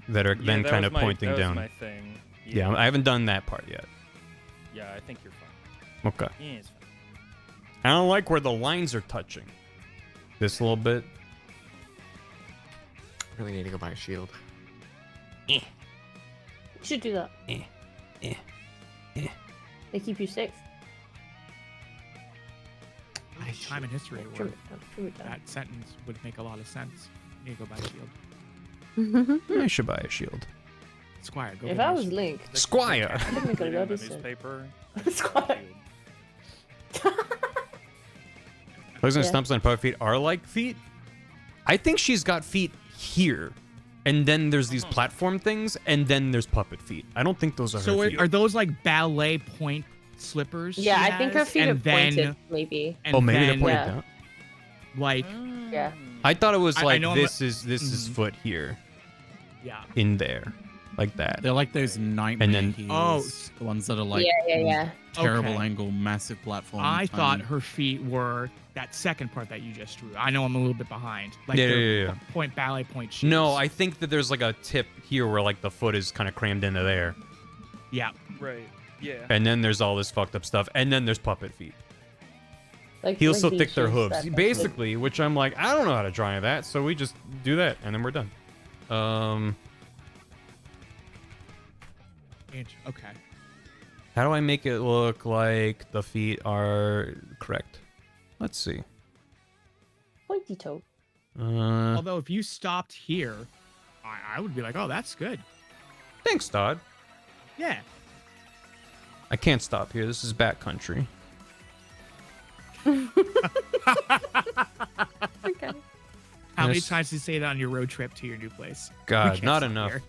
that are then that kind was of my- pointing that was down? my thing. Yeah, I haven't done that part yet. Yeah, I think you're fine. Okay. Yeah, it's fine. I don't like where the lines are touching. This little bit. Really need to go buy a shield. You should do that. Eh. They keep you safe. Time in history Trim where it down, trim it down. that sentence would make a lot of sense. You need to go buy a shield. I should buy a shield. Squire, go If get I me a was shield. Link, Squire. I could make a Reading lot the of sense. newspaper. Squire. Legs and Yeah. stumps and puppet feet are like feet. I think she's got feet here, and then there's these platform things, and then there's puppet feet. I don't think those are So her are, feet. are those like ballet point slippers? Yeah, she I think her has? feet are And then- pointed, maybe. and Oh, maybe they're then, pointed yeah. down. Like, Yeah. I thought it was I like know I'm this is Mhm. foot here, yeah. in there, like that. They're like those nightmare And then- heels, the ones that are like yeah. terrible Okay. angle, massive platform. I thought tiny. her feet were that second part that you just drew. I know I'm a little bit behind. Like Yeah, they're yeah. point ballet point shoes. No, I think that there's like a tip here where like the foot is kind of crammed into there, Yeah. Right. Yeah. and then there's all this fucked up stuff, and then there's puppet feet. Like, Heels so these thick their shoes hooves, that- basically. Which I'm like, I don't know how to draw any of that, so we just do that, and then we're done. Okay. How do I make it look like the feet are correct? Let's see. Pointy toe. Although if you stopped here, I would be like, oh, that's good. Thanks, Dodd. Yeah. I can't stop here. This is backcountry. Okay. How many Yes. times did you say that on your road trip to your new place? We God, can't not stop enough. here.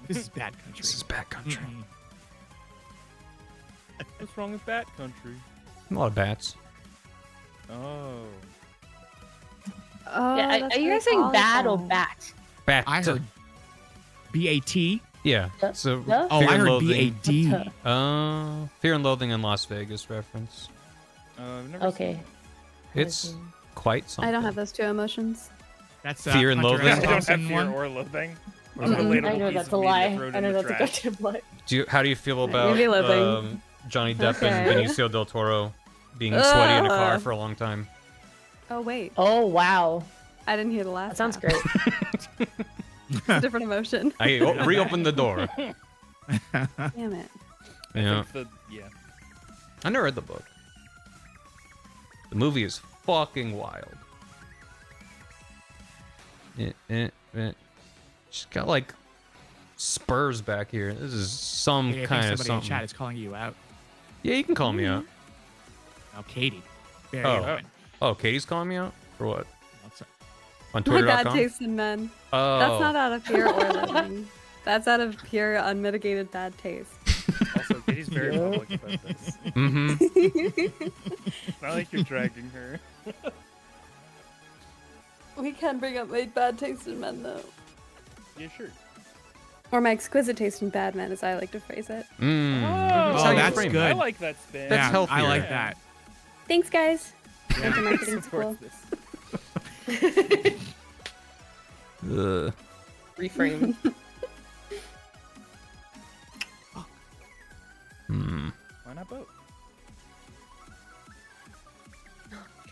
This is bad country. This is backcountry. Mm-mm. What's wrong with Bat Country? A lot of bats. Oh. Oh, Yeah, that's are you very guys saying bad or colorful. bat? Bat. I heard B-A-T. Yeah. Yeah. So Yeah. Oh, Fear I and heard Loathing. B-A-D. Fear and Loathing in Las Vegas reference. I've never Okay. It's quite something. I don't have those two emotions. That's Fear and Hunter Loathing. S. I don't have Thompson fear one. or loathing. Or Mm-mm, relatable I know piece that's of a media lie. thrown I in know the that's a trash. goddamn lie. How do you feel about Maybe Loathing. Johnny Depp Okay. and Benicio del Toro being sweaty in a car Ugh. for a long time? Oh wait, Oh, wow. I didn't hear the last. That sounds half. great. It's a different emotion. I reopened the door. Damn it. Yeah. Yeah. I never read the book. The movie is fucking wild. She's got like spurs back here. This is some Hey, I think kind of somebody in something. chat is calling you out. Yeah, you can call me out. Oh, Katie. Very Oh. open. Oh, Katie's calling me out? For what? That's On My bad Twitter.com? taste in men. Oh. That's not out of fear or loathing. That's out of pure unmitigated bad taste. Also, Katie's very public about this. Mm-hmm. It's not like you're dragging her. We can bring up my bad taste in men though. Yeah, sure. Or my exquisite taste in bad men, as I like to phrase it. Mm. Oh, how you that's frame it. good. I like that spin. That's yeah, healthier. I like Yeah. that. Thanks, guys. Yeah, Thank you, marketing support school. this. Ugh. Reframe. Hmm. Why not both?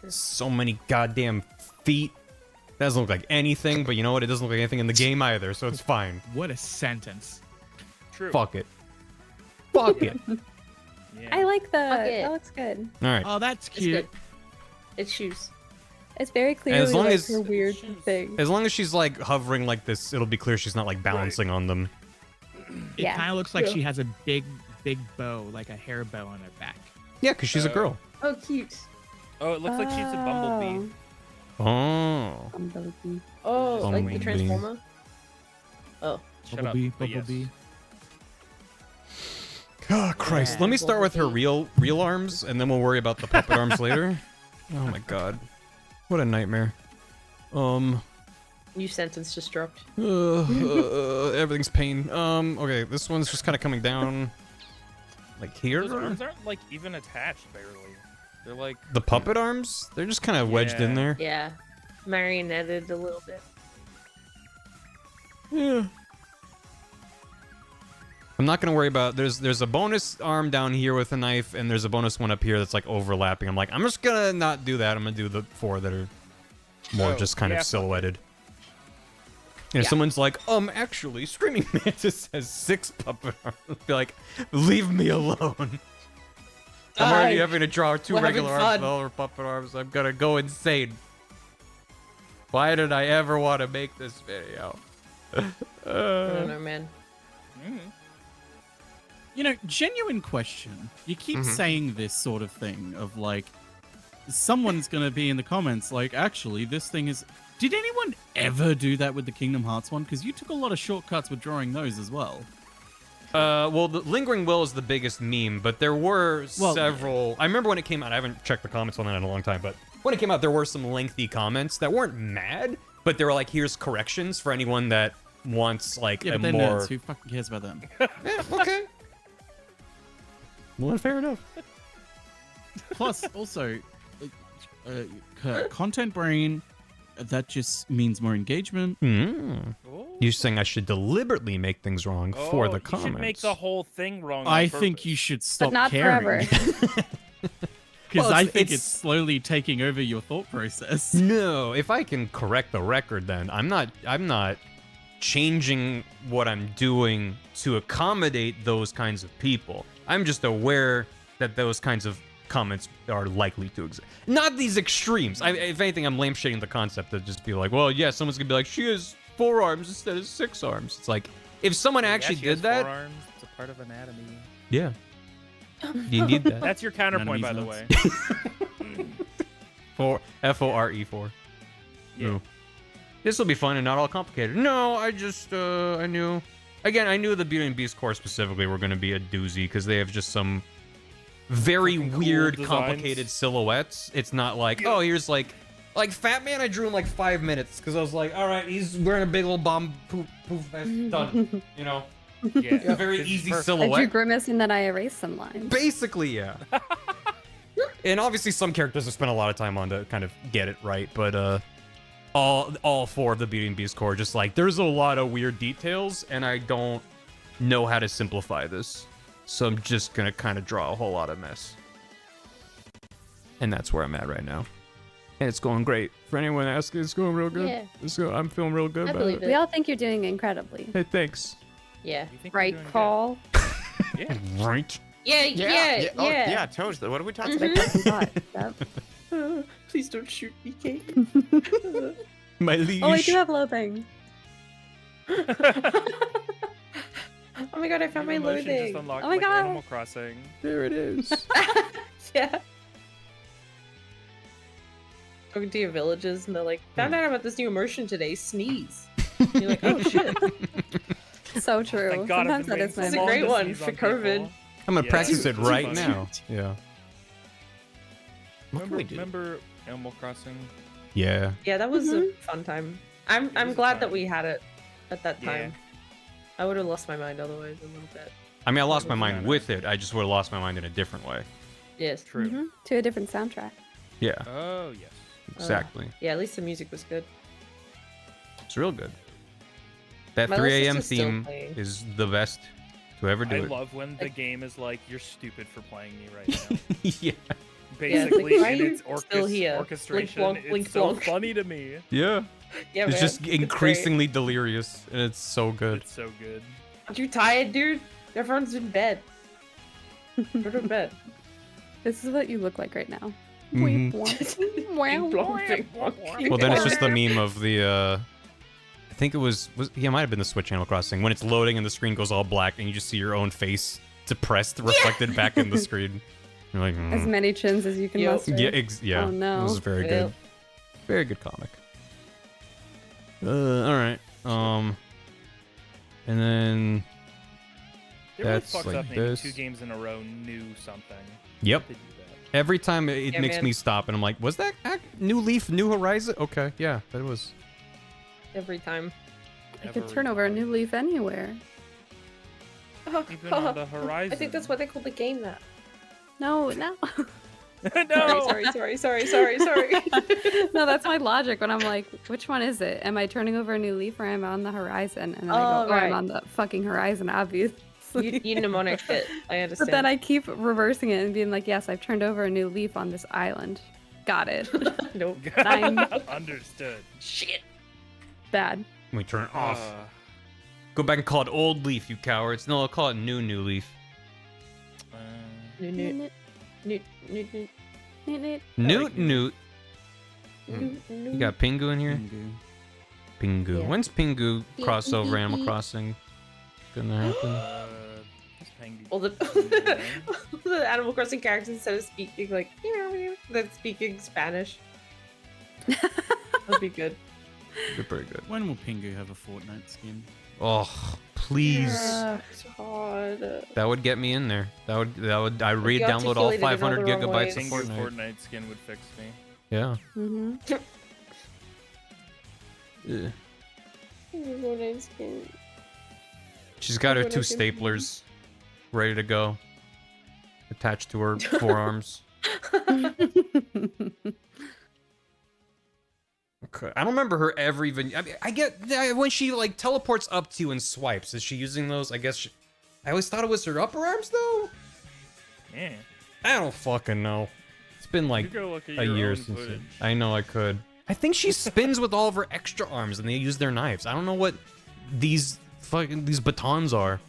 So many goddamn feet. Doesn't look like anything, but you know what? It doesn't look like anything in the game either, so it's fine. What a sentence. True. Fuck it. Fuck it. Yeah. I like Fuck that. it. That looks good. All right. Oh, that's It's cute. good. It's shoes. It's very clearly as long like as- her weird thing. As long as she's like hovering like this, it'll be clear she's not like balancing on them. It Yeah, kind of looks like true. she has a big bow, like a hair bow on her back. Yeah, because she's a girl. Oh, cute. Oh, it looks like she's a bumblebee. Oh. Bumblebee. Oh, like the Bumblebee. Transformer? Oh. Shut Bumblebee, up. but yes. Bumblebee. Oh Christ! Let me start with her real arms, and then we'll worry about the puppet arms later. Oh my God, what a nightmare. New sentence just dropped. Everything's pain. Okay, this one's just kind of coming down, like here. Those arms aren't like even attached barely. They're like The puppet arms? They're just kind of wedged in Yeah. there. Yeah. Marionetted a little bit. Yeah. I'm not gonna worry about. There's a bonus arm down here with a knife, and there's a bonus one up here that's like overlapping. I'm like, I'm just gonna not do that. I'm gonna do the 4 that are more Oh, just kind yeah, of silhouetted. And if someone's like, actually, Screaming Mantis has 6 puppet arms. I'll be like, leave me alone. I'm already having to draw 2 We're having regular arms fun. and all her puppet arms. I'm gonna go insane. Why did I ever want to make this video? I don't know, man. You know, genuine question. You keep saying this sort of thing of like, someone's gonna be in the comments like, actually, this thing is. Did anyone ever do that with the Kingdom Hearts one? Because you took a lot of shortcuts with drawing those as well. Well, the Lingering Will is the biggest meme, but there were several. I remember when it came out. I haven't checked the comments on that in a long time, but when it came out, there were some lengthy comments that weren't mad, but they were like, "Here's corrections for anyone that wants like Yeah, a but they're more." nerds. Who fucking cares about them? Yeah, okay. Well, fair enough. Plus, also, content brain. That just means more engagement. You're saying I should deliberately make things wrong for the You comments? should make the whole thing wrong. I on think purpose. you should stop not caring. forever. Because Well, I it's- think it's it's- slowly taking over your thought process. No, if I can correct the record, then I'm not changing what I'm doing to accommodate those kinds of people. I'm just aware that those kinds of comments are likely to exist. Not these extremes. If anything, I'm lampshading the concept to just be like, well, yeah, someone's gonna be like, she has 4 arms instead of 6 arms. It's like, if someone actually she has did that, 4 arms. It's a part of anatomy. yeah, you need that. That's your counterpoint, by the Enemies way. For FORE4. Yeah. This will be fun and not all complicated. No, I just I knew. Again, I knew the Beauty and Beast core specifically were going to be a doozy because they have just some very Fucking cool weird, designs. complicated silhouettes. It's not like, oh, here's like Fat Man. I drew in like 5 minutes because I was like, all right, he's wearing a big old bomb poof vest. Done. You know, Yeah. a very easy perfect. I drew silhouette. Grimace and then I erased some lines. Basically, yeah. And obviously, some characters have spent a lot of time on to kind of get it right, but all 4 of the Beauty and Beast core just like there's a lot of weird details, and I don't know how to simplify this, so I'm just gonna kind of draw a whole lot of mess, and that's where I'm at right now, and it's going great. For anyone asking, it's going real good. Yeah. I'm feeling real good I about believe it. We all think you're doing incredibly. Hey, thanks. Yeah. You think you're Right doing good? call. Yeah. Right. Yeah. Oh, yeah, totally. What are we talking about? Yep. Please don't shoot me, Kate. My leash. Oh, I do have loathing. Oh my god, I found my Emotion just loathing. unlocked, Oh my like God. Animal Crossing. There it is. Yeah. Talking to your villagers, and they're like, found out about this new immersion today, sneeze. You're like, oh shit. So true. Thank God I've Sometimes been that is waiting my This is a so long great to one sneeze for on people. COVID. I'm gonna Yeah, practice it's it right fun. now. Yeah. What can we do? Remember Animal Crossing? Yeah. Yeah, that was a fun time. I'm was a glad time. that we had it at that Yeah. time. I would have lost my mind otherwise a little bit. I mean, I lost my mind Yeah. with it. I just would have lost my mind in a different way. Yes. True. Mhm. To a different soundtrack. Yeah, Oh yes. exactly. Yeah, at least the music was good. It's real good. That My 3 little a.m. sister's still theme playing. is the best to ever do I it. love when the game is like, "You're stupid for playing me right now." yeah. Yeah, it's like, Basically, why are and you its still here? Blink, orchestration. blonk, It's blink, so blonk. funny to me. Yeah. Yeah, It's man. just It's great. increasingly delirious, and it's so good. It's so good. Aren't you tired, dude? Everyone's in bed. Go to bed. This is what you look like right now. Mhm. Blink, blonk, blink, blonk. Well, then it's just the meme of the. I think it was yeah, it might have been the Switch Animal Crossing when it's loading and the screen goes all black and you just see your own face depressed, reflected back in the screen. You're like, As many chins as you can Yo. muster. yeah, yeah. Oh, no. It was very Well. good. Very good comic. All right. And then It really That's fucks like up naming this. 2 games in a row new something. Yep. They do that. Every time it Yeah, makes man. me stop, and I'm like, was that New Leaf, New Horizon? Okay, yeah, that was. Every time. I could turn over a new leaf anywhere. Even on the horizon. I think that's why they call the game that. No. No. Sorry. No, that's my logic when I'm like, which one is it? Am I turning over a new leaf or am I on the horizon? And then I Oh, go, oh, I'm right. on the fucking horizon, obviously. You mnemonic it. I understand. But then I keep reversing it and being like, yes, I've turned over a new leaf on this island. Got it. Nope. I'm Understood. Shit. bad. We turn it off. Uh, Go back and call it Old Leaf, you cowards. No, I'll call it New Leaf. Newt. Neat. Newt. Newt. You got Pingu in here? Pingu. Yeah. When's Pingu crossover Animal Crossing gonna happen? just hang Well, the the Animal Crossing characters, instead of speaking like they're speaking Spanish. That'd be good. They're pretty good. When will Pingu have a Fortnite skin? Oh, please. It's hard. That would get me in there. That would. I you re-download all articulated it all 500 the wrong gigabytes of ways. Pingu Fortnite. Fortnite skin would fix me. Yeah. Mm-hmm. Yeah. Skin. She's got her Fortnite 2 skin. staplers ready to go, attached to her forearms. Okay. I don't remember her ever even. I mean, I get when she like teleports up to you and swipes. Is she using those? I guess. I always thought it was her upper arms though. Yeah. I don't fucking know. It's been like You go look at a your year own since. footage. I know I could. I think she spins with all of her extra arms, and they use their knives. I don't know what these batons are.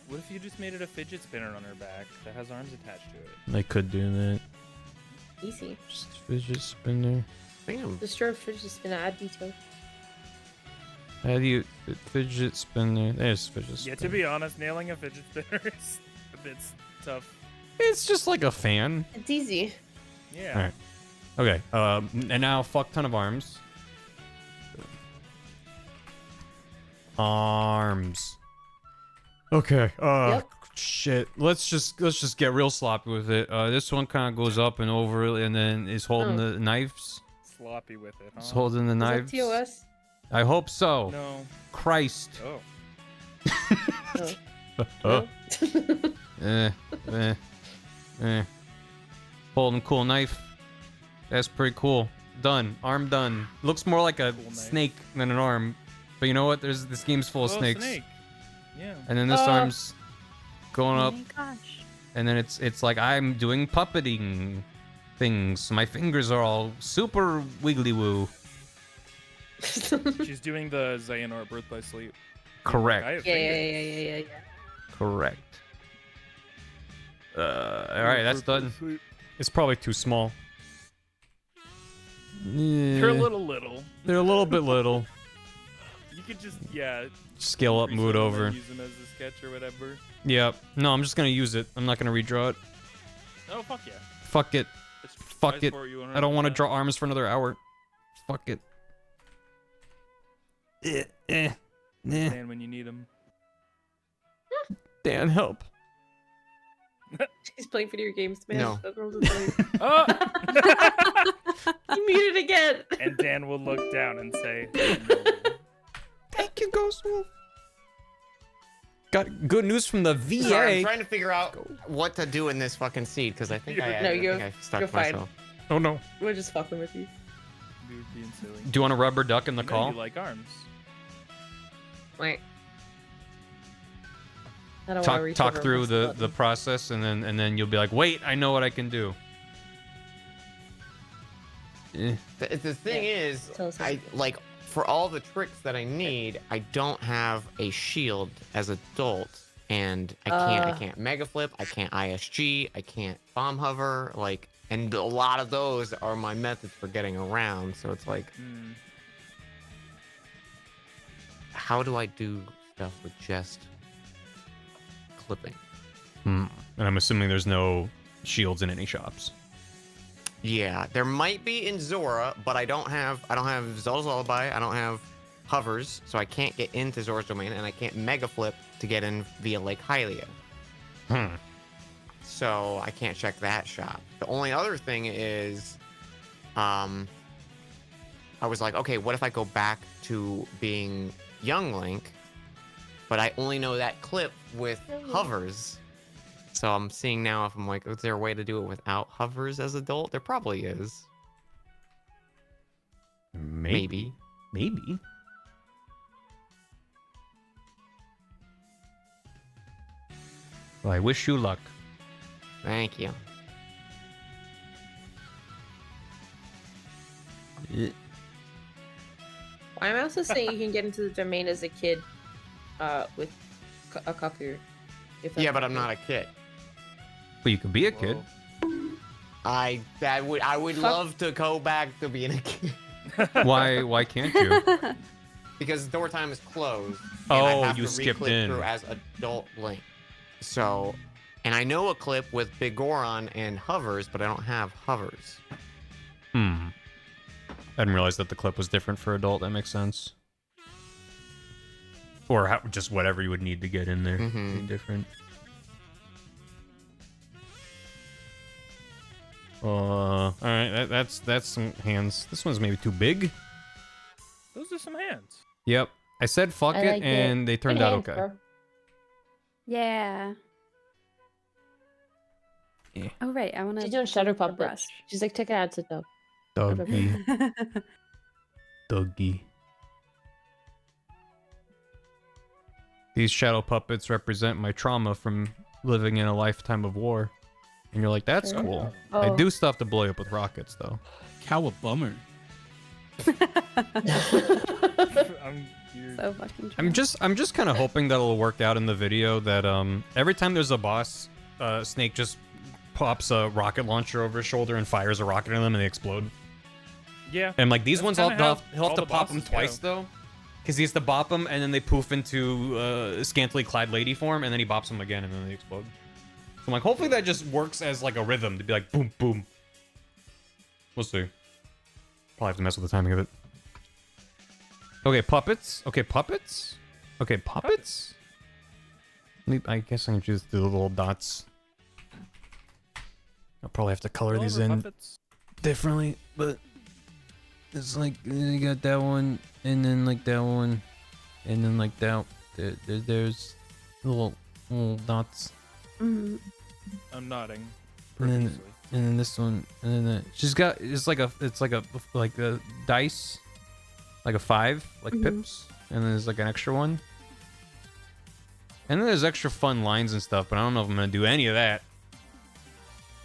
What if you just made it a fidget spinner on her back that has arms attached to it? I could do that. Easy. Just fidget spinner. Damn. Destroy fidget spinner. Add detail. How do you fidget spinner? There's fidget spinner. Yeah, to be honest, nailing a fidget spinner is a bit tough. It's just like a fan. It's easy. Yeah. All right. Okay. And now fuck ton of arms. Arms. Okay. Yep. Shit. Let's just get real sloppy with it. This one kind of goes up and over, and then is holding the knives. Sloppy with it, huh? It's holding the Is knives. that TOS? I hope so. No. Christ. Oh. No. Holding cool knife. That's pretty cool. Done. Arm done. Looks more like a Cool knife. snake than an arm. But you know what? This game's full of Oh, snakes. snake. Yeah. And then this arm's going Oh up, my gosh. and then it's like I'm doing puppeting things. My fingers are all super wiggly woo. She's doing the Xehanort Birth by Sleep. I Correct. have Yeah. fingers. Correct. All right, that's done. It's probably too small. They're a Yeah, little. they're a little bit little. You could just, Scale up, reset move it them over. and use them as a sketch or whatever. Yep. No, I'm just gonna use it. I'm not gonna redraw it. Oh, fuck yeah. Fuck it. It's Fuck I it. support you I don't want to 100%. draw arms for another hour. Fuck it. And when you need them. Dan, help. He's playing video games, man. No. That's what I'm just like. Oh! You muted again. And Dan will look down and say, Thank you, Ghost Wolf. Got good news from the VA. Sorry, I'm trying to figure out what to do in this fucking seed because I think I No, think you're- I stuck you're fine. myself. Oh no. We're just fucking with you. Dude, being silly. Do you want a rubber duck in the You know call? you like arms. Wait. I don't wanna reach Talk over and through press the button. the process, and then you'll be like, wait, I know what I can do. The thing is, Tell us I like for all the tricks that I need, I don't have a shield as adult, and I can't mega flip, I can't ISG, I can't bomb hover, like, and a lot of those are my methods for getting around. So it's like, how do I do stuff with just clipping? And I'm assuming there's no shields in any shops. Yeah, there might be in Zora, but I don't have Zelda's Lullaby, I don't have hovers, so I can't get into Zora's domain, and I can't mega flip to get in via Lake Hylia. So I can't check that shop. The only other thing is, I was like, okay, what if I go back to being young Link, but I only know that clip with hovers. So I'm seeing now if I'm like, is there a way to do it without hovers as adult? There probably is. Maybe. Maybe. Well, I wish you luck. Thank you. I'm also saying you can get into the domain as a kid, with a Kaku. Yeah, but I'm not a kid. But you can be a kid. I would love to go back to being a kid. Why can't you? Because door time is closed. Oh, and I have you to skipped re-click in. through as adult Link. So, and I know a clip with Bigoron and hovers, but I don't have hovers. I didn't realize that the clip was different for adult. That makes sense. Or just whatever you would need to get in there. Mhm. Be different. All right, that's some hands. This one's maybe too big. Those are some hands. Yep. I said fuck I it, like it. and they turned Good out hands, okay. bro. Yeah. Yeah. Oh right, I want to. She's doing shadow puppets. brush. She's like, take it out, sit down. Dougie. Dougie. These shadow puppets represent my trauma from living in a lifetime of war. And you're like, that's Sure. cool. Oh. I do stuff to blow you up with rockets, though. Cowabummer. So fucking. I'm just kind of hoping that it'll work out in the video that every time there's a boss, Snake just pops a rocket launcher over his shoulder and fires a rocket at them and they explode. Yeah. And like these That's ones, kinda how he'll all have to the pop them bosses twice go. though, because he has to bop them and then they poof into scantily clad lady form and then he bops them again and then they explode. So I'm like, hopefully that just works as like a rhythm to be like boom boom. We'll see. Probably have to mess with the timing of it. Okay, puppets. Okay, puppets. Okay, puppets. I guess I can just do the little dots. I'll probably have to color these in differently, but it's like you got that one, and then like that one, and then like that. There's little dots, Mhm. I'm nodding. and then profusely. this one, and then that. She's got it's like a dice, like a 5, like pips, and then there's like an extra one, and then there's extra fun lines and stuff. But I don't know if I'm gonna do any of that.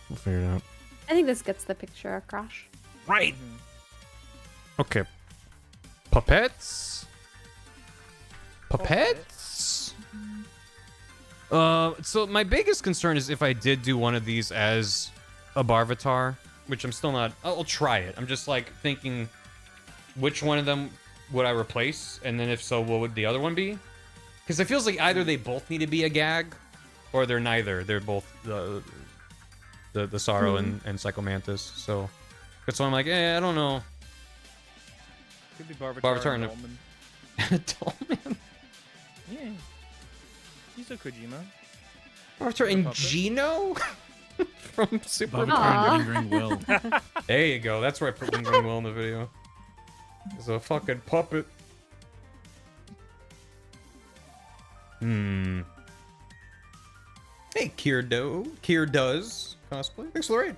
We'll figure it out. I think this gets the picture across. Right. Okay. Puppets. Puppets. So my biggest concern is if I did do one of these as a Barvatar, which I'm still not. I'll try it. I'm just like thinking, which one of them would I replace, and then if so, what would the other one be? Because it feels like either they both need to be a gag, or they're neither. They're both the Sorrow and Psychomantis. So I'm like, I don't know. Could be Barvatar, Barvatar and and Dolman. Dolman. Yeah. He's a Kojima. Barvatar and puppet. Gino from Super Barvatar Mario. and Lingering Will. There you go. That's where I put Lingering Will in the video. It's a fucking puppet. Hey, Kier does cosplay. Thanks for the raid.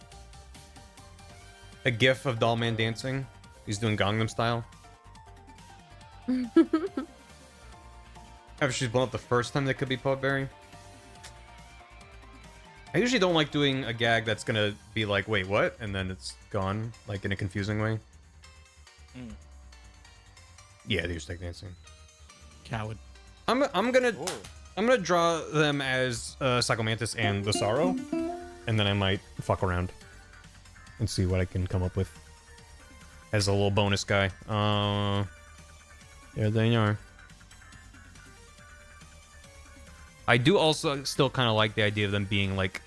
A gif of Dollman dancing. He's doing Gangnam Style. After she's blown up the first time, that could be Pubberry. I usually don't like doing a gag that's gonna be like, wait, what? And then it's gone, like in a confusing way. Yeah, they use tech dancing. Coward. I'm gonna draw them as Psychomantis and the Sorrow, and then I might fuck around and see what I can come up with as a little bonus guy. There they are. I do also still kind of like the idea of them being like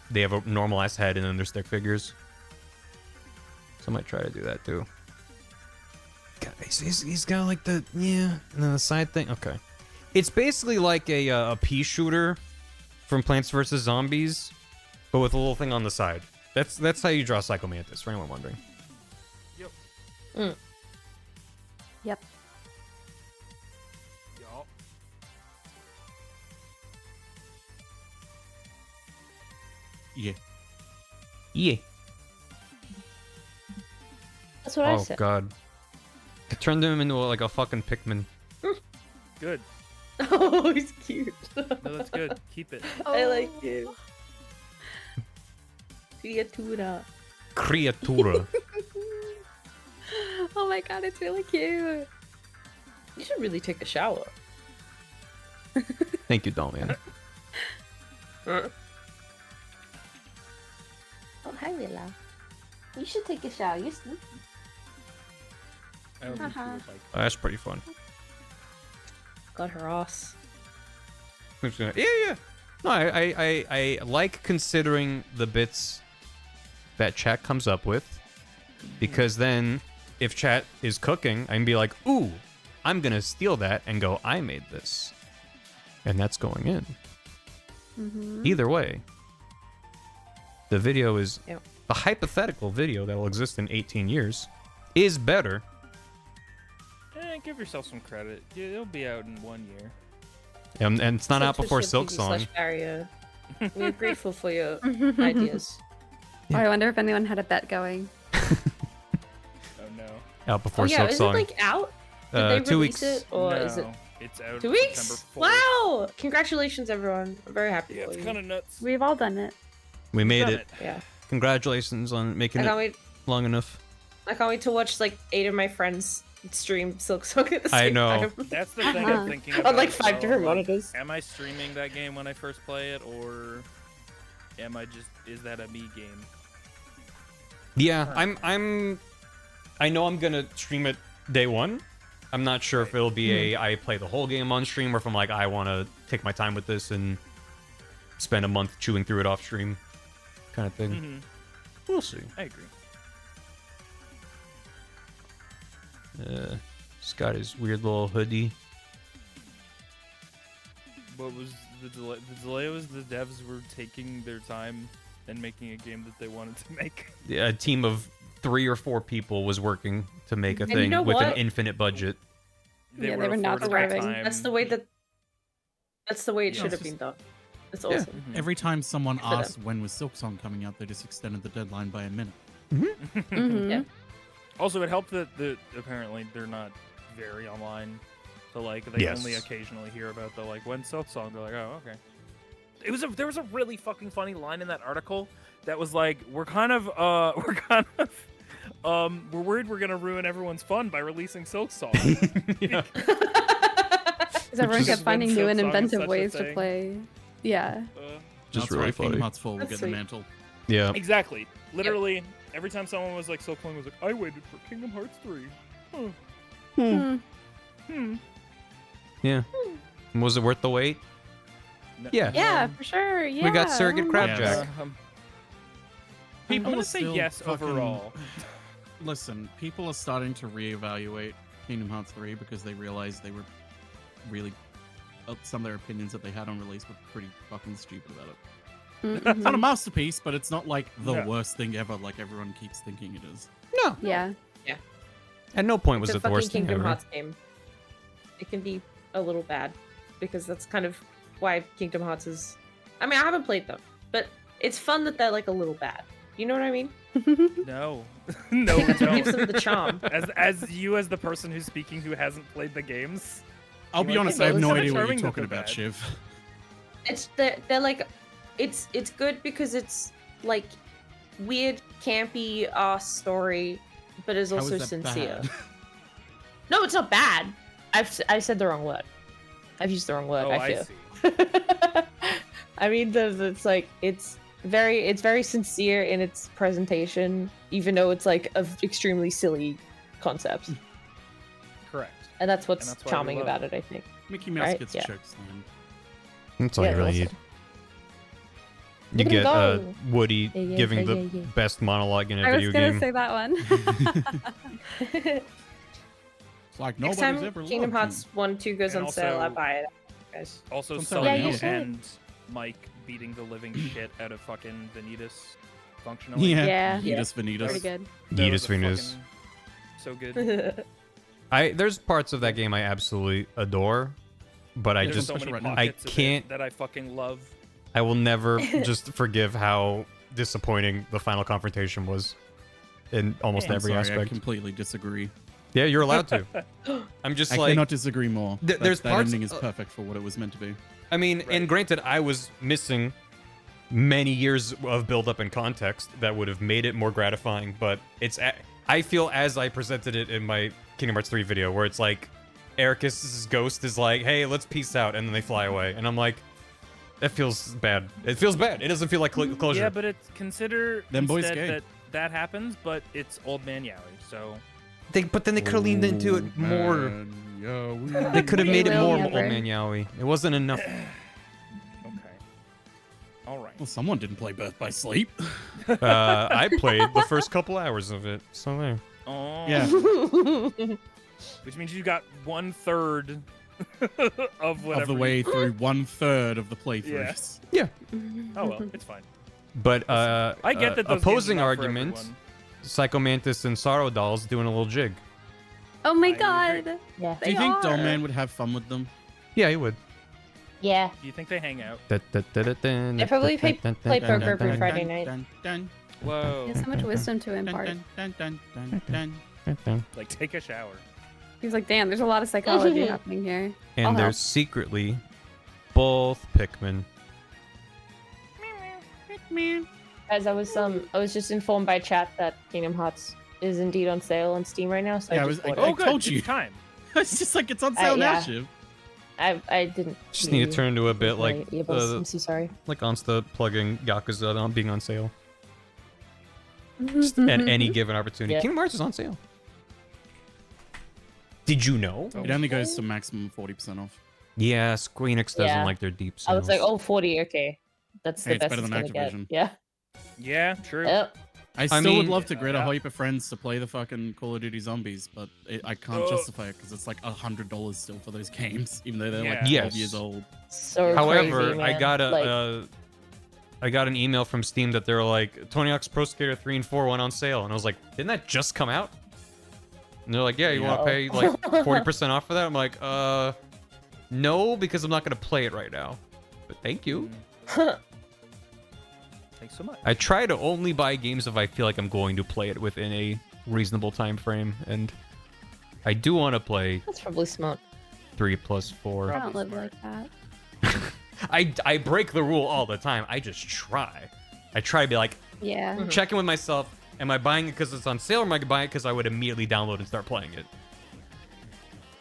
they have a normal ass head and then they're stick figures. So I might try to do that too. God, he's got like the and then the side thing. Okay, it's basically like a pea shooter from Plants vs Zombies, but with a little thing on the side. That's how you draw Psychomantis, for anyone wondering. Yep. Yep. Yup. Yeah. Yeah. That's what I Oh said. god. I turned him into like a fucking Pikmin. Good. Oh, he's cute. No, that's good. Keep it. I like it. Criatura. Creatura. Oh my god, it's really cute. You should really take a shower. Thank you, Damian. Oh, hi, Willa. You should take a shower. You're sleepy. I don't think you Haha. would like Oh, that's pretty fun. Got her ass. I'm just gonna- yeah. No, I like considering the bits that chat comes up with, because then if chat is cooking, I can be like, ooh, I'm gonna steal that and go, I made this, and that's going in. Either way, the video is Yep. the hypothetical video that will exist in 18 years is better. give yourself some credit. It'll be out in 1 year. And it's not out before Silksong. Barrier. We're grateful for your ideas. Oh, I wonder if anyone had a bet going. Oh no. Out before Oh yeah, is it Silksong. like out? Did they 2 release weeks. it, or no, is it it's out 2 weeks? September 4th. Wow! Congratulations, everyone. I'm very happy Yeah, for it's you. kind of nuts. We've all done it. We made Done it. Yeah. Congratulations on making I it can't wait. long enough. I can't wait to watch like 8 of my friends stream Silksong at the same I know. time. That's the thing I'm thinking about. On like as 5 well, different like, monitors. Am I streaming that game when I first play it, or am I just, is that a me game? Yeah, I know I'm gonna stream it day one. I'm not sure if it'll be I play the whole game on stream, or if I'm like, I want to take my time with this and spend a month chewing through it off stream, kind of thing. Mm-hmm. We'll see. I agree. He's got his weird little hoodie. What was the delay? The delay was the devs were taking their time and making a game that they wanted to make. A team of 3 or 4 people was working to make a And thing you know with an what? infinite budget. Yeah, they were not affording starving. time. That's the way that. That's the way it Yeah, should it's have been done. It's Yeah. awesome. Mhm. Every time someone for them. asks when was Silksong coming out, they just extended the deadline by a minute. Mm-hmm. Yeah. Also, it helped that apparently they're not very online, so like they Yes. only occasionally hear about the like when Silksong. They're like, oh, okay. There was a really fucking funny line in that article that was like, we're worried we're gonna ruin everyone's fun by releasing Silksong. Yeah. Because everyone is kept finding new and Silksong is inventive such a ways to thing. play. Yeah. Just That's really right, funny. Kingdom Hearts 4 will That's get sweet. the mantle. Yeah. Exactly. Literally, every time someone was like, Silksong was like, I waited for Kingdom Hearts 3. Yeah. Was it worth the wait? No- Yeah. Yeah, for sure. Yeah. We got Surrogate Oh Crabjack. Yes. I'm People gonna are say still yes fucking- overall. Listen, people are starting to reevaluate Kingdom Hearts 3 because they realized they were really some of their opinions that they had on release were pretty fucking stupid about it. It's not a masterpiece, but it's not like the No. worst thing ever, like everyone keeps thinking it is. No. Yeah. At no point was It's a it the fucking worst thing Kingdom ever. Hearts game. It can be a little bad because that's kind of why Kingdom Hearts is. I mean, I haven't played them, but it's fun that they're like a little bad. You know what I mean? No. I No, think that's what gives no. them the charm. As you, as the person who's speaking who hasn't played the games, I'll You be like honest, it? I have It's no kinda idea what charming you're that talking they're about, bad. Shiv. It's they're like, it's good because it's like weird, campy story, but is How also is that sincere. bad? No, it's not bad. I said the wrong word. I've used the wrong word. oh, I I feel. see. I mean, it's like it's very sincere in its presentation, even though it's like of extremely silly concepts, Correct. and that's what's that's why we charming love about it. it. I think. Mickey Mouse Right? gets Yeah. chokeslammed. That's all Yeah, you really also. need. You Look at get him go. Woody Yeah, yeah, giving yeah, the yeah, yeah. best monologue in a I was video gonna game. say that one. It's like Next nobody's time ever Kingdom loved Hearts 1 2 goes And on sale, I also- buy it, guys. Also, Sometime Sony Yeah, you should. and Mike beating the living shit out of fucking Vanitas functionally. Yeah. Venetus, Pretty Venetus. good. That Yeetus was a Venus. fucking- So good. There's parts of that game I absolutely adore, but I There's just so many right now. pockets of it can't- that I fucking love. I will never just forgive how disappointing the final confrontation was in almost I'm every sorry, I aspect. completely disagree. Yeah, you're allowed to. I'm just I like, cannot disagree more. there's that parts- ending is perfect for what it was meant to be. I mean, and granted, I was missing many years of build-up and context that would have made it more gratifying, but I feel as I presented it in my Kingdom Hearts 3 video, where it's like, Ericus's ghost is like, hey, let's peace out, and then they fly away, and I'm like, that feels bad. It feels bad. It doesn't feel like closure. Yeah, but it's consider Them boys instead gay. that happens, but it's Old Man Yowie, so But then they could have leaned into it more. They could have They made it will more never. Old Man Yowie. It wasn't enough. okay. All right. Well, someone didn't play Birth by Sleep. I played the first couple hours of it, so there. Oh, Yeah. which means you got 1/3 of whatever. Of the way through 1/3 of the playthroughs. Oh well, it's fine. But I get that those games opposing are not for argument, everyone. Psychomantis and Sorrow Dolls doing a little jig. Oh my I agree. god. Yeah. Do you think are. Dollman would have fun with them? Yeah, he would. Yeah. Do you think they hang out? They probably play poker every Friday night. Dun, dun, Whoa! He has so much wisdom to dun, impart. dun, dun, dun, dun, dun. Like take a shower. He's like, damn, there's a lot of psychology happening here. I'll And they're help. secretly both Pikmin. Guys, I was just informed by chat that Kingdom Hearts is indeed on sale on Steam right now. So Yeah, I I just was- bought I it. Good, told you. It's time. It's just like it's on sale now, yeah. Shiv. I didn't. Just need to turn into a bit like I'm so sorry. like Onsta plugging Yakuza on being on sale. Just at any given opportunity. Yeah. Kingdom Hearts is on sale. Did you know? It only goes to maximum 40% off. Yeah, Square Enix doesn't Yeah. like their deep I sales. was like, oh, 40, okay. That's Hey, the it's best better it's than gonna get. Activision. Yeah. Yeah, true. Yep. I still would mean- love to get a Yeah. whole heap of friends to play the fucking Call of Duty Zombies, but I can't justify it because it's like $100 still for those games, even though they're like Yeah. 12 Yes. years old. So However, crazy, man. I got like, I got an email from Steam that they're like, Tony Hawk's Pro Skater 3 and 4 went on sale, and I was like, didn't that just come out? And they're like, yeah, you want to pay like 40% off for that? I'm like, no, because I'm not gonna play it right now. But thank you. Thanks so much. I try to only buy games if I feel like I'm going to play it within a reasonable time frame, and I do want to play that's probably smart. 3 plus 4. I don't live like that. I break the rule all the time. I just try. I try to be like, Yeah. check in with myself. Am I buying it because it's on sale, or am I buying it because I would immediately download and start playing it?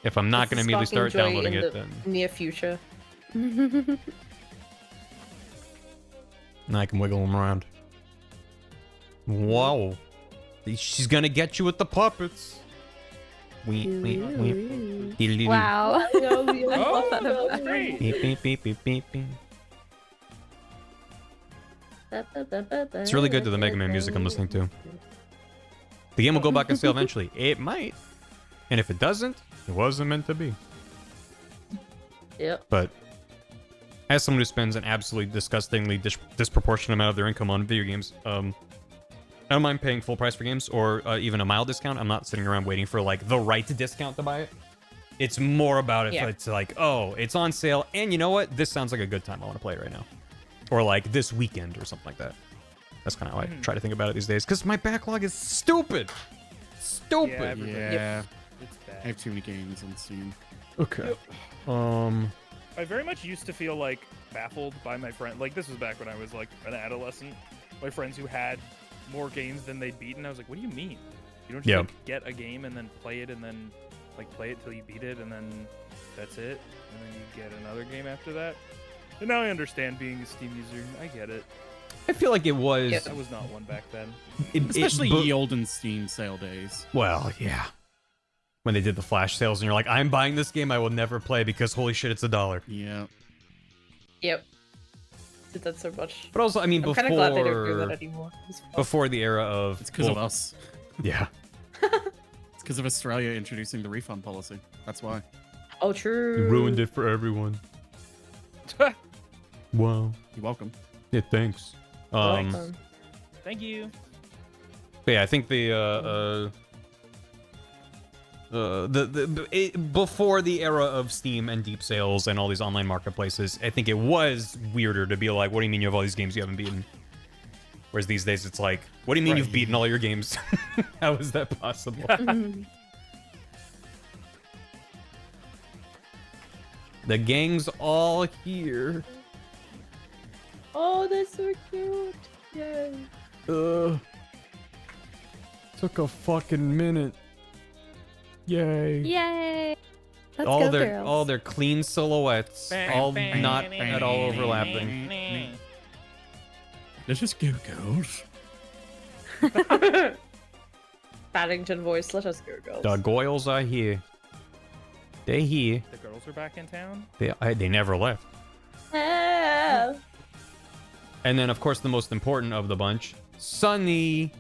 If I'm not going to immediately start downloading it, then Near future. I can wiggle them around. Whoa. She's going to get you with the puppets. Wow. Oh, that that's effect. great. Beep, beep, beep, beep, beep, beep. It's really good to the Mega Man music I'm listening to. The game will go back on sale eventually. It might. And if it doesn't, it wasn't meant to be. Yep. But as someone who spends an absolutely disgustingly disproportionate amount of their income on video games, I don't mind paying full price for games or even a mild discount. I'm not sitting around waiting for like the right discount to buy it. It's more about if it's like, oh, it's on sale, and you know what? This sounds like a good time. I want to play it right now. Or like this weekend or something like that. That's kind of how I try to think about it these days, because my backlog is stupid. Stupid. Yeah, everybody- Yeah. It's I bad. have too many games on Steam. Okay. I very much used to feel like baffled by my friend. Like this was back when I was like an adolescent. My friends who had more games than they'd beaten. I was like, what do you mean? You don't just like, get a game and then play it and then like play it till you beat it and then that's it, and then you get another game after that. And now I understand being a Steam user. I get it. I feel like it was. I was not one back then. Especially ye olden Steam sale days. Well, yeah. When they did the flash sales, and you're like, I'm buying this game I will never play because holy shit, it's $1. Yeah. Yep. Did that so much. But also, I mean, I'm kind of glad they don't do that anymore. It's fun. before the era of It's because of us. Yeah. It's because of Australia introducing the refund policy. That's why. Oh, true. You ruined it for everyone. Wow. You're welcome. Yeah, thanks. Thank you. But yeah, I think before the era of Steam and deep sales and all these online marketplaces, I think it was weirder to be like, what do you mean you have all these games you haven't beaten? Whereas these days it's like, what do you mean you've beaten all your games? How is that possible? The gang's all here. Oh, that's so cute. Yay. Took a fucking minute. Yay. Yay! Let's all go, their girls. all their clean silhouettes, all not at all overlapping. Let's just go, girls. Paddington voice. Let us go, girls. The Goyles are here. They here. The girls are back in town. They never left. Help. And then, of course, the most important of the bunch, Sunny.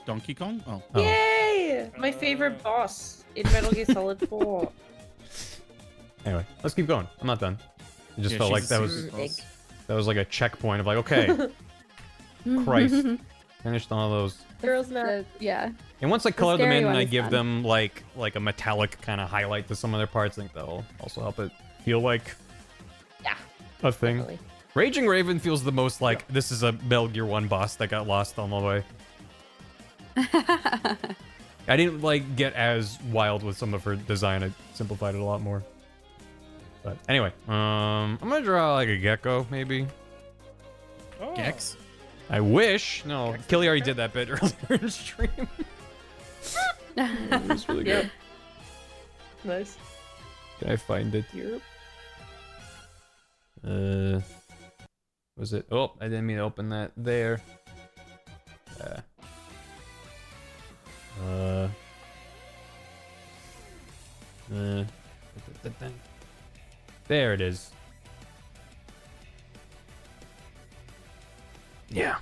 Donkey Kong? Oh. Yay! My favorite boss in Metal Gear Solid 4. Anyway, let's keep going. I'm not done. It just Yeah, felt like she's that a was super boss. like a checkpoint of like, okay, Christ, finished all those. Girls now. Yeah. And once I color them scary in and one I is give fun. them like a metallic kind of highlight to some of their parts, I think that'll also help it feel like a thing. Definitely. Raging Raven feels the most like this is a Metal Gear 1 boss that got lost on the way. I didn't like get as wild with some of her design. I simplified it a lot more. But anyway, I'm gonna draw like a gecko maybe. Oh. Gex? I wish. No, Killy already did that bit earlier in stream. It was really good. Nice. Can I find it? Yep. Was it? Oh, I didn't mean to open that there. There it is. Yeah.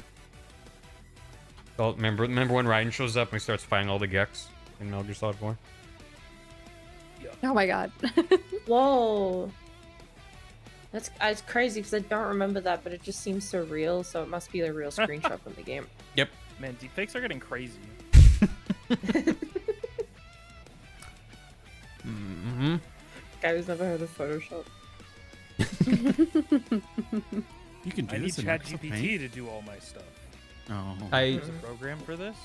Oh, remember when Raiden shows up and he starts fighting all the Gex in Metal Gear Solid 4? Oh my god. Whoa. That's it's crazy because I don't remember that, but it just seems so real, so it must be a real screenshot from the game. Yep. Man, deepfakes are getting crazy. Mm-hmm. Guy who's never heard of Photoshop. You can do I need this in Microsoft ChatGPT Paint? to do all my stuff. Oh. There's a program for this.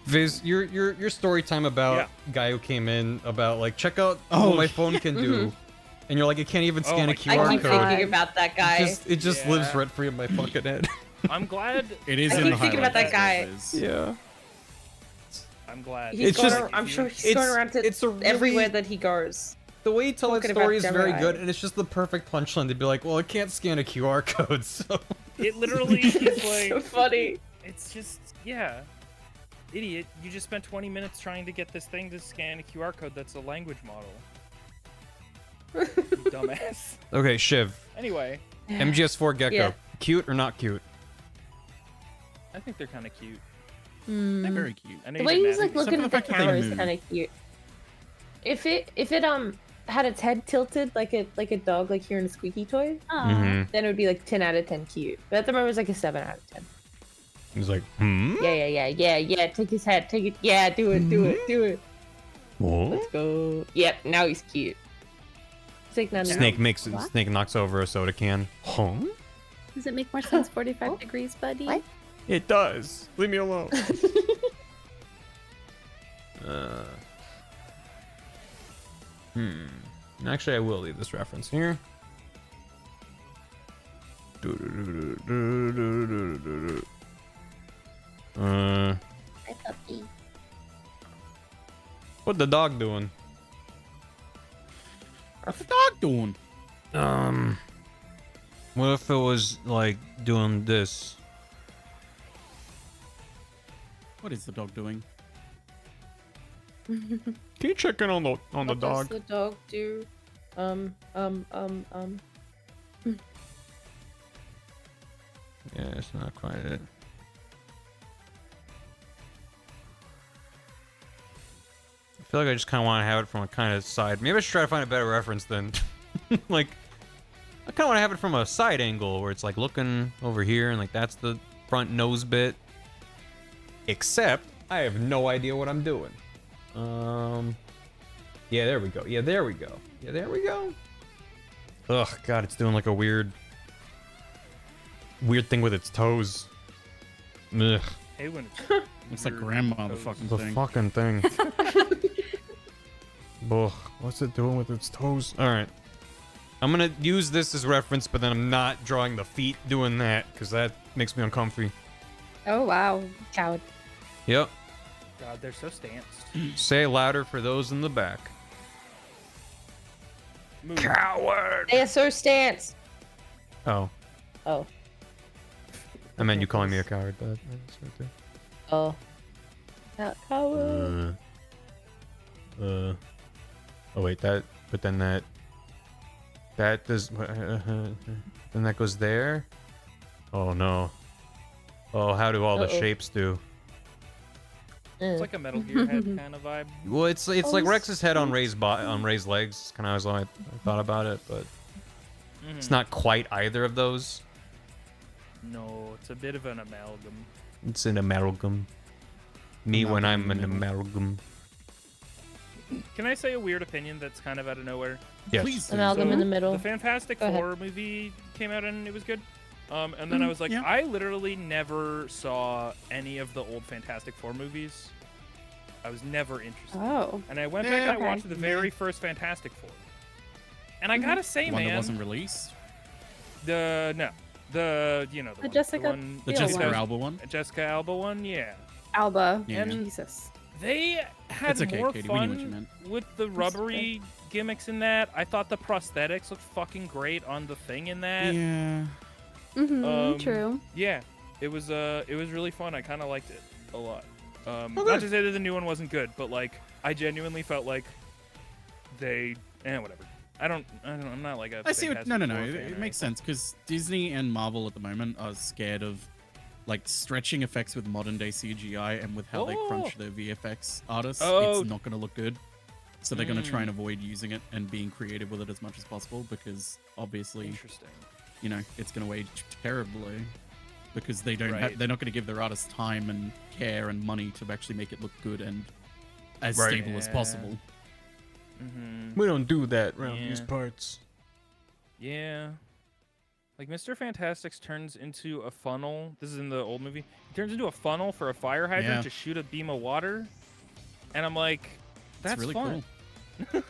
Viz, your story time about guy who came in about like check out what my phone can do, and you're like it can't even scan a QR I keep code. thinking about that guy. It just lives rent free in my fucking head. I'm glad. It is I in keep the thinking about that guy. Yeah. I'm glad. He's It's going just- ar- I'm sure he's going around to it's a really- everywhere that he goes. The way you tell that Talking story about is very Gemini. good, and it's just the perfect punchline to be like, well, it can't scan a QR code, so. It literally is like. So funny. It's just, yeah. Idiot, you just spent 20 minutes trying to get this thing to scan a QR code that's a language model. You dumbass. Okay, Shiv. Anyway, MGS4 Gecko. Yeah. Cute or not cute? I think they're kind of cute. They're very cute. I know The you way didn't he's ask like me. Except looking for at the the fact that they camera is move. kind of cute. If it had its head tilted like a dog, like hearing a squeaky toy, Mm-hmm. then it would be like 10 out of 10 cute. But at the moment, it's like a 7 out of 10. He's like, hmm? Yeah. Take his head. Take it. Yeah, do it. What? Let's go. Yep, now he's cute. It's like none Snake knocks over a soda can. Huh? Does it make more sense 45 degrees, buddy? What? It does. Leave me alone. Actually, I will leave this reference here. Hi, puppy. What the dog doing? What's the dog doing? What if it was like doing this? What is the dog doing? Can you check in on the What dog? does the dog do? Yeah, it's not quite it. I feel like I just kind of want to have it from a kind of side. Maybe I should try to find a better reference then. Like, I kind of want to have it from a side angle where it's like looking over here and like that's the front nose bit. Except I have no idea what I'm doing. Yeah, there we go. Yeah, there we go. Yeah, there we go. Ugh, God, it's doing like a weird thing with its toes. Ugh. Hey, when It's like grandma, the fucking The thing. fucking thing. Ugh, what's it doing with its toes? All right. I'm gonna use this as reference, but then I'm not drawing the feet doing that because that makes me uncomfy. Oh wow, coward. Yep. God, they're so stanced. Say louder for those in the back. Move. Coward. They are so stance. Oh, Oh. I meant you calling me a coward, but that's right there. Oh. Not coward. Oh wait, that. But then that does. Then that goes there. Oh no. Oh, how do all the shapes do? It's like a Metal Gear head kind of vibe. Well, it's like Rex's head on Ray's legs. Kind of how I thought about it, but it's not quite either of those. No, it's a bit of an amalgam. It's an amalgam. Me when I'm an amalgam. Can I say a weird opinion that's kind of out of nowhere? Yes. Please. Amalgam in the middle. The Fantastic Go ahead. Four movie came out and it was good. And then I was like, yeah. I literally never saw any of the old Fantastic Four movies. I was never interested. Oh. And I went back and I okay. watched the very first Fantastic Four. And I gotta say, One that man, wasn't released. the The one, Jessica one, The Biel Jessica one. Alba one. Jessica Alba one, yeah. Alba. Yeah. Jesus. They had It's okay, more Katie, we knew what you fun meant. with the rubbery gimmicks in that. I thought the prosthetics looked fucking great on the thing in that. Yeah. Mm-hmm. True. Yeah, it was really fun. I kind of liked it a lot. Not to say that the new one wasn't good, but like I genuinely felt like they whatever. I'm not like a I see what. Fantastic No. Four It, fan it or makes sense because Disney and Marvel at the moment are scared of like stretching effects with modern day CGI and with how they crunch their VFX artists. Oh. It's not going to look good. So they're going to try and avoid using it and being creative with it as much as possible because obviously, Interesting. you know, it's going to age terribly because they don't Right. they're not going to give their artists time and care and money to actually make it look good and as Right. stable as Yeah. possible. Mm-hmm. We don't do that around Yeah. these parts. Yeah. Like Mr. Fantastic's turns into a funnel. This is in the old movie. He turns into a funnel for a fire hydrant Yeah. to shoot a beam of water. And I'm like, that's It's really fun. cool.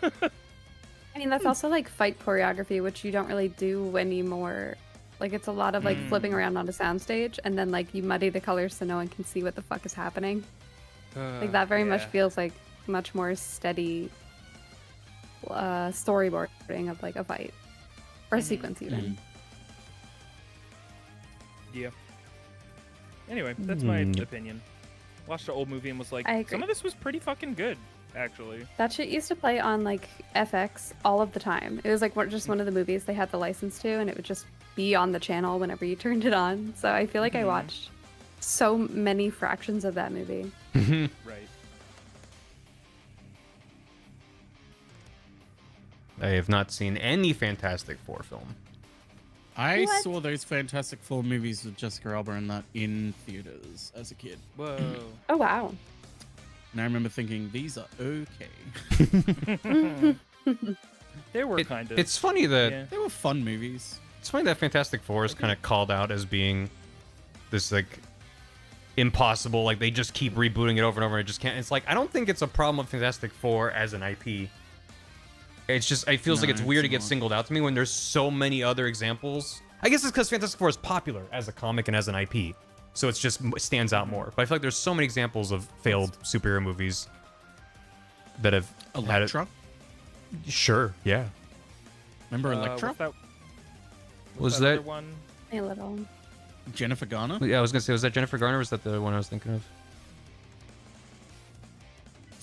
I mean, that's also like fight choreography, which you don't really do anymore. Like, it's a lot of like flipping around on a soundstage, and then like you muddy the colors so no one can see what the fuck is happening. Like that very much Yeah. feels like much more steady storyboarding of like a fight or a sequence even. Yeah. Anyway, that's my opinion. Watched the old movie and was like, I agree. some of this was pretty fucking good, actually. That shit used to play on like FX all of the time. It was like just one of the movies they had the license to, and it would just be on the channel whenever you turned it on. So I feel like I watched so many fractions of that movie. Right. I have not seen any Fantastic Four film. I What? saw those Fantastic Four movies with Jessica Alba and that in theaters as a kid. Whoa. Oh wow. And I remember thinking, these are okay. They were kind of. It's funny that Yeah. They were fun movies. it's funny that Fantastic Four is kind of called out as being this like impossible. Like they just keep rebooting it over and over. And it just can't. It's like I don't think it's a problem with Fantastic Four as an IP. It's just it feels No, like it's weird to it's get not. singled out to me when there's so many other examples. I guess it's because Fantastic Four is popular as a comic and as an IP, so it's just stands out more. But I feel like there's so many examples of failed superhero movies that have had it. Elektra. Sure, yeah. Remember Elektra? What's that, Was other that- one? A little. Jennifer Garner? Yeah, I was gonna say, was that Jennifer Garner? Or was that the one I was thinking of?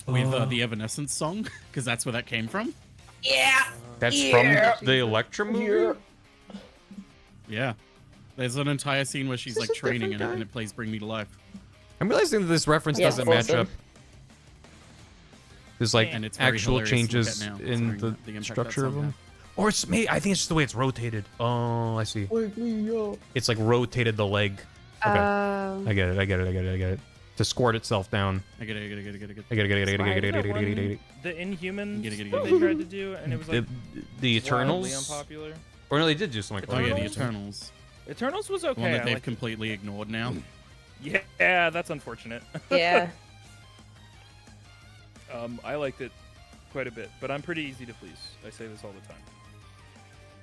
With the Evanescence song? Because that's where that came from. That's from the Elektra movie. Yeah. There's an entire scene where she's Is like this a training in different it and guy? it plays Bring Me to Life. I'm realizing that this reference Yeah, doesn't match awesome. up. There's like And it's very actual hilarious to look changes at now, in considering the the impact structure that of song them. Or it's me. I think it's just the way it's rotated. Oh, I see. Wake me up. It's like rotated the leg. Okay. I get it. To squirt itself down. I get it. I get it. The Inhumans Get it. they tried to do, and it was like The wildly Eternals? unpopular. Or no, they did do something Oh like yeah, the that. Eternals. Eternals was The one okay. that I they've liked it. completely ignored now. Yeah, that's unfortunate. Yeah. I liked it quite a bit, but I'm pretty easy to please. I say this all the time.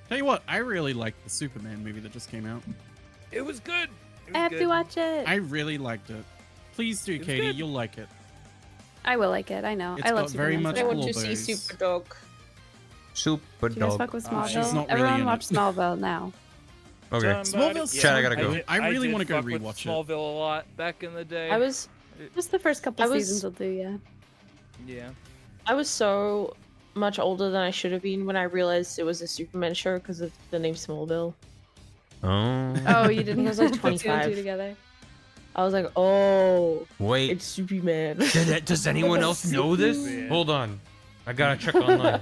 Tell you what, I really liked the Superman movie that just came out. It was good. It was I have good. to watch it. I really liked it. Please do, It's Katie. good. You'll like it. I will like it. I know. It's I love got very Superman, much so I I want to see Blueberries. Super Dog. Super Do you guys dog. fuck with She's Smallville? not really Everyone in watch it. Smallville now. Okay. Smallville's Chad, I gotta go. I really did wanna go fuck with rewatch it. Smallville a lot back in the day. Just the first couple I was- seasons will do, yeah. Yeah. I was so much older than I should have been when I realized it was a Superman show because of the name Smallville. Oh. Oh, you didn't I was like put two and two 25. together. I was like, oh, Wait. it's Superman. Does anyone else know this? Superman. Hold on. I gotta check online.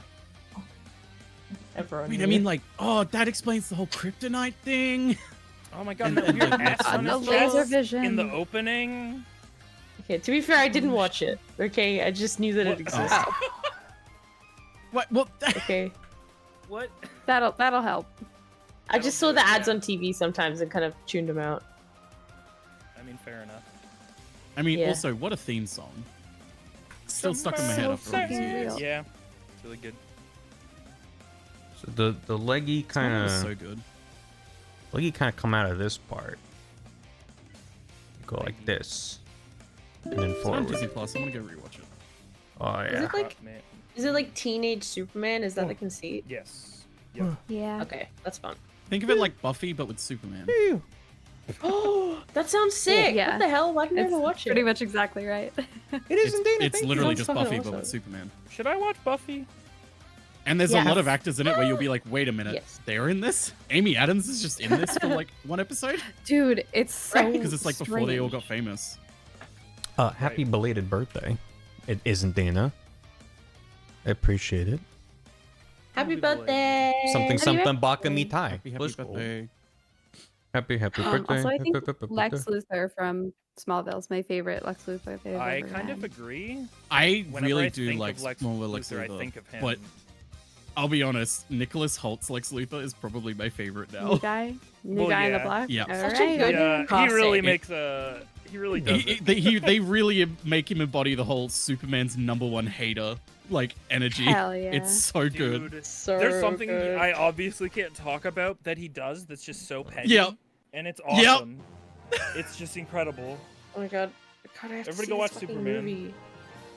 Everyone I mean, knew. like, oh, that explains the whole kryptonite thing. Oh my god, And- that and, weird like, ass on The his laser chest vision. in the opening. Okay, to be fair, I didn't watch it. Okay, I just knew that it What? existed. What? Well, Okay, What? That'll help. I just saw the ads on TV sometimes and kind of tuned them out. I mean, fair enough. I mean, Yeah. also, what a theme song. Still stuck in my head So after all these fucking years. real. Yeah, it's really good. So the leggy That kind was of so good. leggy kind of come out of this part. Go like this, and then It's on Disney forward. Plus. I'm gonna go rewatch it. Oh Is yeah. it like Man. is it like teenage Superman? Is that the conceit? Yes. Yep. Yeah. Okay, that's fun. Think of it like Buffy, but with Superman. Oh, that sounds sick. Yeah. What the hell? Why didn't I It's ever watch pretty it? much exactly right. It's literally Sounds just fucking Buffy, but awesome. with Superman. Should I watch Buffy? And there's a lot of Yes. actors in it where you'll be like, wait a minute, Yes. they're in this? Amy Adams is just in this for like one episode? Dude, it's so Because it's like before they all got strange. famous. Happy belated birthday. It isn't Dana. I appreciate it. Happy Happy belated. birthday! Something Have you something baka me tai. Happy Was cool. birthday. Happy birthday. Also, I think Happy birthday. Lex Luthor from Smallville is my favorite Lex Luthor they've I ever kind had. of agree. I Whenever really I do think like of Lex Smallville Lex Luthor, I Luthor, think of him. but I'll be honest, Nicholas Holt's Lex Luthor is probably my favorite New now. guy? New Well, guy in the yeah. black? Yeah. All Such a right, good okay. he casting. really makes a. He really does. it. They really make him embody the whole Superman's #1 hater like energy. Hell yeah. It's so good. Dude, So there's something good. I obviously can't talk about that he does that's just so petty. Yep. And it's Yep. awesome. It's just incredible. Oh my god. God, I have to Everybody see go this watch fucking Superman. movie.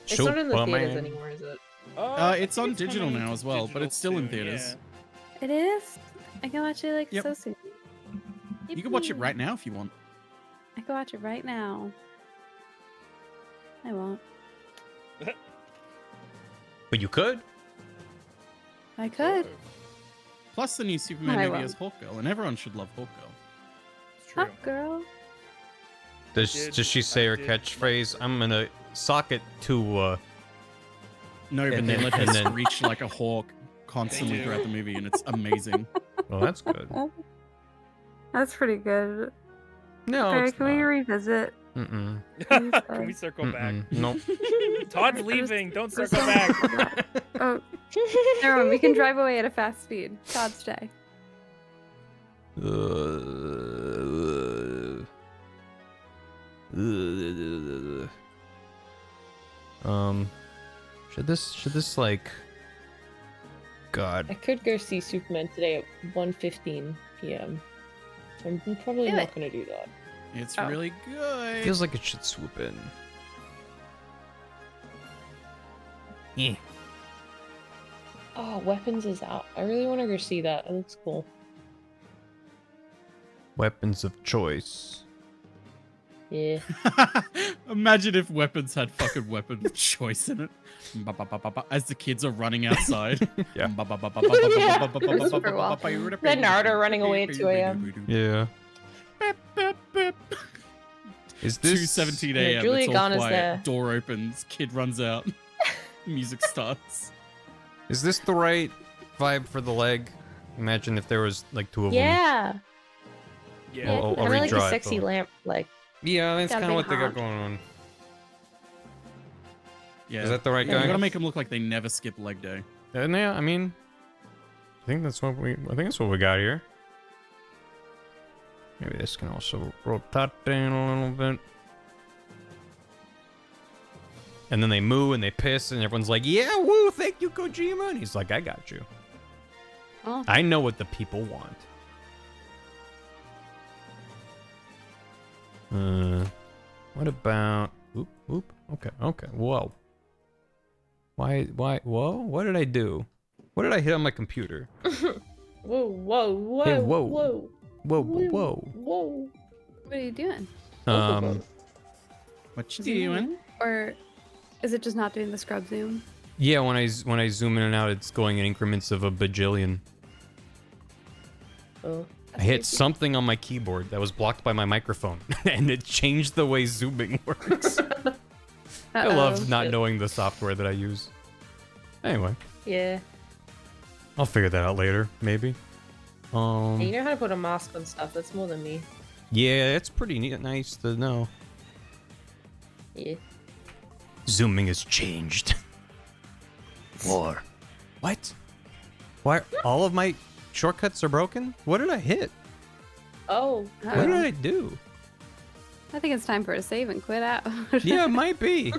It's not in the theaters Superman. anymore, is it? It's I on think digital coming now to as well, but digital it's still in soon, theaters. yeah. It is? I can watch it like Yep. so soon. You can watch it right now if you want. I can watch it right now. I won't. But you could. I could. Plus, the new Superman I movie won't. has Hawkgirl, and everyone should love Hawkgirl. It's true. Hot girl. Does she say her did catchphrase? like I'm gonna sock it to No, but And they then- let her and then- screech like a hawk constantly do. throughout the movie, and it's amazing. well, that's good. That's pretty good. No, Barry, it's can we not. revisit? Mm-mm. Can we circle back? Mm-mm. Nope. Todd's leaving. Don't circle back. Oh, never mind. We can drive away at a fast speed. Todd, stay. Should this like God. I could go see Superman today at 1:15 p.m. So I'm probably Do not it. going to do that. It's Oh. really good. Feels like it should swoop in. Yeah. Oh, Weapons is out. I really want to go see that. It looks cool. Weapons of choice. Yeah. Imagine if Weapons had fucking weapon of choice in it. As the kids are running outside. Yeah. Then Naruto running away at 2 a.m. Yeah. Is this 2:17 Yeah, a.m. Julia It's all Garner's quiet. there. Door opens. Kid runs out. Music starts. Is this the right vibe for the leg. Imagine if there was like 2 of them. Yeah. Yeah. I'll Kind of like the redraw it, sexy though. lamp leg. Yeah, that's Gotta kind of be what they got hot. going on. Yeah. Is that the right You guy? gotta make them look like they never skip leg day. Yeah, I mean, I think that's what we got here. Maybe this can also rotate in a little bit. And then they moo and they piss and everyone's like, yeah, woo, thank you, Kojima. And he's like, I got you. Oh. I know what the people want. What about... Oop. Okay. Whoa. Why, whoa? What did I do? What did I hit on my computer? Whoa. Hey, whoa. Whoa. Whoa. What are you doing? What you Zooming doing? in? Or is it just not doing the scrub zoom? Yeah, when I zoom in and out, it's going in increments of a bajillion. Oh. I hit something on my keyboard that was blocked by my microphone, and it changed the way zooming works. I love not knowing the software that I use. Anyway, Yeah. I'll figure that out later, maybe. Yeah, you know how to put a mask on stuff. That's more than me. Yeah, it's pretty nice to know. Yeah. Zooming has changed. War. What? Why? All of my shortcuts are broken? What did I hit? Oh. What did I do? I think it's time for a save and quit out. Yeah, it might be.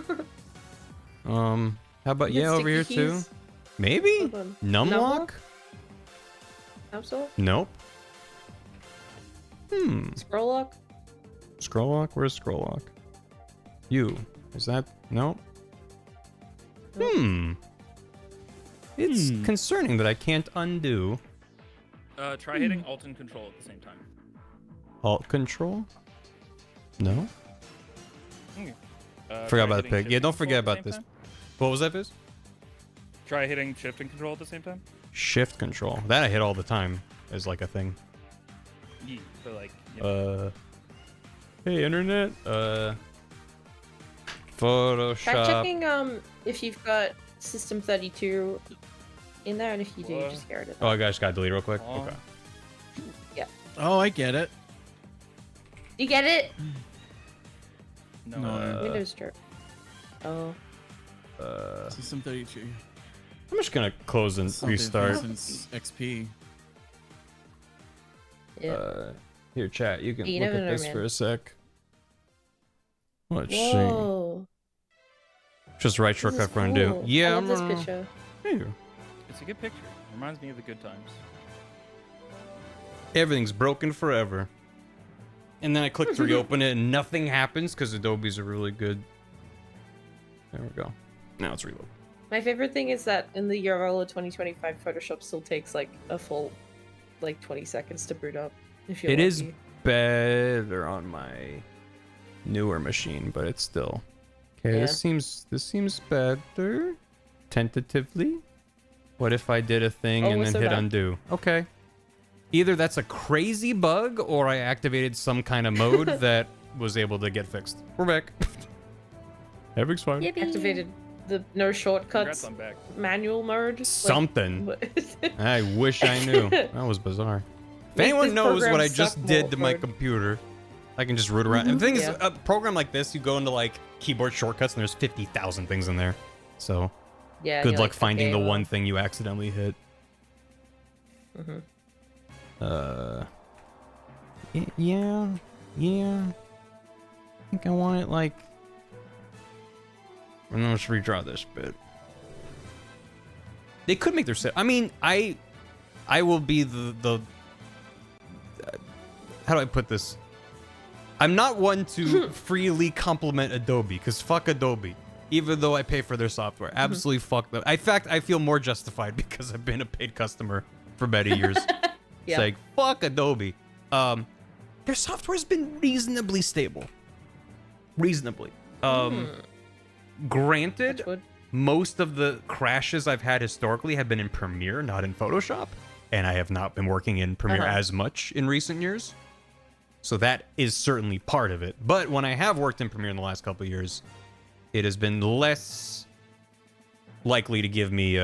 How about You yeah get over here sticky too? keys? Maybe? Hold on. Numlock? Absol? Nope. Scroll lock? Scroll lock? Where's scroll lock? You. Is that nope? It's concerning that I can't undo. Try hitting Alt and Control at the same time. Alt control? No? Try Forgot about the hitting pig. Shift Yeah, and don't Control forget at the about same this. time. What was that, Fizz? Try hitting Shift and Control at the same time. Shift control. That I hit all the time is like a thing. Yeah, but like. Yeah. Hey internet. Try Photoshop. checking if you've got System 32 in there, and if you do, you just get rid of it. Oh, I just got to delete real quick. Aw. Okay. Oh, I get it. You get it? No. No. Windows drip. Oh. System 32. I'm just gonna close and Something restart. Since XP. Yeah. Here, chat. You can You look never at know, this man. for a sec. Let's see. Whoa. Just right This is shortcut for cool. undo. Yeah, I love this I'm picture. Here. It's a good picture. Reminds me of the good times. Everything's broken forever. And then I click to reopen it and nothing happens because Adobe's a really good. There we go. Now it's reload. My favorite thing is that in the year of 2025, Photoshop still takes like a full, like 20 seconds to boot up. If you're It is lucky. better on my newer machine, but it's still okay. Yeah. This seems better. Tentatively. What if I did a thing Oh, and what's then so hit bad? undo? Okay. Either that's a crazy bug or I activated some kind of mode that was able to get fixed. We're back. Everything's fine. Activated the no Congrats, shortcuts I'm back. manual mode. like, Something. what- I wish I knew. That was bizarre. If Make anyone this knows program what I suck just did more to my mode. computer, I can just root around. And the thing is, Yeah. a program like this, you go into like keyboard shortcuts and there's 50,000 things in there. So Yeah. good you're luck like, finding okay, the well, one thing you accidentally hit. mhm. Yeah. I think I want it like. And then let's redraw this bit. They could make their set. I mean, I will be the. How do I put this? I'm not one to freely compliment Adobe, because fuck Adobe. Even though I pay for their software, absolutely fuck them. In fact, I feel more justified because I've been a paid customer for many years. It's like fuck Adobe. Their software has been reasonably stable. Reasonably. Granted, Touch wood. most of the crashes I've had historically have been in Premiere, not in Photoshop, and I have not been working in Premiere as much in recent years. So that is certainly part of it. But when I have worked in Premiere in the last couple of years, it has been less likely to give me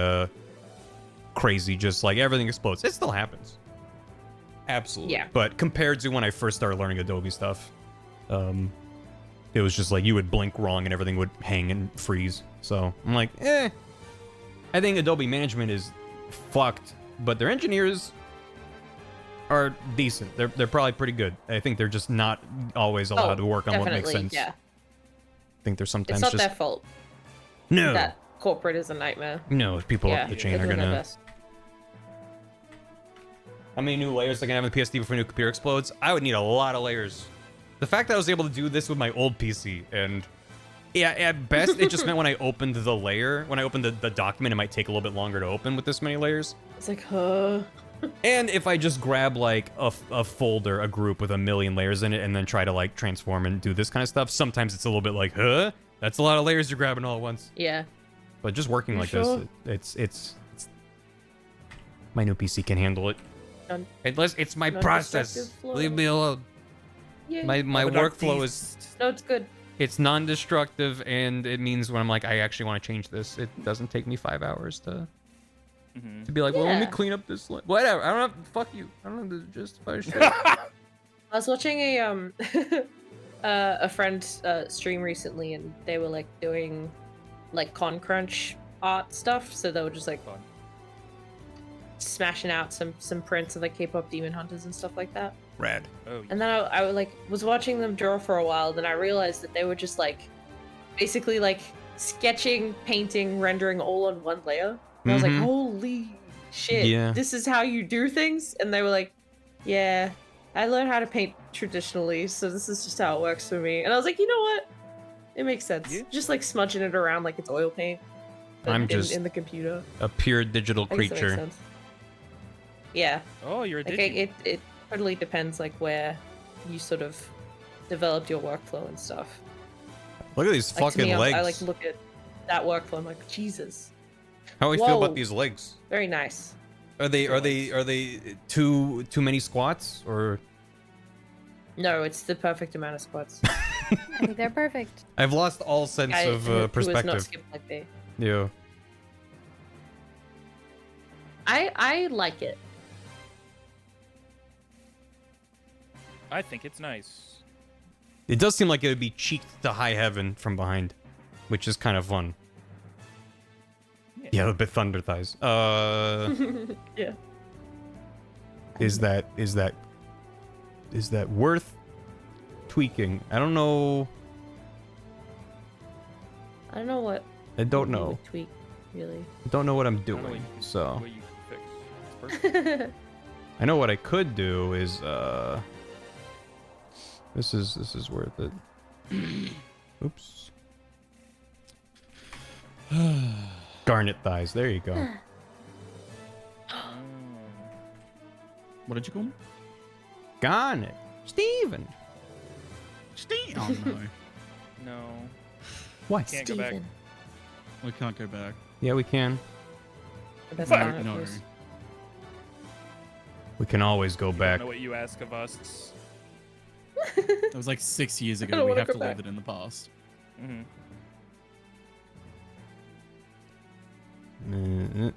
crazy, just like everything explodes. It still happens. Absolutely. Yeah. But compared to when I first started learning Adobe stuff, it was just like you would blink wrong and everything would hang and freeze. So I'm like, I think Adobe management is fucked, but their engineers are decent. They're probably pretty good. I think they're just not always allowed to work on what makes sense. Yeah. I think they're sometimes It's not just their fault. no. That corporate is a nightmare. No, people Yeah, up the chain they're are doing their gonna. best. How many new layers I can have in the PSD before a new computer explodes? I would need a lot of layers. The fact that I was able to do this with my old PC, and yeah, at best, it just meant when I opened the layer, when I opened the document, it might take a little bit longer to open with this many layers. It's like, huh? And if I just grab like a folder, a group with a million layers in it, and then try to like transform and do this kind of stuff, sometimes it's a little bit like, huh? That's a lot of layers you're grabbing all at once. Yeah. But just working like this, it's my new PC can handle it. It's my process. Leave me alone. Yeah. My workflow is No, it's good. it's non-destructive, and it means when I'm like, I actually want to change this, it doesn't take me 5 hours to be like, well, let me Yeah. clean up this. Whatever. I don't have. Fuck you. I don't have to justify shit. I was watching a friend stream recently, and they were like doing like con crunch art stuff. So they were just like smashing out some prints of like K-pop demon hunters and stuff like that. Rad. Oh, And then I like was watching them draw for a while. Then I realized that they were just like basically like sketching, painting, rendering all on one layer. And I was like, Mhm. holy shit, Yeah. this is how you do things? And they were like, yeah, I learned how to paint traditionally, so this is just how it works for me. And I was like, you know what? It makes sense. Yeah. Just like smudging it around like it's oil paint. but I'm just in the computer. a pure digital I guess that makes creature. sense. Yeah. Oh, you're a Like digi. it totally depends like where you sort of developed your workflow and stuff. Look at these Like, to fucking me, legs. I like look at that workflow. I'm like, Jesus, How do I feel Whoa. about these legs? very nice. Are they too many squats or? No, it's the perfect amount of squats. I think they're perfect. I've lost all sense of who has not perspective. skipped like me. Yeah. I like it. I think it's nice. It does seem like it would be cheeked to high heaven from behind, which is kind of fun. Yeah, a bit thunder thighs. Yeah. Is that worth tweaking? I don't know. I don't know what. I don't you know. would tweak, really. I don't know what I'm I don't know what doing. you can- So what you can fix. It's perfect. I know what I could do is this is worth it. Oops. Garnet thighs. There you go. What did you call me? Garnet. Steven. Steve. Oh no, No, What? can't go back. Steven. we can't go back. Yeah, we can. The best Fuck. part, of No. course. We can always go I back. don't know what you ask of us. That was like 6 years don't ago. We wanna have go to back. leave it in the past. Mm-hmm. And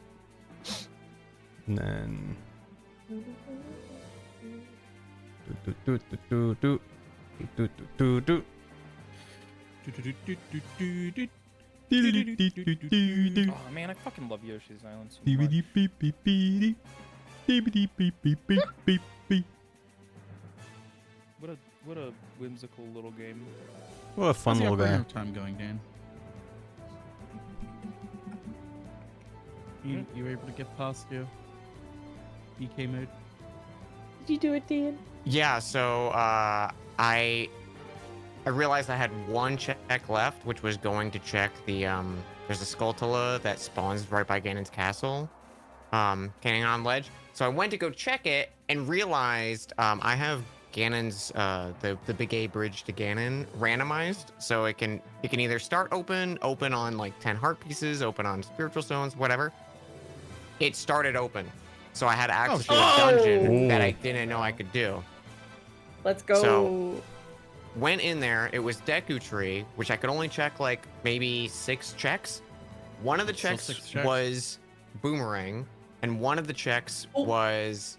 then. Oh man, I fucking love Yoshi's Island so much. What a whimsical little game. What a fun How's the little guy. Ocarina of Time going, Dan? You were able to get past your BK mode? Did you do it, Dan? Yeah, so I realized I had one check left, which was going to check the there's a Skulltula that spawns right by Ganon's castle, Canyon Ledge. So I went to go check it and realized I have Ganon's the Big A bridge to Ganon randomized, so it can either start open on like 10 heart pieces, open on spiritual stones, whatever. It started open, so I had access to a dungeon that I didn't know I could do. Let's go. So- Went in there, it was Deku Tree, which I could only check like maybe 6 checks. One of the Still checks 6 checks. was Boomerang, and one of the checks was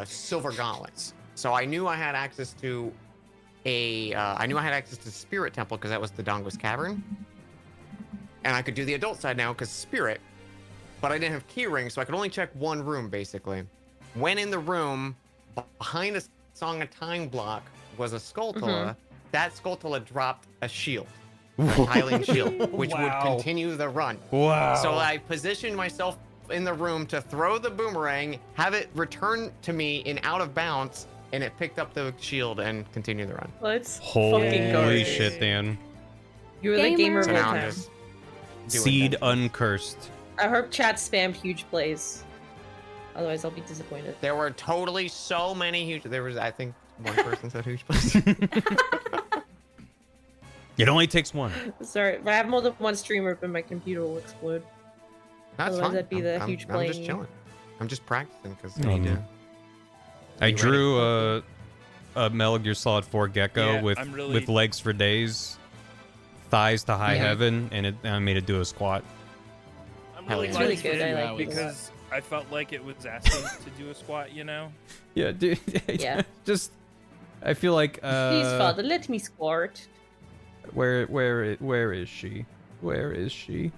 silver gauntlets. So I knew I had access to Spirit Temple because that was the Dongo's Cavern, and I could do the adult side now because Spirit. But I didn't have key rings, so I could only check one room basically. When in the room, behind a Song of Time block was a Skulltula. That Skulltula dropped a shield, a Hylian shield, which would continue the run. Wow. So I positioned myself in the room to throw the boomerang, have it return to me in out of bounds, and it picked up the shield and continued the run. Let's Holy fucking go. shit, Dan. You were the gamer of So all now I'm time. just doing Seed that. uncursed. I hope chat spam huge plays. Otherwise, I'll be disappointed. There were totally so many huge. There was, I think, one person said huge plays. It only takes one. Sorry, if I have more than one streamer, then my computer will explode. That's Otherwise, fine. that'd be the huge I'm just play. chilling. I'm just practicing because I need to. I You drew a Metal Gear Solid 4 gecko Yeah, with I'm really- with legs for days, thighs to high heaven, and I made it do a squat. I'm Hell really yeah. It's really glad good. you I did like it. because I felt like it was asking to do a squat, you know? Yeah, dude. Yeah. Just, I feel like Please, Father, let me squirt. where is she? Where is she?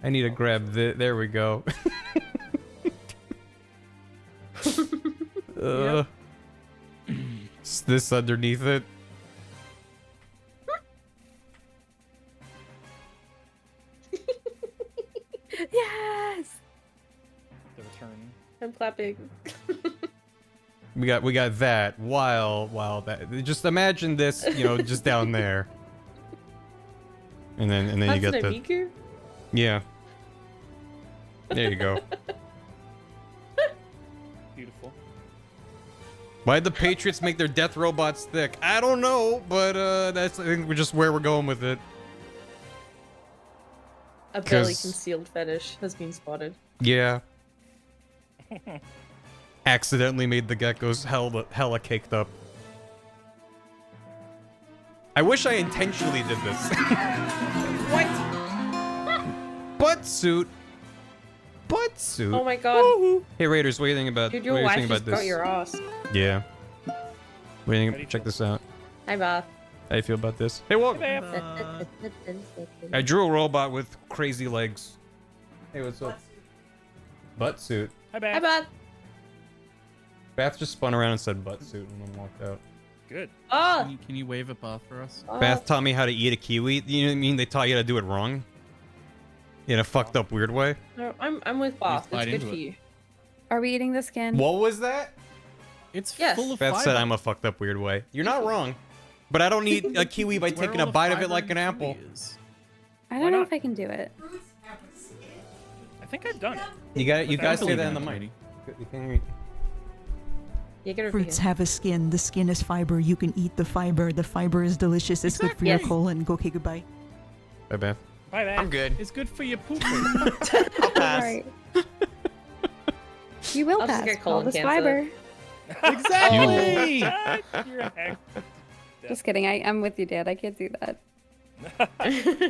I need to grab There we go. Is this underneath it? Yes. The return. I'm clapping. We got that. While that, just imagine this, just down there. And then you get the Miku? yeah. There you go. Beautiful. Why'd the Patriots make their death robots thick? I don't know, but that's I think we're just where we're going with it. A barely 'Cause- concealed fetish has been spotted. Yeah. Accidentally made the geckos hella caked up. I wish I intentionally did this. What? Butt suit. Oh my god. Hey Raiders, what do you think about? Dude, what your do you wife think just about got this? your ass. Yeah. What do you Ready think? for Check this out. Hi, Bob. How you feel about this? Hey, what? I drew a robot with crazy legs. Hey, what's up? Butt suit. Hi, Hi, Beth. Bob. Bath just spun around and said butt suit and then walked out. Good. Oh, Can you wave a bath for us? Bath taught me how to eat a kiwi. You know what I mean? They taught you how to do it wrong. In a fucked up weird way. no, I'm with Bob. bite It's good into for it. you. Are we eating the skin? What was that? It's Yes. full of Beth fiber. said I'm a fucked up weird way. You're not wrong. But I don't eat a kiwi by It's where taking all a the bite of it fiber like and an apple. chili is. I Why don't know not? if I can do it. I think I've done it. You got it. You I guys say believe that in in the it, mic. Katie. You can- Yeah, get her Fruits here. have a skin. The skin is fiber. You can eat the fiber. The fiber is delicious. It's good for your Yes. colon. Go, okay, goodbye. Bye, Beth. Bye, Beth. I'm good. It's good for your poop. I'll pass. Alright. You will I'll just pass. get All colon this cancer. fiber. Exactly. You're a heck. Just kidding. I'm with you, Dad. I can't do that.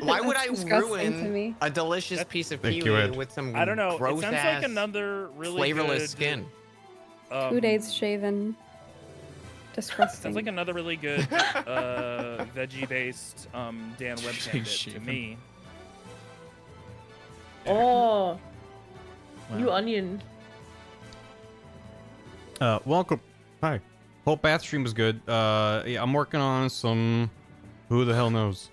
Why would I That's disgusting to ruin me. a delicious piece of Thank you, kiwi Ed. with some I don't know. It gross sounds ass like another really flavorless good, skin? 2 days shaven. Disgusting. Sounds like another really good veggie-based Dan webcam bit to Shaven. me. Oh, Wow. you onion. Welcome. Hi. Hope bath stream was good. Yeah, I'm working on some. Who the hell knows?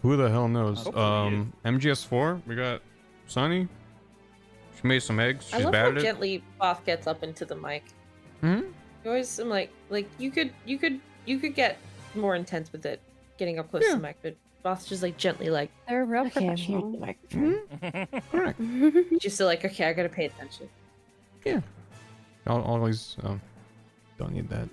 Who the hell knows? Hopefully MGS4. We got Sunny. She made some eggs. I She's love bad how at it. gently Bob gets up into the mic. Hmm? You always, I'm like you could get more intense with it, getting up close to the mic, but Boss just like gently like, They're real okay, I'm here professional. at the microphone. Just so like, okay, I gotta pay attention. I'll always. Don't need that.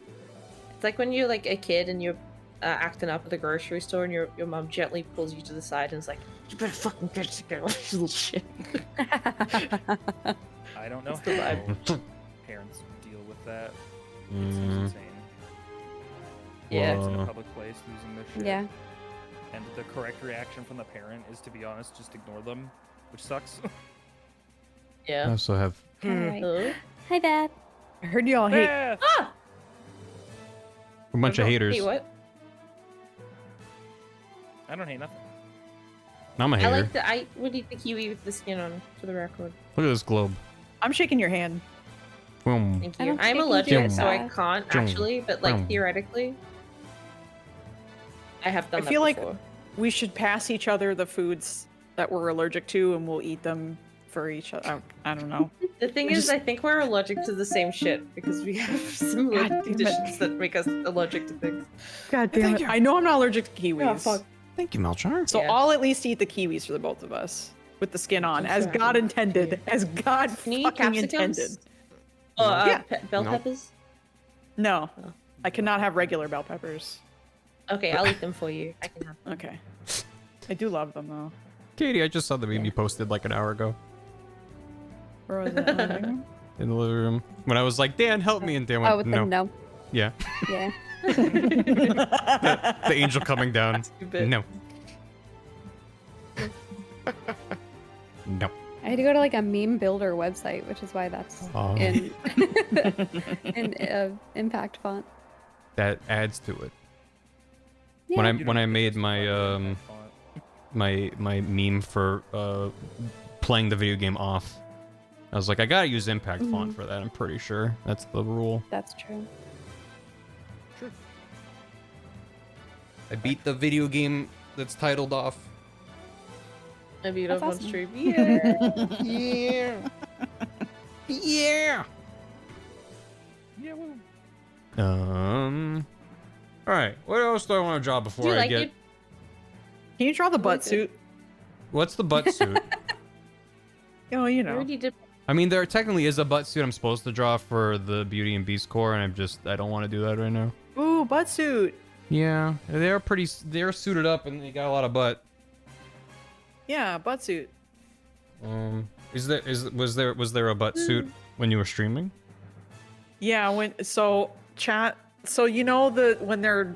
It's like when you're like a kid and you're acting up at the grocery store and your mom gently pulls you to the side and is like, you better fucking get it together, you little shit. I don't know That's the how vibe. parents deal with that. It Mm. seems insane. Yeah. It's in Well, a public place losing their shit. Yeah. and the correct reaction from the parent is, to be honest, just ignore them, which sucks. I Yeah. also have. Alright. Hello? Hi, Dad. I heard y'all hate. Beth! Ah! A bunch of haters. Hey, what? I don't hate nothing. I'm a I hater. like the what do you think you eat with the skin on, for the record? Look at this globe. I'm shaking your hand. Boom. Thank I you. don't I'm think you allergic, do so I that. can't Jung. actually, but like Jung. theoretically, I have done that feel like- before. We should pass each other the foods that we're allergic to, and we'll eat them for each other. I don't know. The thing is, I think we're allergic to the same shit because we have similar God damn it. conditions that make us allergic to things. God damn it. I know I'm not allergic to kiwis. Oh, fuck. Thank you, Melchar. So Yeah. I'll at least eat the kiwis for the both of us. With the skin on. As Exactly. God intended. As God Can you eat fucking capsicums? intended. Oh, Yeah. bell No. peppers? No. Oh. I cannot have regular bell peppers. Okay, I'll eat them for you. I can have them. Okay. I do love them though. Katie, I just saw the meme you posted like an hour ago Where was it? Oh, in the living room. When I was like, Dan, help me, and Dan went, Oh, with no. the no. Yeah. Yeah. The angel coming down. Stupid. No. No. I had to go to like a meme builder website, which is why that's Oh. in impact font. That adds to it. Yeah. When I You don't when I get made this my font. my meme for playing the video game off, I was like, I gotta use impact font for that. I'm pretty sure that's the rule. That's true. I beat the video game that's titled off. I beat That's up on awesome. stream. Yeah. Yeah. Yeah. Yeah, well, All right. What else do I want to draw Do before you I like get? it? Can you draw the butt Like it. suit? What's the butt suit? Oh, you I know. already did. I mean, there technically is a butt suit I'm supposed to draw for the Beauty and Beast core, and I don't want to do that right now. Ooh, butt suit. Yeah, they're suited up and they got a lot of butt. Yeah, butt suit. Was there a butt suit when you were streaming? Yeah, chat. So you know when they're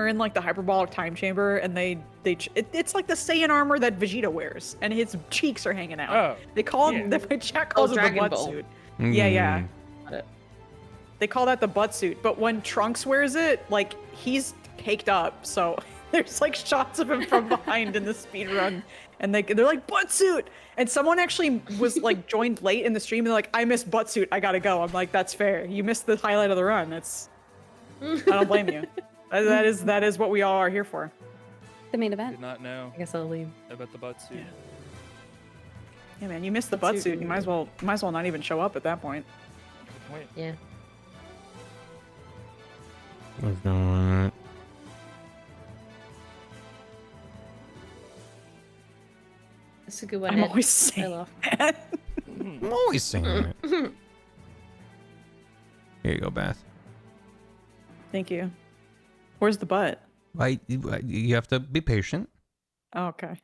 in like the hyperbolic time chamber and it's like the Saiyan armor that Vegeta wears and his cheeks are hanging out. Oh, They call yeah. it my chat calls it the Dragon butt Ball. suit. Yeah. Got it. They call that the butt suit. But when Trunks wears it, like he's caked up. So there's like shots of him from behind in the speed run. And they're like, butt suit! And someone actually was like joined late in the stream and they're like, I missed butt suit, I gotta go. I'm like, that's fair. You missed the highlight of the run. I don't blame you. That is what we all are here for. The main did event. not know I guess I'll leave. about the butt suit. Yeah, man, you missed the butt suit. You might as well not even show up at that point. Good point. Yeah. What's going on? That's a good one. I'm Ed. always I saying laugh. that. I'm always saying it. Here you go, Beth. Thank you. Where's the butt? You have to be patient. Oh, okay.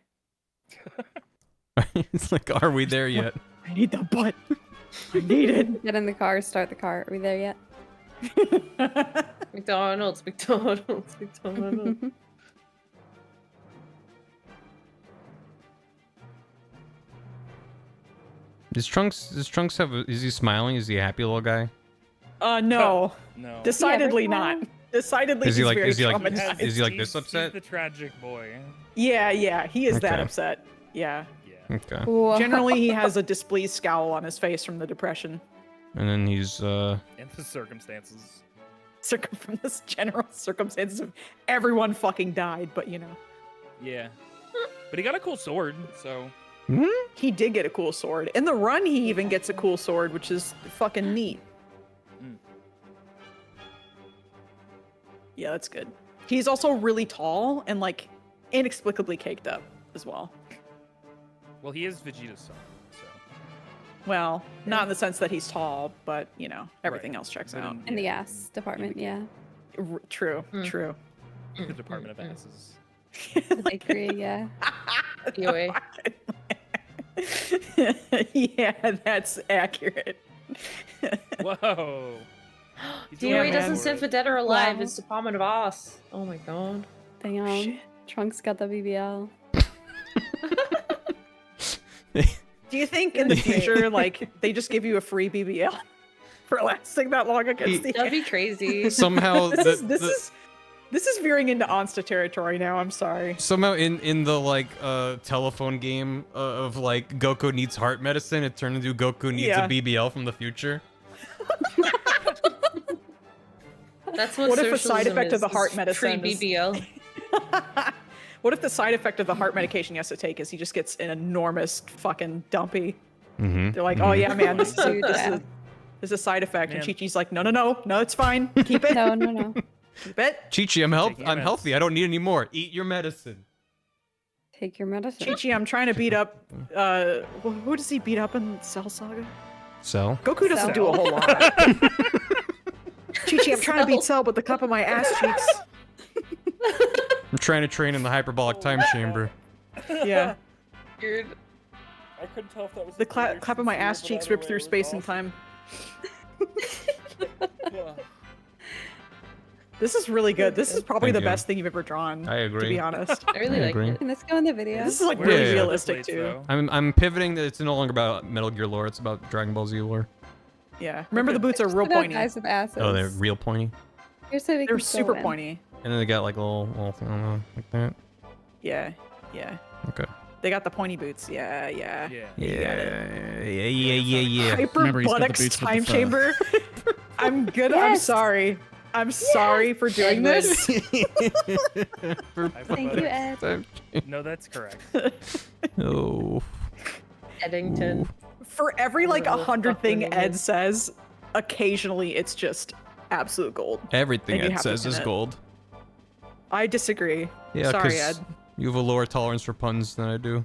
It's like, are we there yet? I need the butt. I need it. Get in the car, start the car. Are we there yet? McDonald's. Does Trunks have? Is he smiling? Is he a happy little guy? No. No. Decidedly Yeah, not. right Decidedly, Is he he's like- very is he like- traumatized. is he like this He's upset? the tragic boy. Yeah, he is that Okay. upset. Yeah. Yeah. Okay. Whoa. Generally, he has a displeased scowl on his face from the depression. And then he's And the circumstances. From this general circumstances of everyone fucking died, but you know. Yeah. But he got a cool sword, so. He did get a cool sword. In the run, he even gets a cool sword, which is fucking neat. Mm. Yeah, that's good. He's also really tall and like inexplicably caked up as well. Well, he is Vegeta's son, so. Well, not in the sense that he's tall, but you know, everything Right. else checks But out. In the ass department, yeah. True, true. The Department of Asses. I agree, yeah. Anyway. Yeah, that's accurate. Whoa. He's DOA going man. doesn't stand for dead or alive. Wow. It's Department of Ass. Oh my god. Damn. Trunks got the BBL. Do you think in the future, like, they just give you a free BBL for lasting that long against the That'd be crazy. Somehow This is veering into Onsta territory now. I'm sorry. Somehow in the like telephone game of like Goku needs heart medicine, it turned into Goku needs a BBL from the future. That's What if the side effect of the heart free medicine is- BBL? What if the side effect of the heart medication he has to take is he just gets an enormous fucking dumpy? Mm-hmm. They're like, oh yeah, man, this is a side effect, and Chi-Chi's like, no, it's fine, keep it. No. Keep it. Chi-Chi, I'm healthy. I don't need any more. Eat your medicine. Take your medicine. Chi-Chi, I'm trying to beat up. Who does he beat up in Cell Saga? Cell. Goku doesn't do a whole lot. Chi-Chi, I'm trying to beat Cell with the cup of my ass cheeks. I'm trying to train in the hyperbolic time chamber. Yeah. Weird. I couldn't tell if that was The clap of my ass cheeks ripped through space and time. This is really good. This is probably Thank the you. best thing you've ever drawn. I agree. To be honest. I really like it. Can this go in the video? This is like Yeah, really yeah. realistic too. I'm pivoting that it's no longer about Metal Gear lore. It's about Dragon Ball Z lore. Yeah. Remember the boots are real Put out pointy. Guys with asses. Oh, they're real pointy. Here's so we They're can still super win. pointy. And then they got like a little thing on them, like that. Yeah. Okay. They got the pointy boots. Yeah. Yeah. Hyper Remember, he's got the buttocks boots with the time fur. chamber. I'm good. I'm Yes. sorry. I'm sorry for doing this. Thank you, Ed. No, that's correct. Oh. Eddington. For every like Little 100 thing fucking Ed says, occasionally it's just absolute gold. Everything And you it have to says pin is it. gold. I disagree. Yeah, Sorry, 'cause Ed. you have a lower tolerance for puns than I do.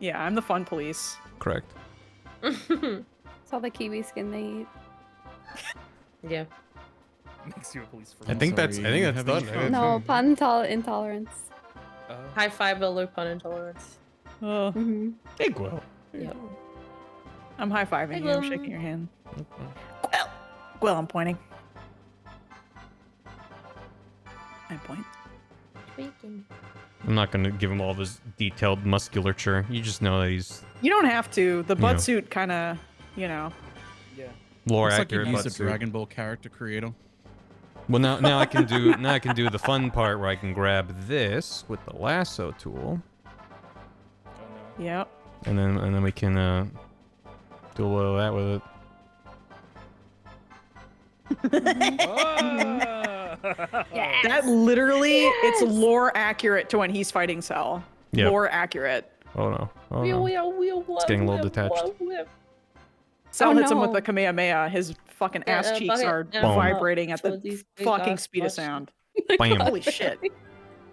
Yeah, I'm the fun police. Correct. It's all the kiwi skin they eat. Yeah. Makes you a police I think that's having done. fun. No, pun intolerance. High five, but low pun intolerance. Oh, Mm-hmm. Big well. Yep. I'm high fiving you. I'm shaking your hand. Well, I'm pointing. I point. I'm not gonna give him all this detailed musculature. You just know that he's You don't have to. The Yeah. butt suit kind of, you know. Yeah. lore Looks like you accurate. used a butt suit. Dragon Ball character creator. Well, now I can do the fun part where I can grab this with the lasso tool, Yep. and then we can do a little of that with it. Yeah. That literally, it's lore accurate to when he's fighting Cell. Yep. Lore accurate. Oh no. Oh no. It's getting a little detached. Cell Oh, hits him with no. the Kamehameha. His fucking ass cheeks bucket, are Boom. vibrating at So the these big fucking ass speed of butts. sound. Bam. Holy shit.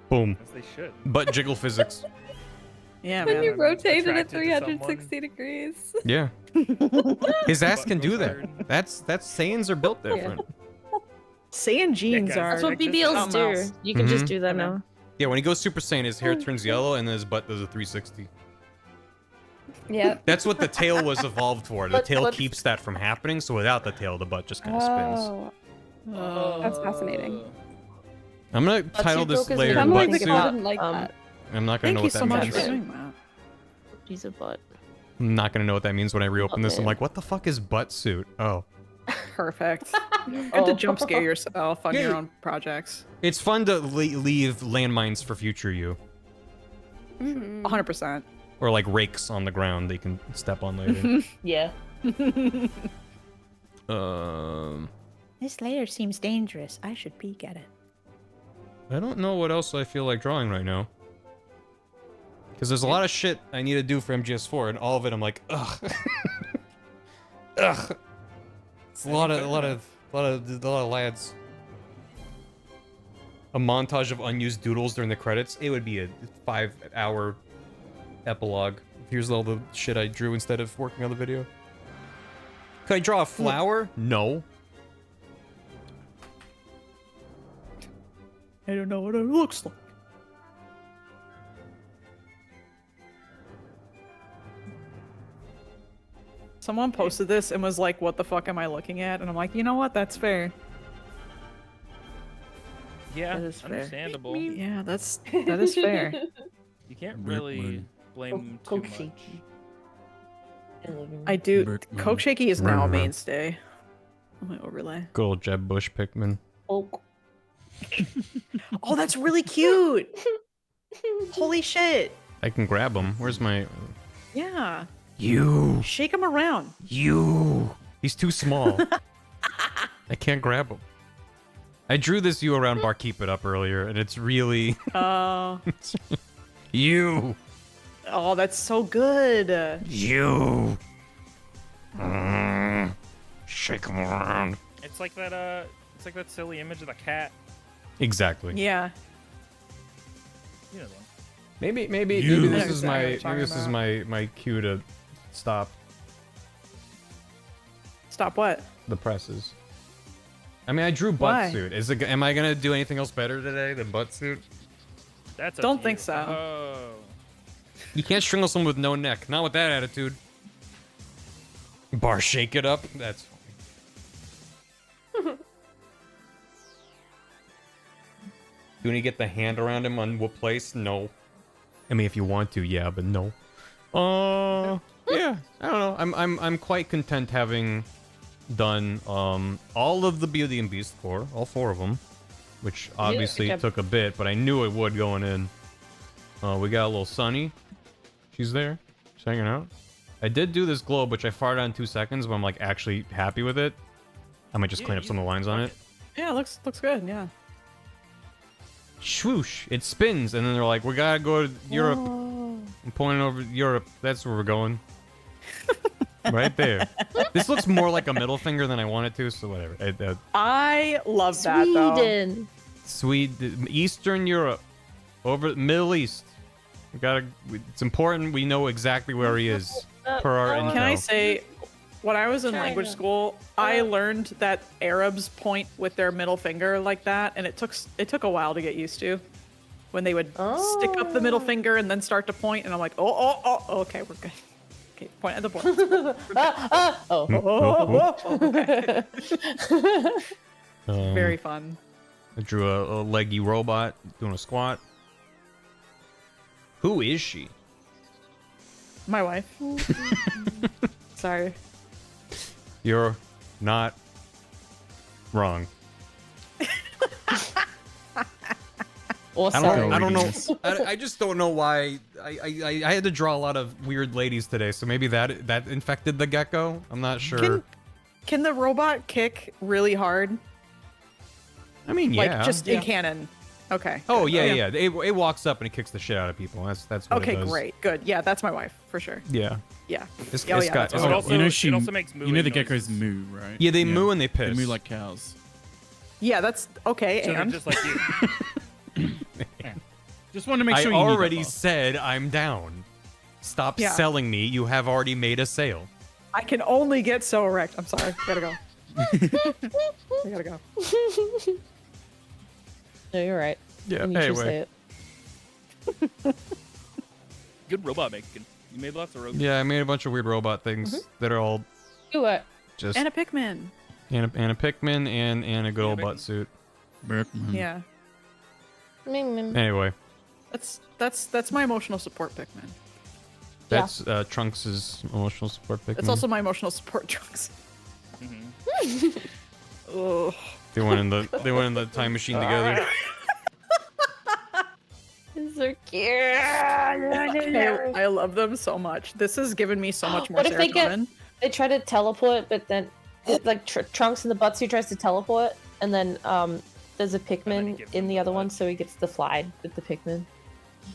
Boom. As they should. Butt jiggle physics. Yeah, When man. you I'm rotate it at attracted to someone. 360 degrees. Yeah. His ass Butt can do goes that. hard. That's Saiyans are built different. Saiyan jeans guys. are. That's what Like, just BBLs something do. else. You can just Mhm. do that Yeah. now. Yeah, when he goes Super Saiyan, his hair turns yellow and then his butt does a 360. Yep. That's what the tail was evolved for. The But- tail but- keeps that from happening, so without the tail, the butt just kind of spins. Oh, that's fascinating. I'm gonna title this Goku's layer making I'm butt like the suit. Paul didn't like Um, that. I'm not gonna Thank know you what so that much means. for doing that. Piece of butt. I'm not gonna know what that means when I reopen this. I'm man. like, what the fuck is butt suit? Oh. Perfect. Good to jump scare yourself on your Yeah. own projects. It's fun to leave landmines for future you. Mhm. 100%. Or like rakes on the ground they can step on later. Yeah. This layer seems dangerous. I should peek at it. I don't know what else I feel like drawing right now. Because there's a lot of shit I need to do for MGS4, and all of it I'm like, ugh. Ugh. It's a lot of lads. A montage of unused doodles during the credits. It would be a 5-hour epilogue. Here's all the shit I drew instead of working on the video. Could I draw a flower? No. I don't know what it looks like. Someone posted this and was like, what the fuck am I looking at? And I'm like, you know what? That's fair. Yeah, That is fair. understandable. Yeah, that is fair. You can't really blame them too Coke much. shaky. I do. Berkman. Coke Shaky is now a Mhm. mainstay on my overlay. Good old Jeb Bush Pikmin. Coke. Oh, that's really cute. Holy shit. I can grab him. Where's my... Yeah. You. Shake him around. You. He's too small. I can't grab him. I drew this you around bar keep it up earlier, and it's really... You. Oh, that's so good. You. Shake him around. It's like that. It's like that silly image of the cat. Exactly. Yeah. You know the one. Maybe I this know is exactly what my you're talking this is my cue to stop Stop what? the presses. I mean, I drew Why? butt suit. Am I gonna do anything else better today than butt suit? That's up Don't to think you. so. Oh. You can't strangle someone with no neck. Not with that attitude. Bar shake it up. That's funny. Do you need to get the hand around him on what place? No. I mean, if you want to, yeah, but no. Yeah. I don't know. I'm quite content having done all of the Beauty and Beast core, all 4 of them, which obviously good job. took a bit, but I knew it would going in. We got a little Sunny. She's there. She's hanging out. I did do this globe, which I fired on in 2 seconds, but I'm like actually happy with it. I might just clean up some of the lines on it. Yeah, looks good. Yeah. Swoosh! It spins, and then they're like, "We gotta go to Europe." I'm pointing over Europe. That's where we're going. Right there. This looks more like a middle finger than I want it to, so whatever. I love that though. Sweden. Eastern Europe, over Middle East. We gotta. It's important we know exactly where he is per our intel. Can I say, when I was in language China. school, I learned that Arabs point with their middle finger like that, and it took a while to get used to. When they would stick up the middle finger and then start to point, and I'm like, oh, okay, we're good. Okay, point at the point. Okay. Very fun. I drew a leggy robot doing a squat. Who is she? My wife. Sorry. You're not wrong. Awesome. I don't know. I just don't know why. I had to draw a lot of weird ladies today, so maybe that infected the gecko. I'm not sure. Can the robot kick really hard? I mean, yeah. Like just in canon. Okay. Oh good. yeah. It walks up and it kicks the shit out of people. That's what Okay, it does. great. Good. Yeah, that's my wife for sure. Yeah. Yeah. It's Oh, yeah, got. that's It's It got- also, it also makes You know the mooing geckos noises. moo, right? Yeah, they moo and they piss. They moo like cows. Yeah, that's okay. So they're And just like you. Just wanted to make I sure you knew that, already boss. said I'm down. Stop Yeah. selling me. You have already made a sale. I can only get so erect. I'm sorry. Gotta go. I gotta go. No, you're right. Yeah. And you should say Anyway. it. Good robot making. You made lots of robots. Yeah, I made a bunch of weird robot things that are all Do it. just And a Pikmin. and a Pikmin and a good old butt suit. Berkman. Yeah. Anyway, That's my emotional support Pikmin. that's Trunks' emotional support Pikmin. It's also my emotional support Trunks. Mhm. Ugh. They went in the time machine together. It's so cute. I love them so much. This has given me so much more What if they serotonin. They try to teleport, but then like Trunks in the buttsuit tries to teleport, and then there's a then he Pikmin gives in him the the other one, butt. so he gets the fly with the Pikmin.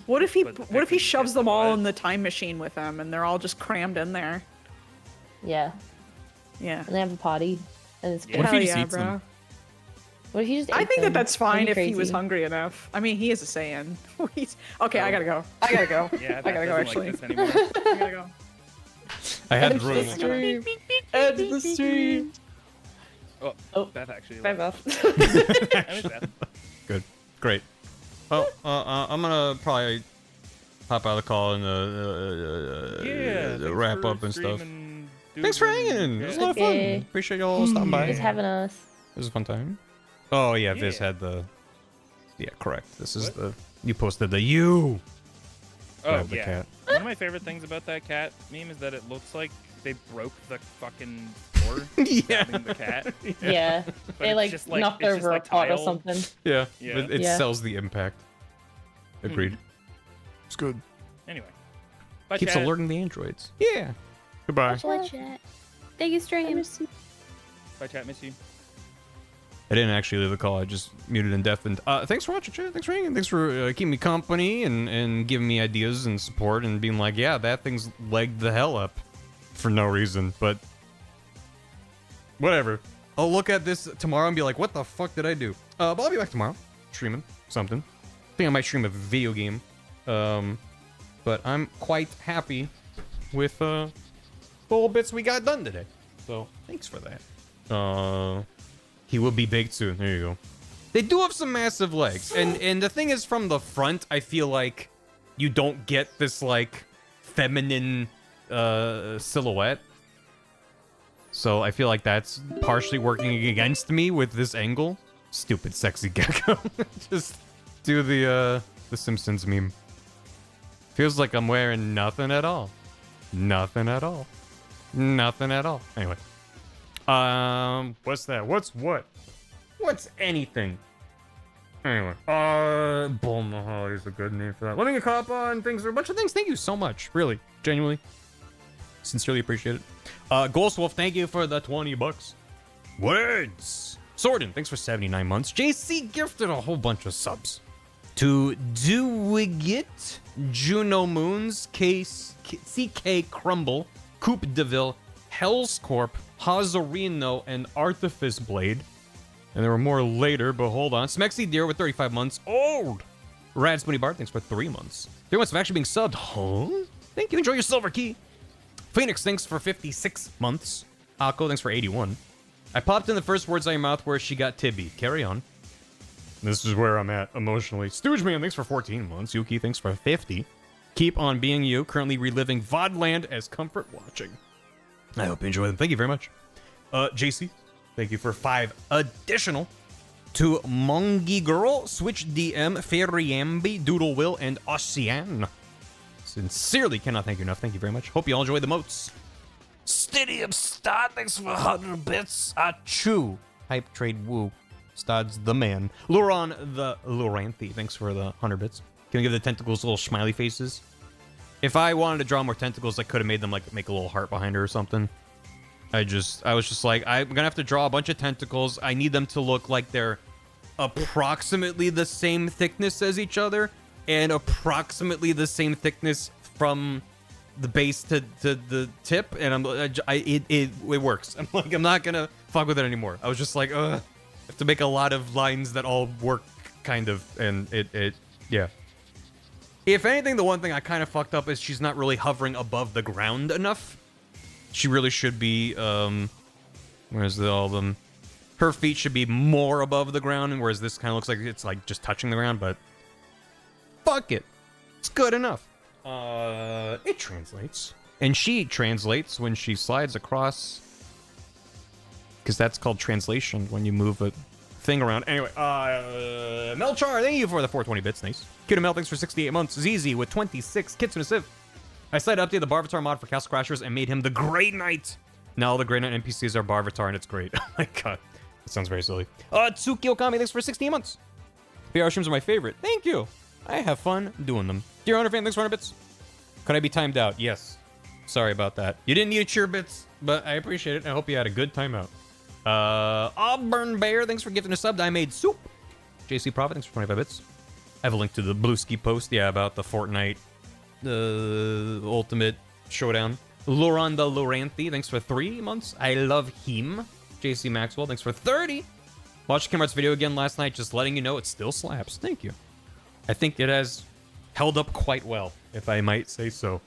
What if he But the what if he Pikmin shoves gets them the all butt. in the time machine with him and they're all just crammed in there? Yeah, Yeah. and they have a party, and it's Yeah. good. What if Hell he just yeah, eats bro. them? What if he just I ate think them? that's fine That'd if be he was crazy. hungry enough. I mean, he is a Saiyan. Okay, I gotta go. I gotta go. Yeah, I gotta go, Beth actually. doesn't like this anymore. I gotta go. I had End to the ruin it. stream. End the stream. Oh, Beth actually. Bye, left. Beth. I miss Beth. Good, great. Well, I'm gonna probably hop out of the call and Yeah. thanks wrap for up and stuff. streaming, Thanks for doodling. hanging. It was a Yeah. lot of fun. Okay. Appreciate y'all stopping by. Just It having us. was a fun time. Oh yeah, Viz Yeah. had the Yeah, correct. This is the... You posted the you. Oh, The yeah. cat. One of my favorite things about that cat meme is that it looks like they broke the fucking floor grabbing the cat. Yeah. But They it's like just knocked it's over just a pot or tile. something. Yeah. Yeah. It Yeah. sells the impact. Agreed. It's good. Anyway. Bye, Keeps chat. alerting the androids. Yeah. Goodbye. What chat? Thank you, stream. Bye, chat. Miss you. I didn't actually leave the call. I just muted and deafened. Thanks for watching, chat. Thanks for hanging. Thanks for keeping me company and giving me ideas and support and being like, yeah, that thing's legged the hell up for no reason. But whatever. I'll look at this tomorrow and be like, what the fuck did I do? But I'll be back tomorrow streaming something. I think I might stream a video game. But I'm quite happy with the little bits we got done today. So thanks for that. He will be baked soon. There you go. They do have some massive legs. And the thing is, from the front, I feel like you don't get this, like, feminine silhouette. So I feel like that's partially working against me with this angle. Stupid sexy gecko. Just do the Simpsons meme. Feels like I'm wearing nothing at all. Nothing at all. Nothing at all. Anyway. What's that? What's what? What's anything? Anyway. Buuhhhhhh is a good name for that. Let me get caught up on things or a bunch of things. Thank you so much. Really. Genuinely. Sincerely appreciate it. Ghost Wolf, thank you for the 20 bucks. Words. Sordin, thanks for 79 months. JC gifted a whole bunch of subs. To Doowigit, Juno Moons, CK Crumble, Coop Deville, Hell's Corp, Hazarino, and Artifice Blade. And there were more later, but hold on. Smexy Deer with 35 months. Old! Rad Spoony Bart, thanks for 3 months. 3 months of actually being subbed. Huh? Thank you. Enjoy your silver key. Phoenix, thanks for 56 months. Akko, thanks for 81. I popped in the first words out of your mouth where she got Tibby. Carry on. This is where I'm at emotionally. Stoogeman, thanks for 14 months. Yuki, thanks for 50. Keep on being you. Currently reliving VODland as comfort watching. I hope you enjoy them. Thank you very much. JC, thank you for 5 additional. To Mongi Girl, Switch DM, Feriambi, Doodle Will, and Ocean. Sincerely cannot thank you enough. Thank you very much. Hope you all enjoy the moats. Stadium Stad, thanks for 100 bits. Achoo. Hype Trade Woo. Stod's the man. Luron the Luranthi, thanks for the 100 bits. Can we give the tentacles little smiley faces? If I wanted to draw more tentacles, I could have made them like make a little heart behind her or something. I was just like, I'm gonna have to draw a bunch of tentacles. I need them to look like they're approximately the same thickness as each other and approximately the same thickness from the base to the tip. And it works. I'm like, I'm not gonna fuck with it anymore. I was just like, I have to make a lot of lines that all work kind of, and yeah. If anything, the one thing I kind of fucked up is she's not really hovering above the ground enough. She really should be, where's all of them? Her feet should be more above the ground, whereas this kind of looks like it's like just touching the ground, but fuck it. It's good enough. It translates. And she translates when she slides across, because that's called translation when you move a thing around. Anyway, Melchar, thank you for the 420 bits. Nice. Kid Mel, thanks for 68 months. ZZ with 26. Kitsune Civ. I decided to update the Barvatar mod for Castle Crashers and made him the Grey Knight. Now all the Grey Knight NPCs are Barvatar, and it's great. Oh my god. That sounds very silly. Tsuki Okami, thanks for 16 months. VR streams are my favorite. Thank you. I have fun doing them. Dear Owner fan, thanks for 100 bits. Could I be timed out? Yes. Sorry about that. You didn't need to cheer bits, but I appreciate it. I hope you had a good time out. Auburn Bear, thanks for gifting a sub. I made soup. JC Prophet, thanks for 25 bits. I have a link to the Blueski post, yeah, about the Fortnite Ultimate Showdown. Loran the Loranthi, thanks for 3 months. I love him. JC Maxwell, thanks for 30. Watched Kim Art's video again last night, just letting you know it still slaps. Thank you. I think it has held up quite well, if I might say so.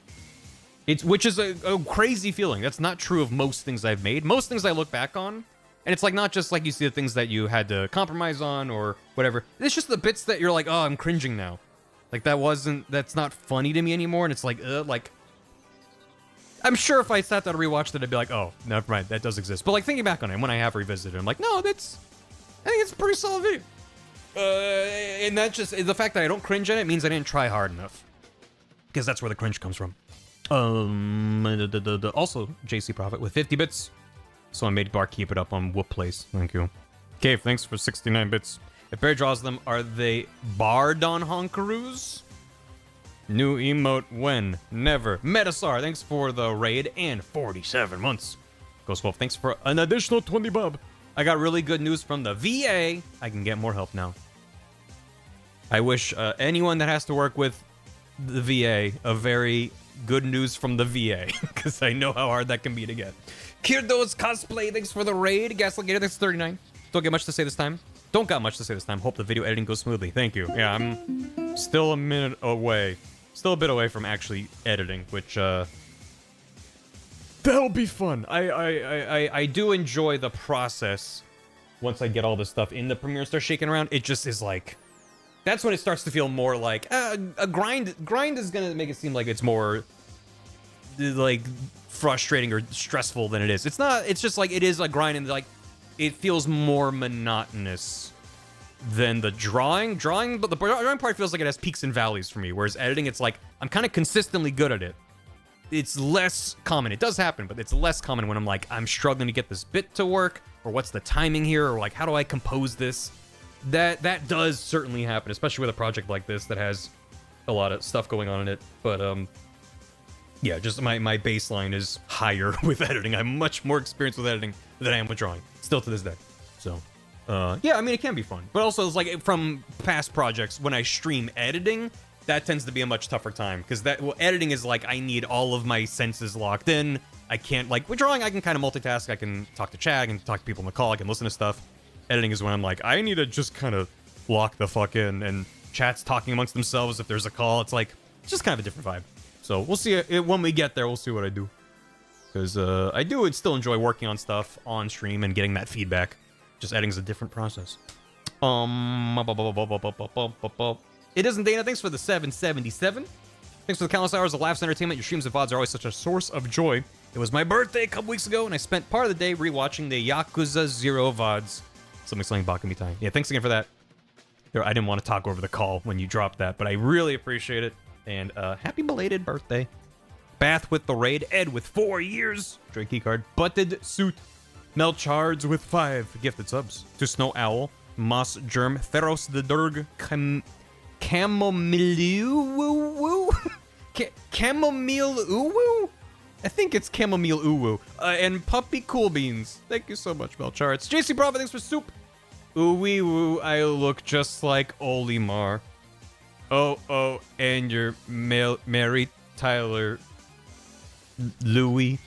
Which is a crazy feeling. That's not true of most things I've made. Most things I look back on, and it's like not just like you see the things that you had to compromise on or whatever. It's just the bits that you're like, oh, I'm cringing now. Like that's not funny to me anymore. And it's like, I'm sure if I sat down and rewatched it, I'd be like, oh, never mind, that does exist. But like thinking back on it, when I have revisited it, I'm like, no, I think it's a pretty solid video. And that's just the fact that I don't cringe at it means I didn't try hard enough. Because that's where the cringe comes from. Also, JC Profit with 50 bits. So I made Bar keep it up on Whoop Place. Thank you. Cave, thanks for 69 bits. If Barry draws them, are they barred on Honkaroos? New emote when? Never. Metasar, thanks for the raid and 47 months. Ghost Wolf, thanks for an additional 20 bob. I got really good news from the VA. I can get more help now. I wish anyone that has to work with the VA a very good news from the VA, because I know how hard that can be to get. Kirdo's cosplay, thanks for the raid. Gaslight Gator, thanks for 39. Don't get much to say this time. Don't got much to say this time. Hope the video editing goes smoothly. Thank you. Yeah, I'm still a minute away. Still a bit away from actually editing, which that'll be fun. I do enjoy the process. Once I get all this stuff in the Premiere and start shaking around, it just is like, that's when it starts to feel more like a grind. Grind is gonna make it seem like it's more like frustrating or stressful than it is. It's not. It's just like it is a grind, and like it feels more monotonous than the drawing. But the drawing part feels like it has peaks and valleys for me. Whereas editing, it's like I'm kind of consistently good at it. It's less common. It does happen, but it's less common when I'm like I'm struggling to get this bit to work, or what's the timing here, or like how do I compose this. That does certainly happen, especially with a project like this that has a lot of stuff going on in it. But yeah, just my baseline is higher with editing. I'm much more experienced with editing than I am with drawing, still to this day. So yeah, I mean, it can be fun, but also it's like from past projects when I stream editing, that tends to be a much tougher time because editing is like I need all of my senses locked in. I can't, like with drawing, I can kind of multitask. I can talk to chat, I can talk to people in the call, I can listen to stuff. Editing is when I'm like, I need to just kind of lock the fuck in, and chat's talking amongst themselves if there's a call. It's like, it's just kind of a different vibe. So we'll see when we get there. We'll see what I do. Because I do still enjoy working on stuff on stream and getting that feedback. Just editing's a different process. It isn't Dana. Thanks for the 777. Thanks for the countless hours of laughs and entertainment. Your streams and VODs are always such a source of joy. It was my birthday a couple weeks ago, and I spent part of the day rewatching the Yakuza 0 VODs. Something Bakami time. Yeah, thanks again for that. I didn't want to talk over the call when you dropped that, but I really appreciate it. And happy belated birthday. Bath with the raid. Ed with 4 years. Joy keycard. Butted suit. Melchards with 5 gifted subs. To Snow Owl. Moss Germ. Theros the Durg. Chamomile Chamomile Uwu? I think it's Chamomile Uwu. And Puppy Cool Beans. Thank you so much, Melchards. JC Bravo, thanks for soup. Ooh-wee woo, I look just like Olimar. Oh, and your Mary Tyler Louie.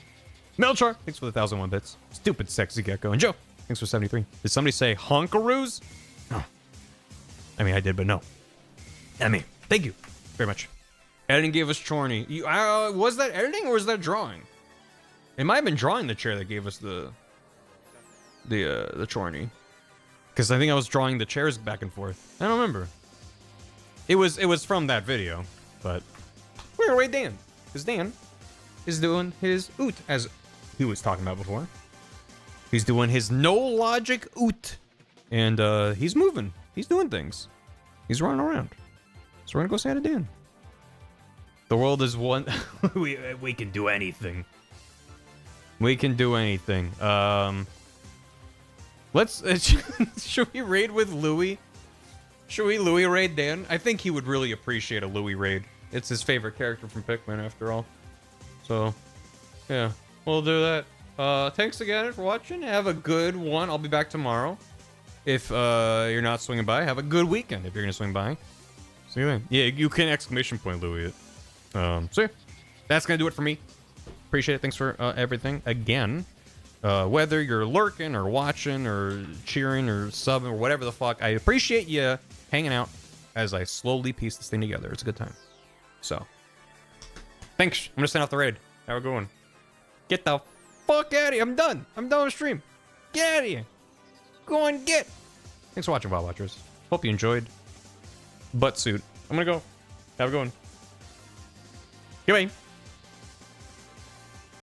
Melchar, thanks for the 1,001 bits. Stupid sexy gecko. And Joe, thanks for 73. Did somebody say honkaroos? No. I mean, I did, but no. I mean, thank you very much. Editing gave us Chorny. Was that editing or was that drawing? It might have been drawing the chair that gave us the Chorny. Because I think I was drawing the chairs back and forth. I don't remember. It was from that video, but we're gonna wait Dan. Because Dan is doing his oot, as he was talking about before. He's doing his no logic oot. And he's moving. He's doing things. He's running around. So we're gonna go say hi to Dan. The world is one. we can do anything. We can do anything. Let's. Should we raid with Louis? Should we Louis raid Dan? I think he would really appreciate a Louis raid. It's his favorite character from Pikmin, after all. So, yeah, we'll do that. Thanks again for watching. Have a good one. I'll be back tomorrow. If you're not swinging by, have a good weekend. If you're gonna swing by, see you then. Yeah, you can exclamation point Louis it. So yeah, that's gonna do it for me. Appreciate it. Thanks for everything again. Whether you're lurking or watching or cheering or subbing or whatever the fuck, I appreciate you hanging out as I slowly piece this thing together. It's a good time. So, thanks. I'm gonna send off the raid. Have a good one. Get the fuck out of here. I'm done. I'm done with stream. Get out of here. Go and get. Thanks for watching, VOD watchers. Hope you enjoyed. Butt suit. I'm gonna go. Have a good one. Goodbye.